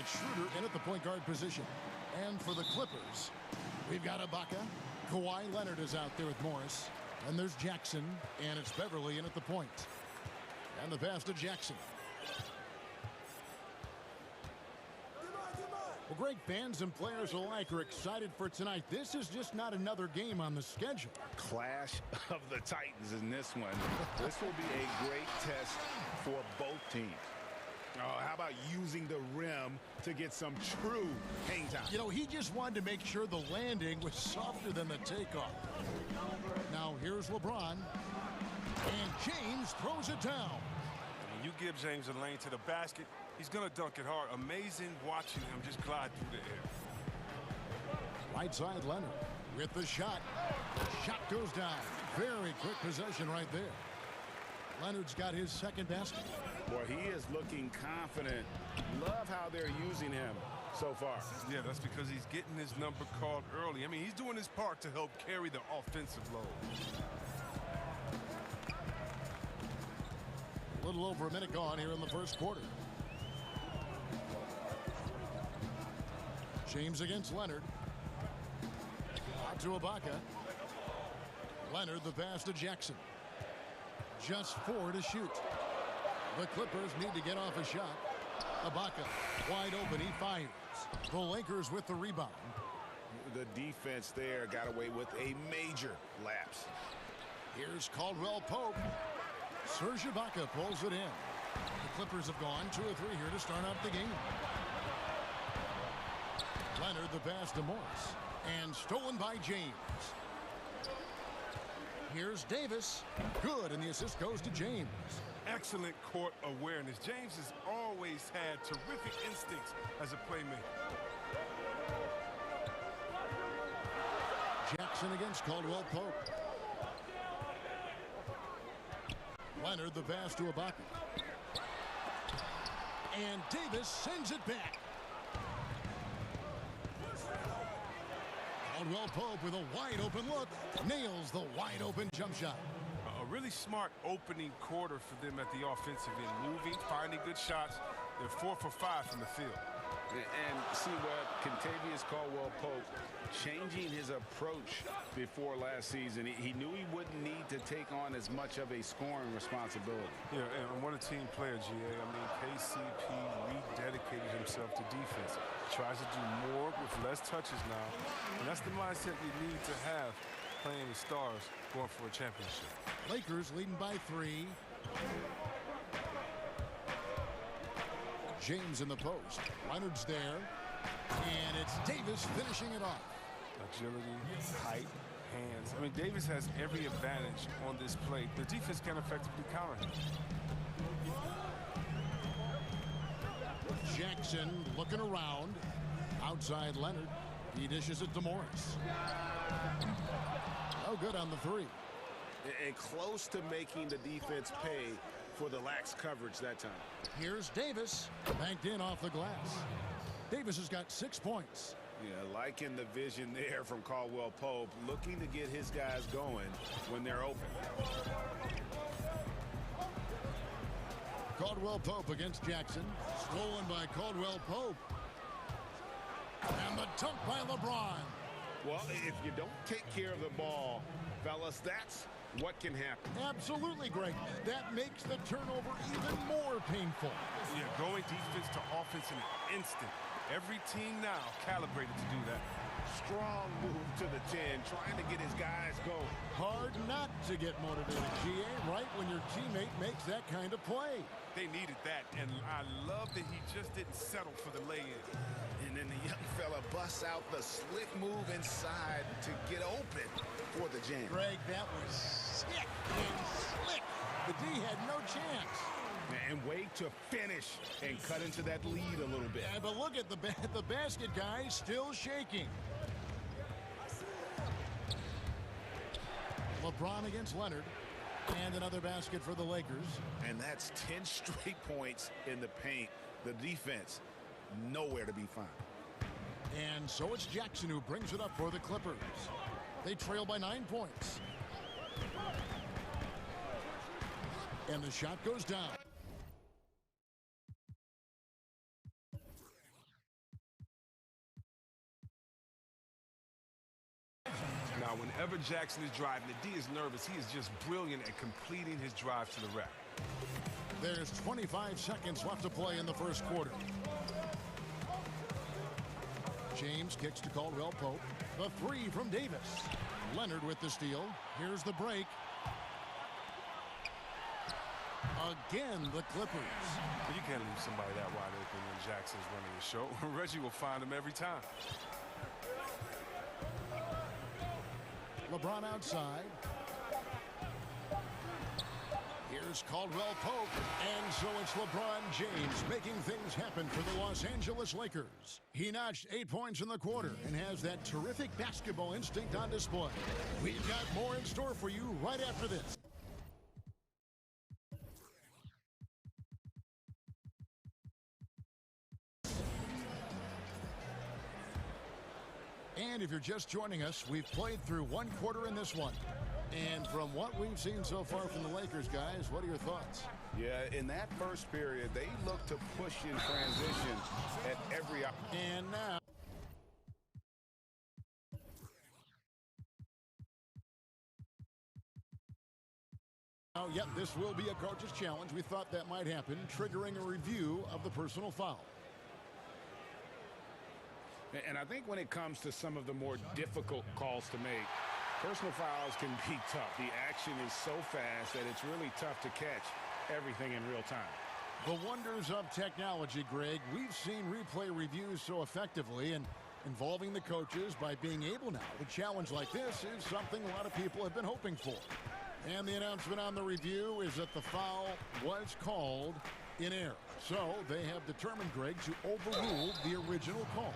Schroeder in at the point guard position. And for the Clippers, we've got Ibaka. Kawhi Leonard is out there with Morris. And there's Jackson, and it's Beverly in at the point. And the pass to Jackson. Well, great fans and players alike are excited for tonight. This is just not another game on the schedule. Clash of the Titans in this one. This will be a great test for both teams. Oh, how about using the rim to get some true hang time? You know, he just wanted to make sure the landing was softer than the takeoff. Now here's LeBron. And James throws it down. When you give James a lane to the basket, he's going to dunk it hard. Amazing watching him just glide through the air. Right side Leonard with the shot. Shot goes down. Very quick possession right there. Leonard's got his second basket. Boy, he is looking confident. Love how they're using him so far. Yeah, that's because he's getting his number called early. I mean, he's doing his part to help carry the offensive load. A little over a minute gone here in the first quarter. James against Leonard. Out to Ibaka. Leonard the pass to Jackson. Just 4 to shoot. The Clippers need to get off a shot. Ibaka wide open. He fires. The Lakers with the rebound. The defense there got away with a major lapse. Here's Caldwell Pope. Serge Ibaka pulls it in. The Clippers have gone 2 or 3 here to start out the game. Leonard the pass to Morris. And stolen by James. Here's Davis. Good, and the assist goes to James. Excellent court awareness. James has always had terrific instincts as a playmaker. Jackson against Caldwell Pope. Leonard the pass to Ibaka. And Davis sends it back. Caldwell Pope with a wide open look. Nails the wide open jump shot. A really smart opening quarter for them at the offensive end. Moving, finding good shots. They're 4 for 5 from the field. And see what Kentavious Caldwell-Pope changing his approach before last season. He knew he wouldn't need to take on as much of a scoring responsibility. Yeah, and what a team player, GA. I mean, KCP rededicated himself to defense. Tries to do more with less touches now. And that's the mindset we need to have playing with stars going for a championship. Lakers leading by 3. James in the post. Leonard's there. And it's Davis finishing it off. Agility, height, hands. I mean, Davis has every advantage on this play. The defense can effectively counter him. Jackson looking around. Outside Leonard. He dishes it to Morris. Oh, good on the 3. And close to making the defense pay for the lax coverage that time. Here's Davis. Banked in off the glass. Davis has got 6 points. Yeah, liking the vision there from Caldwell Pope, looking to get his guys going when they're open. Caldwell Pope against Jackson. Stolen by Caldwell Pope. And the dunk by LeBron. Well, if you don't take care of the ball, fellas, that's what can happen. Absolutely, Greg. That makes the turnover even more painful. Yeah, going defense to offense in an instant. Every team now calibrated to do that. Strong move to the 10, trying to get his guys going. Hard not to get motivated, GA, right when your teammate makes that kind of play. They needed that, and I love that he just didn't settle for the lay-in. And then the young fella busts out the slick move inside to get open for the jam. Greg, that was sick and slick. The D had no chance. And wait to finish and cut into that lead a little bit. Yeah, but look at the basket guy still shaking. LeBron against Leonard. And another basket for the Lakers. And that's 10 straight points in the paint. The defense, nowhere to be found. And so it's Jackson who brings it up for the Clippers. They trail by 9 points. And the shot goes down. Whenever Jackson is driving, the D is nervous. He is just brilliant at completing his drive to the rack. There's 25 seconds left to play in the first quarter. James kicks to Caldwell Pope. The three from Davis. Leonard with the steal. Here's the break. Again, the Clippers. You can't leave somebody that wide open when Jackson's running the show. Reggie will find him every time. LeBron outside. Here's Caldwell Pope. And so it's LeBron James making things happen for the Los Angeles Lakers. He notched 8 points in the quarter and has that terrific basketball instinct on display. We've got more in store for you right after this. And if you're just joining us, we've played through one quarter in this one. And from what we've seen so far from the Lakers, guys, what are your thoughts? Yeah, in that first period, they looked to push in transition at every... And now... Oh, yep, this will be a coach's challenge. We thought that might happen, triggering a review of the personal foul. And I think when it comes to some of the more difficult calls to make, personal fouls can be tough. The action is so fast that it's really tough to catch everything in real time. The wonders of technology, Greg. We've seen replay reviews so effectively, and involving the coaches by being able now to challenge like this is something a lot of people have been hoping for. And the announcement on the review is that the foul was called in error. So they have determined, Greg, to overrule the original call.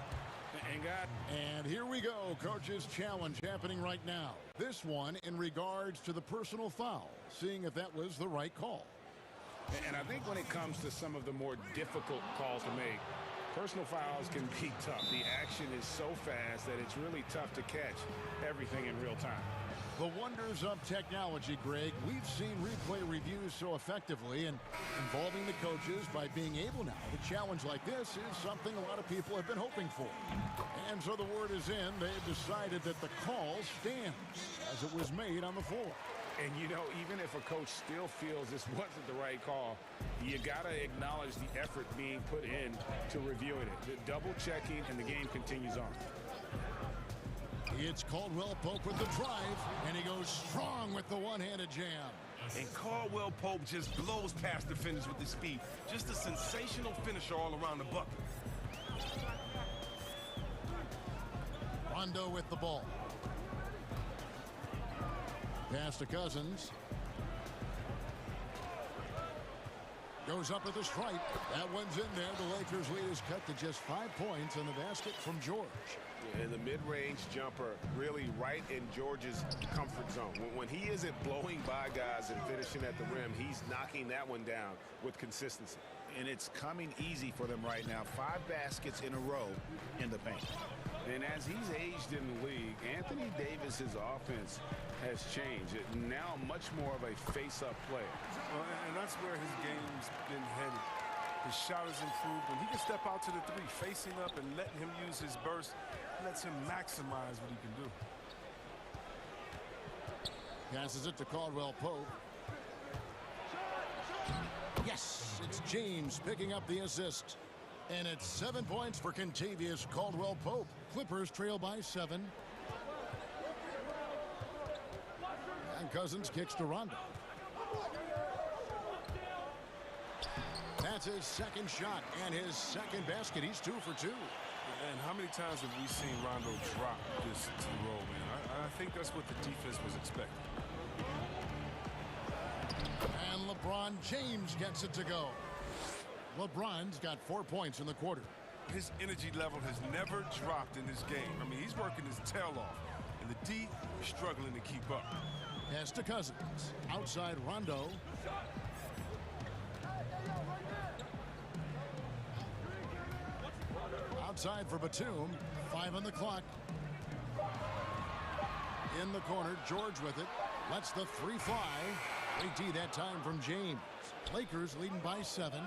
And here we go, coach's challenge happening right now. This one in regards to the personal foul, seeing if that was the right call. And I think when it comes to some of the more difficult calls to make, personal fouls can be tough. The action is so fast that it's really tough to catch everything in real time. The wonders of technology, Greg. We've seen replay reviews so effectively, and involving the coaches by being able now to challenge like this is something a lot of people have been hoping for. And so the word is in. They've decided that the call stands as it was made on the floor. And, you know, even if a coach still feels this wasn't the right call, you got to acknowledge the effort being put in to reviewing it. The double checking, and the game continues on. It's Caldwell Pope with the drive, and he goes strong with the one-handed jam. And Caldwell Pope just blows past defenders with his speed. Just a sensational finisher all around the bucket. Rondo with the ball. Pass to Cousins. Goes up with a stripe. That one's in there. The Lakers lead is cut to just 5 points in the basket from George. And the mid-range jumper really right in George's comfort zone. When he isn't blowing by guys and finishing at the rim, he's knocking that one down with consistency. And it's coming easy for them right now. 5 baskets in a row in the paint. And as he's aged in the league, Anthony Davis's offense has changed. Now much more of a face-up player. Well, and that's where his game's been headed. His shot has improved. When he can step out to the three, facing up and letting him use his burst, lets him maximize what he can do. Passes it to Caldwell Pope. Yes, it's James picking up the assist. And it's 7 points for Kentavious Caldwell Pope. Clippers trail by 7. And Cousins kicks to Rondo. That's his second shot and his second basket. He's 2 for 2. And how many times have we seen Rondo drop this to the roll, man? I think that's what the defense was expecting. And LeBron James gets it to go. LeBron's got 4 points in the quarter. His energy level has never dropped in this game. I mean, he's working his tail off. And the D is struggling to keep up. Pass to Cousins. Outside Rondo. Outside for Batum. 5 on the clock. In the corner, George with it. Lets the 3 fly. Great D that time from James. Lakers leading by 7.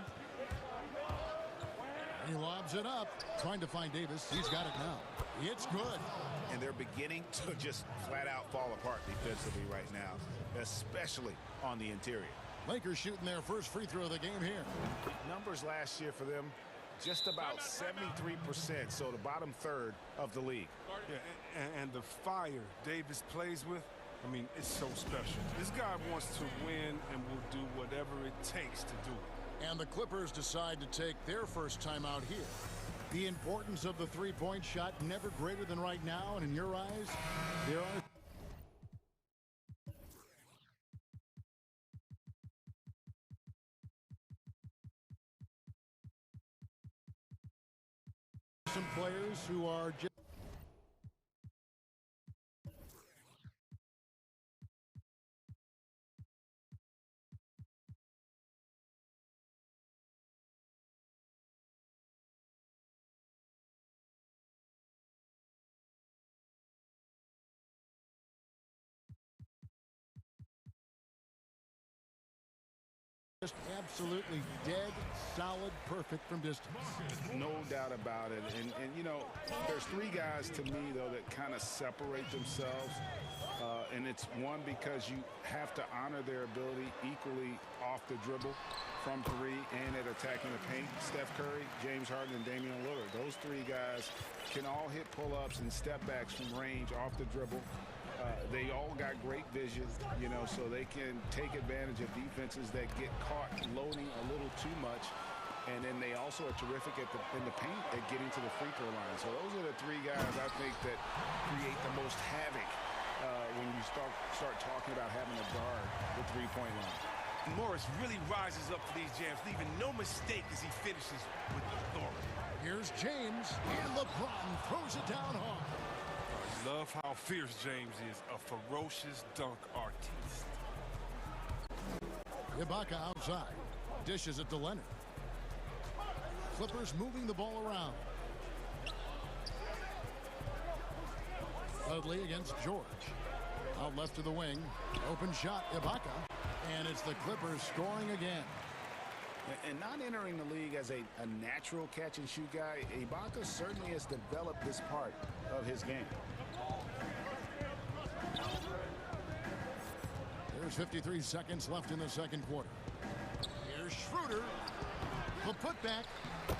He lobs it up. Trying to find Davis. He's got it now. It's good. And they're beginning to just flat out fall apart defensively right now, especially on the interior. Lakers shooting their first free throw of the game here. Numbers last year for them, just about 73%, so the bottom third of the league. Yeah, and the fire Davis plays with, I mean, it's so special. This guy wants to win and will do whatever it takes to do it. And the Clippers decide to take their first time out here. The importance of the three-point shot never greater than right now, and in your eyes, there are some players who are just absolutely dead, solid, perfect from distance. No doubt about it. And you know, there's three guys to me, though, that kind of separate themselves. And it's one, because you have to honor their ability equally off the dribble, from three, and at attacking the paint. Steph Curry, James Harden, and Damian Lillard. Those three guys can all hit pull-ups and step-backs from range off the dribble. They all got great vision, you know, so they can take advantage of defenses that get caught loading a little too much. And then they also are terrific in the paint at getting to the free throw line. So those are the three guys I think that create the most havoc when you start talking about having to guard the three-point line. Morris really rises up for these jams, leaving no mistake as he finishes with authority. Here's James, and LeBron throws it down hard. I love how fierce James is, a ferocious dunk artiste. Ibaka outside, dishes it to Leonard. Clippers moving the ball around. Dudley against George. Out left to the wing. Open shot, Ibaka. And it's the Clippers scoring again. And not entering the league as a natural catch-and-shoot guy, Ibaka certainly has developed this part of his game. There's 53 seconds left in the second quarter. Here's Schroeder. The putback.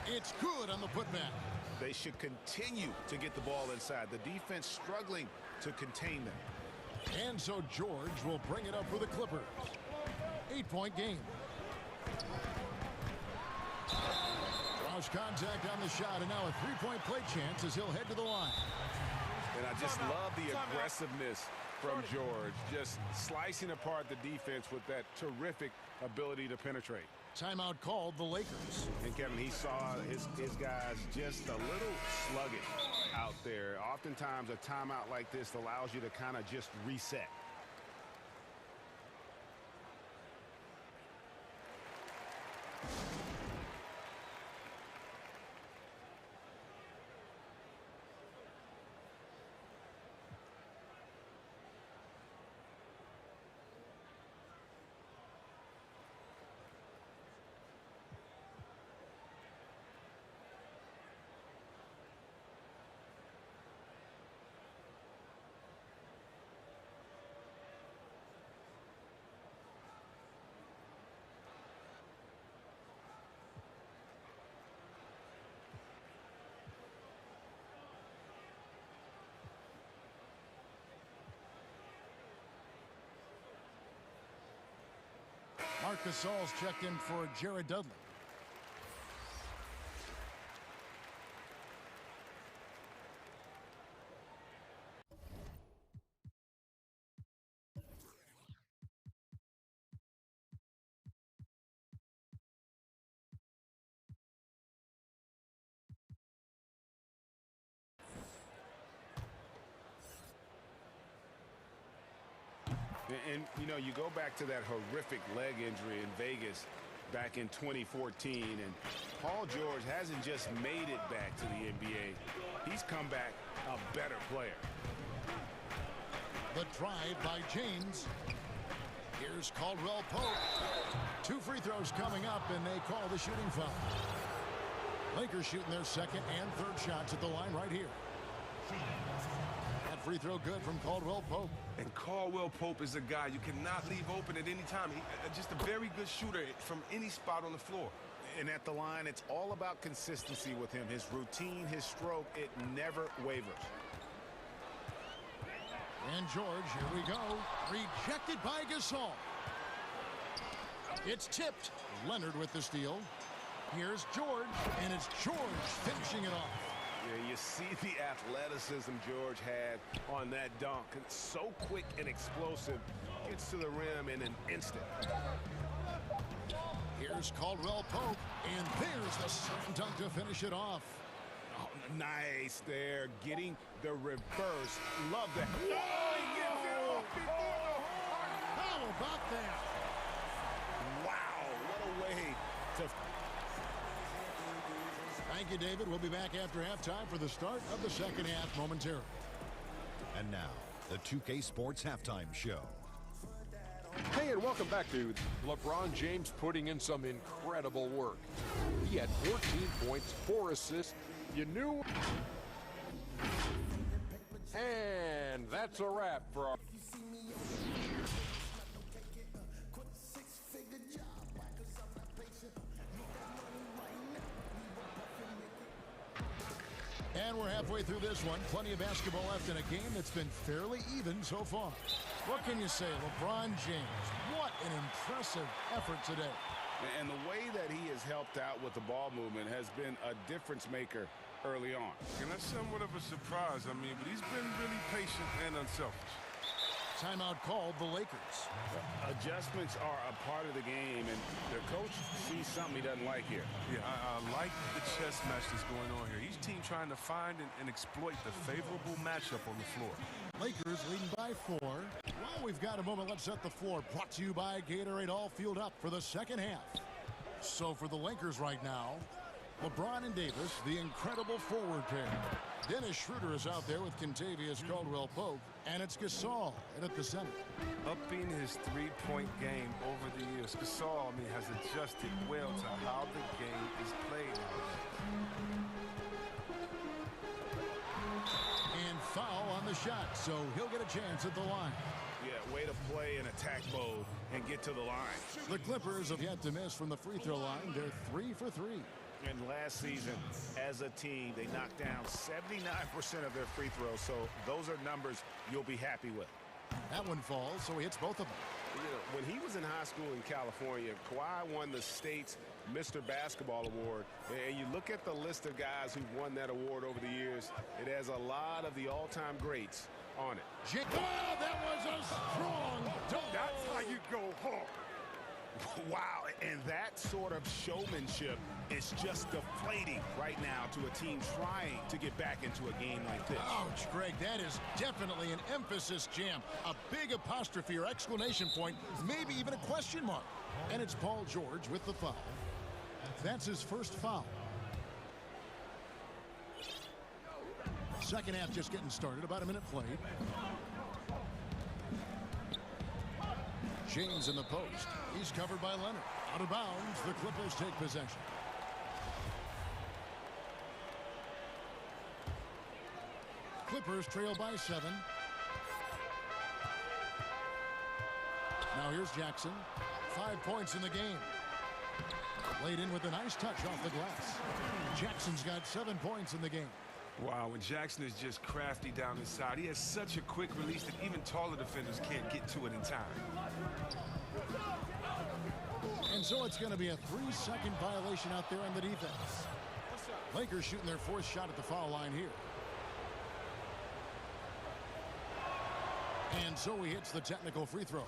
It's good on the putback. They should continue to get the ball inside. The defense struggling to contain them. And so George will bring it up for the Clippers. 8-point game. Draws contact on the shot, and now a three-point play chance as he'll head to the line. And I just love the aggressiveness from George, just slicing apart the defense with that terrific ability to penetrate. Timeout called the Lakers. And Kevin, he saw his guys just a little sluggish out there. Oftentimes a timeout like this allows you to kind of just reset. Marc Gasol's checked in for Jared Dudley. And, you know, you go back to that horrific leg injury in Vegas back in 2014, and Paul George hasn't just made it back to the NBA. He's come back a better player. The drive by James. Here's Caldwell Pope. 2 free throws coming up, and they call the shooting foul. Lakers shooting their second and third shots at the line right here. That free throw good from Caldwell Pope. And Caldwell Pope is a guy you cannot leave open at any time. Just a very good shooter from any spot on the floor. And at the line, it's all about consistency with him. His routine, his stroke, it never wavers. And George, here we go. Rejected by Gasol. It's tipped. Leonard with the steal. Here's George, and it's George finishing it off. Yeah, you see the athleticism George had on that dunk. It's so quick and explosive. Gets to the rim in an instant. Here's Caldwell Pope, and there's the slam dunk to finish it off. Oh, nice there, getting the reverse. Love that. How about that? Wow, what a way to... Thank you, David. We'll be back after halftime for the start of the second half momentarily. And now, the 2K Sports Halftime Show. Hey, and welcome back to LeBron James putting in some incredible work. He had 14 points, 4 assists. You knew. And that's a wrap for our... And we're halfway through this one. Plenty of basketball left in a game that's been fairly even so far. What can you say, LeBron James? What an impressive effort today. And the way that he has helped out with the ball movement has been a difference maker early on. And that's somewhat of a surprise, but he's been really patient and unselfish. Timeout called the Lakers. Adjustments are a part of the game, and the coach sees something he doesn't like here. Yeah, I like the chess match that's going on here. Each team trying to find and exploit the favorable matchup on the floor. Lakers leading by 4. Well, we've got a moment. Let's set the floor. Brought to you by Gatorade. All fueled up for the second half. So for the Lakers right now, LeBron and Davis, the incredible forward pair. Dennis Schroeder is out there with Kentavious Caldwell-Pope, and it's Gasol at the center. Upping his three-point game over the years, Gasol, has adjusted well to how the game is played. And foul on the shot, so he'll get a chance at the line. Yeah, way to play in attack mode and get to the line. The Clippers have yet to miss from the free throw line. They're 3 for 3. And last season, as a team, they knocked down 79% of their free throws, so those are numbers you'll be happy with. That one falls, so he hits both of them. When he was in high school in California, Kawhi won the state's Mr. Basketball Award. And you look at the list of guys who've won that award over the years, it has a lot of the all-time greats on it. Oh, that was a strong dunk. That's how you go home. Wow, and that sort of showmanship is just deflating right now to a team trying to get back into a game like this. Ouch, Greg, that is definitely an emphasis jam. A big apostrophe or exclamation point, maybe even a question mark. And it's Paul George with the foul. That's his first foul. Second half just getting started, about a minute played. James in the post. He's covered by Leonard. Out of bounds, the Clippers take possession. Clippers trail by 7. Now here's Jackson. 5 points in the game. Laid in with a nice touch off the glass. Jackson's got 7 points in the game. Wow, when Jackson is just crafty down inside, he has such a quick release that even taller defenders can't get to it in time. And so it's going to be a 3-second violation out there on the defense. Lakers shooting their 4th shot at the foul line here. And so he hits the technical free throw.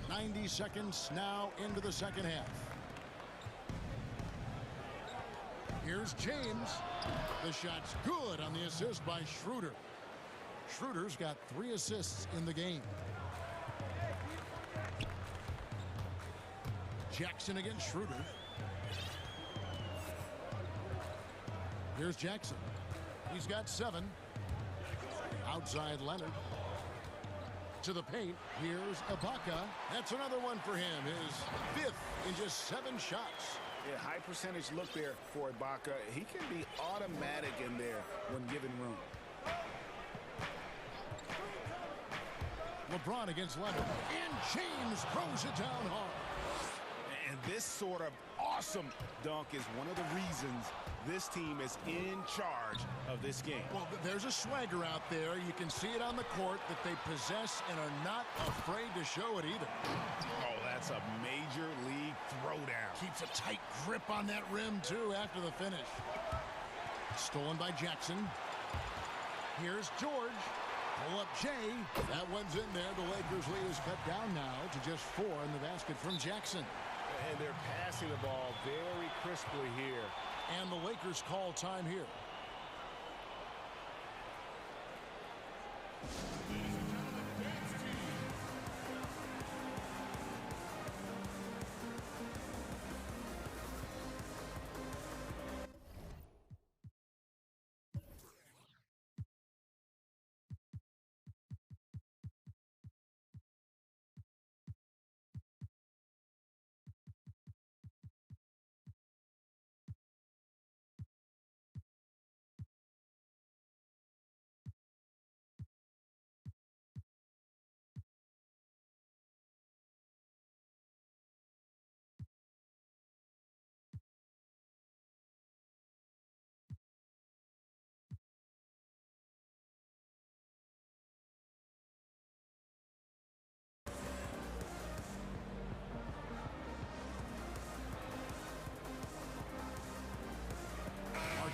.90 seconds now into the second half. Here's James. The shot's good on the assist by Schroeder. Schroeder's got 3 assists in the game. Jackson against Schroeder. Here's Jackson. He's got 7. Outside Leonard. To the paint. Here's Ibaka. That's another one for him. His 5th in just 7 shots. Yeah, high percentage look there for Ibaka. He can be automatic in there when given room. LeBron against Leonard. And James throws it down hard. And this sort of awesome dunk is one of the reasons this team is in charge of this game. Well, there's a swagger out there. You can see it on the court that they possess and are not afraid to show it either. Oh, that's a major league throwdown. Keeps a tight grip on that rim, too, after the finish. Stolen by Jackson. Here's George. Pull up Jay. That one's in there. The Lakers lead is cut down now to just 4 in the basket from Jackson. And they're passing the ball very crisply here. And the Lakers call time here.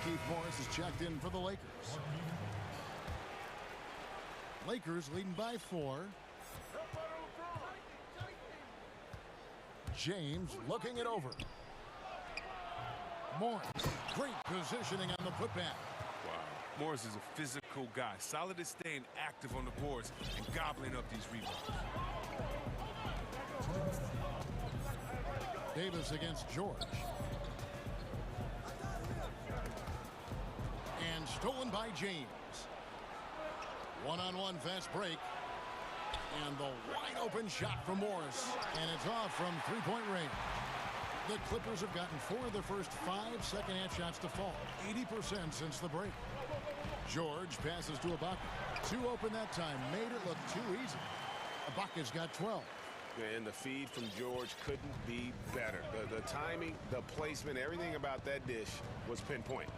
Keith Morris is checked in for the Lakers. Lakers leading by 4. James looking it over. Morris, great positioning on the putback. Wow. Morris is a physical guy, solid at staying active on the boards and gobbling up these rebounds. Davis against George. And stolen by James. One-on-one fast break. And the wide open shot from Morris. And it's off from three-point range. The Clippers have gotten 4 of their first 5 second-half shots to fall. 80% since the break. George passes to Ibaka. 2 open that time. Made it look too easy. Ibaka's got 12. And the feed from George couldn't be better. The timing, the placement, everything about that dish was pinpoint.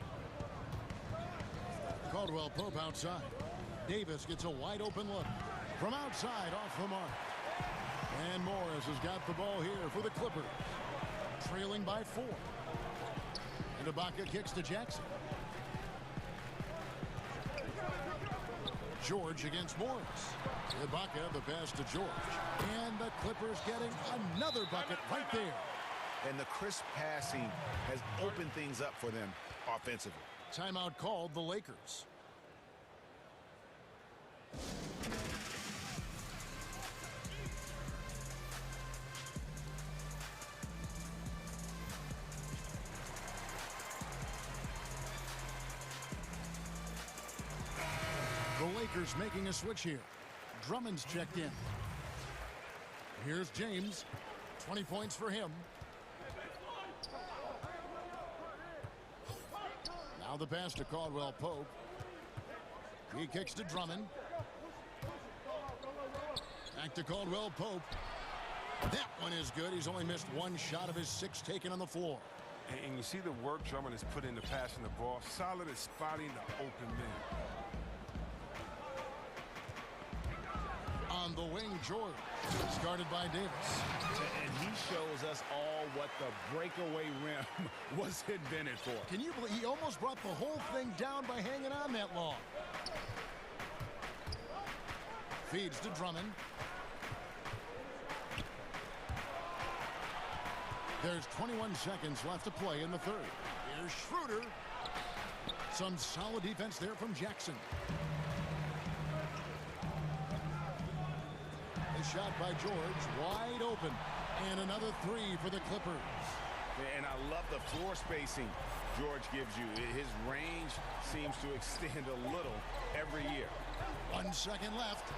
Caldwell Pope outside. Davis gets a wide open look. From outside off the mark. And Morris has got the ball here for the Clippers. Trailing by 4. And Ibaka kicks to Jackson. George against Morris. Ibaka the pass to George. And the Clippers getting another bucket right there. And the crisp passing has opened things up for them offensively. Timeout called the Lakers. The Lakers making a switch here. Drummond's checked in. Here's James. 20 points for him. Now the pass to Caldwell Pope. He kicks to Drummond. Back to Caldwell Pope. That one is good. He's only missed 1 shot of his 6 taken on the floor. And you see the work Drummond has put into passing the ball. Solid at spotting the open man. On the wing, George. Started by Davis. And he shows us all what the breakaway rim was invented for. Can you believe he almost brought the whole thing down by hanging on that long? Feeds to Drummond. There's 21 seconds left to play in the third. Here's Schroeder. Some solid defense there from Jackson. Shot by George, wide open, and another 3 for the Clippers. And I love the floor spacing George gives you. His range seems to extend a little every year. 1 second left.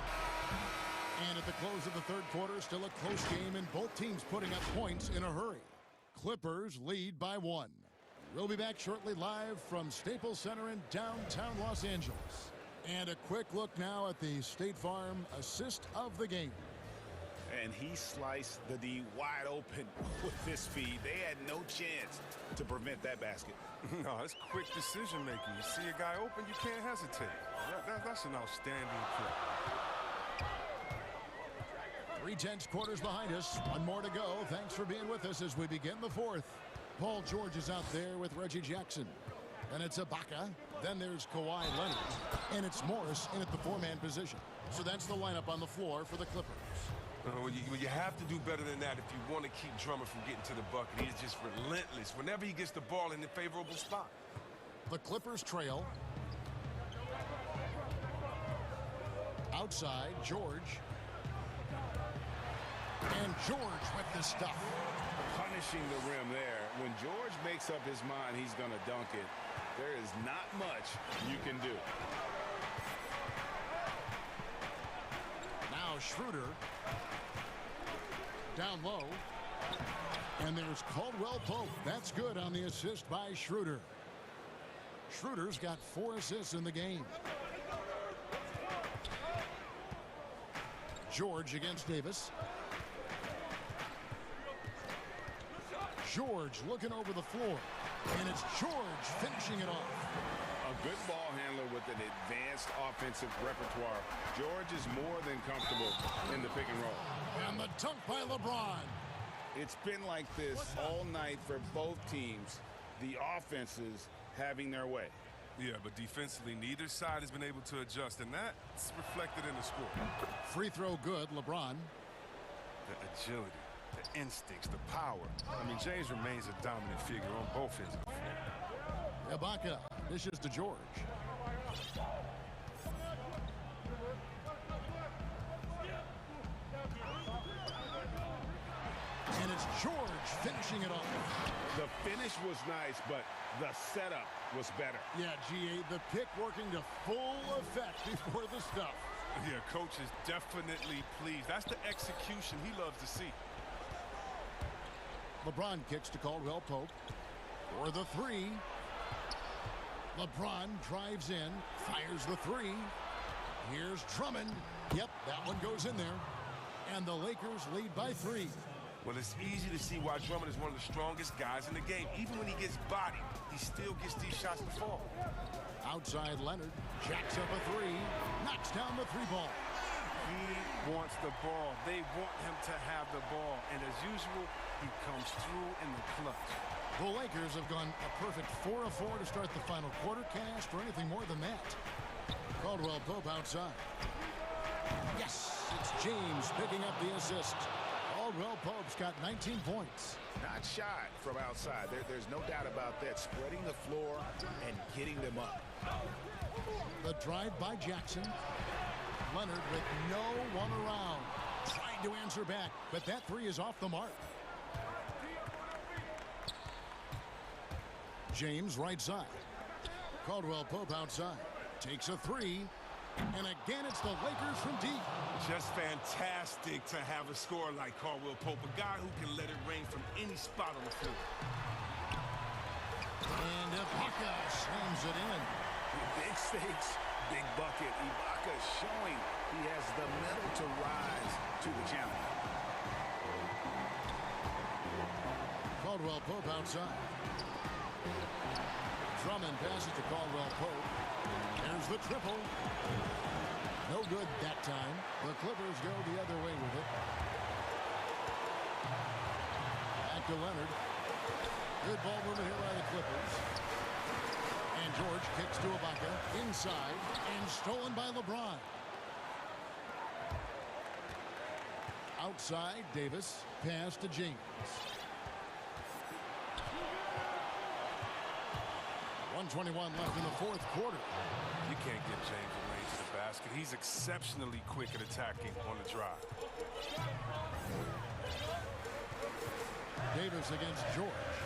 And at the close of the third quarter, still a close game, and both teams putting up points in a hurry. Clippers lead by 1. We'll be back shortly live from Staples Center in downtown Los Angeles. And a quick look now at the State Farm assist of the game. And he sliced the D wide open with this feed. They had no chance to prevent that basket. No, it's quick decision making. You see a guy open, you can't hesitate. That's an outstanding play. 3/10 quarters behind us. One more to go. Thanks for being with us as we begin the fourth. Paul George is out there with Reggie Jackson. Then it's Ibaka. Then there's Kawhi Leonard. And it's Morris in at the 4-man position. So that's the lineup on the floor for the Clippers. You have to do better than that if you want to keep Drummond from getting to the bucket. He's just relentless whenever he gets the ball in a favorable spot. The Clippers trail. Outside, George. And George with the stuff. Punishing the rim there. When George makes up his mind he's going to dunk it, there is not much you can do. Now Schroeder. Down low. And there's Caldwell Pope. That's good on the assist by Schroeder. Schroeder's got 4 assists in the game. George against Davis. George looking over the floor. And it's George finishing it off. A good ball handler with an advanced offensive repertoire. George is more than comfortable in the pick and roll. And the dunk by LeBron. It's been like this all night for both teams. The offenses having their way. Yeah, but defensively, neither side has been able to adjust, and that's reflected in the score. Free throw good, LeBron. The agility, the instincts, the power. I mean, James remains a dominant figure on both ends of the floor. Ibaka dishes to George. And it's George finishing it off. The finish was nice, but the setup was better. Yeah, GA, the pick working to full effect before the stuff. Yeah, coach is definitely pleased. That's the execution he loves to see. LeBron kicks to Caldwell Pope for the 3. LeBron drives in, fires the 3. Here's Drummond. Yep, that one goes in there. And the Lakers lead by 3. Well, it's easy to see why Drummond is one of the strongest guys in the game. Even when he gets bodied, he still gets these shots to fall. Outside Leonard, jacks up a 3, knocks down the 3 ball. He wants the ball. They want him to have the ball. And as usual, he comes through in the clutch. The Lakers have gone a perfect 4 of 4 to start the final quarter. Can't ask for anything more than that. Caldwell Pope outside. Yes, it's James picking up the assist. Caldwell Pope's got 19 points. Not shy from outside. There's no doubt about that. Spreading the floor and getting them up. The drive by Jackson. Leonard with no one around. Trying to answer back, but that 3 is off the mark. James right side. Caldwell Pope outside. Takes a 3. And again, it's the Lakers from deep. Just fantastic to have a scorer like Caldwell Pope, a guy who can let it rain from any spot on the floor. And Ibaka slams it in. Big stakes, big bucket. Ibaka showing he has the mettle to rise to the challenge. Caldwell Pope outside. Drummond passes to Caldwell Pope. There's the triple. No good that time. The Clippers go the other way with it. Back to Leonard. Good ball movement here by the Clippers. And George kicks to Ibaka. Inside. And stolen by LeBron. Outside, Davis. Pass to James. 1:21 left in the fourth quarter. You can't get James away to the basket. He's exceptionally quick at attacking on the drive. Davis against George.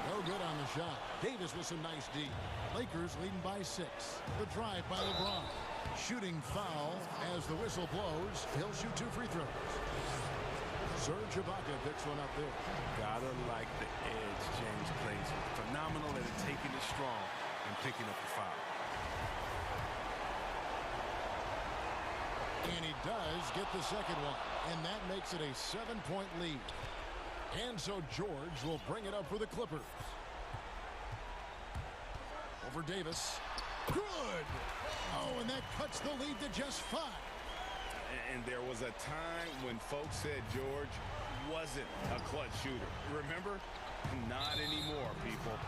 No good on the shot. Davis with some nice D. Lakers leading by 6. The drive by LeBron. Shooting foul as the whistle blows. He'll shoot 2 free throws. Serge Ibaka picks one up there. Gotta like the edge James plays with. Phenomenal at taking it strong and picking up the foul. And he does get the second one. And that makes it a 7-point lead. And so George will bring it up for the Clippers. Over Davis. Good! Oh, and that cuts the lead to just 5. And there was a time when folks said George wasn't a clutch shooter. Remember? Not anymore, people.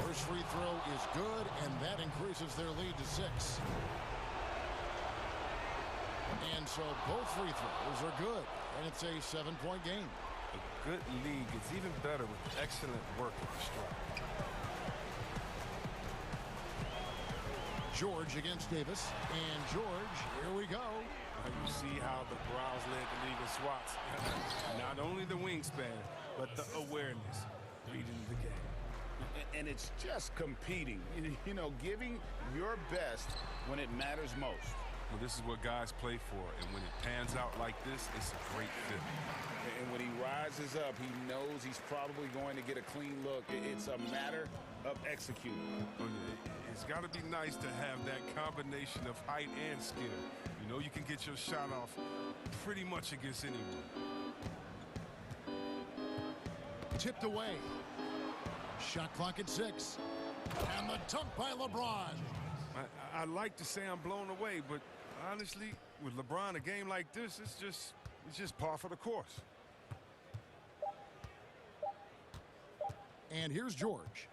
First free throw is good, and that increases their lead to 6. And so both free throws are good, and it's a 7-point game. A good lead gets even better with excellent work at the stripe. George against Davis, and George, here we go. You see how the Browns led the league in swats. Not only the wingspan, but the awareness, reading the game. And it's just competing, you know, giving your best when it matters most. Well, this is what guys play for, and when it pans out like this, it's a great fit. And when he rises up, he knows he's probably going to get a clean look. It's a matter of executing. Oh, yeah. It's got to be nice to have that combination of height and skill. You know you can get your shot off pretty much against anyone. Tipped away. Shot clock at 6. And the dunk by LeBron. I'd like to say I'm blown away, but honestly, with LeBron, a game like this, it's just par for the course. And here's George.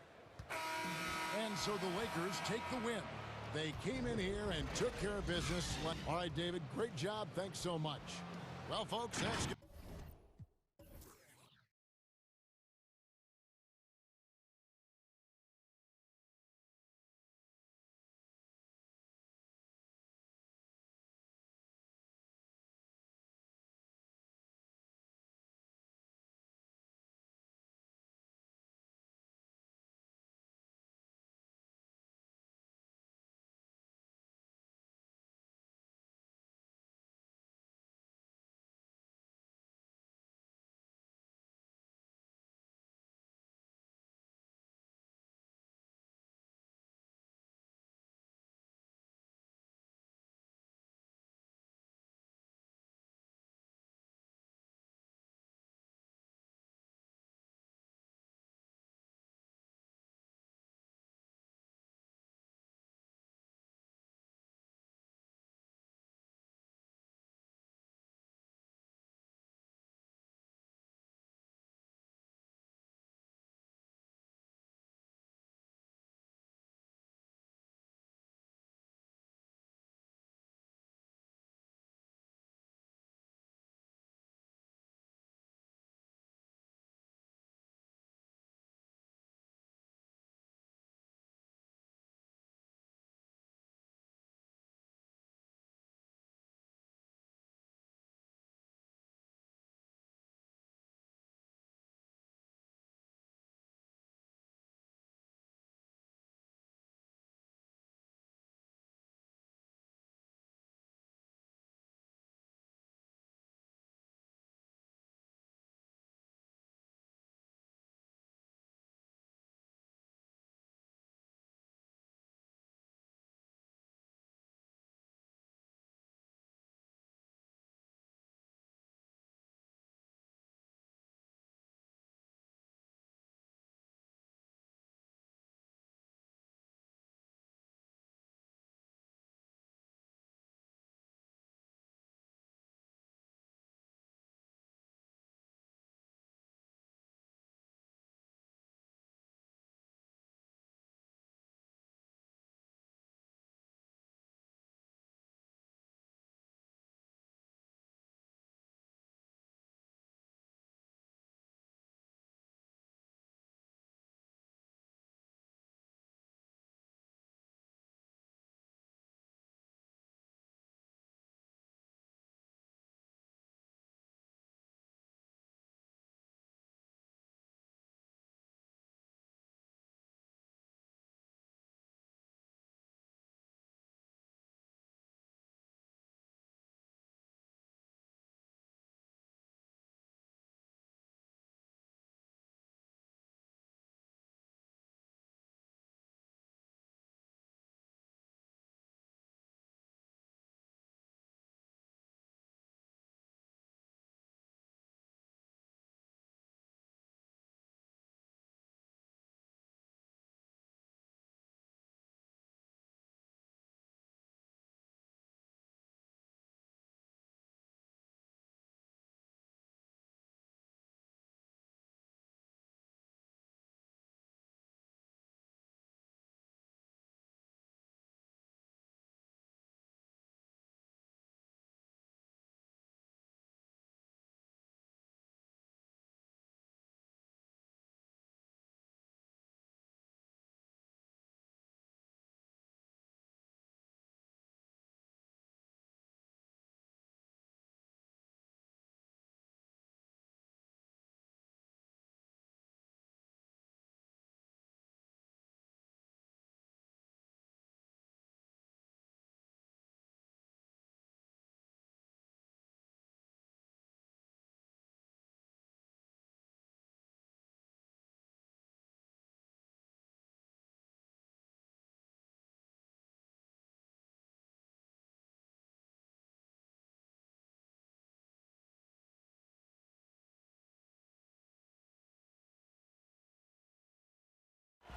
And so the Lakers take the win. They came in here and took care of business. All right, David, great job. Thanks so much. Well, folks, that's good.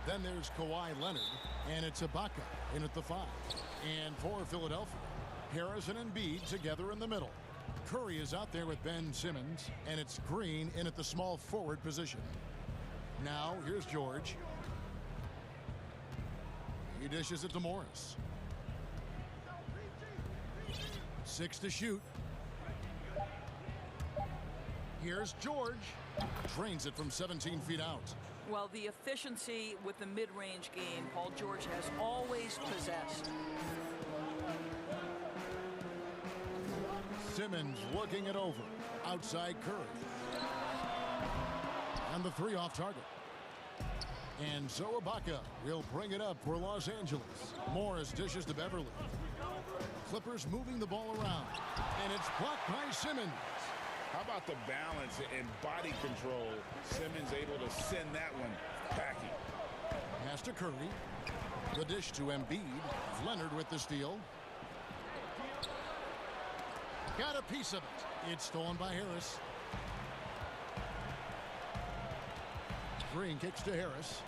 Then there's Kawhi Leonard, and it's Ibaka in at the 5. And for Philadelphia, Harris and Embiid together in the middle. Curry is out there with Ben Simmons, and it's Green in at the small forward position. Now, here's George. He dishes it to Morris. 6 to shoot. Here's George. Drains it from 17 feet out. Well, the efficiency with the mid-range game, Paul George has always possessed. Simmons looking it over. Outside Curry. And the 3 off target. And so Ibaka will bring it up for Los Angeles. Morris dishes to Beverly. Clippers moving the ball around. And it's blocked by Simmons. How about the balance and body control? Simmons able to send that one packing. Pass to Curry. The dish to Embiid. Leonard with the steal. Got a piece of it. It's stolen by Harris. Green kicks to Harris.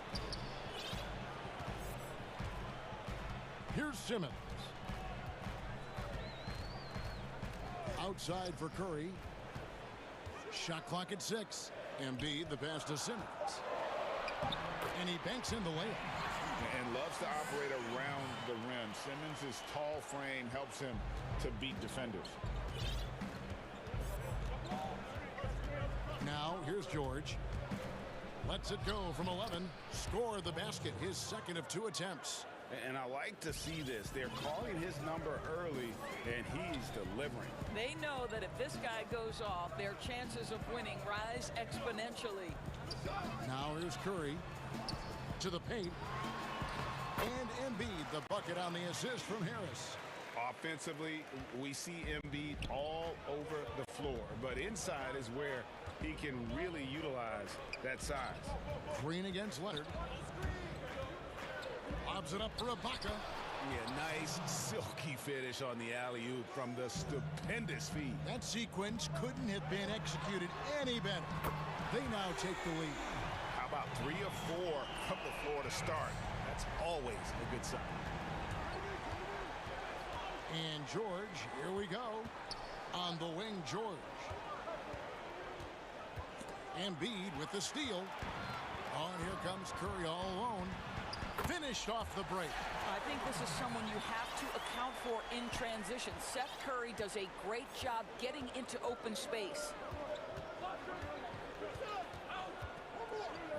Here's Simmons. Outside for Curry. Shot clock at 6. Embiid, the pass to Simmons. And he banks in the layup. And loves to operate around the rim. Simmons' tall frame helps him to beat defenders. Now, here's George. Lets it go from 11. Score the basket, his second of 2 attempts. And I like to see this. They're calling his number early, and he's delivering. They know that if this guy goes off, their chances of winning rise exponentially. Now here's Curry to the paint. And Embiid, the bucket on the assist from Harris. Offensively, we see Embiid all over the floor, but inside is where he can really utilize that size. Green against Leonard. Lobs it up for Ibaka. Yeah, nice silky finish on the alley-oop from the stupendous feed. That sequence couldn't have been executed any better. They now take the lead. How about 3 or 4 from the floor to start? That's always a good sign. And George, here we go. On the wing, George. Embiid with the steal. Oh, and here comes Curry all alone. Finished off the break. I think this is someone you have to account for in transition. Seth Curry does a great job getting into open space.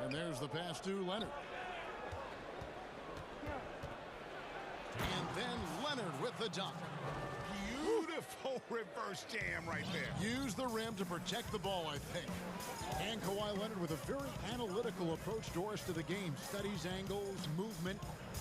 And there's the pass to Leonard. And then Leonard with the dunk. Beautiful reverse jam right there. Use the rim to protect the ball, I think. And Kawhi Leonard with a very analytical approach, Doris, to the game. Studies angles, movement,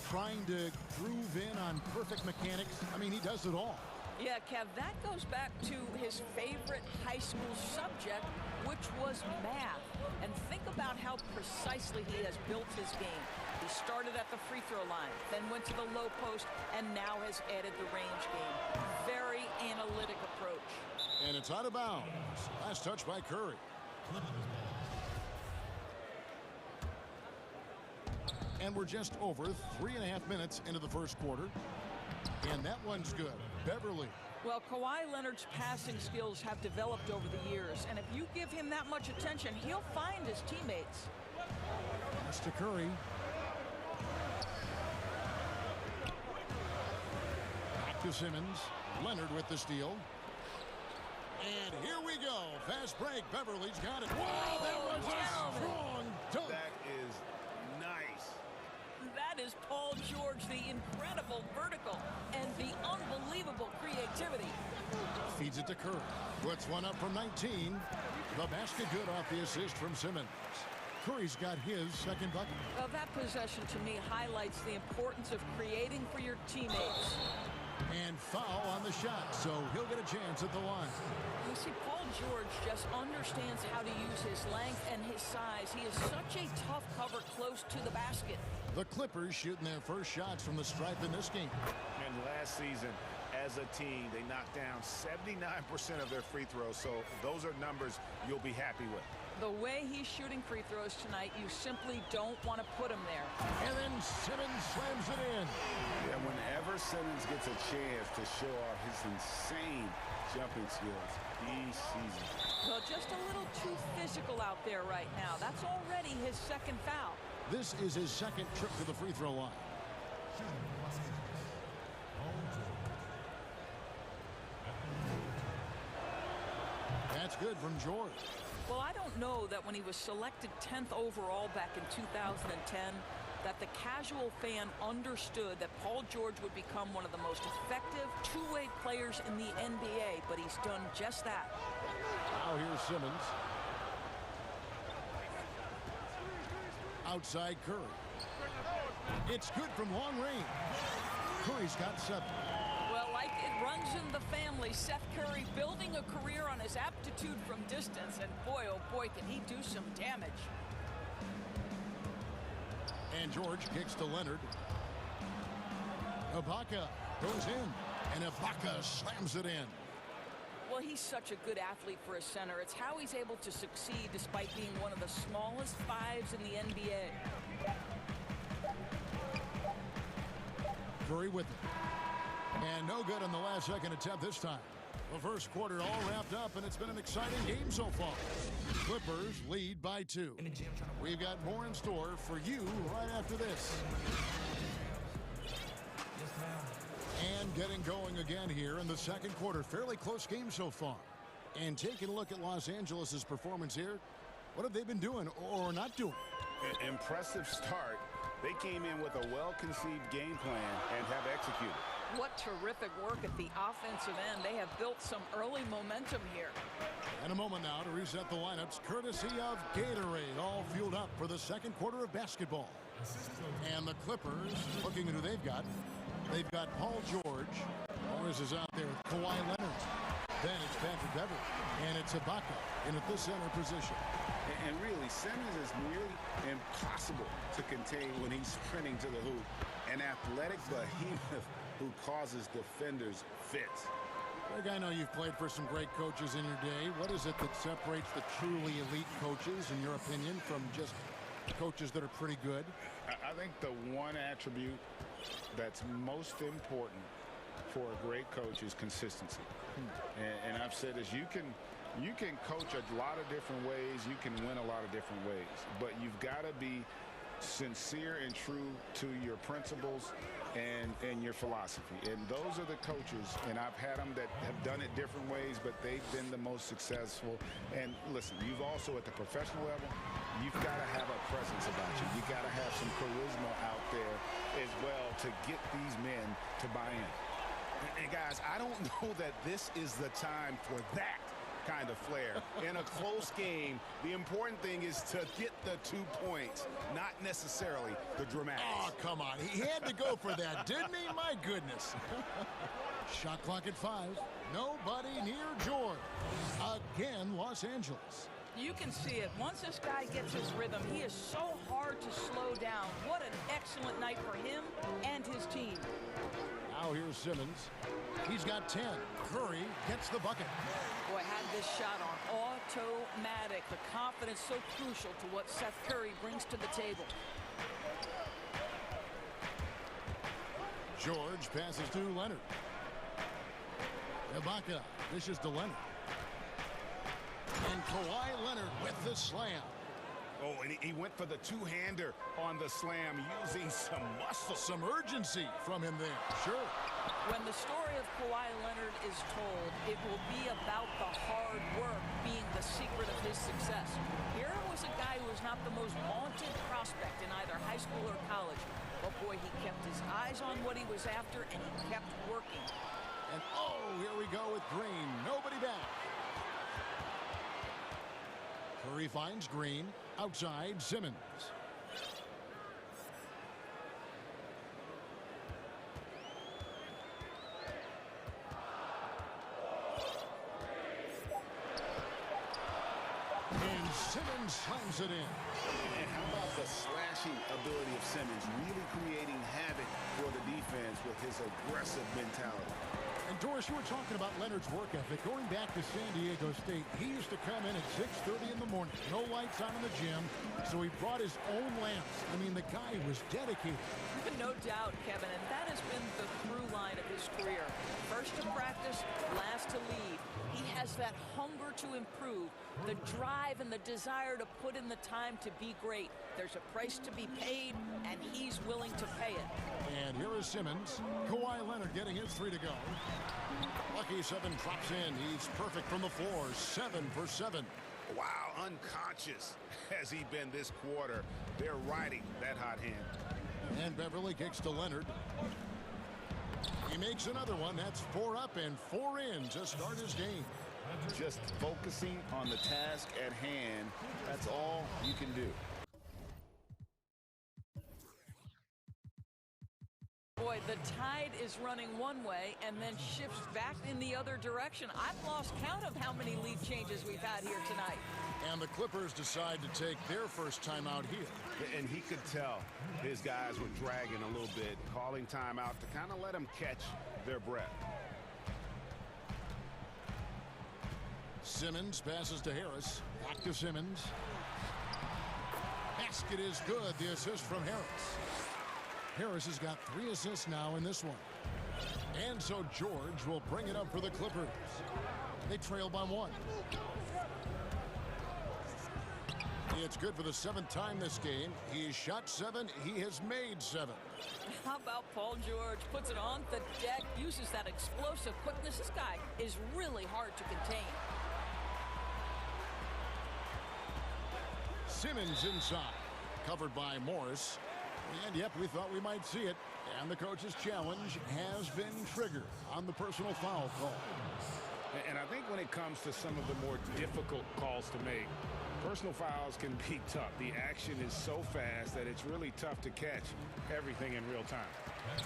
trying to groove in on perfect mechanics. I mean, he does it all. Yeah, Kev, that goes back to his favorite high school subject, which was math. And think about how precisely he has built his game. He started at the free throw line, then went to the low post, and now has added the range game. Very analytic approach. And it's out of bounds. Last touch by Curry. And we're just over 3.5 minutes into the first quarter. And that one's good. Beverly. Well, Kawhi Leonard's passing skills have developed over the years. And if you give him that much attention, he'll find his teammates. Pass to Curry. Back to Simmons. Leonard with the steal. And here we go. Fast break. Beverly's got it. Wow, that was a strong dunk. That is nice. That is Paul George, the incredible vertical and the unbelievable creativity. Feeds it to Curry. Puts one up from 19. The basket good off the assist from Simmons. Curry's got his second bucket. Well, that possession to me highlights the importance of creating for your teammates. And foul on the shot, so he'll get a chance at the line. You see, Paul George just understands how to use his length and his size. He is such a tough cover close to the basket. The Clippers shooting their first shots from the stripe in this game. And last season, as a team, they knocked down 79% of their free throws, so those are numbers you'll be happy with. The way he's shooting free throws tonight, you simply don't want to put him there. And then Simmons slams it in. Yeah, whenever Simmons gets a chance to show off his insane jumping skills, he sees it. Well, just a little too physical out there right now. That's already his second foul. This is his second trip to the free throw line. That's good from George. Well, I don't know that when he was selected 10th overall back in 2010, that the casual fan understood that Paul George would become one of the most effective two-way players in the NBA, but he's done just that. Now here's Simmons. Outside Curry. It's good from long range. Curry's got 7. Well, like it runs in the family, Seth Curry building a career on his aptitude from distance, and boy, oh boy, can he do some damage. And George kicks to Leonard. Ibaka goes in, and Ibaka slams it in. Well, he's such a good athlete for a center. It's how he's able to succeed despite being one of the smallest fives in the NBA. Curry with it. And no good on the last second attempt this time. The first quarter all wrapped up, and it's been an exciting game so far. Clippers lead by 2. We've got more in store for you right after this. And getting going again here in the second quarter. Fairly close game so far. And taking a look at Los Angeles' performance here, what have they been doing or not doing? Impressive start. They came in with a well-conceived game plan and have executed. What terrific work at the offensive end. They have built some early momentum here. And a moment now to reset the lineups, courtesy of Gatorade, all fueled up for the second quarter of basketball. And the Clippers, looking at who they've got. They've got Paul George. Morris is out there with Kawhi Leonard. Then it's Patrick Beverly. And it's Ibaka in at the center position. And really, Simmons is nearly impossible to contain when he's sprinting to the hoop. An athletic behemoth who causes defenders fits. Greg, I know you've played for some great coaches in your day. What is it that separates the truly elite coaches, in your opinion, from just coaches that are pretty good? I think the one attribute that's most important for a great coach is consistency. And I've said this, you can coach a lot of different ways, you can win a lot of different ways, but you've got to be sincere and true to your principles and your philosophy. And those are the coaches, and I've had them that have done it different ways, but they've been the most successful. And listen, you've also at the professional level, you've got to have a presence about you. You got to have some charisma out there as well to get these men to buy in. And guys, I don't know that this is the time for that kind of flair. In a close game, the important thing is to get the 2 points, not necessarily the dramatics. Oh, come on. He had to go for that, didn't he? My goodness. Shot clock at 5. Nobody near George. Again, Los Angeles. You can see it. Once this guy gets his rhythm, he is so hard to slow down. What an excellent night for him and his team. Now here's Simmons. He's got 10. Curry gets the bucket. Boy, had this shot on automatic. The confidence so crucial to what Seth Curry brings to the table. George passes to Leonard. Ibaka dishes to Leonard. And Kawhi Leonard with the slam. Oh, and he went for the two-hander on the slam, using some muscle. Some urgency from him there. Sure. When the story of Kawhi Leonard is told, it will be about the hard work being the secret of his success. Here was a guy who was not the most vaunted prospect in either high school or college. But boy, he kept his eyes on what he was after, and he kept working. And oh, here we go with Green. Nobody back. Curry finds Green. Outside, Simmons. And Simmons slams it in. And how about the slashing ability of Simmons, really creating havoc for the defense with his aggressive mentality. And Doris, you were talking about Leonard's work ethic. Going back to San Diego State, he used to come in at 6:30 in the morning. No lights on in the gym, so he brought his own lamps. I mean, the guy was dedicated. No doubt, Kevin, and that has been the through line of his career. First to practice, last to lead. He has that hunger to improve, the drive and the desire to put in the time to be great. There's a price to be paid, and he's willing to pay it. And here is Simmons. Kawhi Leonard getting his 3 to go. Lucky 7 drops in. He's perfect from the floor. 7 for 7. Wow, unconscious has he been this quarter. They're riding that hot hand. And Beverly kicks to Leonard. He makes another one. That's 4 up and 4 in to start his game. Just focusing on the task at hand. That's all you can do. Boy, the tide is running one way and then shifts back in the other direction. I've lost count of how many lead changes we've had here tonight. And the Clippers decide to take their first timeout here. And he could tell his guys were dragging a little bit, calling timeout to kind of let them catch their breath. Simmons passes to Harris. Back to Simmons. Basket is good. The assist from Harris. Harris has got 3 assists now in this one. And so George will bring it up for the Clippers. They trail by 1. It's good for the 7th time this game. He's shot 7. He has made 7. How about Paul George? Puts it on the deck, uses that explosive quickness. This guy is really hard to contain. Simmons inside. Covered by Morris. And yep, we thought we might see it. And the coach's challenge has been triggered on the personal foul call. And I think when it comes to some of the more difficult calls to make, personal fouls can be tough. The action is so fast that it's really tough to catch everything in real time.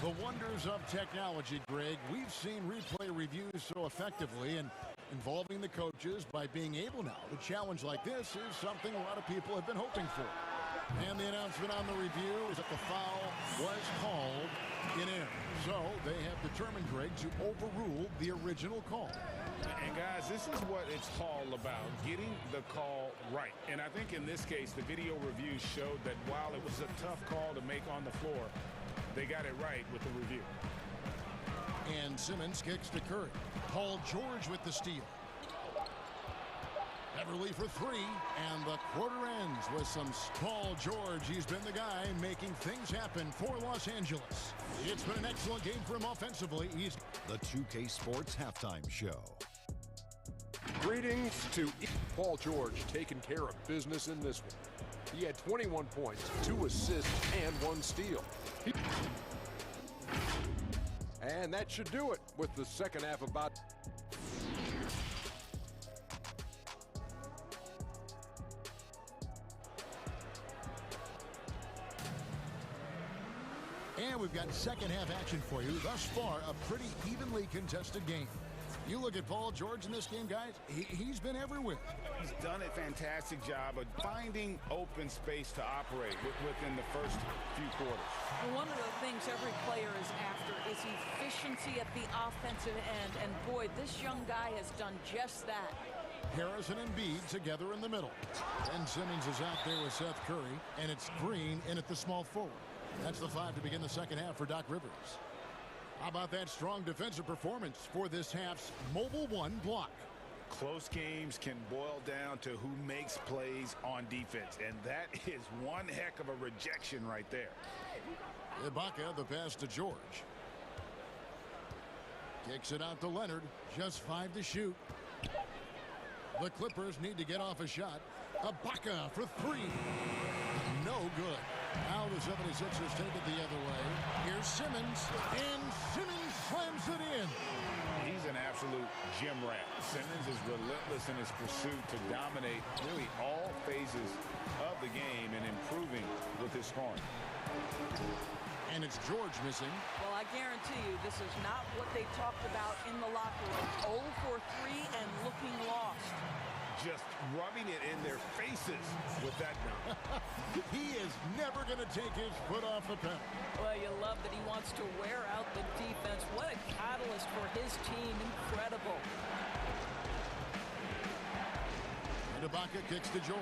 The wonders of technology, Greg. We've seen replay reviews so effectively, and involving the coaches by being able now to challenge like this is something a lot of people have been hoping for. And the announcement on the review is that the foul was called in error. So they have determined, Greg, to overrule the original call. And guys, this is what it's all about, getting the call right. And I think in this case, the video review showed that while it was a tough call to make on the floor, they got it right with the review. And Simmons kicks to Curry. Paul George with the steal. Beverly for 3, and the quarter ends with some Paul George. He's been the guy making things happen for Los Angeles. It's been an excellent game for him offensively. He's the 2K Sports Halftime Show. Greetings to Paul George, taking care of business in this one. He had 21 points, 2 assists, and 1 steal. And that should do it with the second half about... And we've got second half action for you. Thus far, a pretty evenly contested game. You look at Paul George in this game, guys, he's been everywhere. He's done a fantastic job of finding open space to operate within the first few quarters. One of the things every player is after is efficiency at the offensive end. And boy, this young guy has done just that. Harris and Embiid together in the middle. Ben Simmons is out there with Seth Curry, and it's Green in at the small forward. That's the 5 to begin the second half for Doc Rivers. How about that strong defensive performance for this half's Mobile One block? Close games can boil down to who makes plays on defense, and that is one heck of a rejection right there. Ibaka, the pass to George. Kicks it out to Leonard. Just 5 to shoot. The Clippers need to get off a shot. Ibaka for 3. No good. Now the 76ers take it the other way. Here's Simmons, and Simmons slams it in. He's an absolute gym rat. Simmons is relentless in his pursuit to dominate really all phases of the game and improving with his scoring. And it's George missing. Well, I guarantee you this is not what they talked about in the locker room. 0 for 3 and looking lost. Just rubbing it in their faces with that dunk. He is never going to take his foot off the pedal. Well, you love that he wants to wear out the defense. What a catalyst for his this team. Incredible. And Ibaka kicks to George.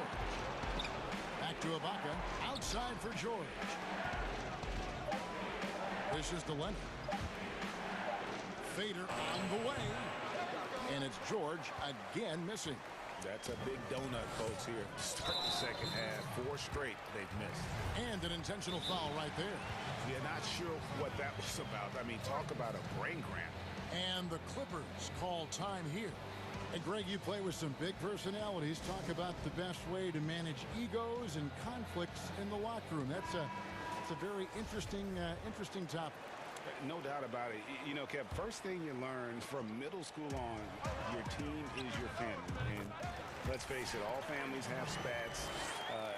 Back to Ibaka. Outside for George. This is to Leonard. Fader on the way. And it's George again missing. That's a big donut, folks, here. Start the second half. 4 straight they've missed. And an intentional foul right there. Yeah, not sure what that was about. I mean, talk about a brain cramp. And the Clippers call time here. And Greg, you play with some big personalities. Talk about the best way to manage egos and conflicts in the locker room. That's a very interesting topic. No doubt about it. You know, Kev, first thing you learn from middle school on, your team is your family. And let's face it, all families have spats,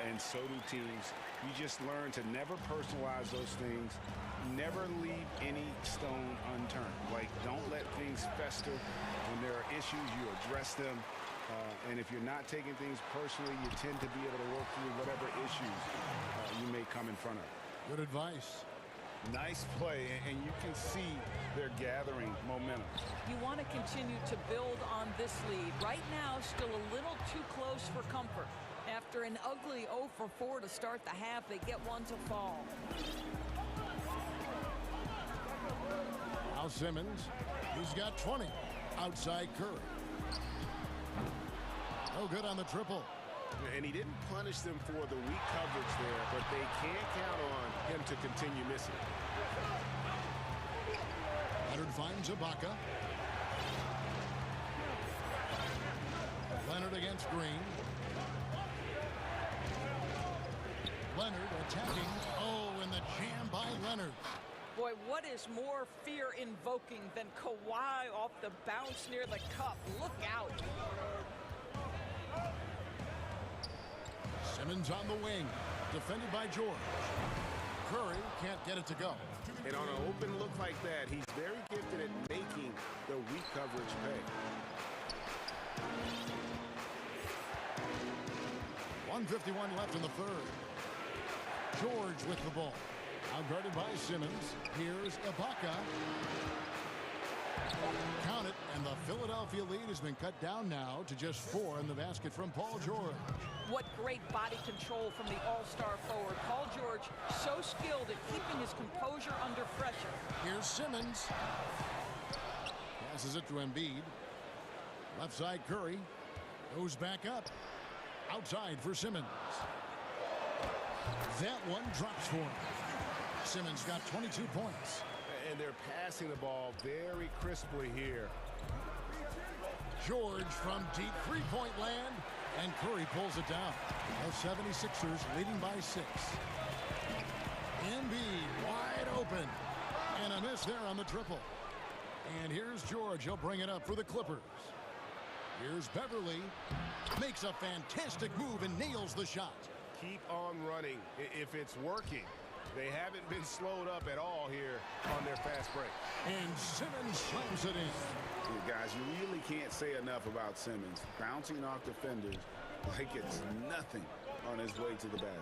and so do teams. You just learn to never personalize those things. Never leave any stone unturned. Like, don't let things fester. When there are issues, you address them. And if you're not taking things personally, you tend to be able to work through whatever issues you may come in front of. Good advice. Nice play, and you can see they're gathering momentum. You want to continue to build on this lead. Right now, still a little too close for comfort. After an ugly 0 for 4 to start the half, they get one to fall. Now Simmons, he's got 20. Outside Curry. No good on the triple. And he didn't punish them for the weak coverage there, but they can't count on him to continue missing. Leonard finds Ibaka. Leonard against Green. Leonard attacking. Oh, and the jam by Leonard. Boy, what is more fear-invoking than Kawhi off the bounce near the cup? Look out. Simmons on the wing, defended by George. Curry can't get it to go. And on an open look like that, he's very gifted at making the weak coverage pay. 1:51 left in the third. George with the ball. Outguarded by Simmons. Here's Ibaka. Count it, and the Philadelphia lead has been cut down now to just 4 in the basket from Paul George. What great body control from the all-star forward. Paul George, so skilled at keeping his composure under pressure. Here's Simmons. Passes it to Embiid. Left side Curry. Goes back up. Outside for Simmons. That one drops for him. Simmons got 22 points. And they're passing the ball very crisply here. George from deep three-point land, and Curry pulls it down. The 76ers leading by 6. Embiid wide open, and a miss there on the triple. And here's George. He'll bring it up for the Clippers. Here's Beverly. Makes a fantastic move and nails the shot. Keep on running if it's working. They haven't been slowed up at all here on their fast break. And Simmons slams it in. Guys, you really can't say enough about Simmons. Bouncing off defenders like it's nothing on his way to the basket.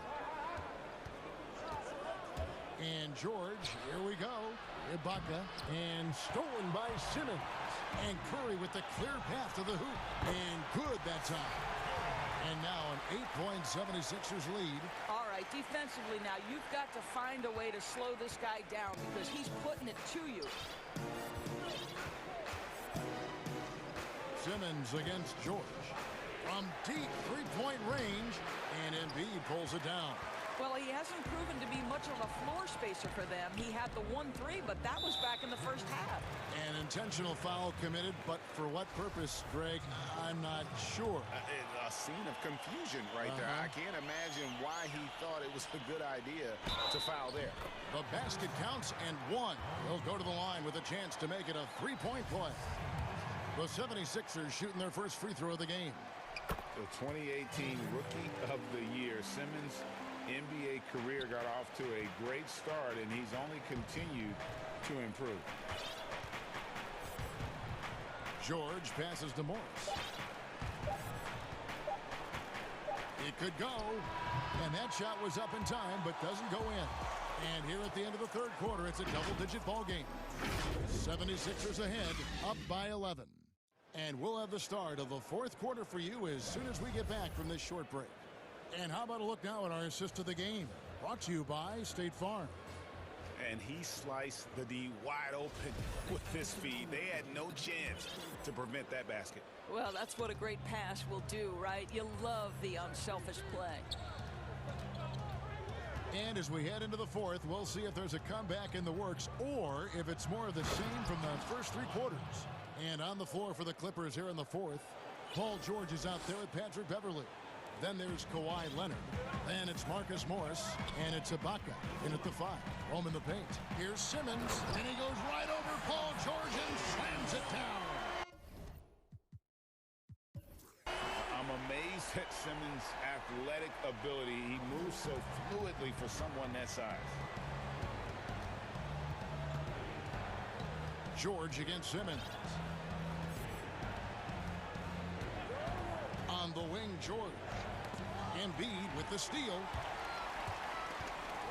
And George, here we go. Ibaka, and stolen by Simmons. And Curry with the clear path to the hoop. And good that time. And now an 8-point 76ers lead. All right, defensively now, you've got to find a way to slow this guy down because he's putting it to you. Simmons against George. From deep three-point range, and Embiid pulls it down. Well, he hasn't proven to be much of a floor spacer for them. He had the 1-3, but that was back in the first half. An intentional foul committed, but for what purpose, Greg? I'm not sure. A scene of confusion right there. I can't imagine why he thought it was a good idea to foul there. The basket counts and 1. He'll go to the line with a chance to make it a three-point play. The 76ers shooting their first free throw of the game. The 2018 Rookie of the Year, Simmons' NBA career got off to a great start, and he's only continued to improve. George passes to Morris. It could go, and that shot was up in time, but doesn't go in. And here at the end of the third quarter, it's a double-digit ball game. 76ers ahead, up by 11. And we'll have the start of the fourth quarter for you as soon as we get back from this short break. And how about a look now at our assist of the game? Brought to you by State Farm. And he sliced the D wide open with this feed. They had no chance to prevent that basket. Well, that's what a great pass will do, right? You love the unselfish play. And as we head into the fourth, we'll see if there's a comeback in the works or if it's more of the same from the first three quarters. And on the floor for the Clippers here in the fourth, Paul George is out there with Patrick Beverley. Then there's Kawhi Leonard. Then it's Marcus Morris. And it's Ibaka in at the 5. Home in the paint. Here's Simmons. And he goes right over Paul George and slams it down. I'm amazed at Simmons' athletic ability. He moves so fluidly for someone that size. George against Simmons. On the wing, George. Embiid with the steal.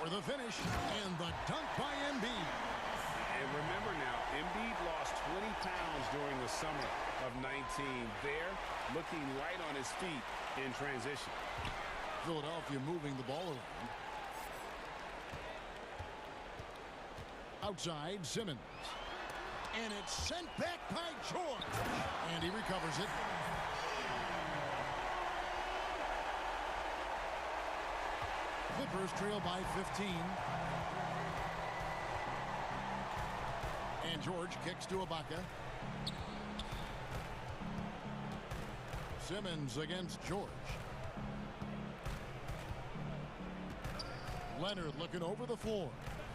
For the finish. And the dunk by Embiid. And remember now, Embiid lost 20 pounds during the summer of 19. There, looking right on his feet in transition. Philadelphia moving the ball around. Outside, Simmons. And it's sent back by George. And he recovers it. Clippers trail by 15. And George kicks to Ibaka. Simmons against George. Leonard looking over the floor.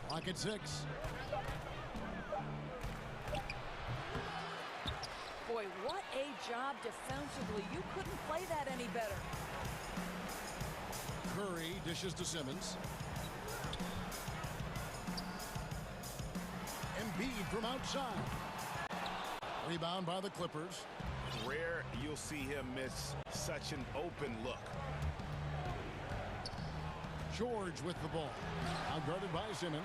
Clock at 6. Boy, what a job defensively. You couldn't play that any better. Curry dishes to Simmons. Embiid from outside. Rebound by the Clippers. Rare you'll see him miss such an open look. George with the ball. Outguarded by Simmons.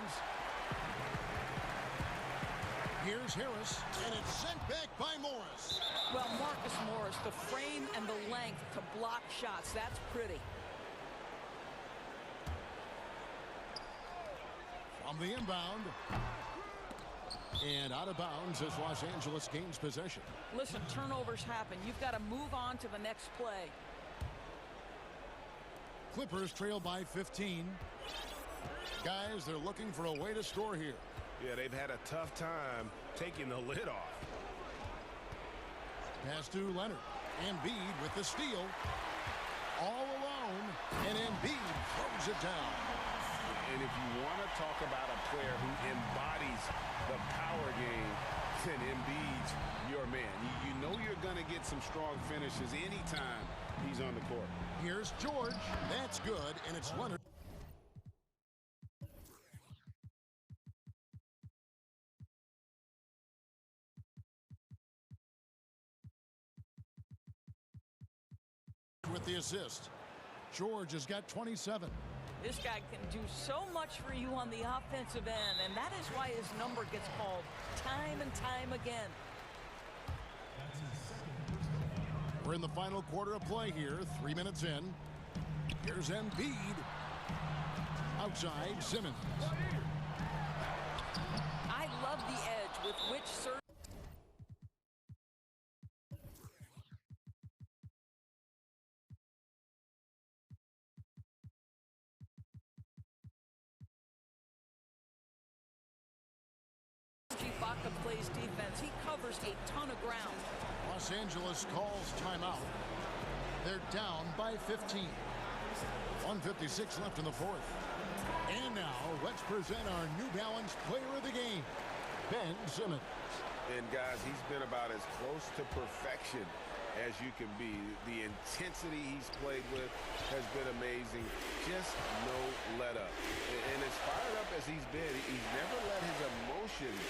Here's Harris, and it's sent back by Morris. Well, Marcus Morris, the frame and the length to block shots, that's pretty. From the inbound. And out of bounds as Los Angeles gains possession. Listen, turnovers happen. You've got to move on to the next play. Clippers trail by 15. Guys, they're looking for a way to score here. Yeah, they've had a tough time taking the lid off. Pass to Leonard. Embiid with the steal. All alone. And Embiid throws it down. And if you want to talk about a player who embodies the power game, then Embiid's your man. You know you're going to get some strong finishes anytime he's on the court. Here's George. That's good, and it's Leonard. With the assist. George has got 27. This guy can do so much for you on the offensive end, and that is why his number gets called time and time again. We're in the final quarter of play here, 3 minutes in. Here's Embiid. Outside, Simmons. I love the edge with which Sir Ibaka plays defense. He covers a ton of ground. Los Angeles calls timeout. They're down by 15. 1:56 left in the fourth. And now let's present our New Balance player of the game, Ben Simmons. And guys, he's been about as close to perfection as you can be. The intensity he's played with has been amazing. Just no let up. And as fired up as he's been, he's never let his emotions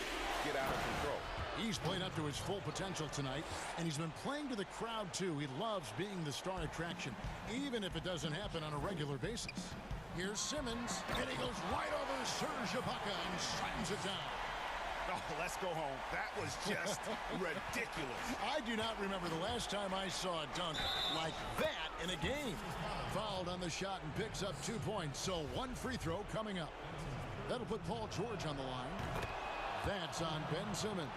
get out of control. He's played up to his full potential tonight, and he's been playing to the crowd, too. He loves being the star attraction, even if it doesn't happen on a regular basis. Here's Simmons, and he goes right over Serge Ibaka and slams it down. Oh, let's go home. That was just ridiculous. I do not remember the last time I saw a dunk like that in a game. Fouled on the shot and picks up 2 points, so one free throw coming up. That'll put Paul George on the line. That's on Ben Simmons.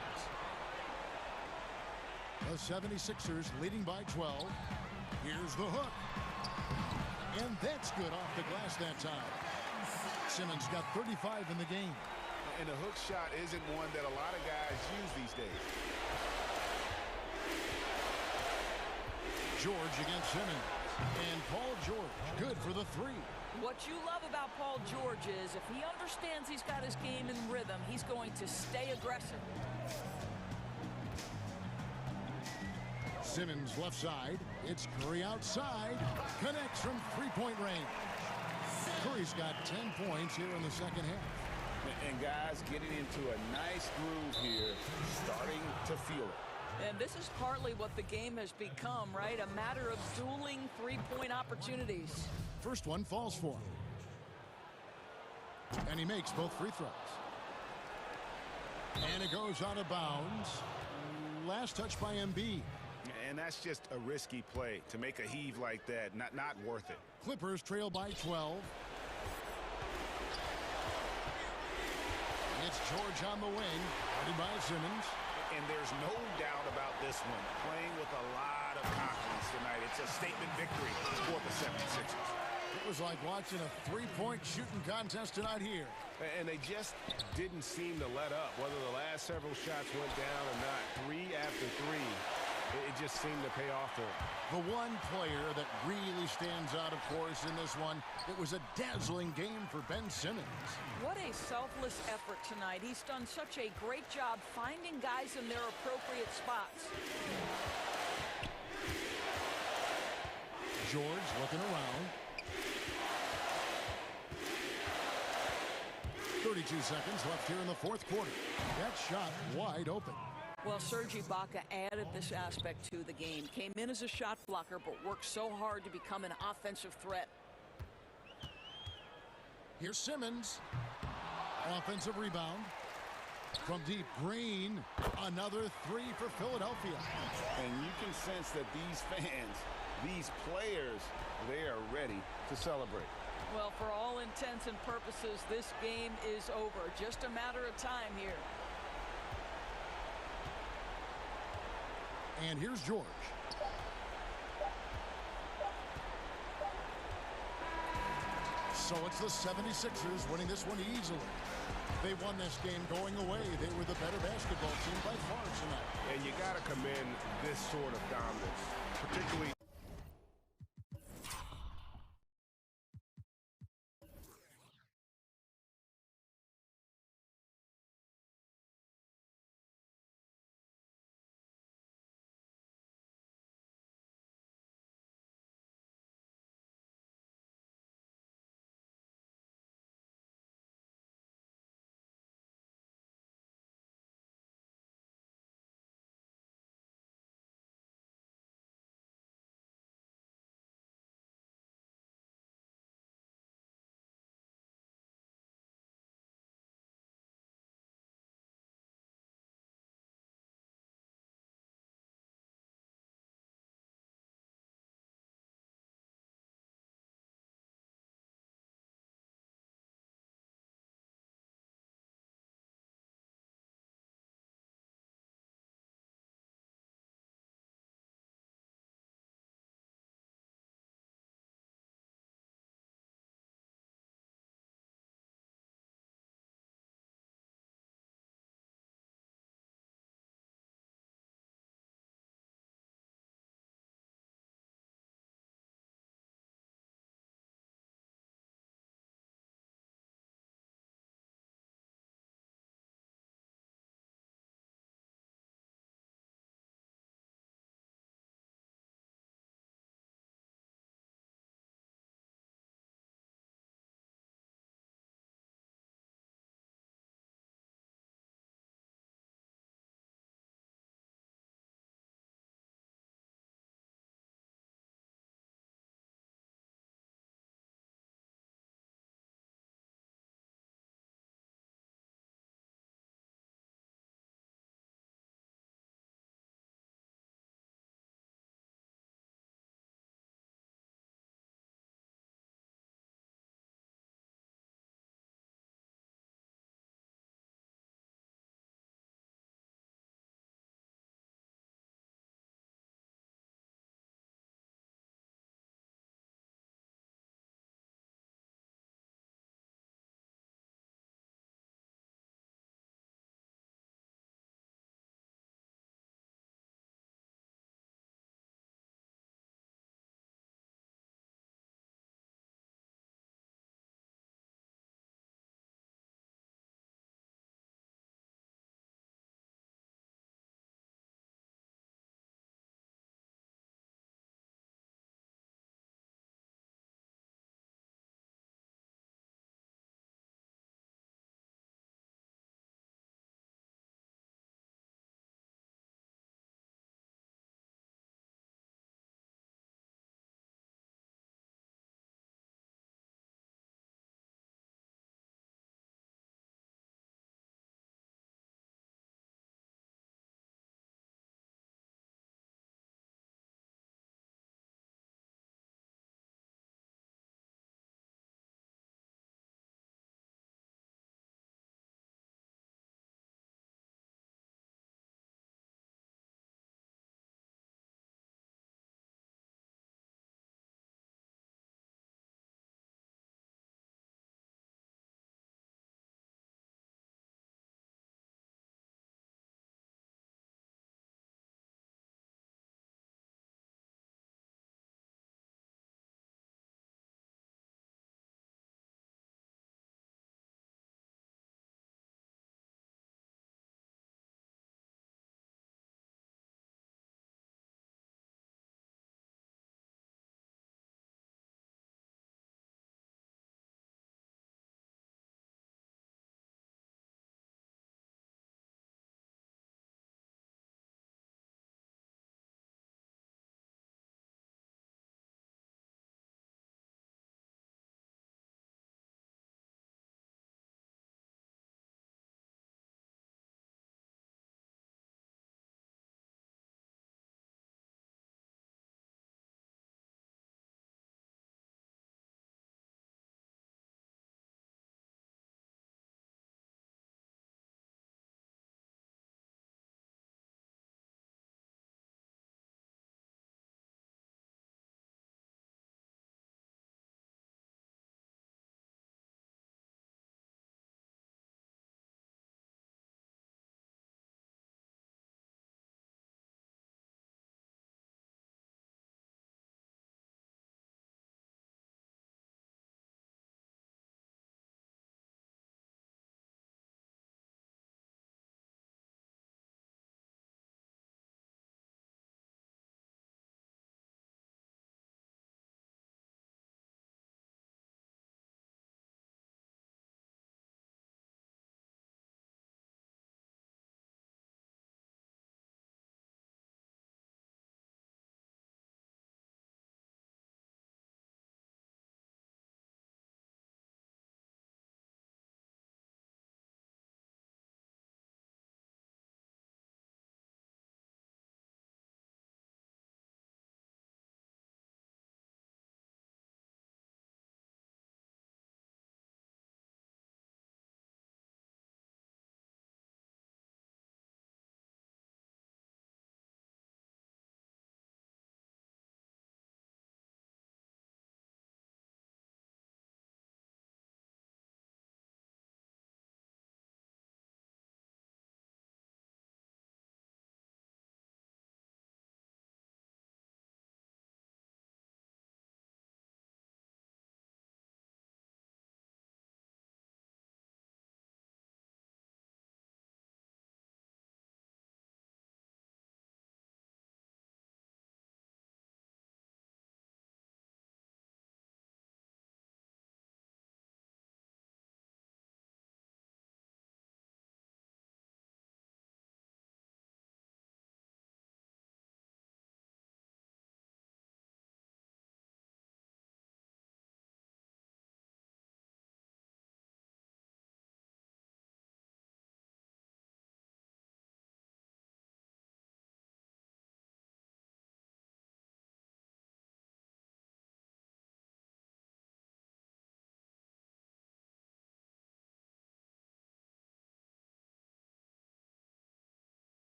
The 76ers leading by 12. Here's the hook. And that's good off the glass that time. Simmons got 35 in the game. And the hook shot isn't one that a lot of guys use these days. George against Simmons. And Paul George, good for the 3. What you love about Paul George is if he understands he's got his game in rhythm, he's going to stay aggressive. Simmons left side. It's Curry outside. Connects from three-point range. Curry's got 10 points here in the second half. And guys getting into a nice groove here, starting to feel it. And this is partly what the game has become, right? A matter of dueling three-point opportunities. First one falls for him. And he makes both free throws. And it goes out of bounds. Last touch by Embiid. And that's just a risky play to make a heave like that. Not worth it. Clippers trail by 12. It's George on the wing, guarded by Simmons. And there's no doubt about this one. Playing with a lot of confidence tonight. It's a statement victory for the 76ers. It was like watching a three-point shooting contest tonight here. And they just didn't seem to let up. Whether the last several shots went down or not, 3 after 3, it just seemed to pay off for them. The one player that really stands out, of course, in this one, it was a dazzling game for Ben Simmons. What a selfless effort tonight. He's done such a great job finding guys in their appropriate spots. George looking around. 32 seconds left here in the fourth quarter. That shot wide open. Well, Serge Ibaka added this aspect to the game. Came in as a shot blocker, but worked so hard to become an offensive threat. Here's Simmons. Offensive rebound. From deep, Green. Another 3 for Philadelphia. And you can sense that these fans, these players, they are ready to celebrate. Well, for all intents and purposes, this game is over. Just a matter of time here. And here's George. So it's the 76ers winning this one easily. They won this game going away. They were the better basketball team by far tonight. And you got to commend this sort of dominance, particularly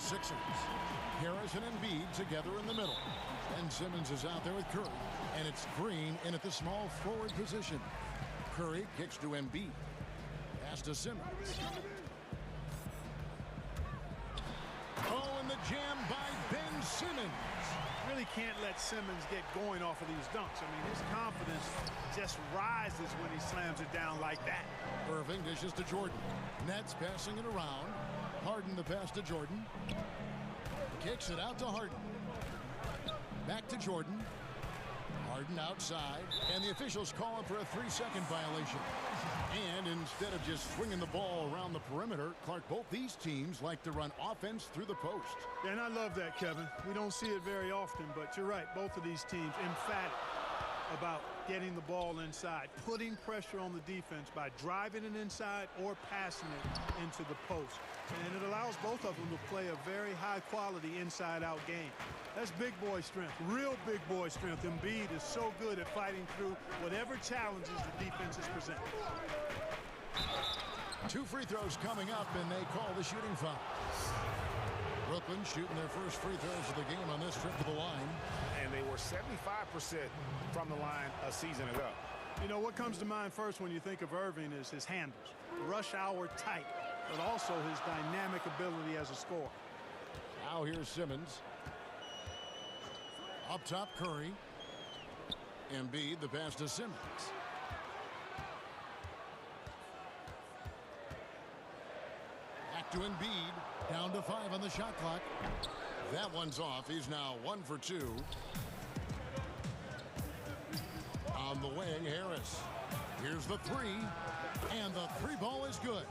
76ers. Harris and Embiid together in the middle. And Simmons is out there with Curry. And it's Green in at the small forward position. Curry kicks to Embiid. Pass to Simmons. Oh, and the jam by Ben Simmons. Really can't let Simmons get going off of these dunks. I mean, his confidence just rises when he slams it down like that. Irving dishes to Jordan. Nets passing it around. Harden the pass to Jordan. Kicks it out to Harden. Back to Jordan. Harden outside. And the officials call him for a 3-second violation. And instead of just swinging the ball around the perimeter, Clark, both these teams like to run offense through the post. Yeah, and I love that, Kevin. We don't see it very often, but you're right. Both of these teams emphatic about getting the ball inside, putting pressure on the defense by driving it inside or passing it into the post. And it allows both of them to play a very high-quality inside-out game. That's big boy strength, real big boy strength. Embiid is so good at fighting through whatever challenges the defense is presenting. 2 free throws coming up, and they call the shooting foul. Brooklyn shooting their first free throws of the game on this trip to the line. And they were 75% from the line a season ago. You know, what comes to mind first when you think of Irving is his handles. Rush hour tight, but also his dynamic ability as a scorer. Now here's Simmons. Up top, Curry. Embiid, the pass to Simmons. Back to Embiid. Down to 5 on the shot clock. That one's off. He's now 1 for 2. On the way, Harris. Here's the 3. And the 3 ball is good.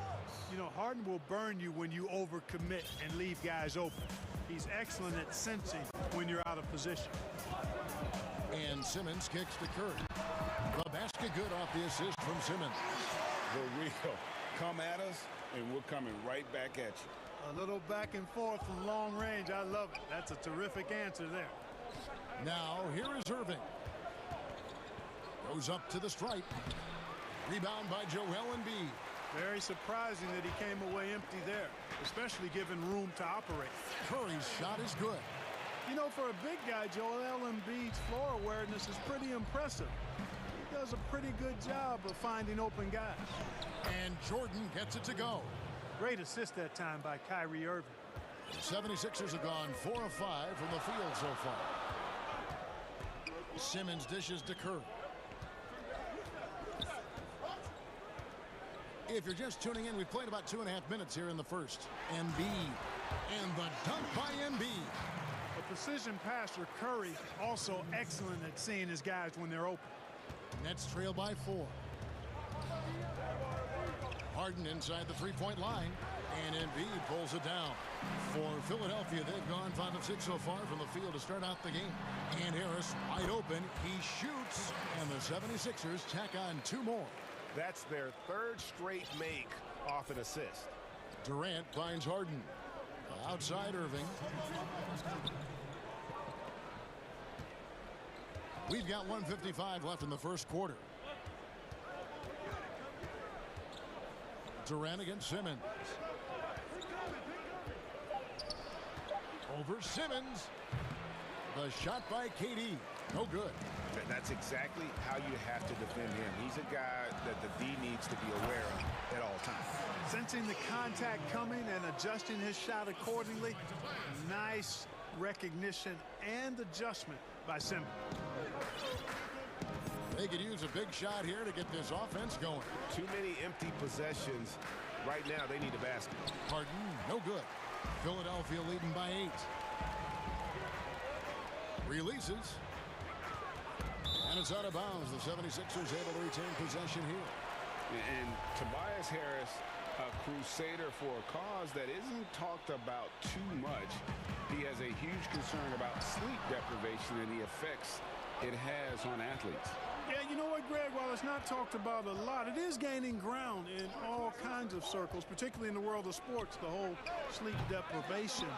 You know, Harden will burn you when you overcommit and leave guys open. He's excellent at sensing when you're out of position. And Simmons kicks to Curry. The basket good off the assist from Simmons. The real come at us, and we're coming right back at you. A little back and forth from long range. I love it. That's a terrific answer there. Now, here is Irving. Goes up to the stripe. Rebound by Joel Embiid. Very surprising that he came away empty there, especially given room to operate. Curry's shot is good. You know, for a big guy, Joel Embiid's floor awareness is pretty impressive. He does a pretty good job of finding open guys. And Jordan gets it to go. Great assist that time by Kyrie Irving. The 76ers have gone 4 of 5 from the field so far. Simmons dishes to Curry. If you're just tuning in, we've played about 2.5 minutes here in the first. Embiid. And the dunk by Embiid. A precision passer, Curry, also excellent at seeing his guys when they're open. Nets trail by 4. Harden inside the 3-point line. And Embiid pulls it down. For Philadelphia, they've gone 5 of 6 so far from the field to start out the game. And Harris wide open. He shoots. And the 76ers tack on 2 more. That's their 3rd straight make off an assist. Durant finds Harden. Outside Irving. We've got 1:55 left in the first quarter. Durant against Simmons. Over Simmons. The shot by KD. No good. And that's exactly how you have to defend him. He's a guy that the D needs to be aware of at all times. Sensing the contact coming and adjusting his shot accordingly. Nice recognition and adjustment by Simmons. They could use a big shot here to get this offense going. Too many empty possessions. Right now, they need a basket. Harden, no good. Philadelphia leading by 8. Releases. And it's out of bounds. The 76ers able to retain possession here. And Tobias Harris, a crusader for a cause that isn't talked about too much. He has a huge concern about sleep deprivation and the effects it has on athletes. Yeah, you know what, Greg? While it's not talked about a lot, it is gaining ground in all kinds of circles, particularly in the world of sports, the whole sleep deprivation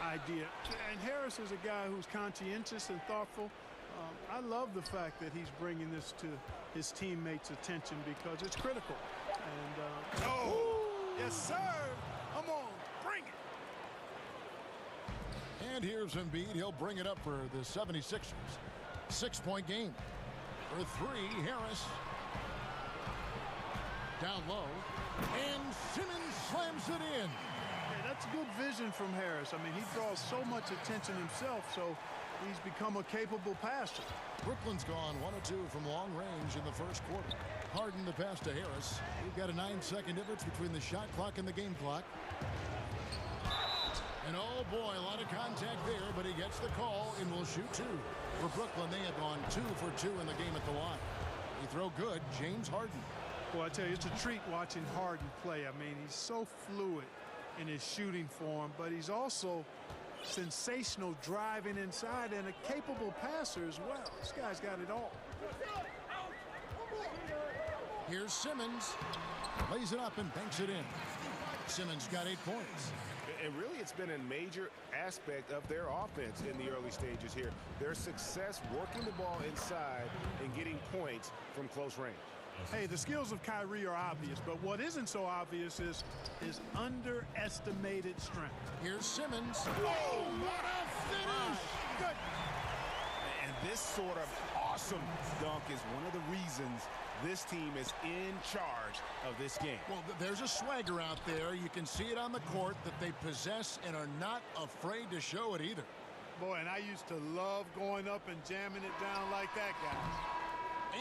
idea. And Harris is a guy who's conscientious and thoughtful. I love the fact that he's bringing this to his teammates' attention because it's critical. And, yes, sir. Come on, bring it. And here's Embiid. He'll bring it up for the 76ers. 6-point game. For three, Harris. Down low. And Simmons slams it in. Hey, that's good vision from Harris. I mean, he draws so much attention himself, so he's become a capable passer. Brooklyn's gone 1 of 2 from long range in the first quarter. Harden the pass to Harris. We've got a 9-second difference between the shot clock and the game clock. And oh boy, a lot of contact there, but he gets the call and will shoot 2. For Brooklyn, they have gone 2 for 2 in the game at the line. He throw good, James Harden. Well, I tell you, it's a treat watching Harden play. I mean, he's so fluid in his shooting form, but he's also sensational driving inside and a capable passer as well. This guy's got it all. Here's Simmons. Lays it up and banks it in. Simmons got 8 points. And really, it's been a major aspect of their offense in the early stages here. Their success working the ball inside and getting points from close range. Hey, the skills of Kyrie are obvious, but what isn't so obvious is his underestimated strength. Here's Simmons. Oh, what a finish! Good. And this sort of awesome dunk is one of the reasons this team is in charge of this game. Well, there's a swagger out there. You can see it on the court that they possess and are not afraid to show it either. Boy, and I used to love going up and jamming it down like that, guys.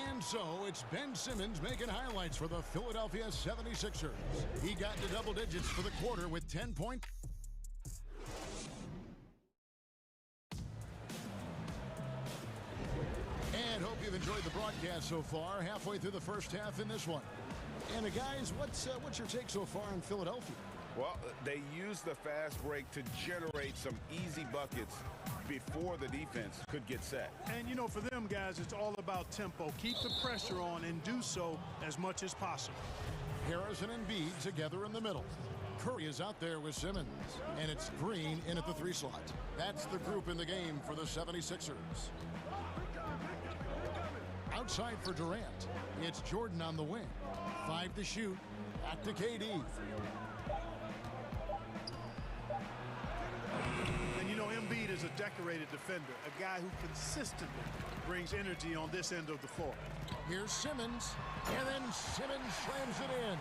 And so it's Ben Simmons making highlights for the Philadelphia 76ers. He got to double digits for the quarter with 10 points. And hope you've enjoyed the broadcast so far. Halfway through the first half in this one. And guys, what's your take so far on Philadelphia? Well, they used the fast break to generate some easy buckets before the defense could get set. And, you know, for them, guys, it's all about tempo. Keep the pressure on and do so as much as possible. Harris and Embiid together in the middle. Curry is out there with Simmons. And it's Green in at the 3 slot. That's the group in the game for the 76ers. Outside for Durant. It's Jordan on the wing. 5 to shoot. Back to KD. Embiid is a decorated defender, a guy who consistently brings energy on this end of the floor. Here's Simmons, and then Simmons slams it in.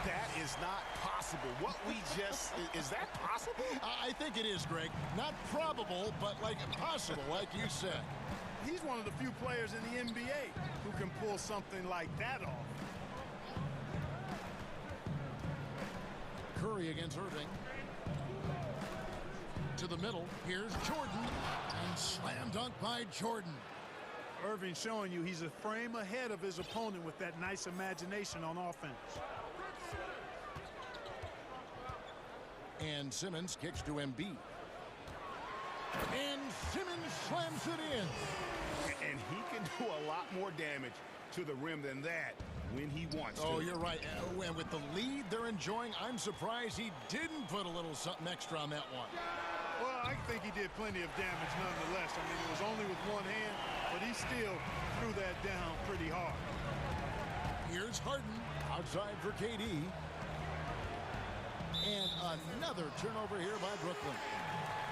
That is not possible. What we just, is that possible? I think it is, Greg. Not probable, but like possible, like you said. He's one of the few players in the NBA who can pull something like that off. Curry against Irving. To the middle, here's Jordan, and slam dunk by Jordan. Irving showing you he's a frame ahead of his opponent with that nice imagination on offense. And Simmons kicks to Embiid. And Simmons slams it in. And he can do a lot more damage to the rim than that when he wants to. Oh, you're right. And with the lead they're enjoying, I'm surprised he didn't put a little something extra on that one. Well, I think he did plenty of damage nonetheless. I mean, it was only with one hand, but he still threw that down pretty hard. Here's Harden outside for KD. And another turnover here by Brooklyn.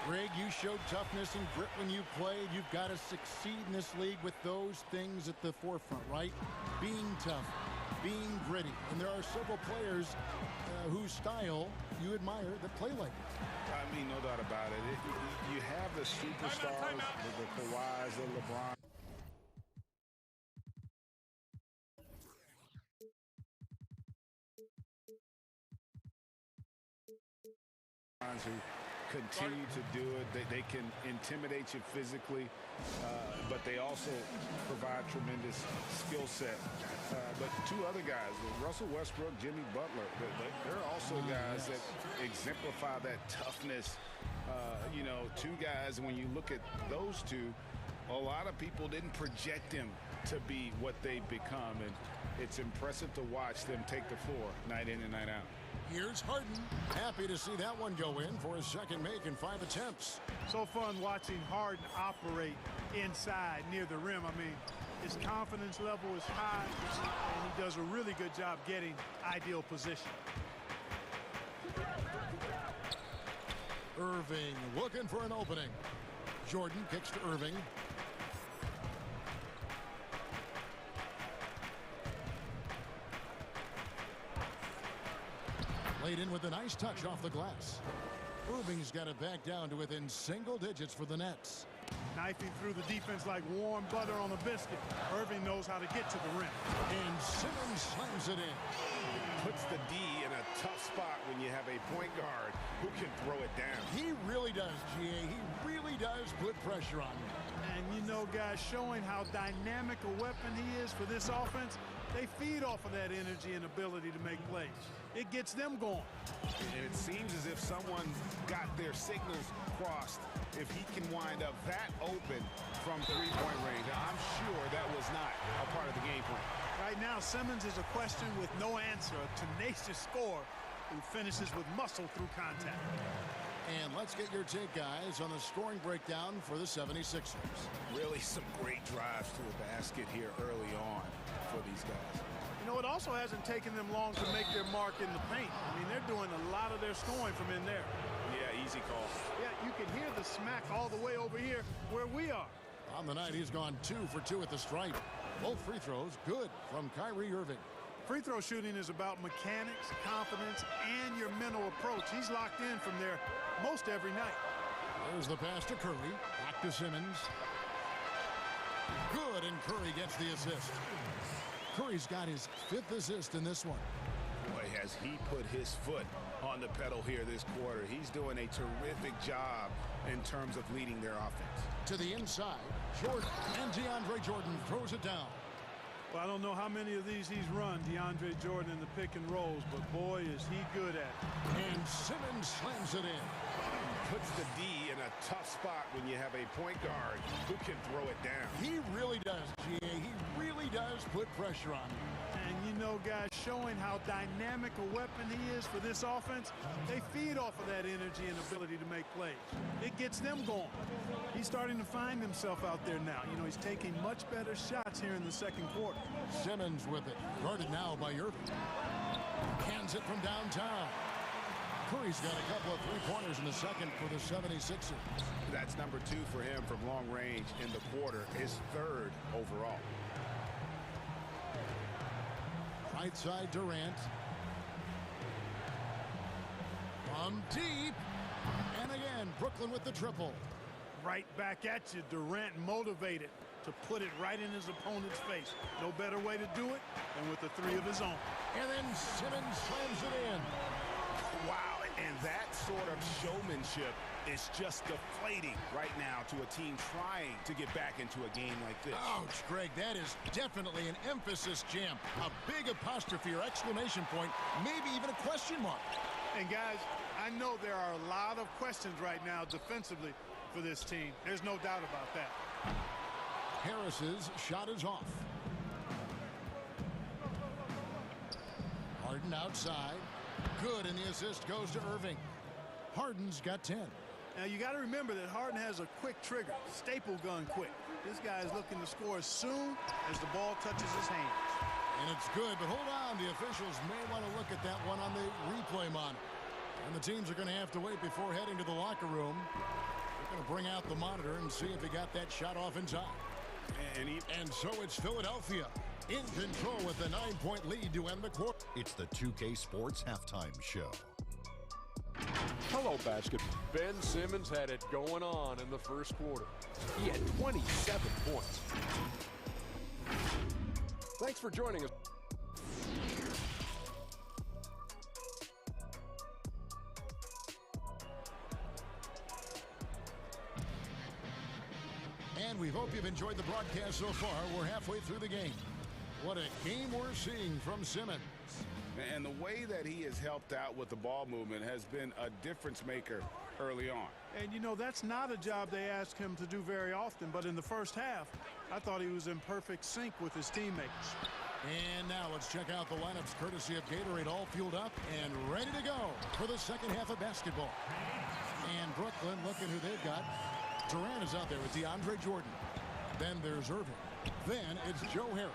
Greg, you showed toughness and grit when you played. You've got to succeed in this league with those things at the forefront, right? Being tough, being gritty. And there are several players whose style you admire that play like it. I mean, no doubt about it. You have the superstars, the Kawhis, the LeBron. Who continue to do it. They can intimidate you physically, but they also provide tremendous skill set. But 2 other guys, Russell Westbrook, Jimmy Butler, they're also guys that exemplify that toughness. You know, 2 guys, when you look at those 2, a lot of people didn't project them to be what they've become, and it's impressive to watch them take the floor night in and night out. Here's Harden. Happy to see that one go in for his second make in 5 attempts. So fun watching Harden operate inside near the rim. I mean, his confidence level is high, and he does a really good job getting ideal position. Irving looking for an opening. Jordan kicks to Irving. Laid in with a nice touch off the glass. Irving's got it back down to within single digits for the Nets. Knifing through the defense like warm butter on a biscuit. Irving knows how to get to the rim. And Simmons slams it in. Puts the D in a tough spot when you have a point guard who can throw it down. He really does, GA. He really does put pressure on him. And you know, guys, showing how dynamic a weapon he is for this offense, they feed off of that energy and ability to make plays. It gets them going. And it seems as if someone got their signals crossed. If he can wind up that open from three-point range, I'm sure that was not a part of the game plan. Right now, Simmons is a question with no answer, a tenacious scorer who finishes with muscle through contact. And let's get your take, guys, on the scoring breakdown for the 76ers. Really some great drives to the basket here early on for these guys. You know, it also hasn't taken them long to make their mark in the paint. I mean, they're doing a lot of their scoring from in there. Yeah, easy call. Yeah, you can hear the smack all the way over here where we are. On the night, he's gone 2 for 2 at the stripe. Both free throws good from Kyrie Irving. Free throw shooting is about mechanics, confidence, and your mental approach. He's locked in from there most every night. There's the pass to Curry. Back to Simmons. Good, and Curry gets the assist. Curry's got his 5th assist in this one. Boy, has he put his foot on the pedal here this quarter. He's doing a terrific job in terms of leading their offense. To the inside, Jordan, and DeAndre Jordan throws it down. Well, I don't know how many of these he's run, DeAndre Jordan, in the pick and rolls, but boy, is he good at it. And Simmons slams it in. Puts the D in a tough spot when you have a point guard who can throw it down. He really does, GA. He really does put pressure on him. And you know, guys, showing how dynamic a weapon he is for this offense, they feed off of that energy and ability to make plays. It gets them going. He's starting to find himself out there now. You know, he's taking much better shots here in the second quarter. Simmons with it. Guarded now by Irving. Hands it from downtown. Curry's got a couple of three-pointers in the second for the 76ers. That's number 2 for him from long range in the quarter. His 3rd overall. Right side, Durant. From deep. And again, Brooklyn with the triple. Right back at you, Durant motivated to put it right in his opponent's face. No better way to do it than with the 3 of his own. And then Simmons slams it in. Wow, and that sort of showmanship is just deflating right now to a team trying to get back into a game like this. Ouch, Greg, that is definitely an emphasis jam. A big apostrophe or exclamation point, maybe even a question mark. And guys, I know there are a lot of questions right now defensively for this team. There's no doubt about that. Harris's shot is off. Harden outside. Good, and the assist goes to Irving. Harden's got 10. Now, you got to remember that Harden has a quick trigger, staple gun quick. This guy is looking to score as soon as the ball touches his hands. And it's good, but hold on. The officials may want to look at that one on the replay monitor. And the teams are going to have to wait before heading to the locker room. They're going to bring out the monitor and see if he got that shot off in time. And so it's Philadelphia in control with a 9-point lead to end the quarter. It's the 2K Sports Halftime Show. Hello, basketball. Ben Simmons had it going on in the first quarter. He had 27 points. Thanks for joining us. And we hope you've enjoyed the broadcast so far. We're halfway through the game. What a game we're seeing from Simmons. And the way that he has helped out with the ball movement has been a difference maker early on. And, you know, that's not a job they ask him to do very often. But in the first half, I thought he was in perfect sync with his teammates. And now let's check out the lineups courtesy of Gatorade, all fueled up and ready to go for the second half of basketball. And Brooklyn, looking who they've got. Durant is out there with DeAndre Jordan. Then there's Irving. Then it's Joe Harris.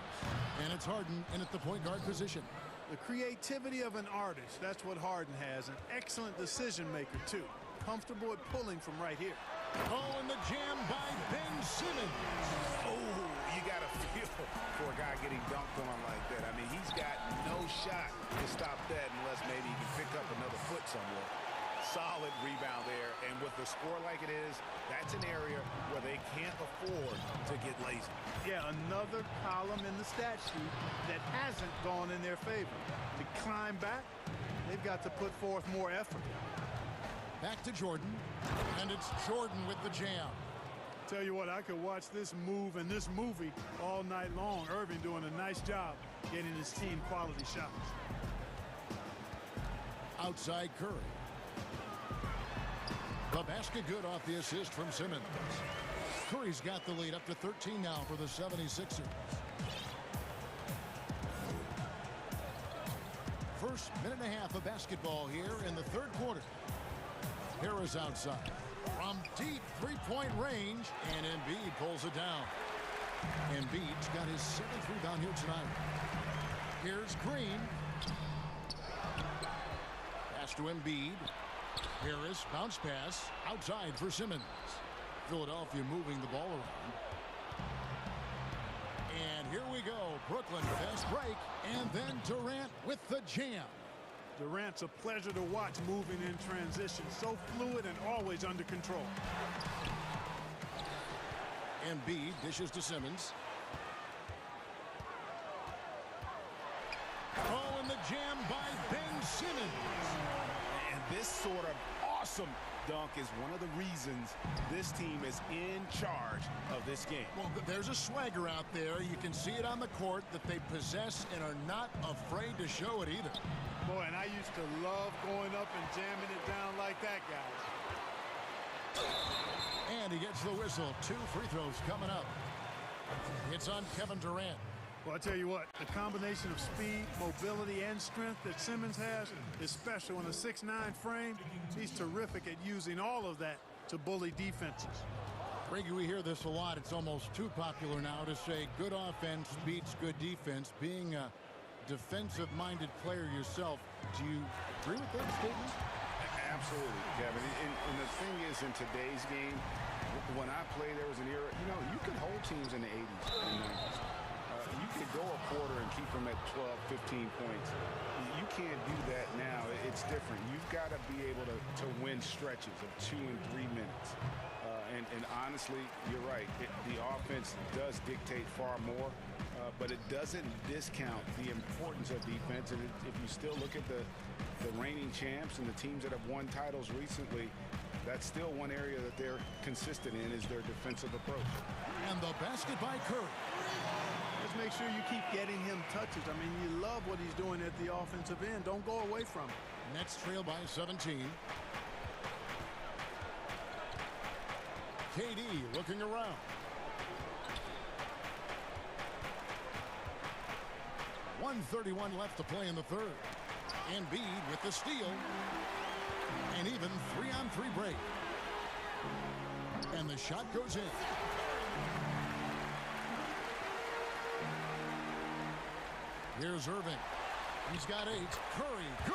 And it's Harden in at the point guard position. The creativity of an artist, that's what Harden has. An excellent decision maker, too. comfortable at pulling from right here. Oh, and the jam by Ben Simmons. Oh, you got to feel for a guy getting dunked on like that. I mean, he's got no shot to stop that unless maybe he can pick up another foot somewhere. Solid rebound there, and with the score like it is, that's an area where they can't afford to get lazy. Yeah, another column in the stat sheet that hasn't gone in their favor. To climb back, they've got to put forth more effort. Back to Jordan, and it's Jordan with the jam. Tell you what, I could watch this move and this movie all night long. Irving doing a nice job getting his team quality shots. Outside Curry. The basket good off the assist from Simmons. Curry's got the lead up to 13 now for the 76ers. First minute and a half of basketball here in the third quarter. Harris outside. From deep three-point range, and Embiid pulls it down. Embiid's got his 7th rebound here tonight. Here's Green. Pass to Embiid. Harris, bounce pass, outside for Simmons. Philadelphia moving the ball around. And here we go. Brooklyn fast break, and then Durant with the jam. Durant's a pleasure to watch moving in transition. So fluid and always under control. Embiid dishes to Simmons. Oh, and the jam by Ben Simmons. And this sort of awesome dunk is one of the reasons this team is in charge of this game. Well, there's a swagger out there. You can see it on the court that they possess and are not afraid to show it either. Boy, and I used to love going up and jamming it down like that, guys. And he gets the whistle. 2 free throws coming up. It's on Kevin Durant. Well, I tell you what, the combination of speed, mobility, and strength that Simmons has is special in a 6'9" frame. He's terrific at using all of that to bully defenses. Reggie, we hear this a lot. It's almost too popular now to say good offense beats good defense. Being a defensive-minded player yourself, do you agree with that statement? Absolutely, Kevin. And the thing is, in today's game, when I played, there was an era, you could hold teams in the 80s and 90s. You could go a quarter and keep them at 12, 15 points. You can't do that now. It's different. You've got to be able to win stretches of 2 and 3 minutes. And honestly, you're right. The offense does dictate far more, but it doesn't discount the importance of defense. And if you still look at the reigning champs and the teams that have won titles recently, that's still one area that they're consistent in is their defensive approach. And the basket by Curry. Just make sure you keep getting him touches. I mean, you love what he's doing at the offensive end. Don't go away from him. Nets trail by 17. KD looking around. .131 left to play in the third. Embiid with the steal. And even 3-on-3 break. And the shot goes in. Here's Irving. He's got 8. Curry, good.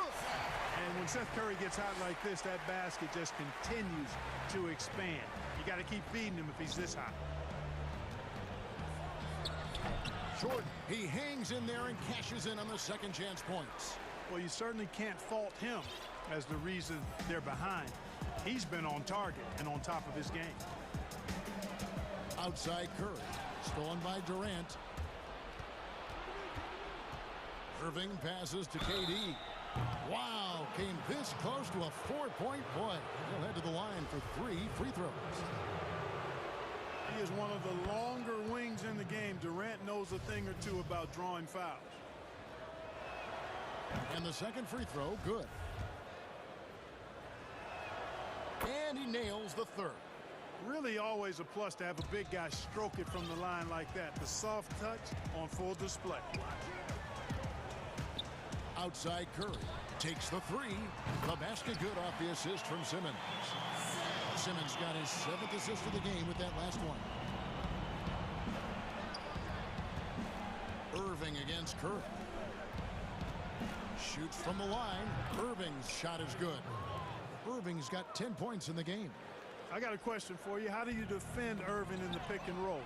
And when Seth Curry gets hot like this, that basket just continues to expand. You got to keep feeding him if he's this hot. Jordan, he hangs in there and cashes in on the second chance points. Well, you certainly can't fault him as the reason they're behind. He's been on target and on top of his game. Outside Curry, stolen by Durant. Irving passes to KD. Wow, came this close to a 4-point play. He'll head to the line for 3 free throws. He is one of the longer wings in the game. Durant knows a thing or two about drawing fouls. And the second free throw, good. And he nails the third. Really always a plus to have a big guy stroke it from the line like that. The soft touch on full display. Outside Curry takes the 3. The basket good off the assist from Simmons. Simmons got his 7th assist of the game with that last one. Irving against Curry. Shoots from the line. Irving's shot is good. Irving's got 10 points in the game. I got a question for you. How do you defend Irving in the pick and roll?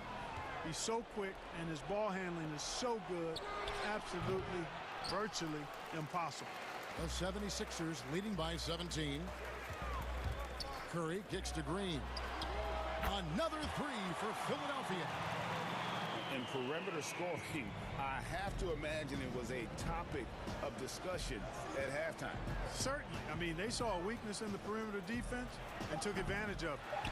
He's so quick, and his ball handling is so good, absolutely, virtually impossible. The 76ers leading by 17. Curry kicks to Green. Another three for Philadelphia. In perimeter scoring, I have to imagine it was a topic of discussion at halftime. Certainly. I mean, they saw a weakness in the perimeter defense and took advantage of it.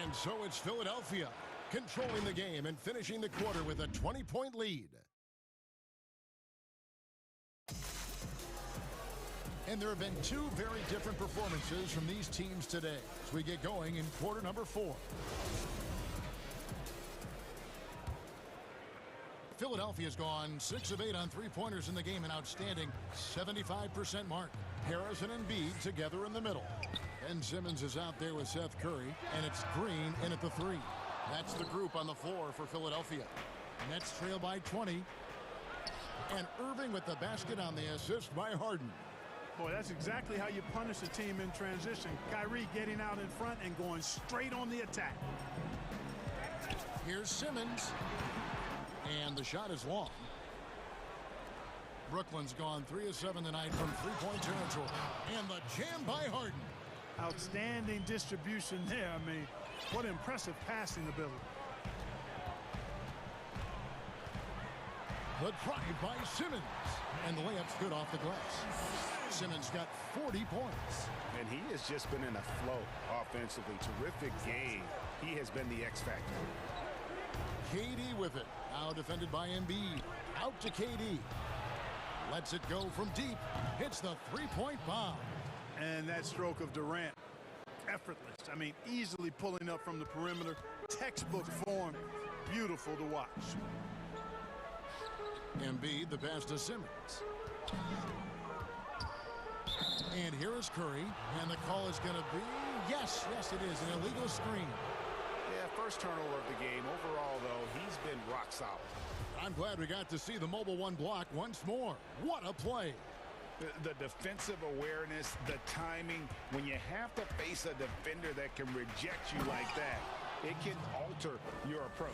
And so it's Philadelphia controlling the game and finishing the quarter with a 20-point lead. And there have been two very different performances from these teams today as we get going in quarter number 4. Philadelphia's gone 6 of 8 on three-pointers in the game, an outstanding 75% mark. Harris and Embiid together in the middle. Ben Simmons is out there with Seth Curry, and it's Green in at the 3. That's the group on the floor for Philadelphia. Nets trail by 20. And Irving with the basket on the assist by Harden. Boy, that's exactly how you punish a team in transition. Kyrie getting out in front and going straight on the attack. Here's Simmons. And the shot is long. Brooklyn's gone 3 of 7 tonight from three-point territory. And the jam by Harden. Outstanding distribution there. I mean, what impressive passing ability. The drive by Simmons. And the layup's good off the glass. Simmons got 40 points. And he has just been in a flow offensively. Terrific game. He has been the X factor. KD with it. Now defended by Embiid. Out to KD. Lets it go from deep. Hits the three-point bomb. And that stroke of Durant, effortless. I mean, easily pulling up from the perimeter. Textbook form. Beautiful to watch. Embiid, the pass to Simmons. And here is Curry. And the call is going to be, yes, it is, an illegal screen. Yeah, first turnover of the game. Overall, though, he's been rock solid. I'm glad we got to see the mobile one block once more. What a play. The defensive awareness, the timing. When you have to face a defender that can reject you like that, it can alter your approach.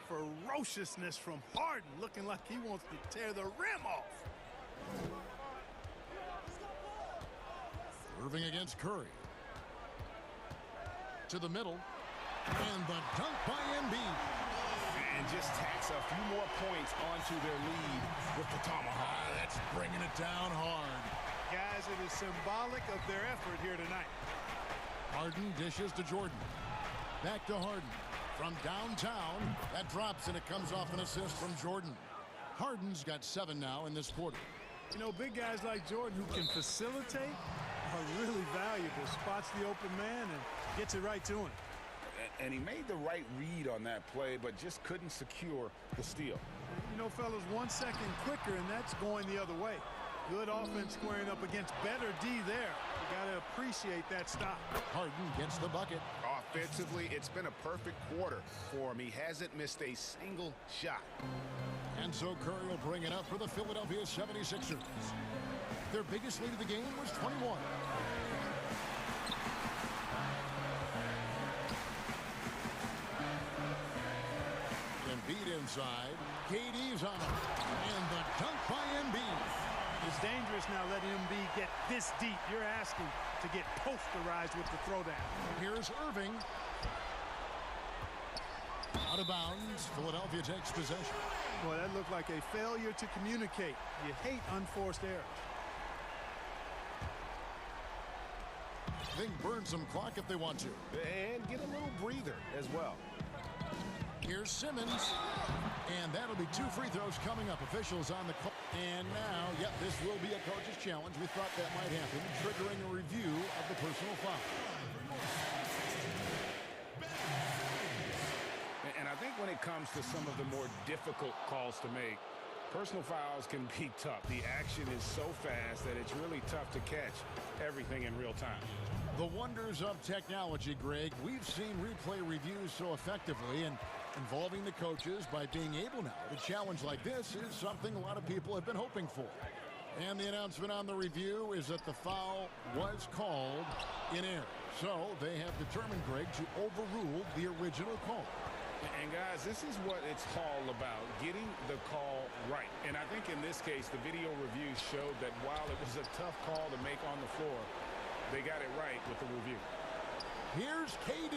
Ferociousness from Harden, looking like he wants to tear the rim off. Irving against Curry. To the middle. And the dunk by Embiid. And just tacks a few more points onto their lead with the tomahawk. That's bringing it down hard. Guys, it is symbolic of their effort here tonight. Harden dishes to Jordan. Back to Harden. From downtown, that drops and it comes off an assist from Jordan. Harden's got 7 now in this quarter. You know, big guys like Jordan who can facilitate are really valuable. Spots the open man and gets it right to him. And he made the right read on that play, but just couldn't secure the steal. You know, fellas, 1 second quicker, and that's going the other way. Good offense squaring up against better D there. You got to appreciate that stop. Harden gets the bucket. Offensively, it's been a perfect quarter for him. He hasn't missed a single shot. And so Curry will bring it up for the Philadelphia 76ers. Their biggest lead of the game was 21. Embiid inside. KD's on him. And the dunk by Embiid. It's dangerous now letting Embiid get this deep. You're asking to get posterized with the throwdown. Here's Irving. Out of bounds. Philadelphia takes possession. Boy, that looked like a failure to communicate. You hate unforced errors. They can burn some clock if they want to. And get a little breather as well. Here's Simmons. And that'll be 2 free throws coming up. Officials on the call. And now, yep, this will be a coach's challenge. We thought that might happen, triggering a review of the personal foul. And I think when it comes to some of the more difficult calls to make, personal fouls can be tough. The action is so fast that it's really tough to catch everything in real time. The wonders of technology, Greg. We've seen replay reviews so effectively, and involving the coaches by being able now to challenge like this is something a lot of people have been hoping for. And the announcement on the review is that the foul was called in air. So they have determined, Greg, to overrule the original call. And guys, this is what it's all about, getting the call right. And I think in this case, the video review showed that while it was a tough call to make on the floor, they got it right with the review. Here's KD,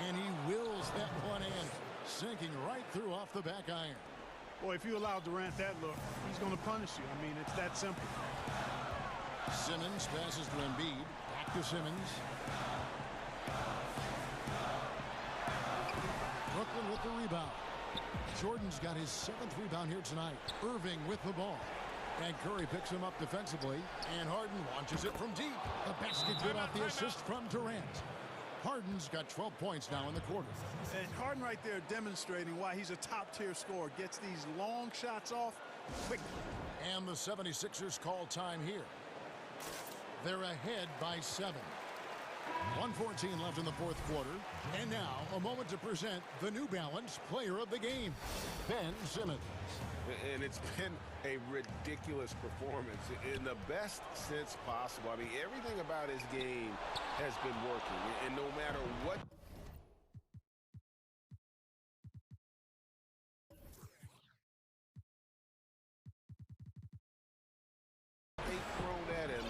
and he wills that one in, sinking right through off the back iron. Boy, if you allow Durant that look, he's going to punish you. I mean, it's that simple. Simmons passes to Embiid. Back to Simmons. Brooklyn with the rebound. Jordan's got his 7th rebound here tonight. Irving with the ball. And Curry picks him up defensively. And Harden launches it from deep. The basket good off the assist from Durant. Harden's got 12 points now in the quarter. And Harden right there demonstrating why he's a top-tier scorer. Gets these long shots off quickly. And the 76ers call time here. They're ahead by 7. 1:14 left in the fourth quarter. And now a moment to present the New Balance Player of the Game, Ben Simmons. And it's been a ridiculous performance in the best sense possible. I mean, everything about his game has been working. And no matter what they've thrown at him,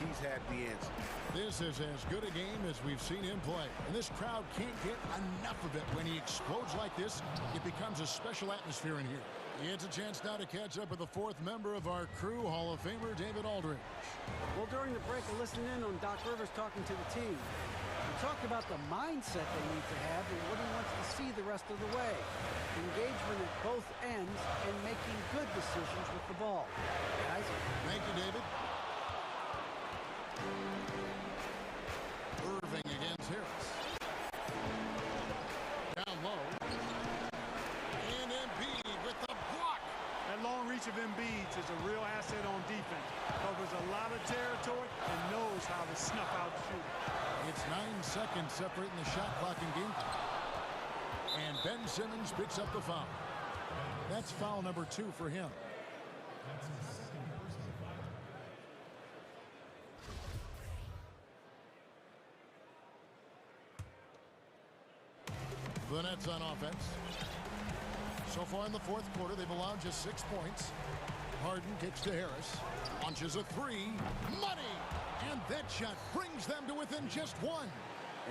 he's had the answer. This is as good a game as we've seen him play. And this crowd can't get enough of it. When he explodes like this, it becomes a special atmosphere in here. It's a chance now to catch up with the 4th member of our crew, Hall of Famer David Aldridge. Well, during the break, I listened in on Doc Rivers talking to the team. He talked about the mindset they need to have and what he wants to see the rest of the way. Engagement at both ends and making good decisions with the ball. Guys? Thank you, David. Irving against Harris. Down low. And Embiid with the block. That long reach of Embiid is a real asset on defense. Covers a lot of territory and knows how to snuff out shoot. It's 9 seconds separating the shot clock and game. And Ben Simmons picks up the foul. That's foul number 2 for him. The Nets on offense. So far in the fourth quarter, they've allowed just 6 points. Harden kicks to Harris. Launches a 3. Money! And that shot brings them to within just 1.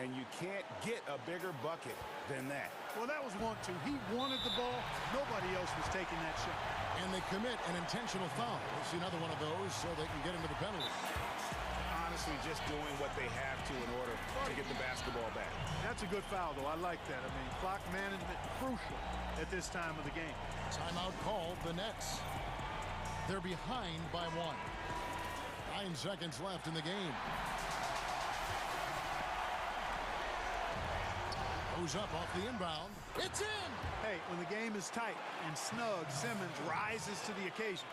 And you can't get a bigger bucket than that. Well, that was 1-2. He wanted the ball. Nobody else was taking that shot. And they commit an intentional foul. We'll see another one of those so they can get into the penalty. Honestly, just doing what they have to in order to get the basketball back. That's a good foul, though. I like that. I mean, clock management crucial at this time of the game. Timeout called, the Nets. They're behind by 1. 9 seconds left in the game. Goes up off the inbound. It's in! Hey, when the game is tight and snug, Simmons rises to the occasion,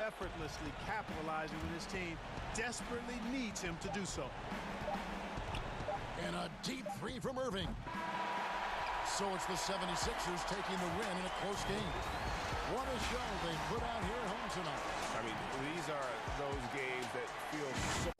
effortlessly capitalizing when his team desperately needs him to do so. And a deep 3 from Irving. So it's the 76ers taking the win in a close game. What a show they put out here at home tonight. I mean, these are those games that feel so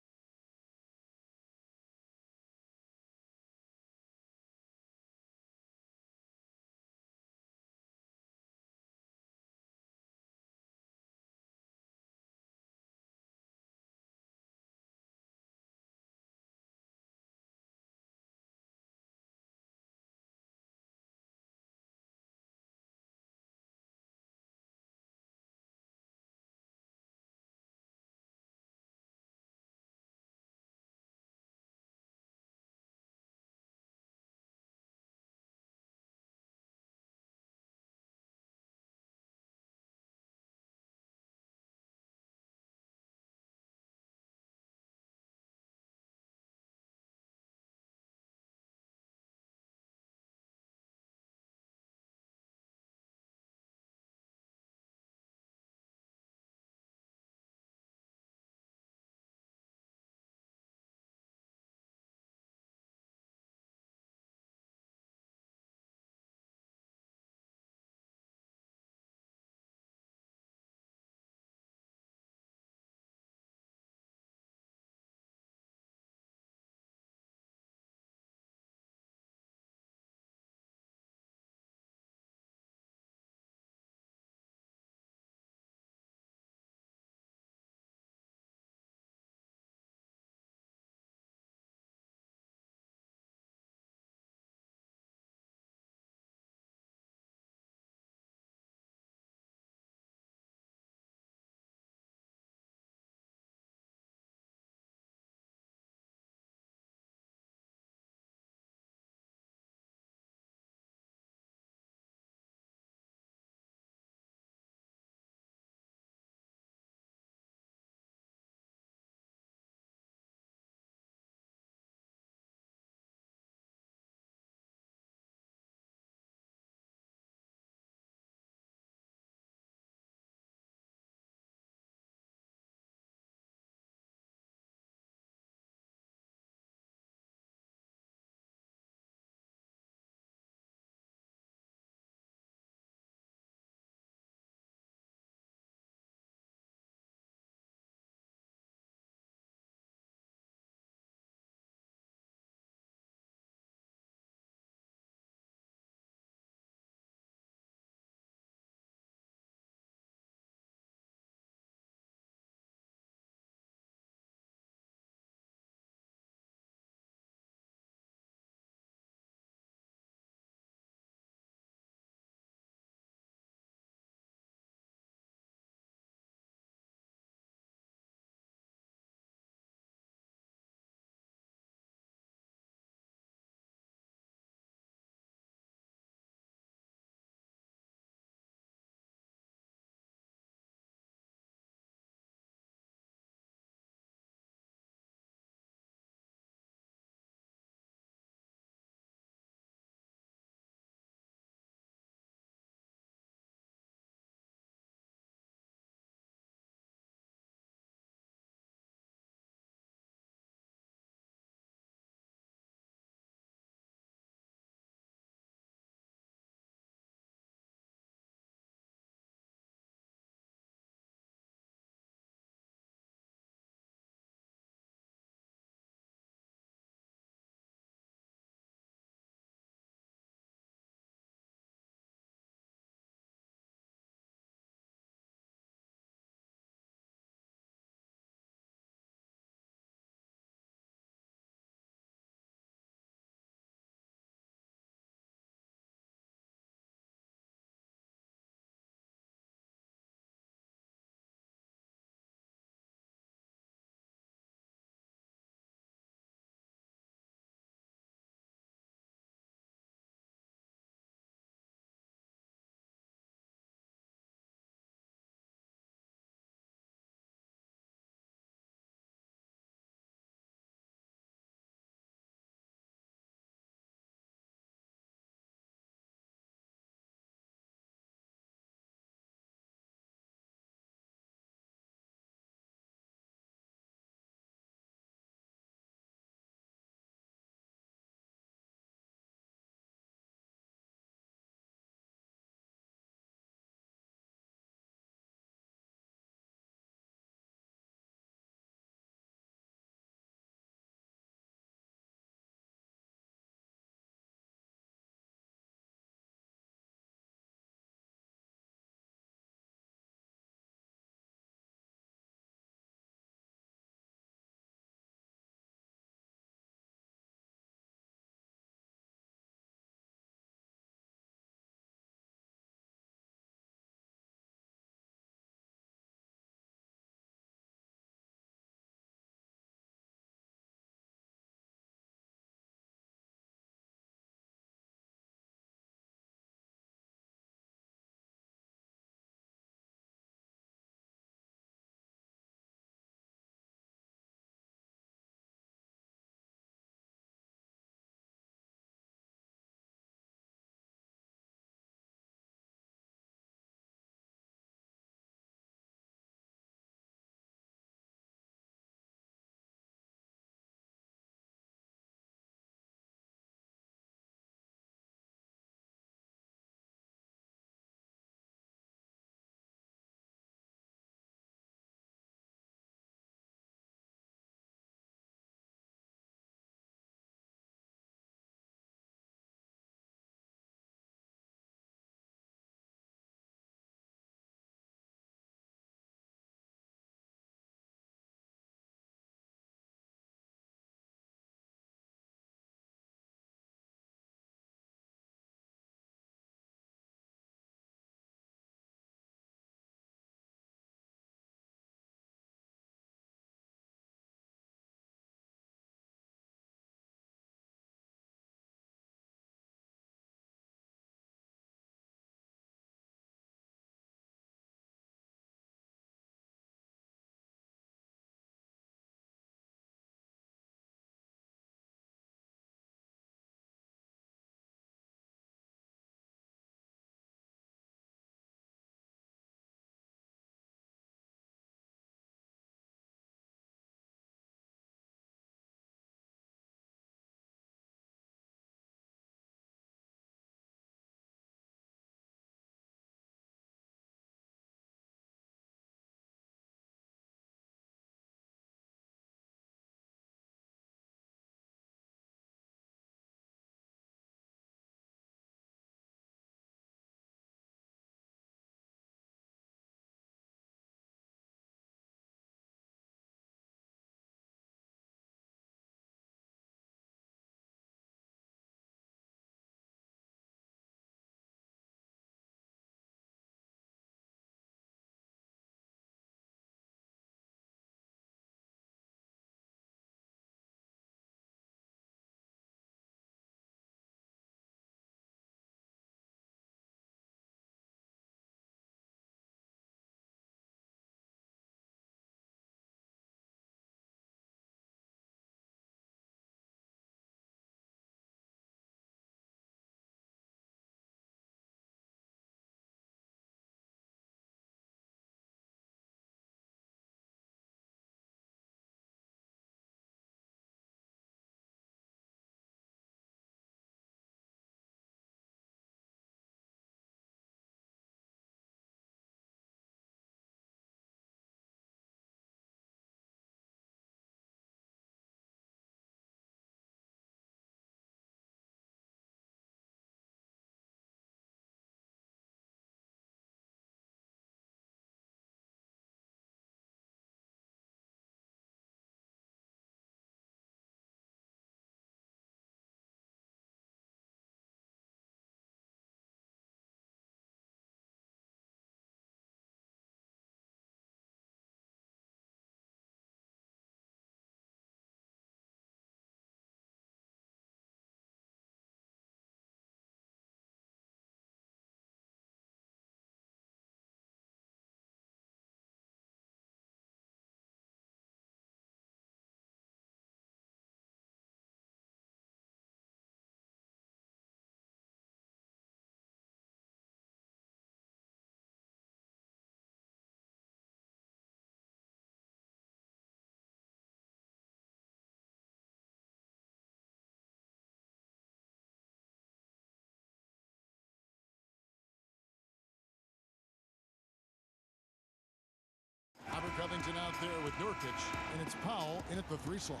there with Nurkic, and it's Powell in at the 3 slot.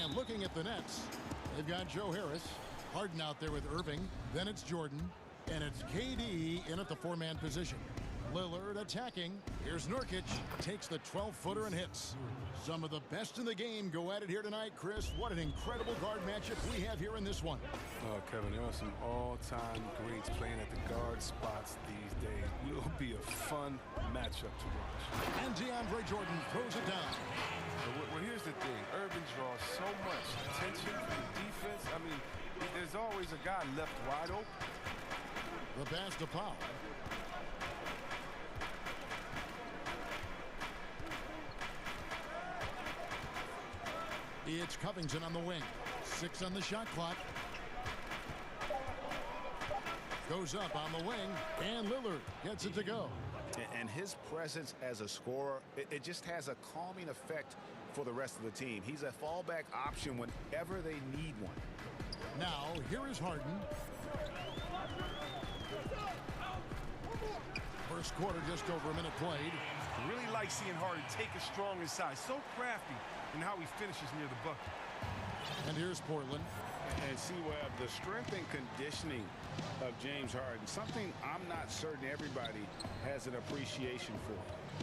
And looking at the Nets, they've got Joe Harris. Harden out there with Irving. Then it's Jordan. And it's KD in at the 4-man position. Lillard attacking. Here's Nurkic. Takes the 12-footer and hits. Some of the best in the game go at it here tonight, Chris. What an incredible guard matchup we have here in this one. Oh, Kevin, there are some all-time greats playing at the guard spots these days. Will be a fun matchup to watch. And DeAndre Jordan throws it down. Well, here's the thing. Irving draws so much attention from the defense. I mean, there's always a guy left wide open. The pass to Powell. It's Covington on the wing. 6 on the shot clock. Goes up on the wing, and Lillard gets it to go. And his presence as a scorer, it just has a calming effect for the rest of the team. He's a fallback option whenever they need one. Now, here is Harden. First quarter, just over a minute played. Really like seeing Harden take a strong inside. So crafty in how he finishes near the bucket. And here's Portland. And see, Webb, the strength and conditioning of James Harden, something I'm not certain everybody has an appreciation for.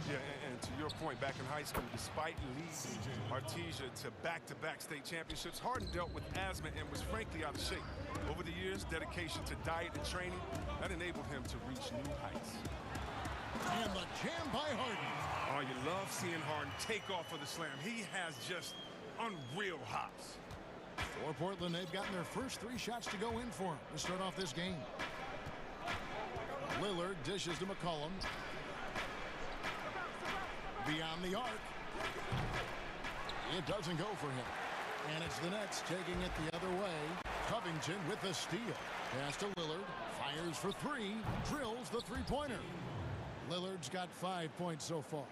Yeah, and to your point, back in high school, despite leading Artesia to back-to-back state championships, Harden dealt with asthma and was frankly out of shape. Over the years, dedication to diet and training, that enabled him to reach new heights. And the jam by Harden. Oh, you love seeing Harden take off for the slam. He has just unreal hops. For Portland, they've gotten their first 3 shots to go in for him to start off this game. Lillard dishes to McCollum. Beyond the arc. It doesn't go for him. And it's the Nets taking it the other way. Covington with the steal. Pass to Lillard. Fires for 3. Drills the 3-pointer. Lillard's got 5 points so far.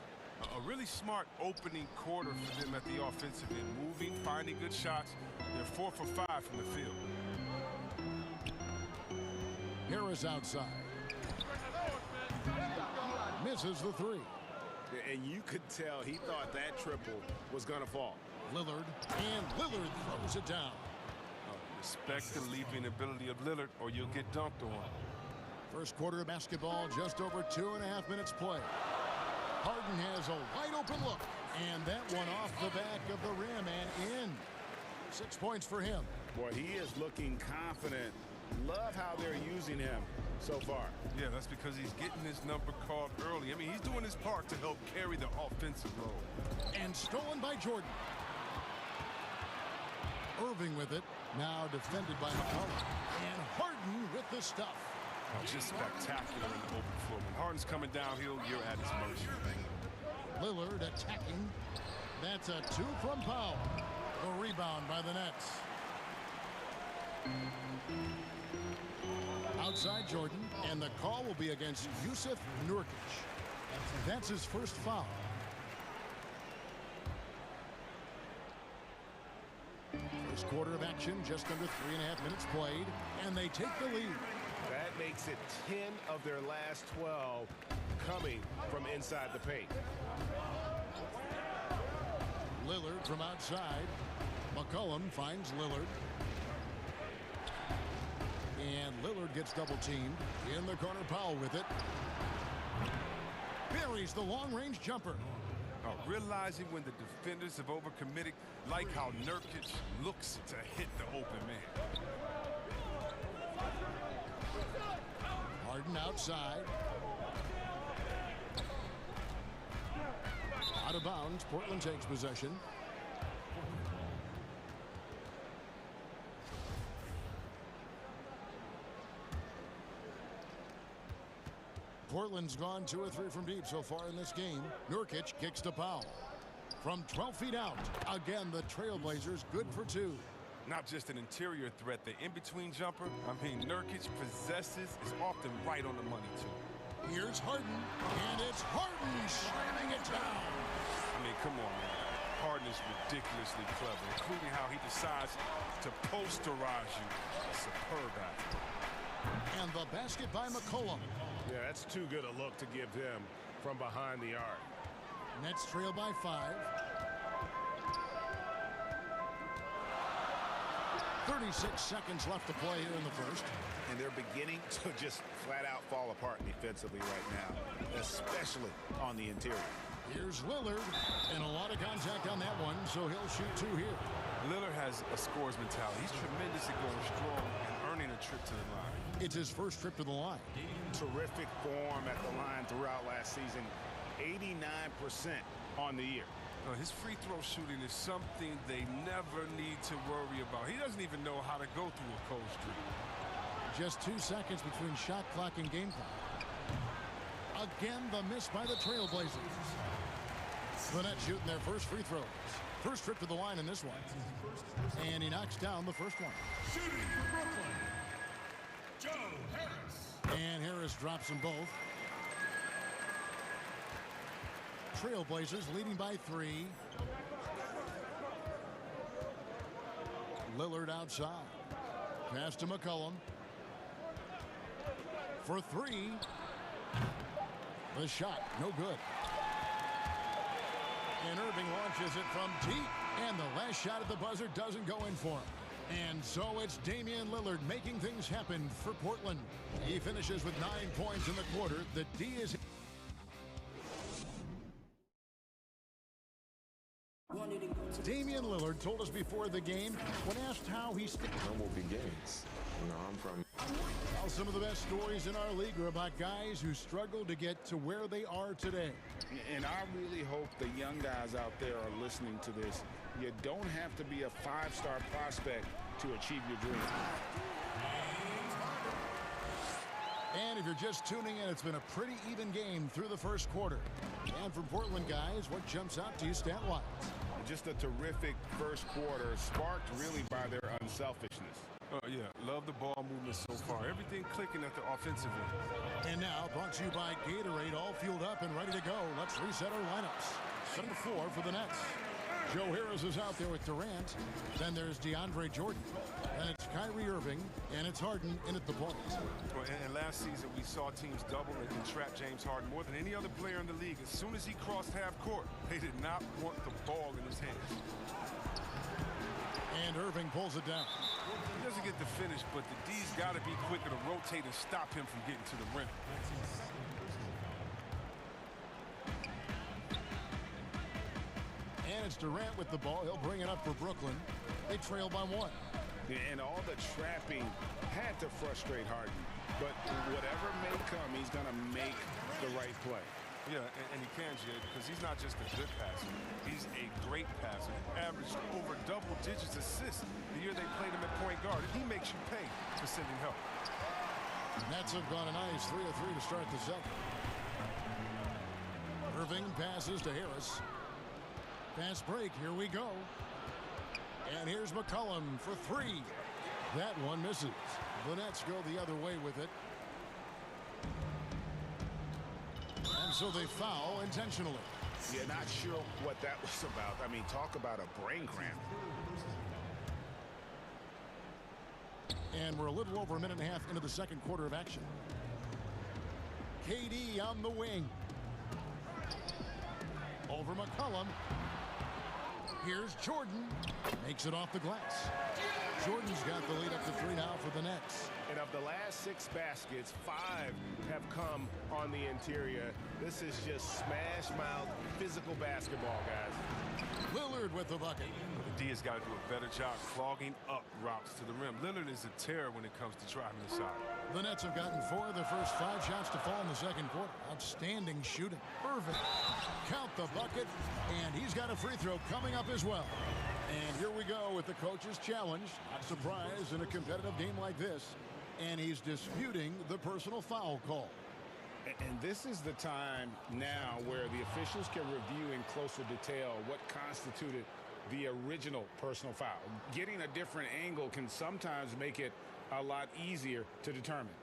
A really smart opening quarter for them at the offensive end. Moving, finding good shots. They're 4 for 5 from the field. Harris outside. Misses the 3. And you could tell he thought that triple was going to fall. Lillard, and Lillard throws it down. Respect the leaping ability of Lillard or you'll get dunked on. First quarter of basketball, just over 2.5 minutes play. Harden has a wide open look, and that one off the back of the rim and in. 6 points for him. Boy, he is looking confident. Love how they're using him so far. Yeah, that's because he's getting his number called early. I mean, he's doing his part to help carry the offensive load. And stolen by Jordan. Irving with it, now defended by McCollum. And Harden with the stuff. Oh, just spectacular in the open floor. When Harden's coming downhill, you're at his mercy. Lillard attacking. That's a 2 from Powell. The rebound by the Nets. Outside Jordan, and the call will be against Yusuf Nurkic. That's his first foul. First quarter of action, just under 3.5 minutes played, and they take the lead. That makes it 10 of their last 12 coming from inside the paint. Lillard from outside. McCollum finds Lillard. And Lillard gets double-teamed. In the corner, Powell with it. Buries the long-range jumper. Realizing when the defenders have overcommitted, like how Nurkic looks to hit the open man. Harden outside. Out of bounds. Portland takes possession. Portland's gone 2 or 3 from deep so far in this game. Nurkic kicks to Powell. From 12 feet out. Again, the Trailblazers good for 2. Not just an interior threat, the in-between jumper. I mean, Nurkic possesses is often right on the money, too. Here's Harden, and it's Harden slamming it down. I mean, come on, man. Harden is ridiculously clever, including how he decides to posterize you. Superb athlete. And the basket by McCollum. Yeah, that's too good a look to give him from behind the arc. Nets trail by 5. 36 seconds left to play here in the first. And they're beginning to just flat out fall apart defensively right now, especially on the interior. Here's Lillard, and a lot of contact on that one, so he'll shoot 2 here. Lillard has a scorer's mentality. He's tremendous at going strong and earning a trip to the line. It's his first trip to the line. Terrific form at the line throughout last season. 89% on the year. His free throw shooting is something they never need to worry about. He doesn't even know how to go through a cold streak. Just 2 seconds between shot clock and game clock. Again, the miss by the Trailblazers. The Nets shooting their first free throws. First trip to the line in this one. And he knocks down the first one. Shooting for Brooklyn, Joe Harris. And Harris drops them both. Trailblazers leading by 3. Lillard outside. Pass to McCollum. For 3. The shot, no good. And Irving launches it from deep. And the last shot at the buzzer doesn't go in for him. And so it's Damian Lillard making things happen for Portland. He finishes with 9 points in the quarter. The D is... Damian Lillard told us before the game, when asked how he humble beginnings. You know, I'm from... Well, some of the best stories in our league are about guys who struggled to get to where they are today. And I really hope the young guys out there are listening to this. You don't have to be a 5-star prospect to achieve your dream. And if you're just tuning in, it's been a pretty even game through the first quarter. And for Portland guys, what jumps out to you stat-wise? Just a terrific first quarter, sparked really by their unselfishness. Yeah, love the ball movement so far. Everything clicking at the offensive end. And now, brought to you by Gatorade, all fueled up and ready to go. Let's reset our lineups. 7-4 for the Nets. Joe Harris is out there with Durant. Then there's DeAndre Jordan. And it's Kyrie Irving, and it's Harden in at the point. Well, and last season, we saw teams double and trap James Harden more than any other player in the league. As soon as he crossed half court, they did not want the ball in his hands. And Irving pulls it down. He doesn't get the finish, but the D's got to be quicker to rotate and stop him from getting to the rim. And it's Durant with the ball. He'll bring it up for Brooklyn. They trail by 1. And all the trapping had to frustrate Harden. But whatever may come, he's going to make the right play. Yeah, and he can, Jed, because he's not just a good passer. He's a great passer. Averaged over double digits assists the year they played him at point guard. And he makes you pay for sending help. Nets have gone a nice 3 of 3 to start the second. Irving passes to Harris. Fast break, here we go. And here's McCollum for 3. That one misses. The Nets go the other way with it. And so they foul intentionally. Yeah, not sure what that was about. I mean, talk about a brain cramp. And we're a little over a minute and a half into the second quarter of action. KD on the wing. Over McCollum. Here's Jordan. Makes it off the glass. Jordan's got the lead up to 3 now for the Nets. And of the last 6 baskets, 5 have come on the interior. This is just smash-mouth physical basketball, guys. Lillard with the bucket. The D has got to do a better job clogging up routes to the rim. Lillard is a terror when it comes to driving the side. The Nets have gotten 4 of their first 5 shots to fall in the second quarter. Outstanding shooting. Perfect. Count the bucket. And he's got a free throw coming up as well. And here we go with the coach's challenge. Not surprised in a competitive game like this. And he's disputing the personal foul call. And this is the time now where the officials can review in closer detail what constituted the original personal foul. Getting a different angle can sometimes make it a lot easier to determine.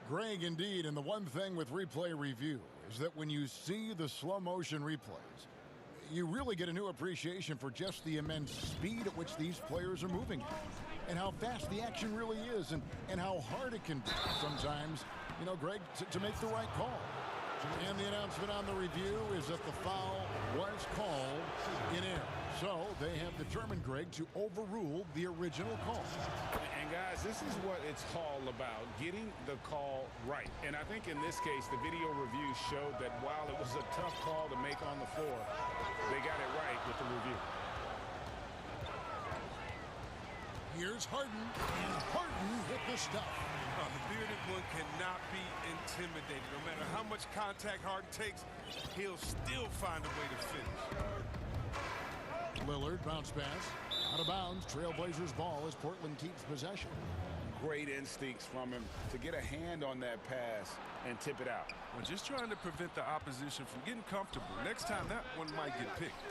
Greg, indeed, and the one thing with replay review is that when you see the slow motion replays, you really get a new appreciation for just the immense speed at which these players are moving and how fast the action really is and how hard it can be sometimes, you know, Greg, to make the right call. And the announcement on the review is that the foul was called in air. So they have determined, Greg, to overrule the original call. And guys, this is what it's all about, getting the call right. And I think in this case, the video review showed that while it was a tough call to make on the floor, they got it right with the review. Here's Harden, and Harden hit the stuff. The bearded one cannot be intimidated. No matter how much contact Harden takes, he'll still find a way to finish. Lillard bounce pass. Out of bounds. Trailblazers ball as Portland keeps possession. Great instincts from him to get a hand on that pass and tip it out. Well, just trying to prevent the opposition from getting comfortable. Next time, that one might get picked.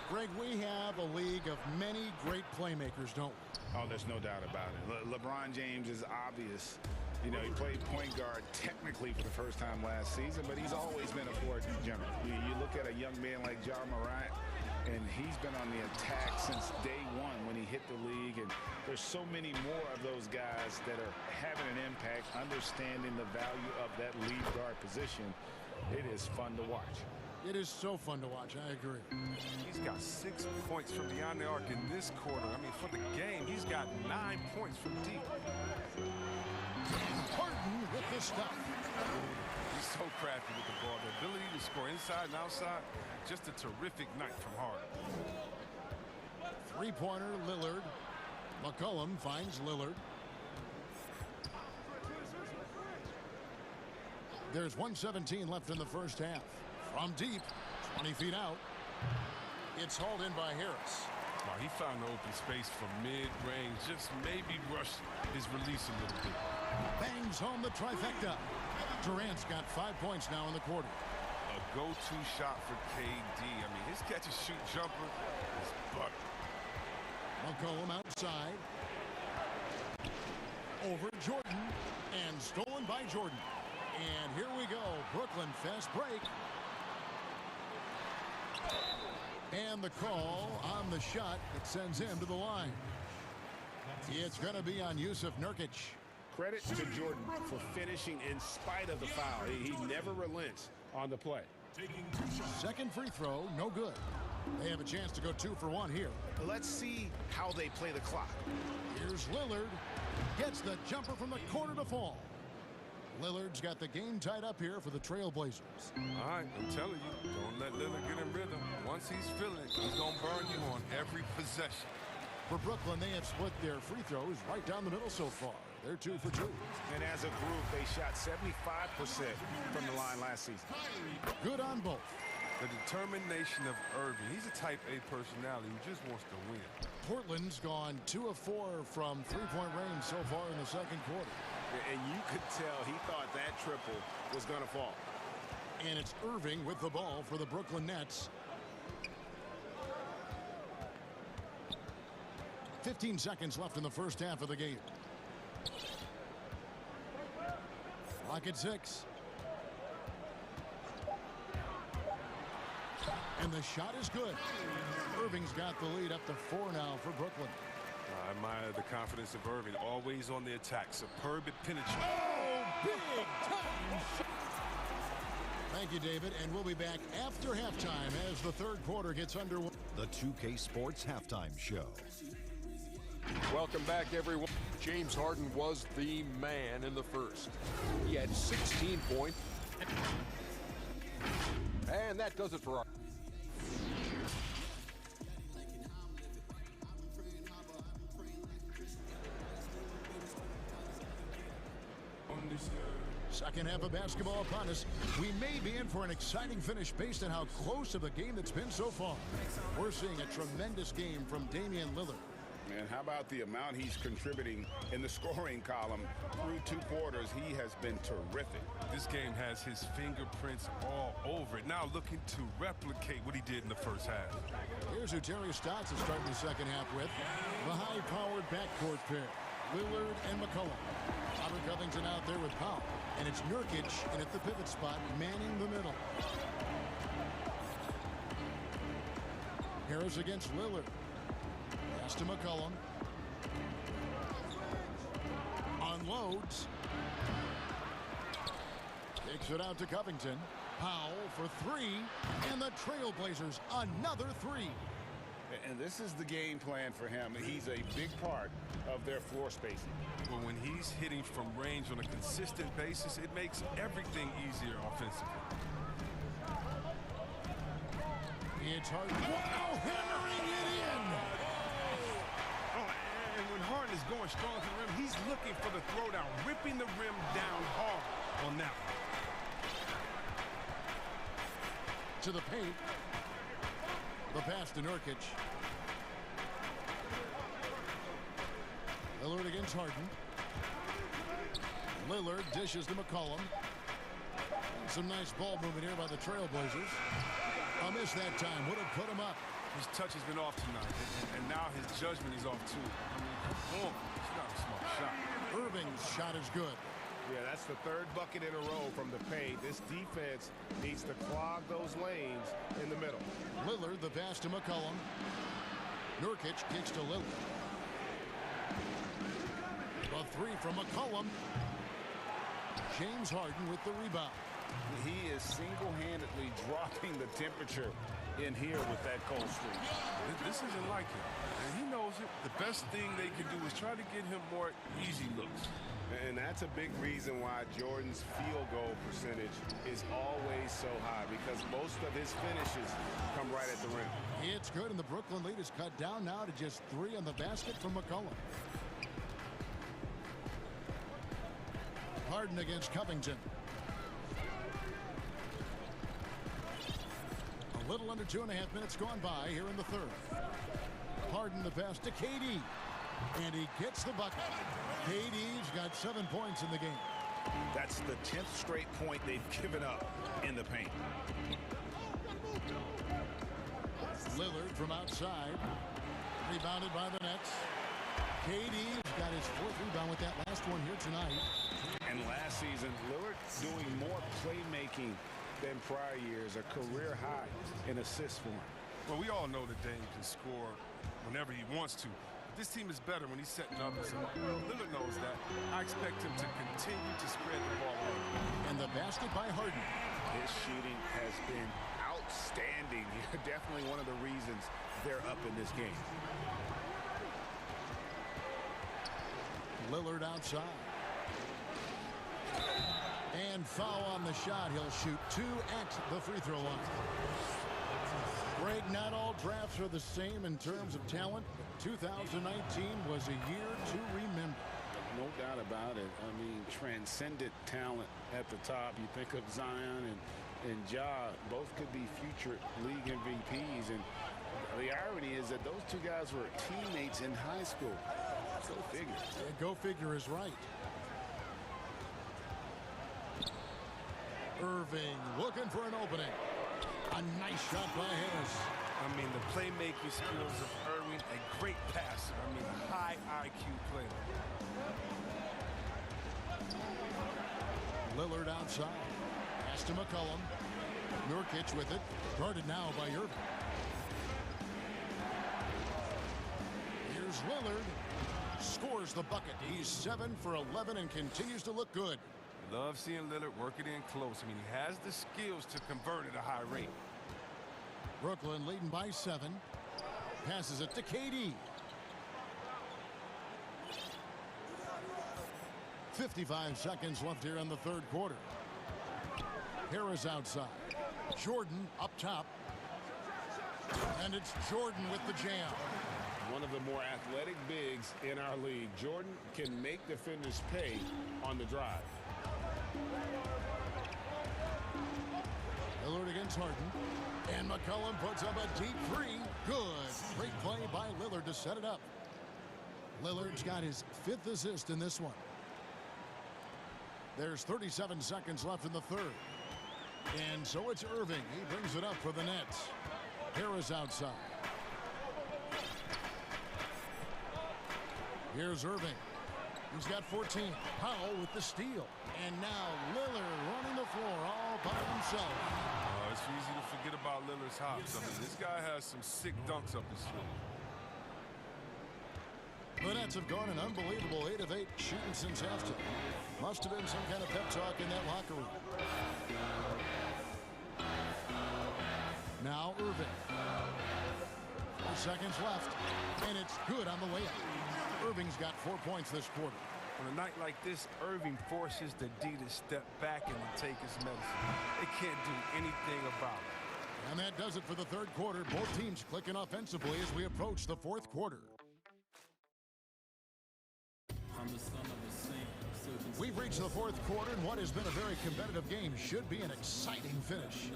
Greg, we have a league of many great playmakers, don't we? Oh, there's no doubt about it. LeBron James is obvious. You know, he played point guard technically for the first time last season, but he's always been a floor general. You look at a young man like Ja Morant, and he's been on the attack since day one when he hit the league. And there's so many more of those guys that are having an impact, understanding the value of that lead guard position. It is fun to watch. It is so fun to watch. I agree. He's got 6 points from beyond the arc in this quarter. I mean, for the game, he's got 9 points from deep. Harden with the stuff. He's so crafty with the ball. The ability to score inside and outside. Just a terrific night from Harden. Three-pointer, Lillard. McCollum finds Lillard. There's 1:17 left in the first half. From deep, 20 feet out. It's hauled in by Harris. Oh, he found the open space from mid-range. Just maybe rushed his release a little bit. Bangs home the trifecta. Durant's got 5 points now in the quarter. A go-to shot for KD. I mean, his catch-and-shoot jumper is butter. McCollum outside. Over Jordan. And stolen by Jordan. And here we go. Brooklyn fast break. And the call on the shot that sends him to the line. It's going to be on Yusuf Nurkic. Credit to Jordan for finishing in spite of the foul. He never relents on the play. Second free throw, no good. They have a chance to go 2 for 1 here. Let's see how they play the clock. Here's Lillard. Gets the jumper from the corner to fall. Lillard's got the game tied up here for the Trailblazers. All right, I'm telling you, don't let Lillard get in rhythm. Once he's feeling it, he's going to burn you on every possession. For Brooklyn, they have split their free throws right down the middle so far. They're 2 for 2. And as a group, they shot 75% from the line last season. Good on both. The determination of Irving. He's a type A personality who just wants to win. Portland's gone 2 of 4 from three-point range so far in the second quarter. And you could tell he thought that triple was going to fall. And it's Irving with the ball for the Brooklyn Nets. 15 seconds left in the first half of the game. Clock at 6. And the shot is good. Irving's got the lead up to 4 now for Brooklyn. I admire the confidence of Irving, always on the attack. Superb at penetration. Oh, big time shot. Thank you, David, and we'll be back after halftime as the third quarter gets underway. The 2K Sports Halftime Show. Welcome back, everyone. James Harden was the man in the first. He had 16 points. And that does it for our... Second half of basketball upon us. We may be in for an exciting finish based on how close of a game that's been so far. We're seeing a tremendous game from Damian Lillard. And how about the amount he's contributing in the scoring column through 2 quarters? He has been terrific. This game has his fingerprints all over it. Now looking to replicate what he did in the first half. Here's who Terry Stotts is starting the second half with. The high-powered backcourt pair. Lillard and McCollum. Robert Covington out there with Powell. And it's Nurkic in at the pivot spot, manning the middle. Harris against Lillard. Pass to McCollum. Unloads. Takes it out to Covington. Powell for three. And the Trailblazers another three. And this is the game plan for him. He's a big part of their floor spacing. Well, when he's hitting from range on a consistent basis, it makes everything easier offensively. It's Harden. Wow, hammering it in. Oh, and when Harden is going strong to the rim, he's looking for the throwdown, ripping the rim down hard on that one. To the paint. The pass to Nurkic. Lillard against Harden. Lillard dishes to McCollum. Some nice ball movement here by the Trailblazers. A miss that time would have put him up. His touch has been off tonight, and now his judgment is off too. I mean, come on. It's not a smart shot. Irving's shot is good. Yeah, that's the third bucket in a row from the paint. This defense needs to clog those lanes in the middle. Lillard, the pass to McCollum. Nurkic kicks to Lillard. A three from McCollum. James Harden with the rebound. He is single-handedly dropping the temperature in here with that cold streak. This isn't like him, and he knows it. The best thing they can do is try to get him more easy looks. And that's a big reason why Jordan's field goal percentage is always so high, because most of his finishes come right at the rim. It's good, and the Brooklyn lead is cut down now to just three on the basket from McCollum. Harden against Covington. A little under 2.5 minutes gone by here in the third. Harden the pass to KD. And he gets the bucket. KD's got 7 points in the game. That's the 10th straight point they've given up in the paint. Lillard from outside. Rebounded by the Nets. KD's got his 4th rebound with that last one here tonight. And last season, Lillard doing more playmaking than prior years, a career high in assists for him. Well, we all know that Dame can score whenever he wants to. But this team is better when he's setting up. So Lillard knows that. I expect him to continue to spread the ball around. And the basket by Harden. His shooting has been outstanding. Definitely one of the reasons they're up in this game. Lillard outside. And foul on the shot. He'll shoot 2 at the free throw line. Greg, not all drafts are the same in terms of talent. 2019 was a year to remember. No doubt about it. I mean, transcendent talent at the top. You think of Zion and Ja, both could be future league MVPs. And the irony is that those two guys were teammates in high school. Go figure. Yeah, go figure is right. Irving looking for an opening. A nice shot by Harris. I mean, the playmaking skills of Irving, a great passer. I mean, a high IQ player. Lillard outside. Pass to McCollum. Nurkic with it. Guarded now by Irving. Here's Lillard. Scores the bucket. He's 7 for 11 and continues to look good. Love seeing Lillard work it in close. I mean, he has the skills to convert at a high rate. Brooklyn leading by 7. Passes it to KD. 55 seconds left here in the third quarter. Harris outside. Jordan up top. And it's Jordan with the jam. One of the more athletic bigs in our league. Jordan can make defenders pay on the drive. Lillard against Harden. And McCollum puts up a deep three. Good. Great play by Lillard to set it up. Lillard's got his 5th assist in this one. There's 37 seconds left in the third. And so it's Irving. He brings it up for the Nets. Harris outside. Here's Irving. He's got 14. Powell with the steal. And now Lillard running the floor all by himself. It's easy to forget about Lillard's hops. I mean, this guy has some sick dunks up his sleeve. The Nets have gone an unbelievable 8 of 8 shooting since halftime. Must have been some kind of pep talk in that locker room. Now Irving. 4 seconds left, and it's good on the layup. Irving's got 4 points this quarter. On a night like this, Irving forces the D to step back and take his medicine. They can't do anything about it. And that does it for the third quarter. Both teams clicking offensively as we approach the fourth quarter. We've reached the fourth quarter, and what has been a very competitive game should be an exciting finish.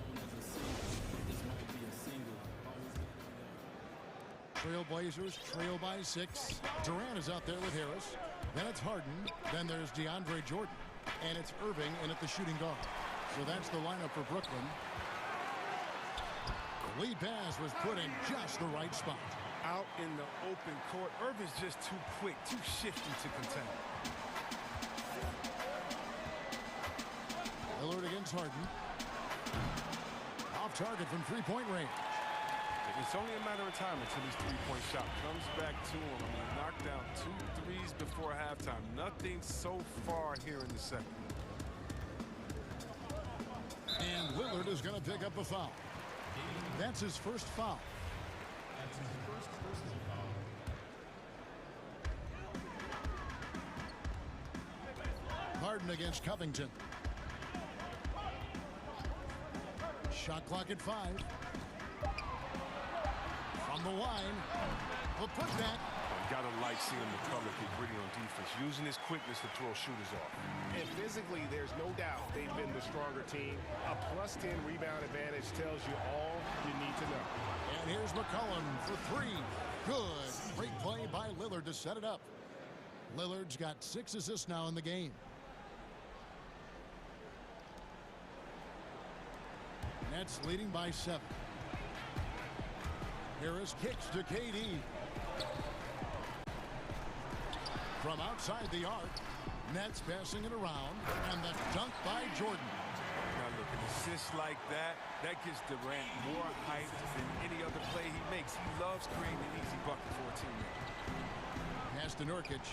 Trailblazers trail by 6. Durant is out there with Harris. Then it's Harden. Then there's DeAndre Jordan. And it's Irving in at the shooting guard. So that's the lineup for Brooklyn. The lead pass was put in just the right spot. Out in the open court, Irving's just too quick, too shifty to contend. Lillard against Harden. Off target from three-point range. It's only a matter of time until his three-point shot comes back to him. He knocked down 2 threes before halftime. Nothing so far here in the second. And Lillard is going to pick up a foul. That's his first foul. Harden against Covington. Shot clock at 5. From the line. The putback. Gotta like seeing McCullough get gritty on defense, using his quickness to throw shooters off. And physically, there's no doubt they've been the stronger team. A +10 rebound advantage tells you all you need to know. And here's McCollum for 3. Good. Great play by Lillard to set it up. Lillard's got 6 assists now in the game. Nets leading by 7. Harris kicks to KD. From outside the arc, Nets passing it around, and the dunk by Jordan. Now look, an assist like that gives Durant more height than any other play he makes. He loves creating an easy bucket for a teammate. Pass to Nurkic.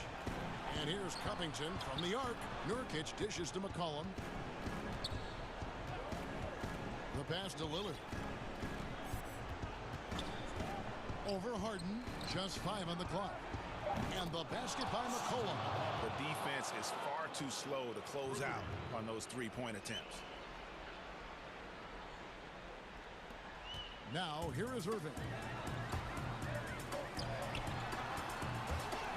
And here's Covington from the arc. Nurkic dishes to McCollum. The pass to Lillard. Over Harden. Just 5 on the clock. And the basket by McCollum. The defense is far too slow to close out on those three-point attempts. Now, here is Irving.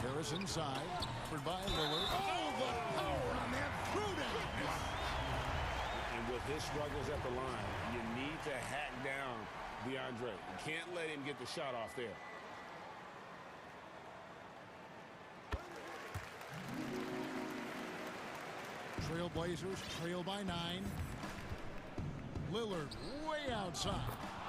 Harris inside. Covered by Lillard. Oh, the power on that throw-down. And with his struggles at the line, you need to hack down DeAndre. You can't let him get the shot off there. Trailblazers trail by 9. Lillard way outside.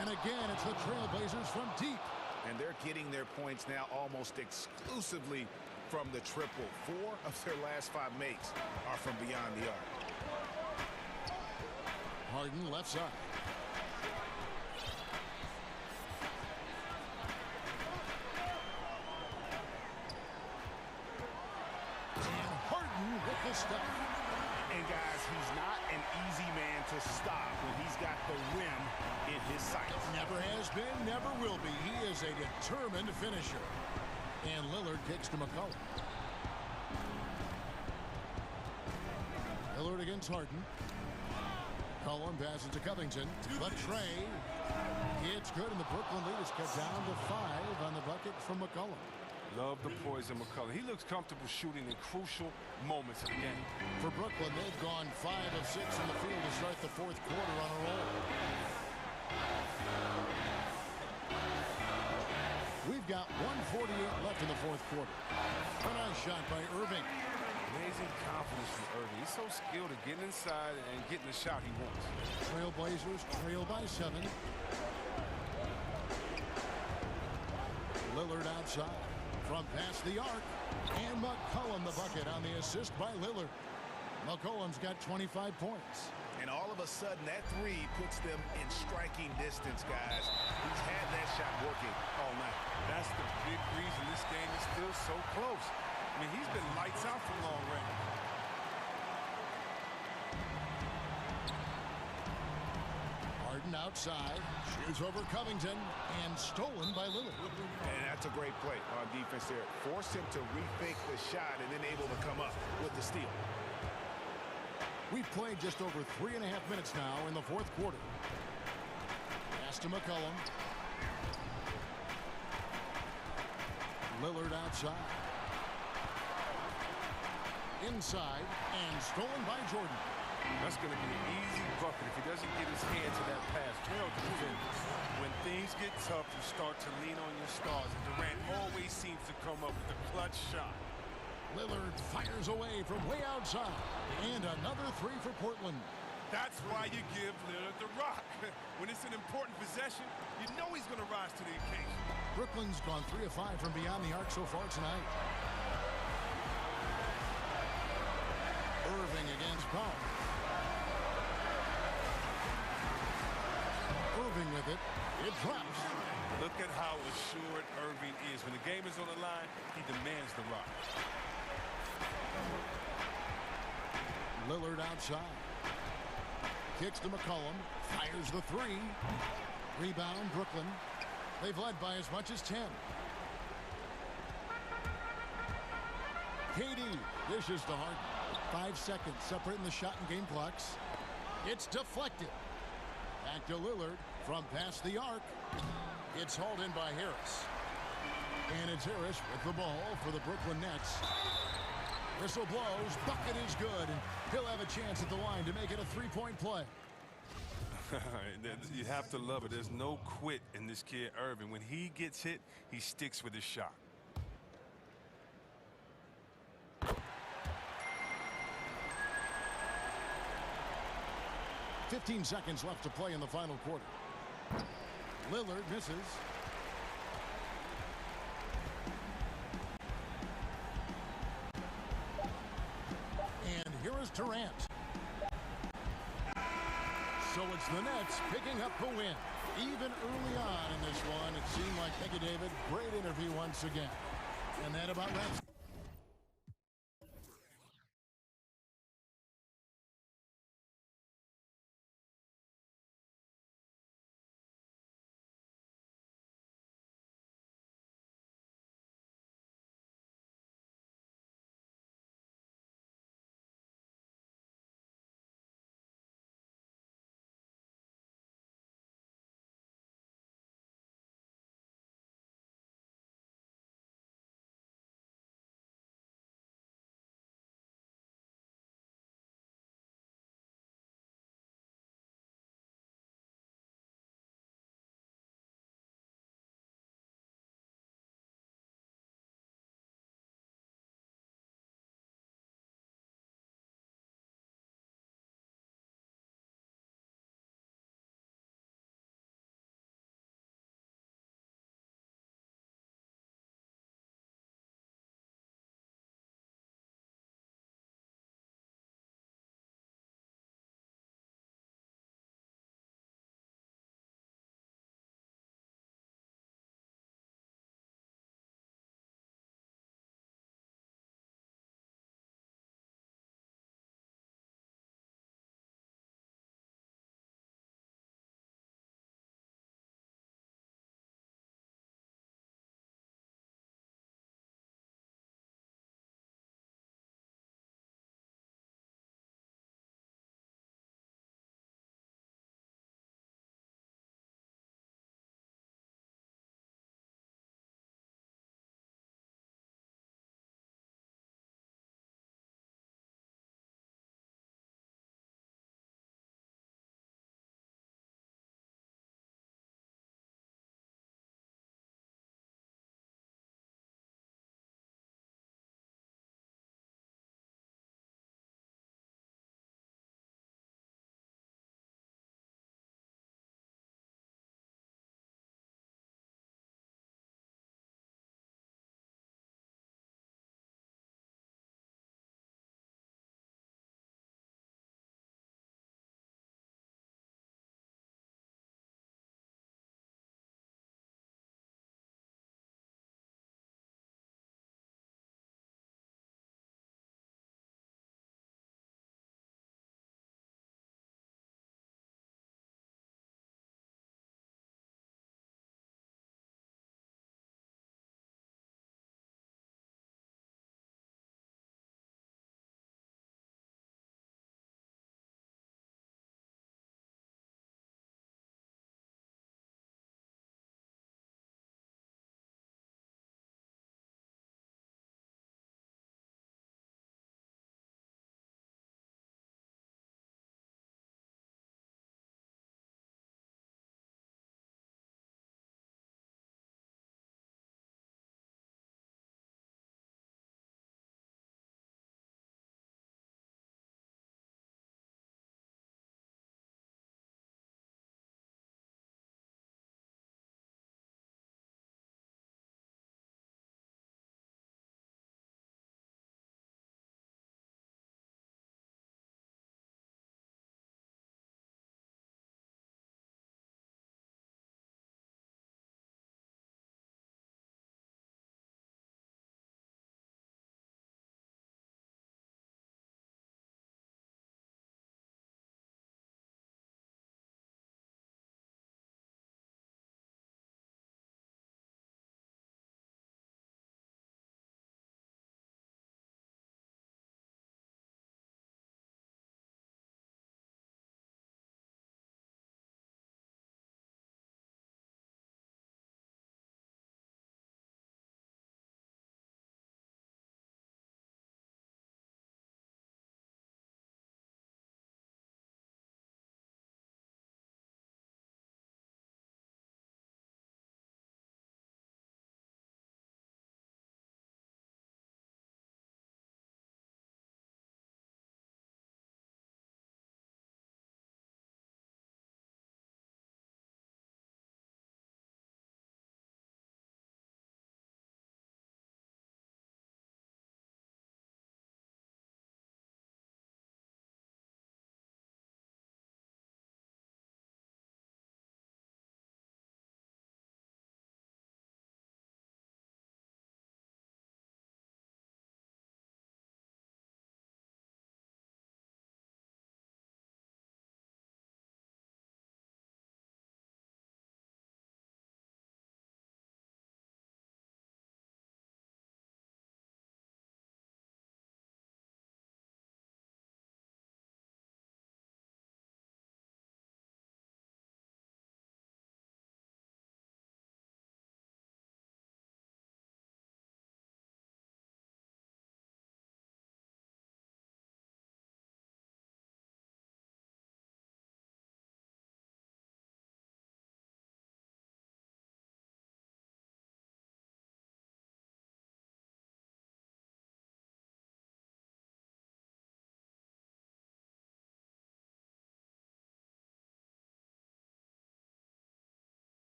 And again, it's the Trailblazers from deep. And they're getting their points now almost exclusively from the triple. 4 of their last 5 makes are from beyond the arc. Harden left side. And Harden with the stop. And guys, he's not an easy man to stop when he's got the rim in his sights. Never has been, never will be. He is a determined finisher. And Lillard kicks to McCollum. Lillard against Harden. McCollum passes to Covington. But Trey, it's good, and the Brooklyn lead is cut down to 5 on the bucket from McCollum. Love the poise of McCullough. He looks comfortable shooting in crucial moments of the game. For Brooklyn, they've gone 5 of 6 in the field to start the fourth quarter on a roll. We've got 1:48 left in the fourth quarter. A nice shot by Irving. Amazing confidence from Irving. He's so skilled at getting inside and getting the shot he wants. Trailblazers trail by 7. Lillard outside. From past the arc. And McCollum the bucket on the assist by Lillard. McCollum's got 25 points. And all of a sudden, that three puts them in striking distance, guys. He's had that shot working all night. That's the big reason this game is still so close. I mean, he's been lights out from long range. Harden outside, shoots over Covington, and stolen by Lillard. And that's a great play on defense there. Forced him to rethink the shot and then able to come up with the steal. We've played just over 3.5 minutes now in the fourth quarter. Pass to McCollum. Lillard outside. Inside, and stolen by Jordan. That's going to be an easy bucket if he doesn't get his hand to that pass. Well, defenders. When things get tough, you start to lean on your stars, and Durant always seems to come up with a clutch shot. Lillard fires away from way outside. And another three for Portland. That's why you give Lillard the rock. When it's an important possession, you know he's going to rise to the occasion. Brooklyn's gone 3 of 5 from beyond the arc so far tonight. Irving against Powell. Irving with it. It drops. Look at how assured Irving is. When the game is on the line, he demands the rock. Lillard outside. Kicks to McCollum. Fires the three. Rebound, Brooklyn. They've led by as much as 10. KD dishes to Harden. 5 seconds separating the shot and game clocks. It's deflected. Back to Lillard from past the arc. It's hauled in by Harris. And it's Harris with the ball for the Brooklyn Nets. Whistle blows. Bucket is good. And he'll have a chance at the line to make it a three-point play. You have to love it. There's no quit in this kid, Irving. When he gets hit, he sticks with his shot. "15 seconds left to play in the final quarter. Lillard misses. And here is Durant. So it's the Nets picking up the win. Even early on in this one, it seemed like, thank you, David, great interview once again. And that about wraps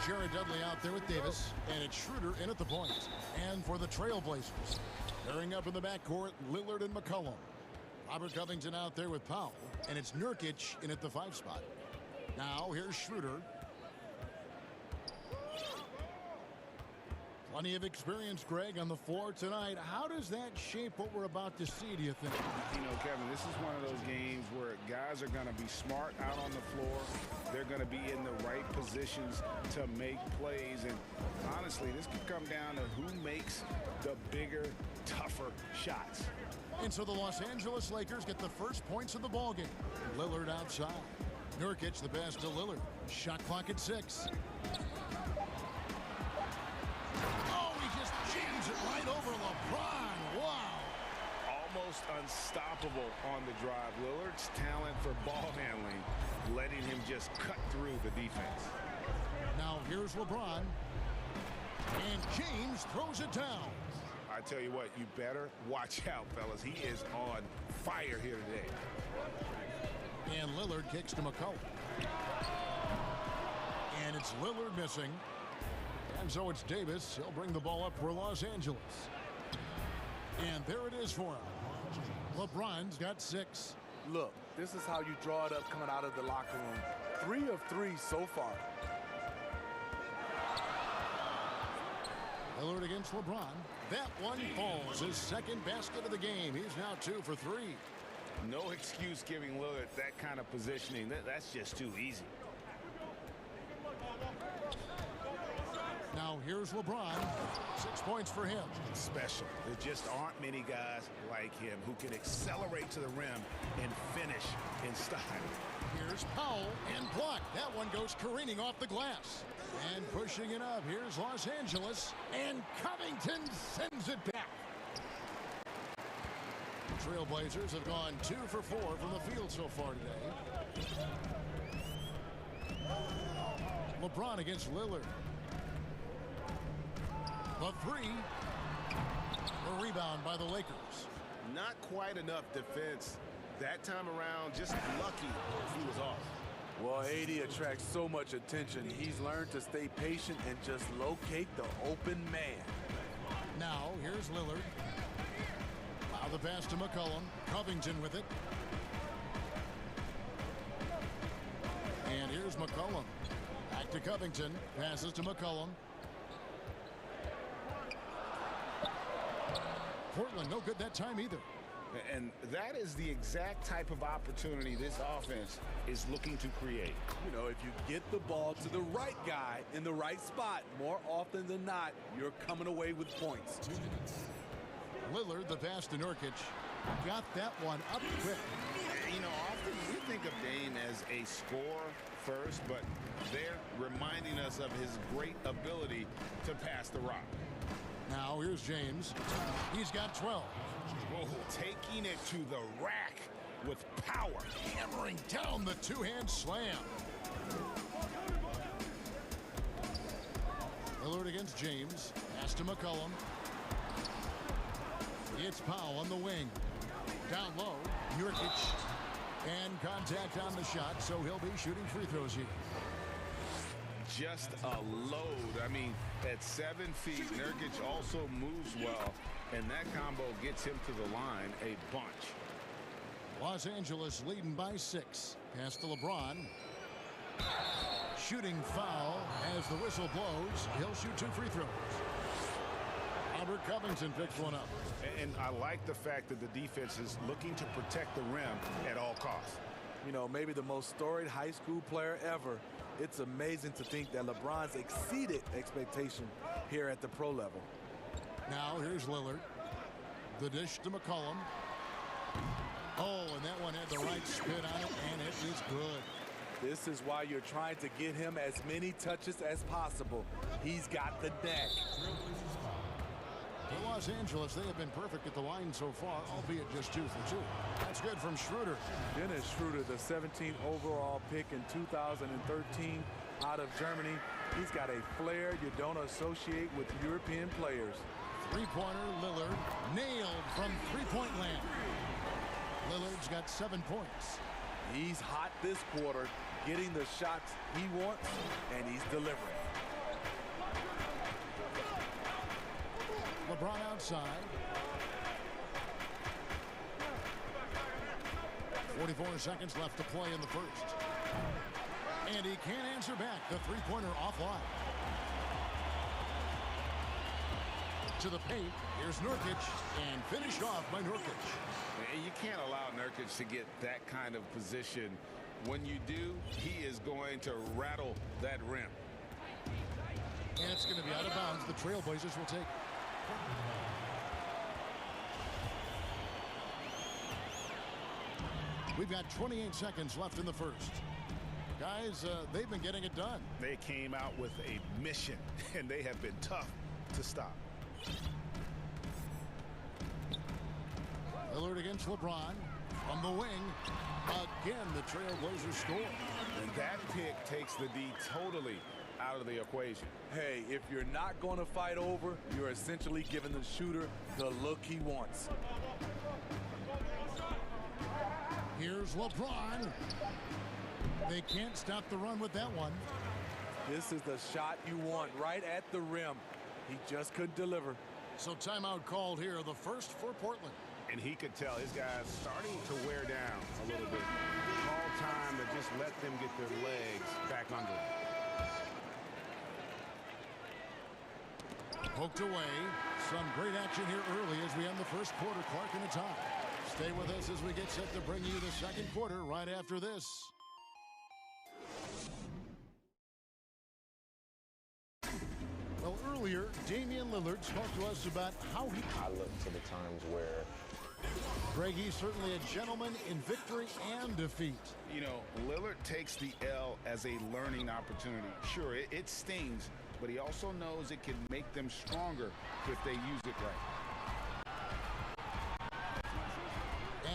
Jared Dudley out there with Davis, and it's Schroeder in at the point. And for the Trailblazers, pairing up in the backcourt, Lillard and McCollum. Robert Covington out there with Powell, and it's Nurkic in at the 5 spot. Now here's Schroeder. Plenty of experience, Greg, on the floor tonight. How does that shape what we're about to see, do you think? You know, Kevin, this is one of those games where guys are going to be smart out on the floor. They're going to be in the right positions to make plays. And honestly, this could come down to who makes the bigger, tougher shots. And so the Los Angeles Lakers get the first points of the ballgame. Lillard outside. Nurkic the pass to Lillard. Shot clock at 6. Oh, he just jams it right over LeBron. Wow. Almost unstoppable on the drive. Lillard's talent for ball handling, letting him just cut through the defense. Now here's LeBron. And James throws it down. I tell you what, you better watch out, fellas. He is on fire here today. And Lillard kicks to McCollum. And it's Lillard missing. And so it's Davis. He'll bring the ball up for Los Angeles. And there it is for him. LeBron's got 6. Look, this is how you draw it up coming out of the locker room. 3 of 3 so far. Lillard against LeBron. That one falls. His second basket of the game. He's now 2 for 3. No excuse giving Lillard that kind of positioning. That's just too easy. Now here's LeBron. 6 points for him. Special. There just aren't many guys like him who can accelerate to the rim and finish in style. Here's Powell and blocked. That one goes careening off the glass. And pushing it up. Here's Los Angeles. And Covington sends it back. The Trailblazers have gone 2 for 4 from the field so far today. LeBron against Lillard. The 3. A rebound by the Lakers. Not quite enough defense that time around. Just lucky he was off. Well, AD attracts so much attention. He's learned to stay patient and just locate the open man. Now, here's Lillard. Now the pass to McCollum. Covington with it. And here's McCollum. Back to Covington. Passes to McCollum. Portland, no good that time either. And that is the exact type of opportunity this offense is looking to create. You know, if you get the ball to the right guy in the right spot, more often than not, you're coming away with points. 2 minutes. Lillard, the pass to Nurkic. Got that one up quick. You know, often we think of Dame as a scorer first, but they're reminding us of his great ability to pass the rock. Now here's James. He's got 12. Oh, taking it to the rack with power. Hammering down the 2-hand slam. Lillard against James. Pass to McCollum. It's Powell on the wing. Down low. Nurkic. And contact on the shot, so he'll be shooting free throws here. Just a load. I mean, at 7 feet, Nurkic also moves well, and that combo gets him to the line a bunch. Los Angeles leading by 6. Pass to LeBron. Shooting foul as the whistle blows. He'll shoot 2 free throws. Robert Covington picks one up. And I like the fact that the defense is looking to protect the rim at all costs. You know, maybe the most storied high school player ever. It's amazing to think that LeBron's exceeded expectation here at the pro level. Now here's Lillard. The dish to McCollum. Oh, and that one had the right spin on it, and it is good. This is why you're trying to get him as many touches as possible. He's got the knack. For Los Angeles, they have been perfect at the line so far, albeit just 2 for 2. That's good from Schroeder. Dennis Schroeder, the 17th overall pick in 2013 out of Germany. He's got a flair you don't associate with European players. Three-pointer, Lillard, nailed from three-point land. Lillard's got 7 points. He's hot this quarter, getting the shots he wants, and he's delivering. LeBron outside. 44 seconds left to play in the first. And he can't answer back. The three-pointer offline. To the paint. Here's Nurkic. And finished off by Nurkic. You can't allow Nurkic to get that kind of position. When you do, he is going to rattle that rim. And it's going to be out of bounds. The Trailblazers will take it. We've got 28 seconds left in the first. Guys, they've been getting it done. They came out with a mission, and they have been tough to stop. Lillard against LeBron. From the wing. Again, the Trailblazers score. And that pick takes the D totally out of the equation. Hey, if you're not going to fight over, you're essentially giving the shooter the look he wants. Here's LeBron. They can't stop the run with that one. This is the shot you want right at the rim. He just couldn't deliver. So timeout called here, the first for Portland. And he could tell his guys starting to wear down a little bit. Call time to just let them get their legs back under them. Poked away. Some great action here early as we end the first quarter. Clark in the top. Stay with us as we get set to bring you the second quarter right after this. Well, earlier, Damian Lillard talked to us about how he... I look to the times where... Greg, he's certainly a gentleman in victory and defeat. You know, Lillard takes the L as a learning opportunity. Sure, it stings, but he also knows it can make them stronger if they use it right.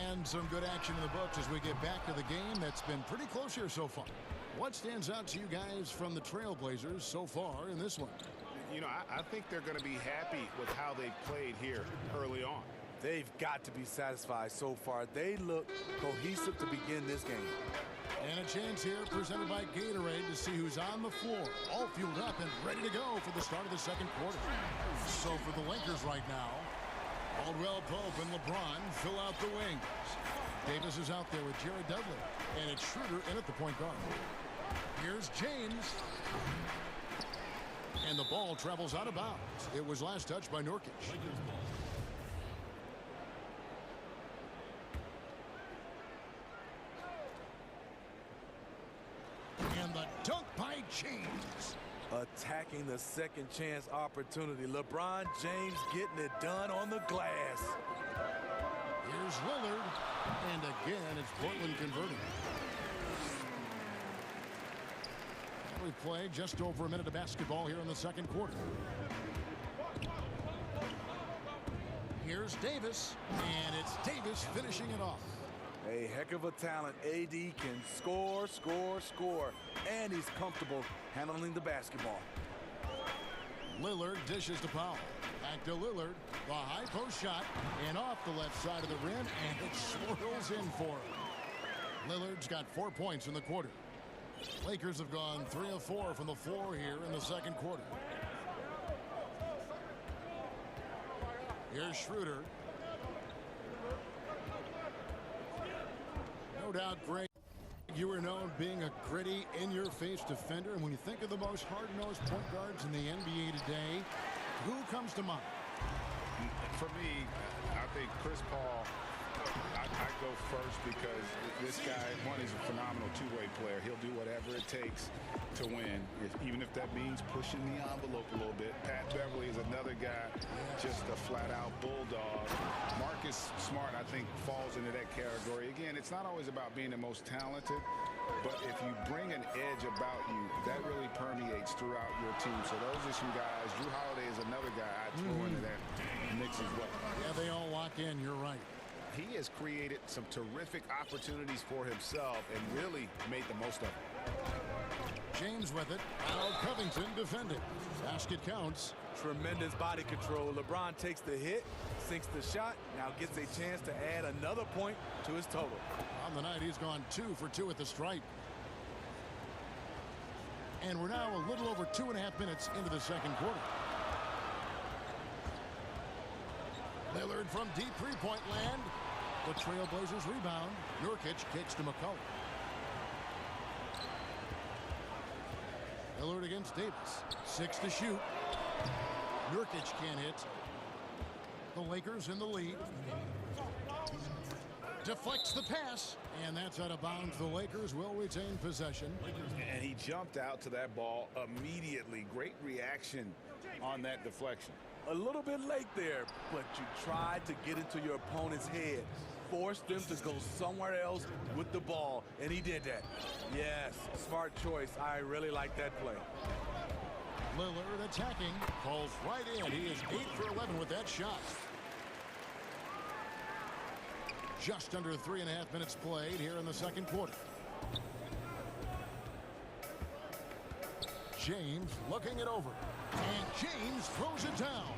And some good action in the books as we get back to the game that's been pretty close here so far. What stands out to you guys from the Trailblazers so far in this one? You know, I think they're going to be happy with how they've played here early on. They've got to be satisfied so far. They look cohesive to begin this game. And a chance here presented by Gatorade to see who's on the floor. All fueled up and ready to go for the start of the second quarter. So for the Lakers right now, Caldwell Pope and LeBron fill out the wings. Davis is out there with Jared Dudley. And it's Schroeder in at the point guard. Here's James. And the ball travels out of bounds. It was last touched by Nurkic. And the dunk by James. Attacking the second chance opportunity. LeBron James getting it done on the glass. Here's Lillard. And again, it's Portland converting. We play just over a minute of basketball here in the second quarter. Here's Davis. And it's Davis finishing it off. A heck of a talent. AD can score, score, score. And he's comfortable handling the basketball. Lillard dishes to Powell. Back to Lillard. The high post shot. And off the left side of the rim. And it swirls in for him. Lillard's got 4 points in the quarter. Lakers have gone 3 of 4 from the floor here in the second quarter. Here's Schroeder. No doubt, Greg, you are known being a gritty, in-your-face defender. And when you think of the most hard-nosed point guards in the NBA today, who comes to mind? For me, I think Chris Paul. I go first because this guy, one, is a phenomenal two-way player. He'll do whatever it takes to win, even if that means pushing the envelope a little bit. Pat Beverly is another guy, just a flat-out bulldog. Marcus Smart, I think, falls into that category. Again, it's not always about being the most talented, but if you bring an edge about you, that really permeates throughout your team. So those are some guys. Drew Holiday is another guy I'd throw into that mix as well. Yeah, they all lock in. You're right. He has created some terrific opportunities for himself and really made the most of it. James with it. Al Covington defending. Basket counts. Tremendous body control. LeBron takes the hit, sinks the shot, now gets a chance to add another point to his total. On the night, he's gone 2 for 2 at the stripe. And we're now a little over 2.5 minutes into the second quarter. Lillard from deep three-point land. The Trailblazers rebound. Nurkic kicks to McCollum. Lillard against Davis. 6 to shoot. Nurkic can't hit. The Lakers in the lead. Deflects the pass, and that's out of bounds. The Lakers will retain possession. And he jumped out to that ball immediately. Great reaction on that deflection. A little bit late there, but you tried to get into your opponent's head. Forced them to go somewhere else with the ball, and he did that. Yes, smart choice. I really like that play. Lillard attacking. Falls right in. He is 8 for 11 with that shot. Just under 3.5 minutes played here in the second quarter. James looking it over. And James throws it down.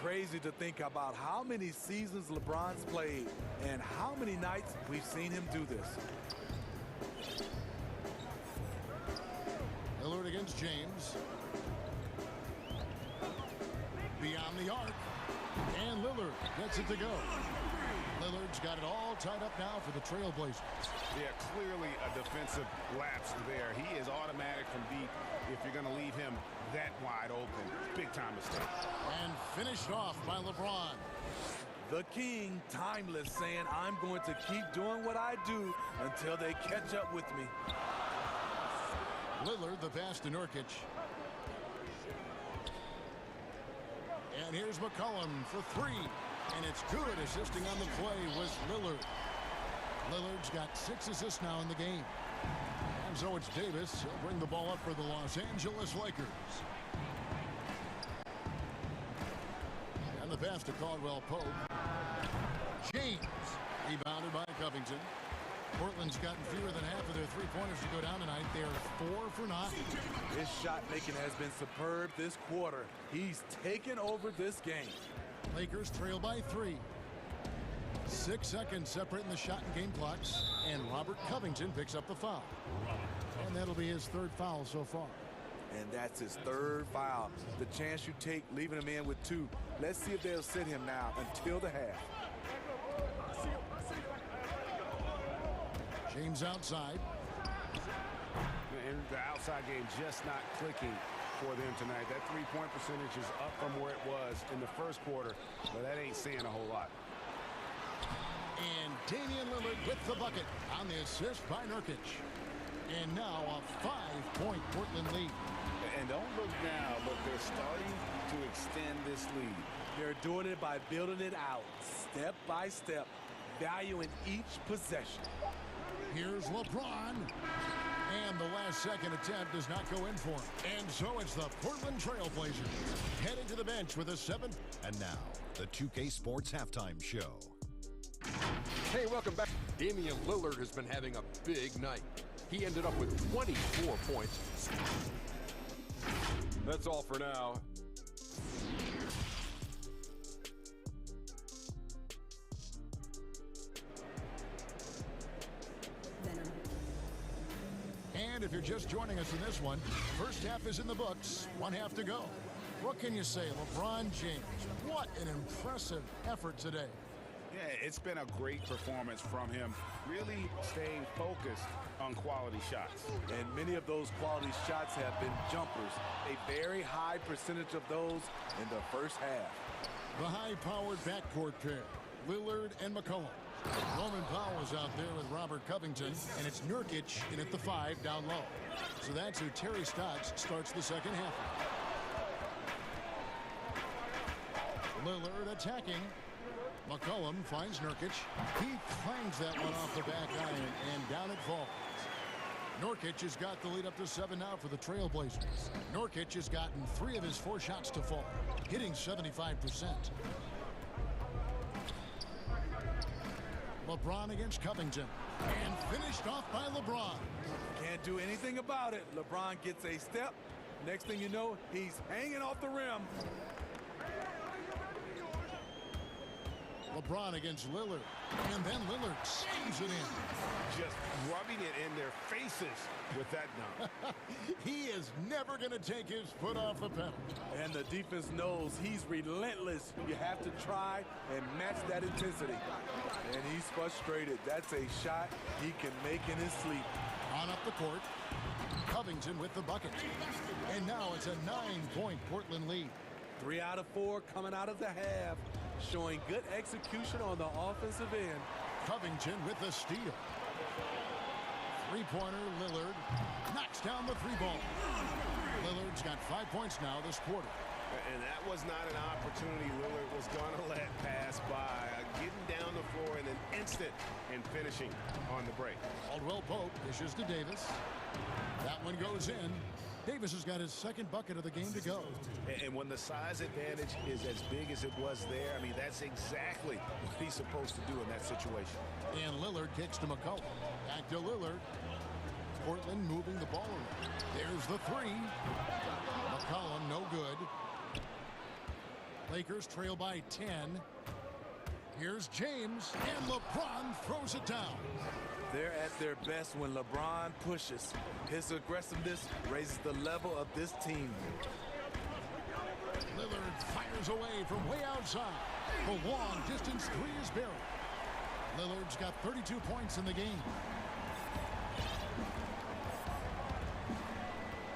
Crazy to think about how many seasons LeBron's played and how many nights we've seen him do this. Lillard against James. Beyond the arc. And Lillard gets it to go. Lillard's got it all tied up now for the Trailblazers. Yeah, clearly a defensive lapse there. He is automatic from deep if you're going to leave him that wide open. Big time mistake. And finished off by LeBron. The king, timeless, saying, I'm going to keep doing what I do until they catch up with me. Lillard, the pass to Nurkic. And here's McCollum for 3. And it's good. Assisting on the play was Lillard. Lillard's got 6 assists now in the game. And so it's Davis. He'll bring the ball up for the Los Angeles Lakers. And the pass to Caldwell Pope. James. Rebounded by Covington. Portland's gotten fewer than half of their three-pointers to go down tonight. They're 4 for 9. His shot making has been superb this quarter. He's taken over this game. Lakers trail by 3. 6 seconds separating the shot and game clocks. And Robert Covington picks up the foul. And that'll be his 3rd foul so far. And that's his 3rd foul. The chance you take leaving him in with 2. Let's see if they'll sit him now until the half. James outside. And the outside game just not clicking for them tonight. That three-point percentage is up from where it was in the first quarter, but that ain't saying a whole lot. And Damian Lillard with the bucket on the assist by Nurkic. And now a 5-point Portland lead. And don't look now, but they're starting to extend this lead. They're doing it by building it out, step by step, valuing each possession. Here's LeBron. And the last second attempt does not go in for him. And so it's the Portland Trailblazers heading to the bench with a 7. And now, the 2K Sports Halftime Show. Hey, welcome back. Damian Lillard has been having a big night. He ended up with 24 points. That's all for now. And if you're just joining us in this one, first half is in the books, 1 half to go. What can you say, LeBron James? What an impressive effort today. Yeah, it's been a great performance from him, really staying focused on quality shots. And many of those quality shots have been jumpers. A very high percentage of those in the first half. The high-powered backcourt pair, Lillard and McCollum. Norman Powell is out there with Robert Covington, and it's Nurkic in at the 5 down low. So that's who Terry Stotts starts the second half. Lillard attacking. McCollum finds Nurkic. He clangs that one off the back iron, and down it falls. Nurkic has got the lead up to 7 now for the Trailblazers. Nurkic has gotten 3 of his 4 shots to fall, hitting 75%. LeBron against Covington, and finished off by LeBron. Can't do anything about it. LeBron gets a step. Next thing you know, he's hanging off the rim. LeBron against Lillard. And then Lillard slams it in. Just rubbing it in their faces with that dunk. He is never going to take his foot off the pedal. And the defense knows he's relentless. You have to try and match that intensity. And he's frustrated. That's a shot he can make in his sleep. On up the court. Covington with the bucket. And now it's a 9-point Portland lead. 3 out of 4 coming out of the half. Showing good execution on the offensive end. Covington with the steal. Three-pointer, Lillard knocks down the three ball. Lillard's got 5 points now this quarter. And that was not an opportunity Lillard was going to let pass by. Getting down the floor in an instant and finishing on the break. Caldwell Pope dishes to Davis. That one goes in. Davis has got his second bucket of the game to go. And when the size advantage is as big as it was there, I mean, that's exactly what he's supposed to do in that situation. And Lillard kicks to McCollum. Back to Lillard. Portland moving the ball around. There's the three. McCollum, no good. Lakers trail by 10. Here's James, and LeBron throws it down. They're at their best when LeBron pushes. His aggressiveness raises the level of this team. Lillard fires away from way outside. The long distance three is buried. Lillard's got 32 points in the game.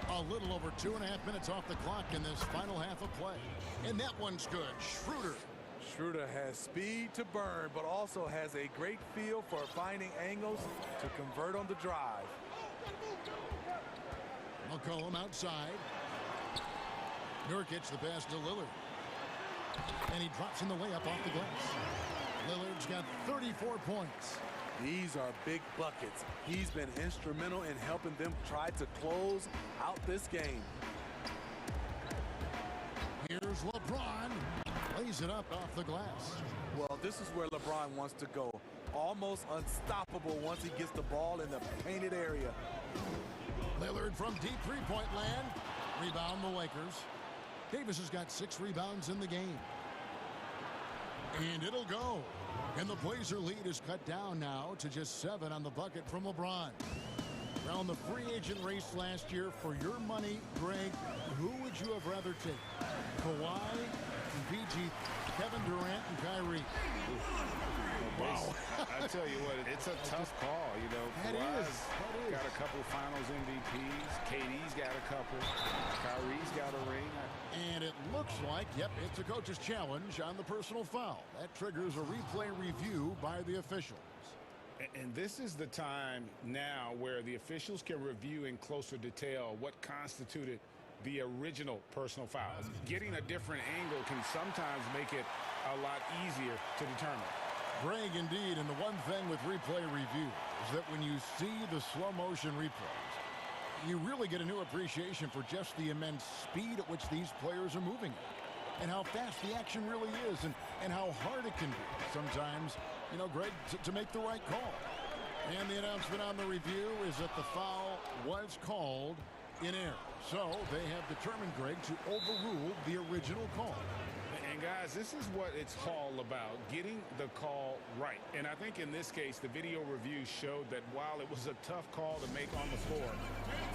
A little over 2.5 minutes off the clock in this final half of play. And that one's good. Schroeder. Schroeder has speed to burn, but also has a great feel for finding angles to convert on the drive. McCollum outside. Nurkic the pass to Lillard. And he drops in the layup off the glass. Lillard's got 34 points. These are big buckets. He's been instrumental in helping them try to close out this game. Here's LeBron. Lays it up off the glass. Well, this is where LeBron wants to go. Almost unstoppable once he gets the ball in the painted area. Lillard from deep three-point land. Rebound the Lakers. Davis has got 6 rebounds in the game. And it'll go. And the Blazer lead is cut down now to just 7 on the bucket from LeBron. Around the free agent race last year, for your money, Greg, who would you have rather take? Kawhi and PG, Kevin Durant and Kyrie. Wow. I tell you what, it's a tough call, you know. That is. Got a couple of finals MVPs. KD's got a couple. Kyrie's got a ring. And it looks like, yep, it's a coach's challenge on the personal foul. That triggers a replay review by the officials. And this is the time now where the officials can review in closer detail what constituted the original personal foul. Getting a different angle can sometimes make it a lot easier to determine. Greg, indeed, and the one thing with replay review is that when you see the slow motion replays, you really get a new appreciation for just the immense speed at which these players are moving and how fast the action really is and how hard it can be sometimes, you know, Greg, to make the right call. And the announcement on the review is that the foul was called in error. So they have determined, Greg, to overrule the original call. And guys, this is what it's all about, getting the call right. And I think in this case, the video review showed that while it was a tough call to make on the floor,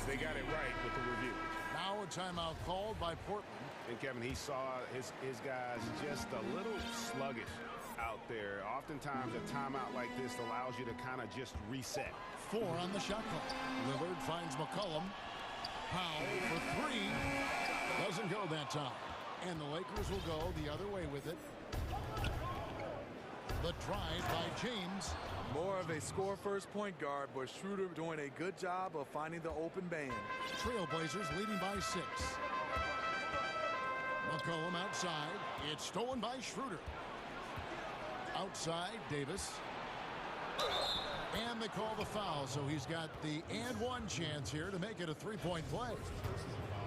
they got it right with the review. Now a timeout called by Portland. And Kevin, he saw his guys just a little sluggish out there. Oftentimes a timeout like this allows you to kind of just reset. 4 on the shot clock. Lillard finds McCollum. Powell for 3. Doesn't go that time. And the Lakers will go the other way with it. The drive by James. More of a score-first point guard, but Schroeder doing a good job of finding the open man. Trailblazers leading by 6. McCollum outside. It's stolen by Schroeder. Outside, Davis. And they call the foul, so he's got the and one chance here to make it a 3-point play.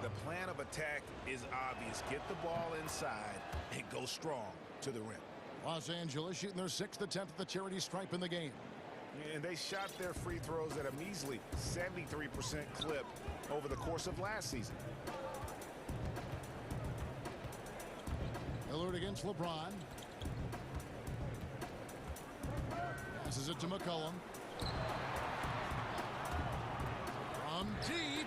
The plan of attack is obvious. Get the ball inside and go strong to the rim. Los Angeles shooting their 6th attempt at the charity stripe in the game. And they shot their free throws at a measly 73% clip over the course of last season. Lillard against LeBron. Passes it to McCollum. From deep.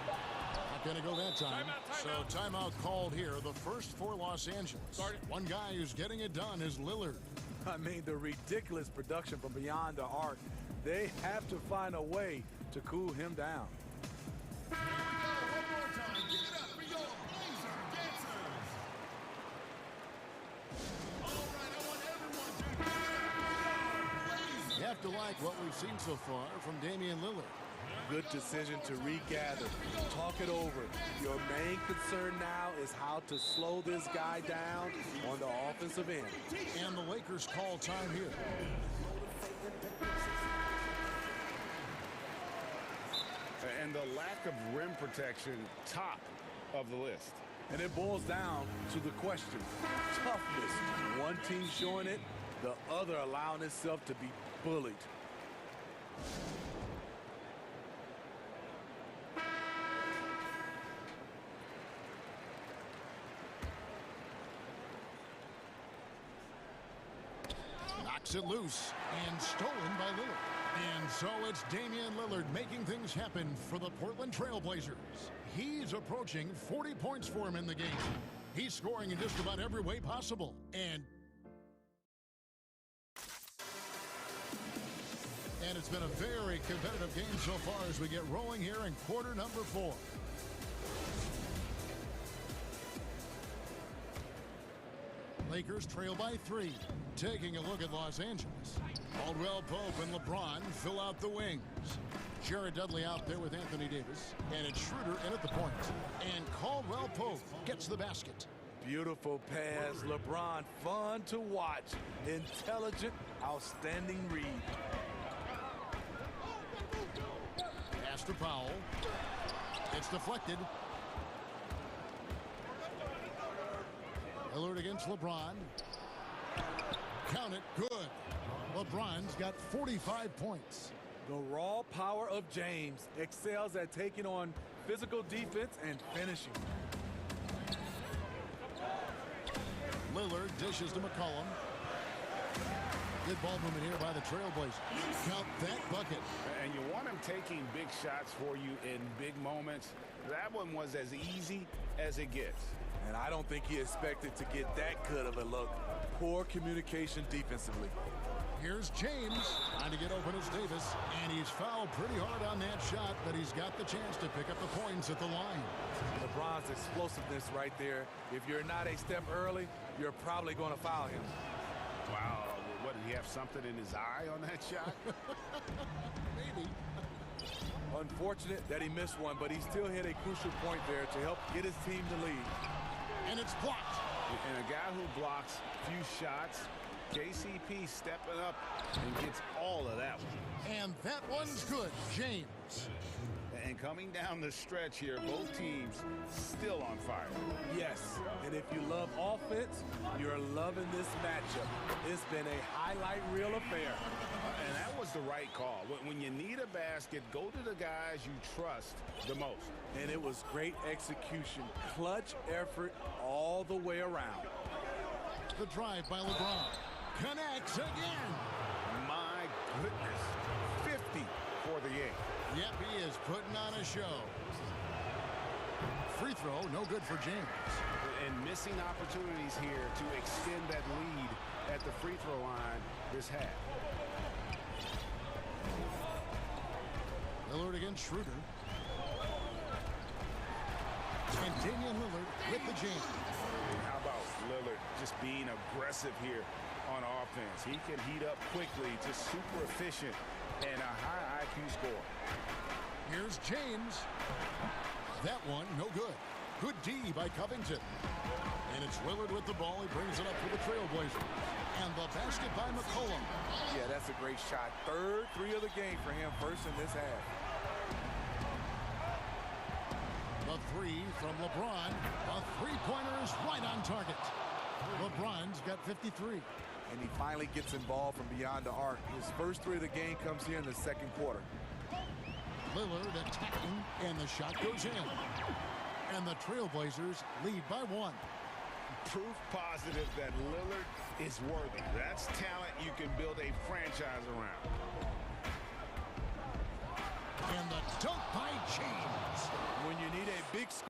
Not going to go that time. So timeout called here. The first for Los Angeles. One guy who's getting it done is Lillard. I mean, the ridiculous production from beyond the arc. They have to find a way to cool him down. You have to like what we've seen so far from Damian Lillard. Good decision to regather, talk it over. Your main concern now is how to slow this guy down on the offensive end. And the Lakers call time here. And the lack of rim protection, top of the list. And it boils down to the question, toughness. One team showing it, the other allowing itself to be bullied. Knocks it loose and stolen by Lillard. And so it's Damian Lillard making things happen for the Portland Trailblazers. He's approaching 40 points for him in the game. He's scoring in just about every way possible. And it's been a very competitive game so far as we get rolling here in quarter number 4. Lakers trail by 3. Taking a look at Los Angeles. Caldwell Pope and LeBron fill out the wings. Jared Dudley out there with Anthony Davis. And it's Schroeder in at the point. And Caldwell Pope gets the basket. Beautiful pass. LeBron, fun to watch. Intelligent, outstanding read. Pass to Powell. It's deflected. Lillard against LeBron. Count it. Good. LeBron's got 45 points. The raw power of James excels at taking on physical defense and finishing. Lillard dishes to McCollum. Good ball movement here by the Trailblazers. Count that bucket. And you want him taking big shots for you in big moments. That one was as easy as it gets. And I don't think he expected to get that good of a look. Poor communication defensively. Here's James trying to get open as Davis. And he's fouled pretty hard on that shot, but he's got the chance to pick up the points at the line. LeBron's explosiveness right there. If you're not a step early, you're probably going to foul him. Wow. What, did he have something in his eye on that shot? Maybe. Unfortunate that he missed one, but he still hit a crucial point there to help get his team to lead. And it's blocked. And a guy who blocks few shots, KCP stepping up and gets all of that one. And that one's good. James. And coming down the stretch here, both teams still on fire. Yes, and if you love offense, you're loving this matchup. It's been a highlight reel affair. And that was the right call. When you need a basket, go to the guys you trust the most. And it was great execution. Clutch effort all the way around. The drive by LeBron. Connects again. My goodness. 50 for the game. Yep, he is putting on a show. Free throw, no good for James. And missing opportunities here to extend that lead at the free throw line this half. Lillard against Schroeder. And Damian Lillard with the jam. How about Lillard just being aggressive here on offense? He can heat up quickly, just super efficient, and a high IQ score. Here's James. That one, no good. Good D by Covington. And it's Lillard with the ball. He brings it up for the Trailblazers. And the basket by McCollum. Yeah, that's a great shot. Third three of the game for him, first in this half. The three from LeBron. A three-pointer is right on target. LeBron's got 53. And he finally gets involved from beyond the arc. His first three of the game comes here in the second quarter. Lillard attacking, and the shot goes in. And the Trailblazers lead by 1. Proof positive that Lillard is worthy. That's talent you can build a franchise around. And the dunk by James. When you need a big score,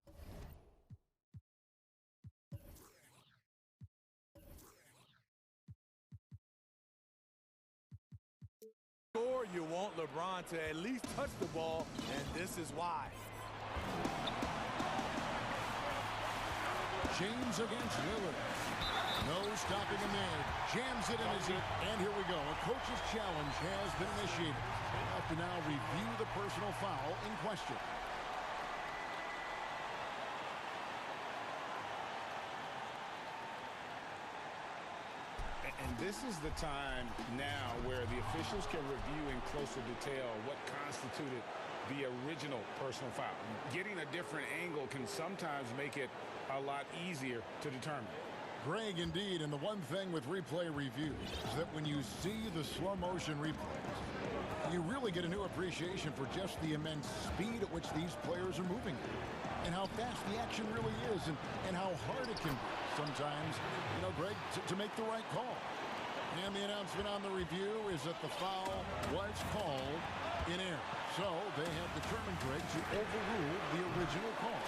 you want LeBron to at least touch the ball, and this is why. James against Lillard. No stopping him there. Jams it in his ear. And here we go. A coach's challenge has been initiated. We'll have to now review the personal foul in question. And this is the time now where the officials can review in closer detail what constituted the original personal foul. Getting a different angle can sometimes make it a lot easier to determine. Greg, indeed, and the one thing with replay review is that when you see the slow motion replays, you really get a new appreciation for just the immense speed at which these players are moving and how fast the action really is and how hard it can be sometimes, you know, Greg, to make the right call. And the announcement on the review is that the foul was called in error. So they have determined, Greg, to overrule the original call.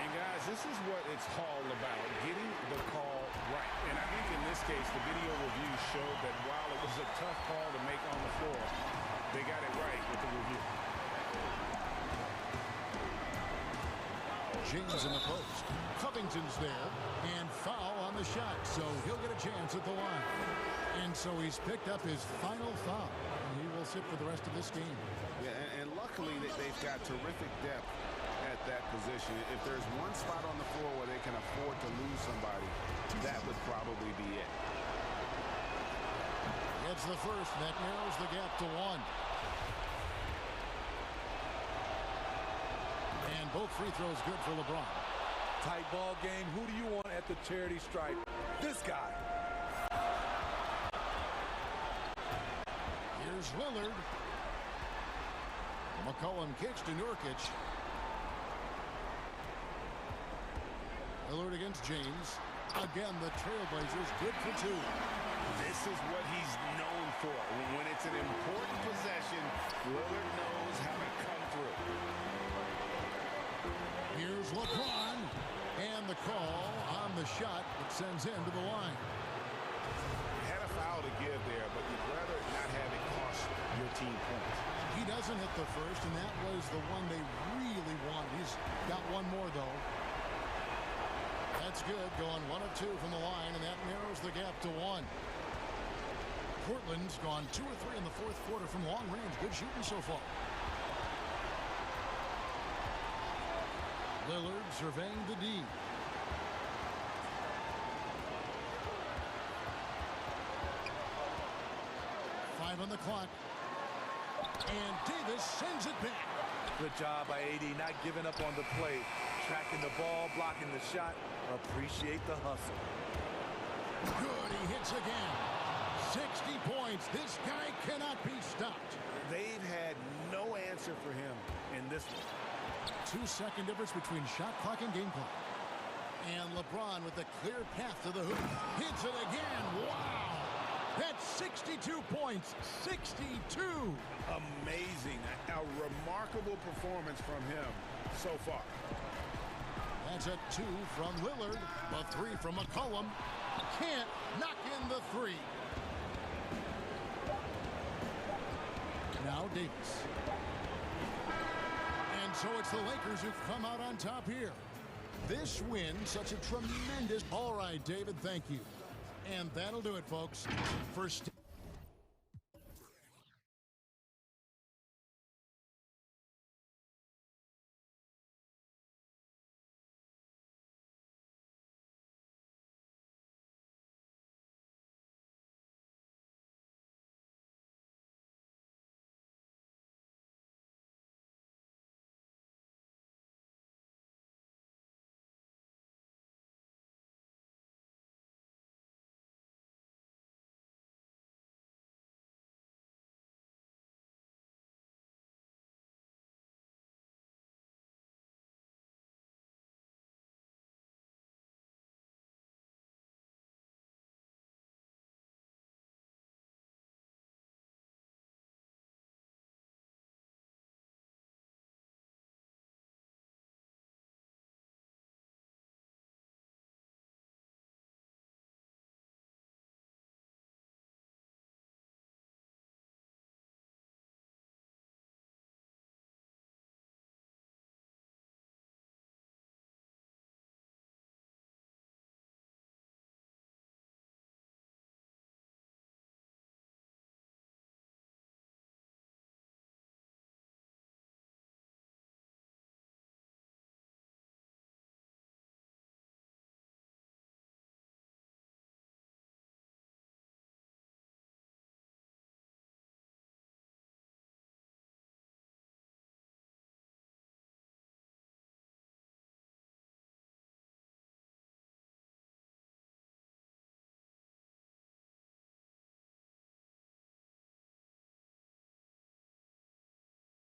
And guys, this is what it's all about, getting the call right. And I think in this case, the video review showed that while it was a tough call to make on the floor, they got it right with the review. James in the post. Covington's there, and foul on the shot, so he'll get a chance at the line. And so he's picked up his final foul. And he will sit for the rest of this game. Yeah, and luckily they've got terrific depth at that position. If there's one spot on the floor where they can afford to lose somebody, that would probably be it. It's the first, and that narrows the gap to one. And both free throws good for LeBron. Tight ball game. Who do you want at the charity stripe? This guy. Here's Lillard. McCollum kicks to Nurkic. Lillard against James. Again, the Trailblazers good for two. This is what he's known for. When it's an important possession, Lillard knows how to come through. Here's LeBron. And the call on the shot that sends him to the line. Had a foul to give there, but you'd rather not have it cost your team points. He doesn't hit the first, and that was the one they really wanted. He's got one more, though. That's good, going 1 of 2 from the line, and that narrows the gap to one. Portland's gone 2 or 3 in the fourth quarter from long range. Good shooting so far. Lillard surveying the D. Five on the clock. And Davis sends it back. Good job by AD, not giving up on the play. Tracking the ball, blocking the shot. Appreciate the hustle. Good, he hits again. 60 points. This guy cannot be stopped. They've had no answer for him in this one. 2-second difference between shot clock and game clock. And LeBron with a clear path to the hoop. Hits it again. Wow. That's 62 points. 62. Amazing. A remarkable performance from him so far. That's a 2 from Lillard. A 3 from McCollum. Can't knock in the 3. Now Davis. And so it's the Lakers who come out on top here. This win, such a tremendous... All right, David, thank you. And that'll do it, folks. First...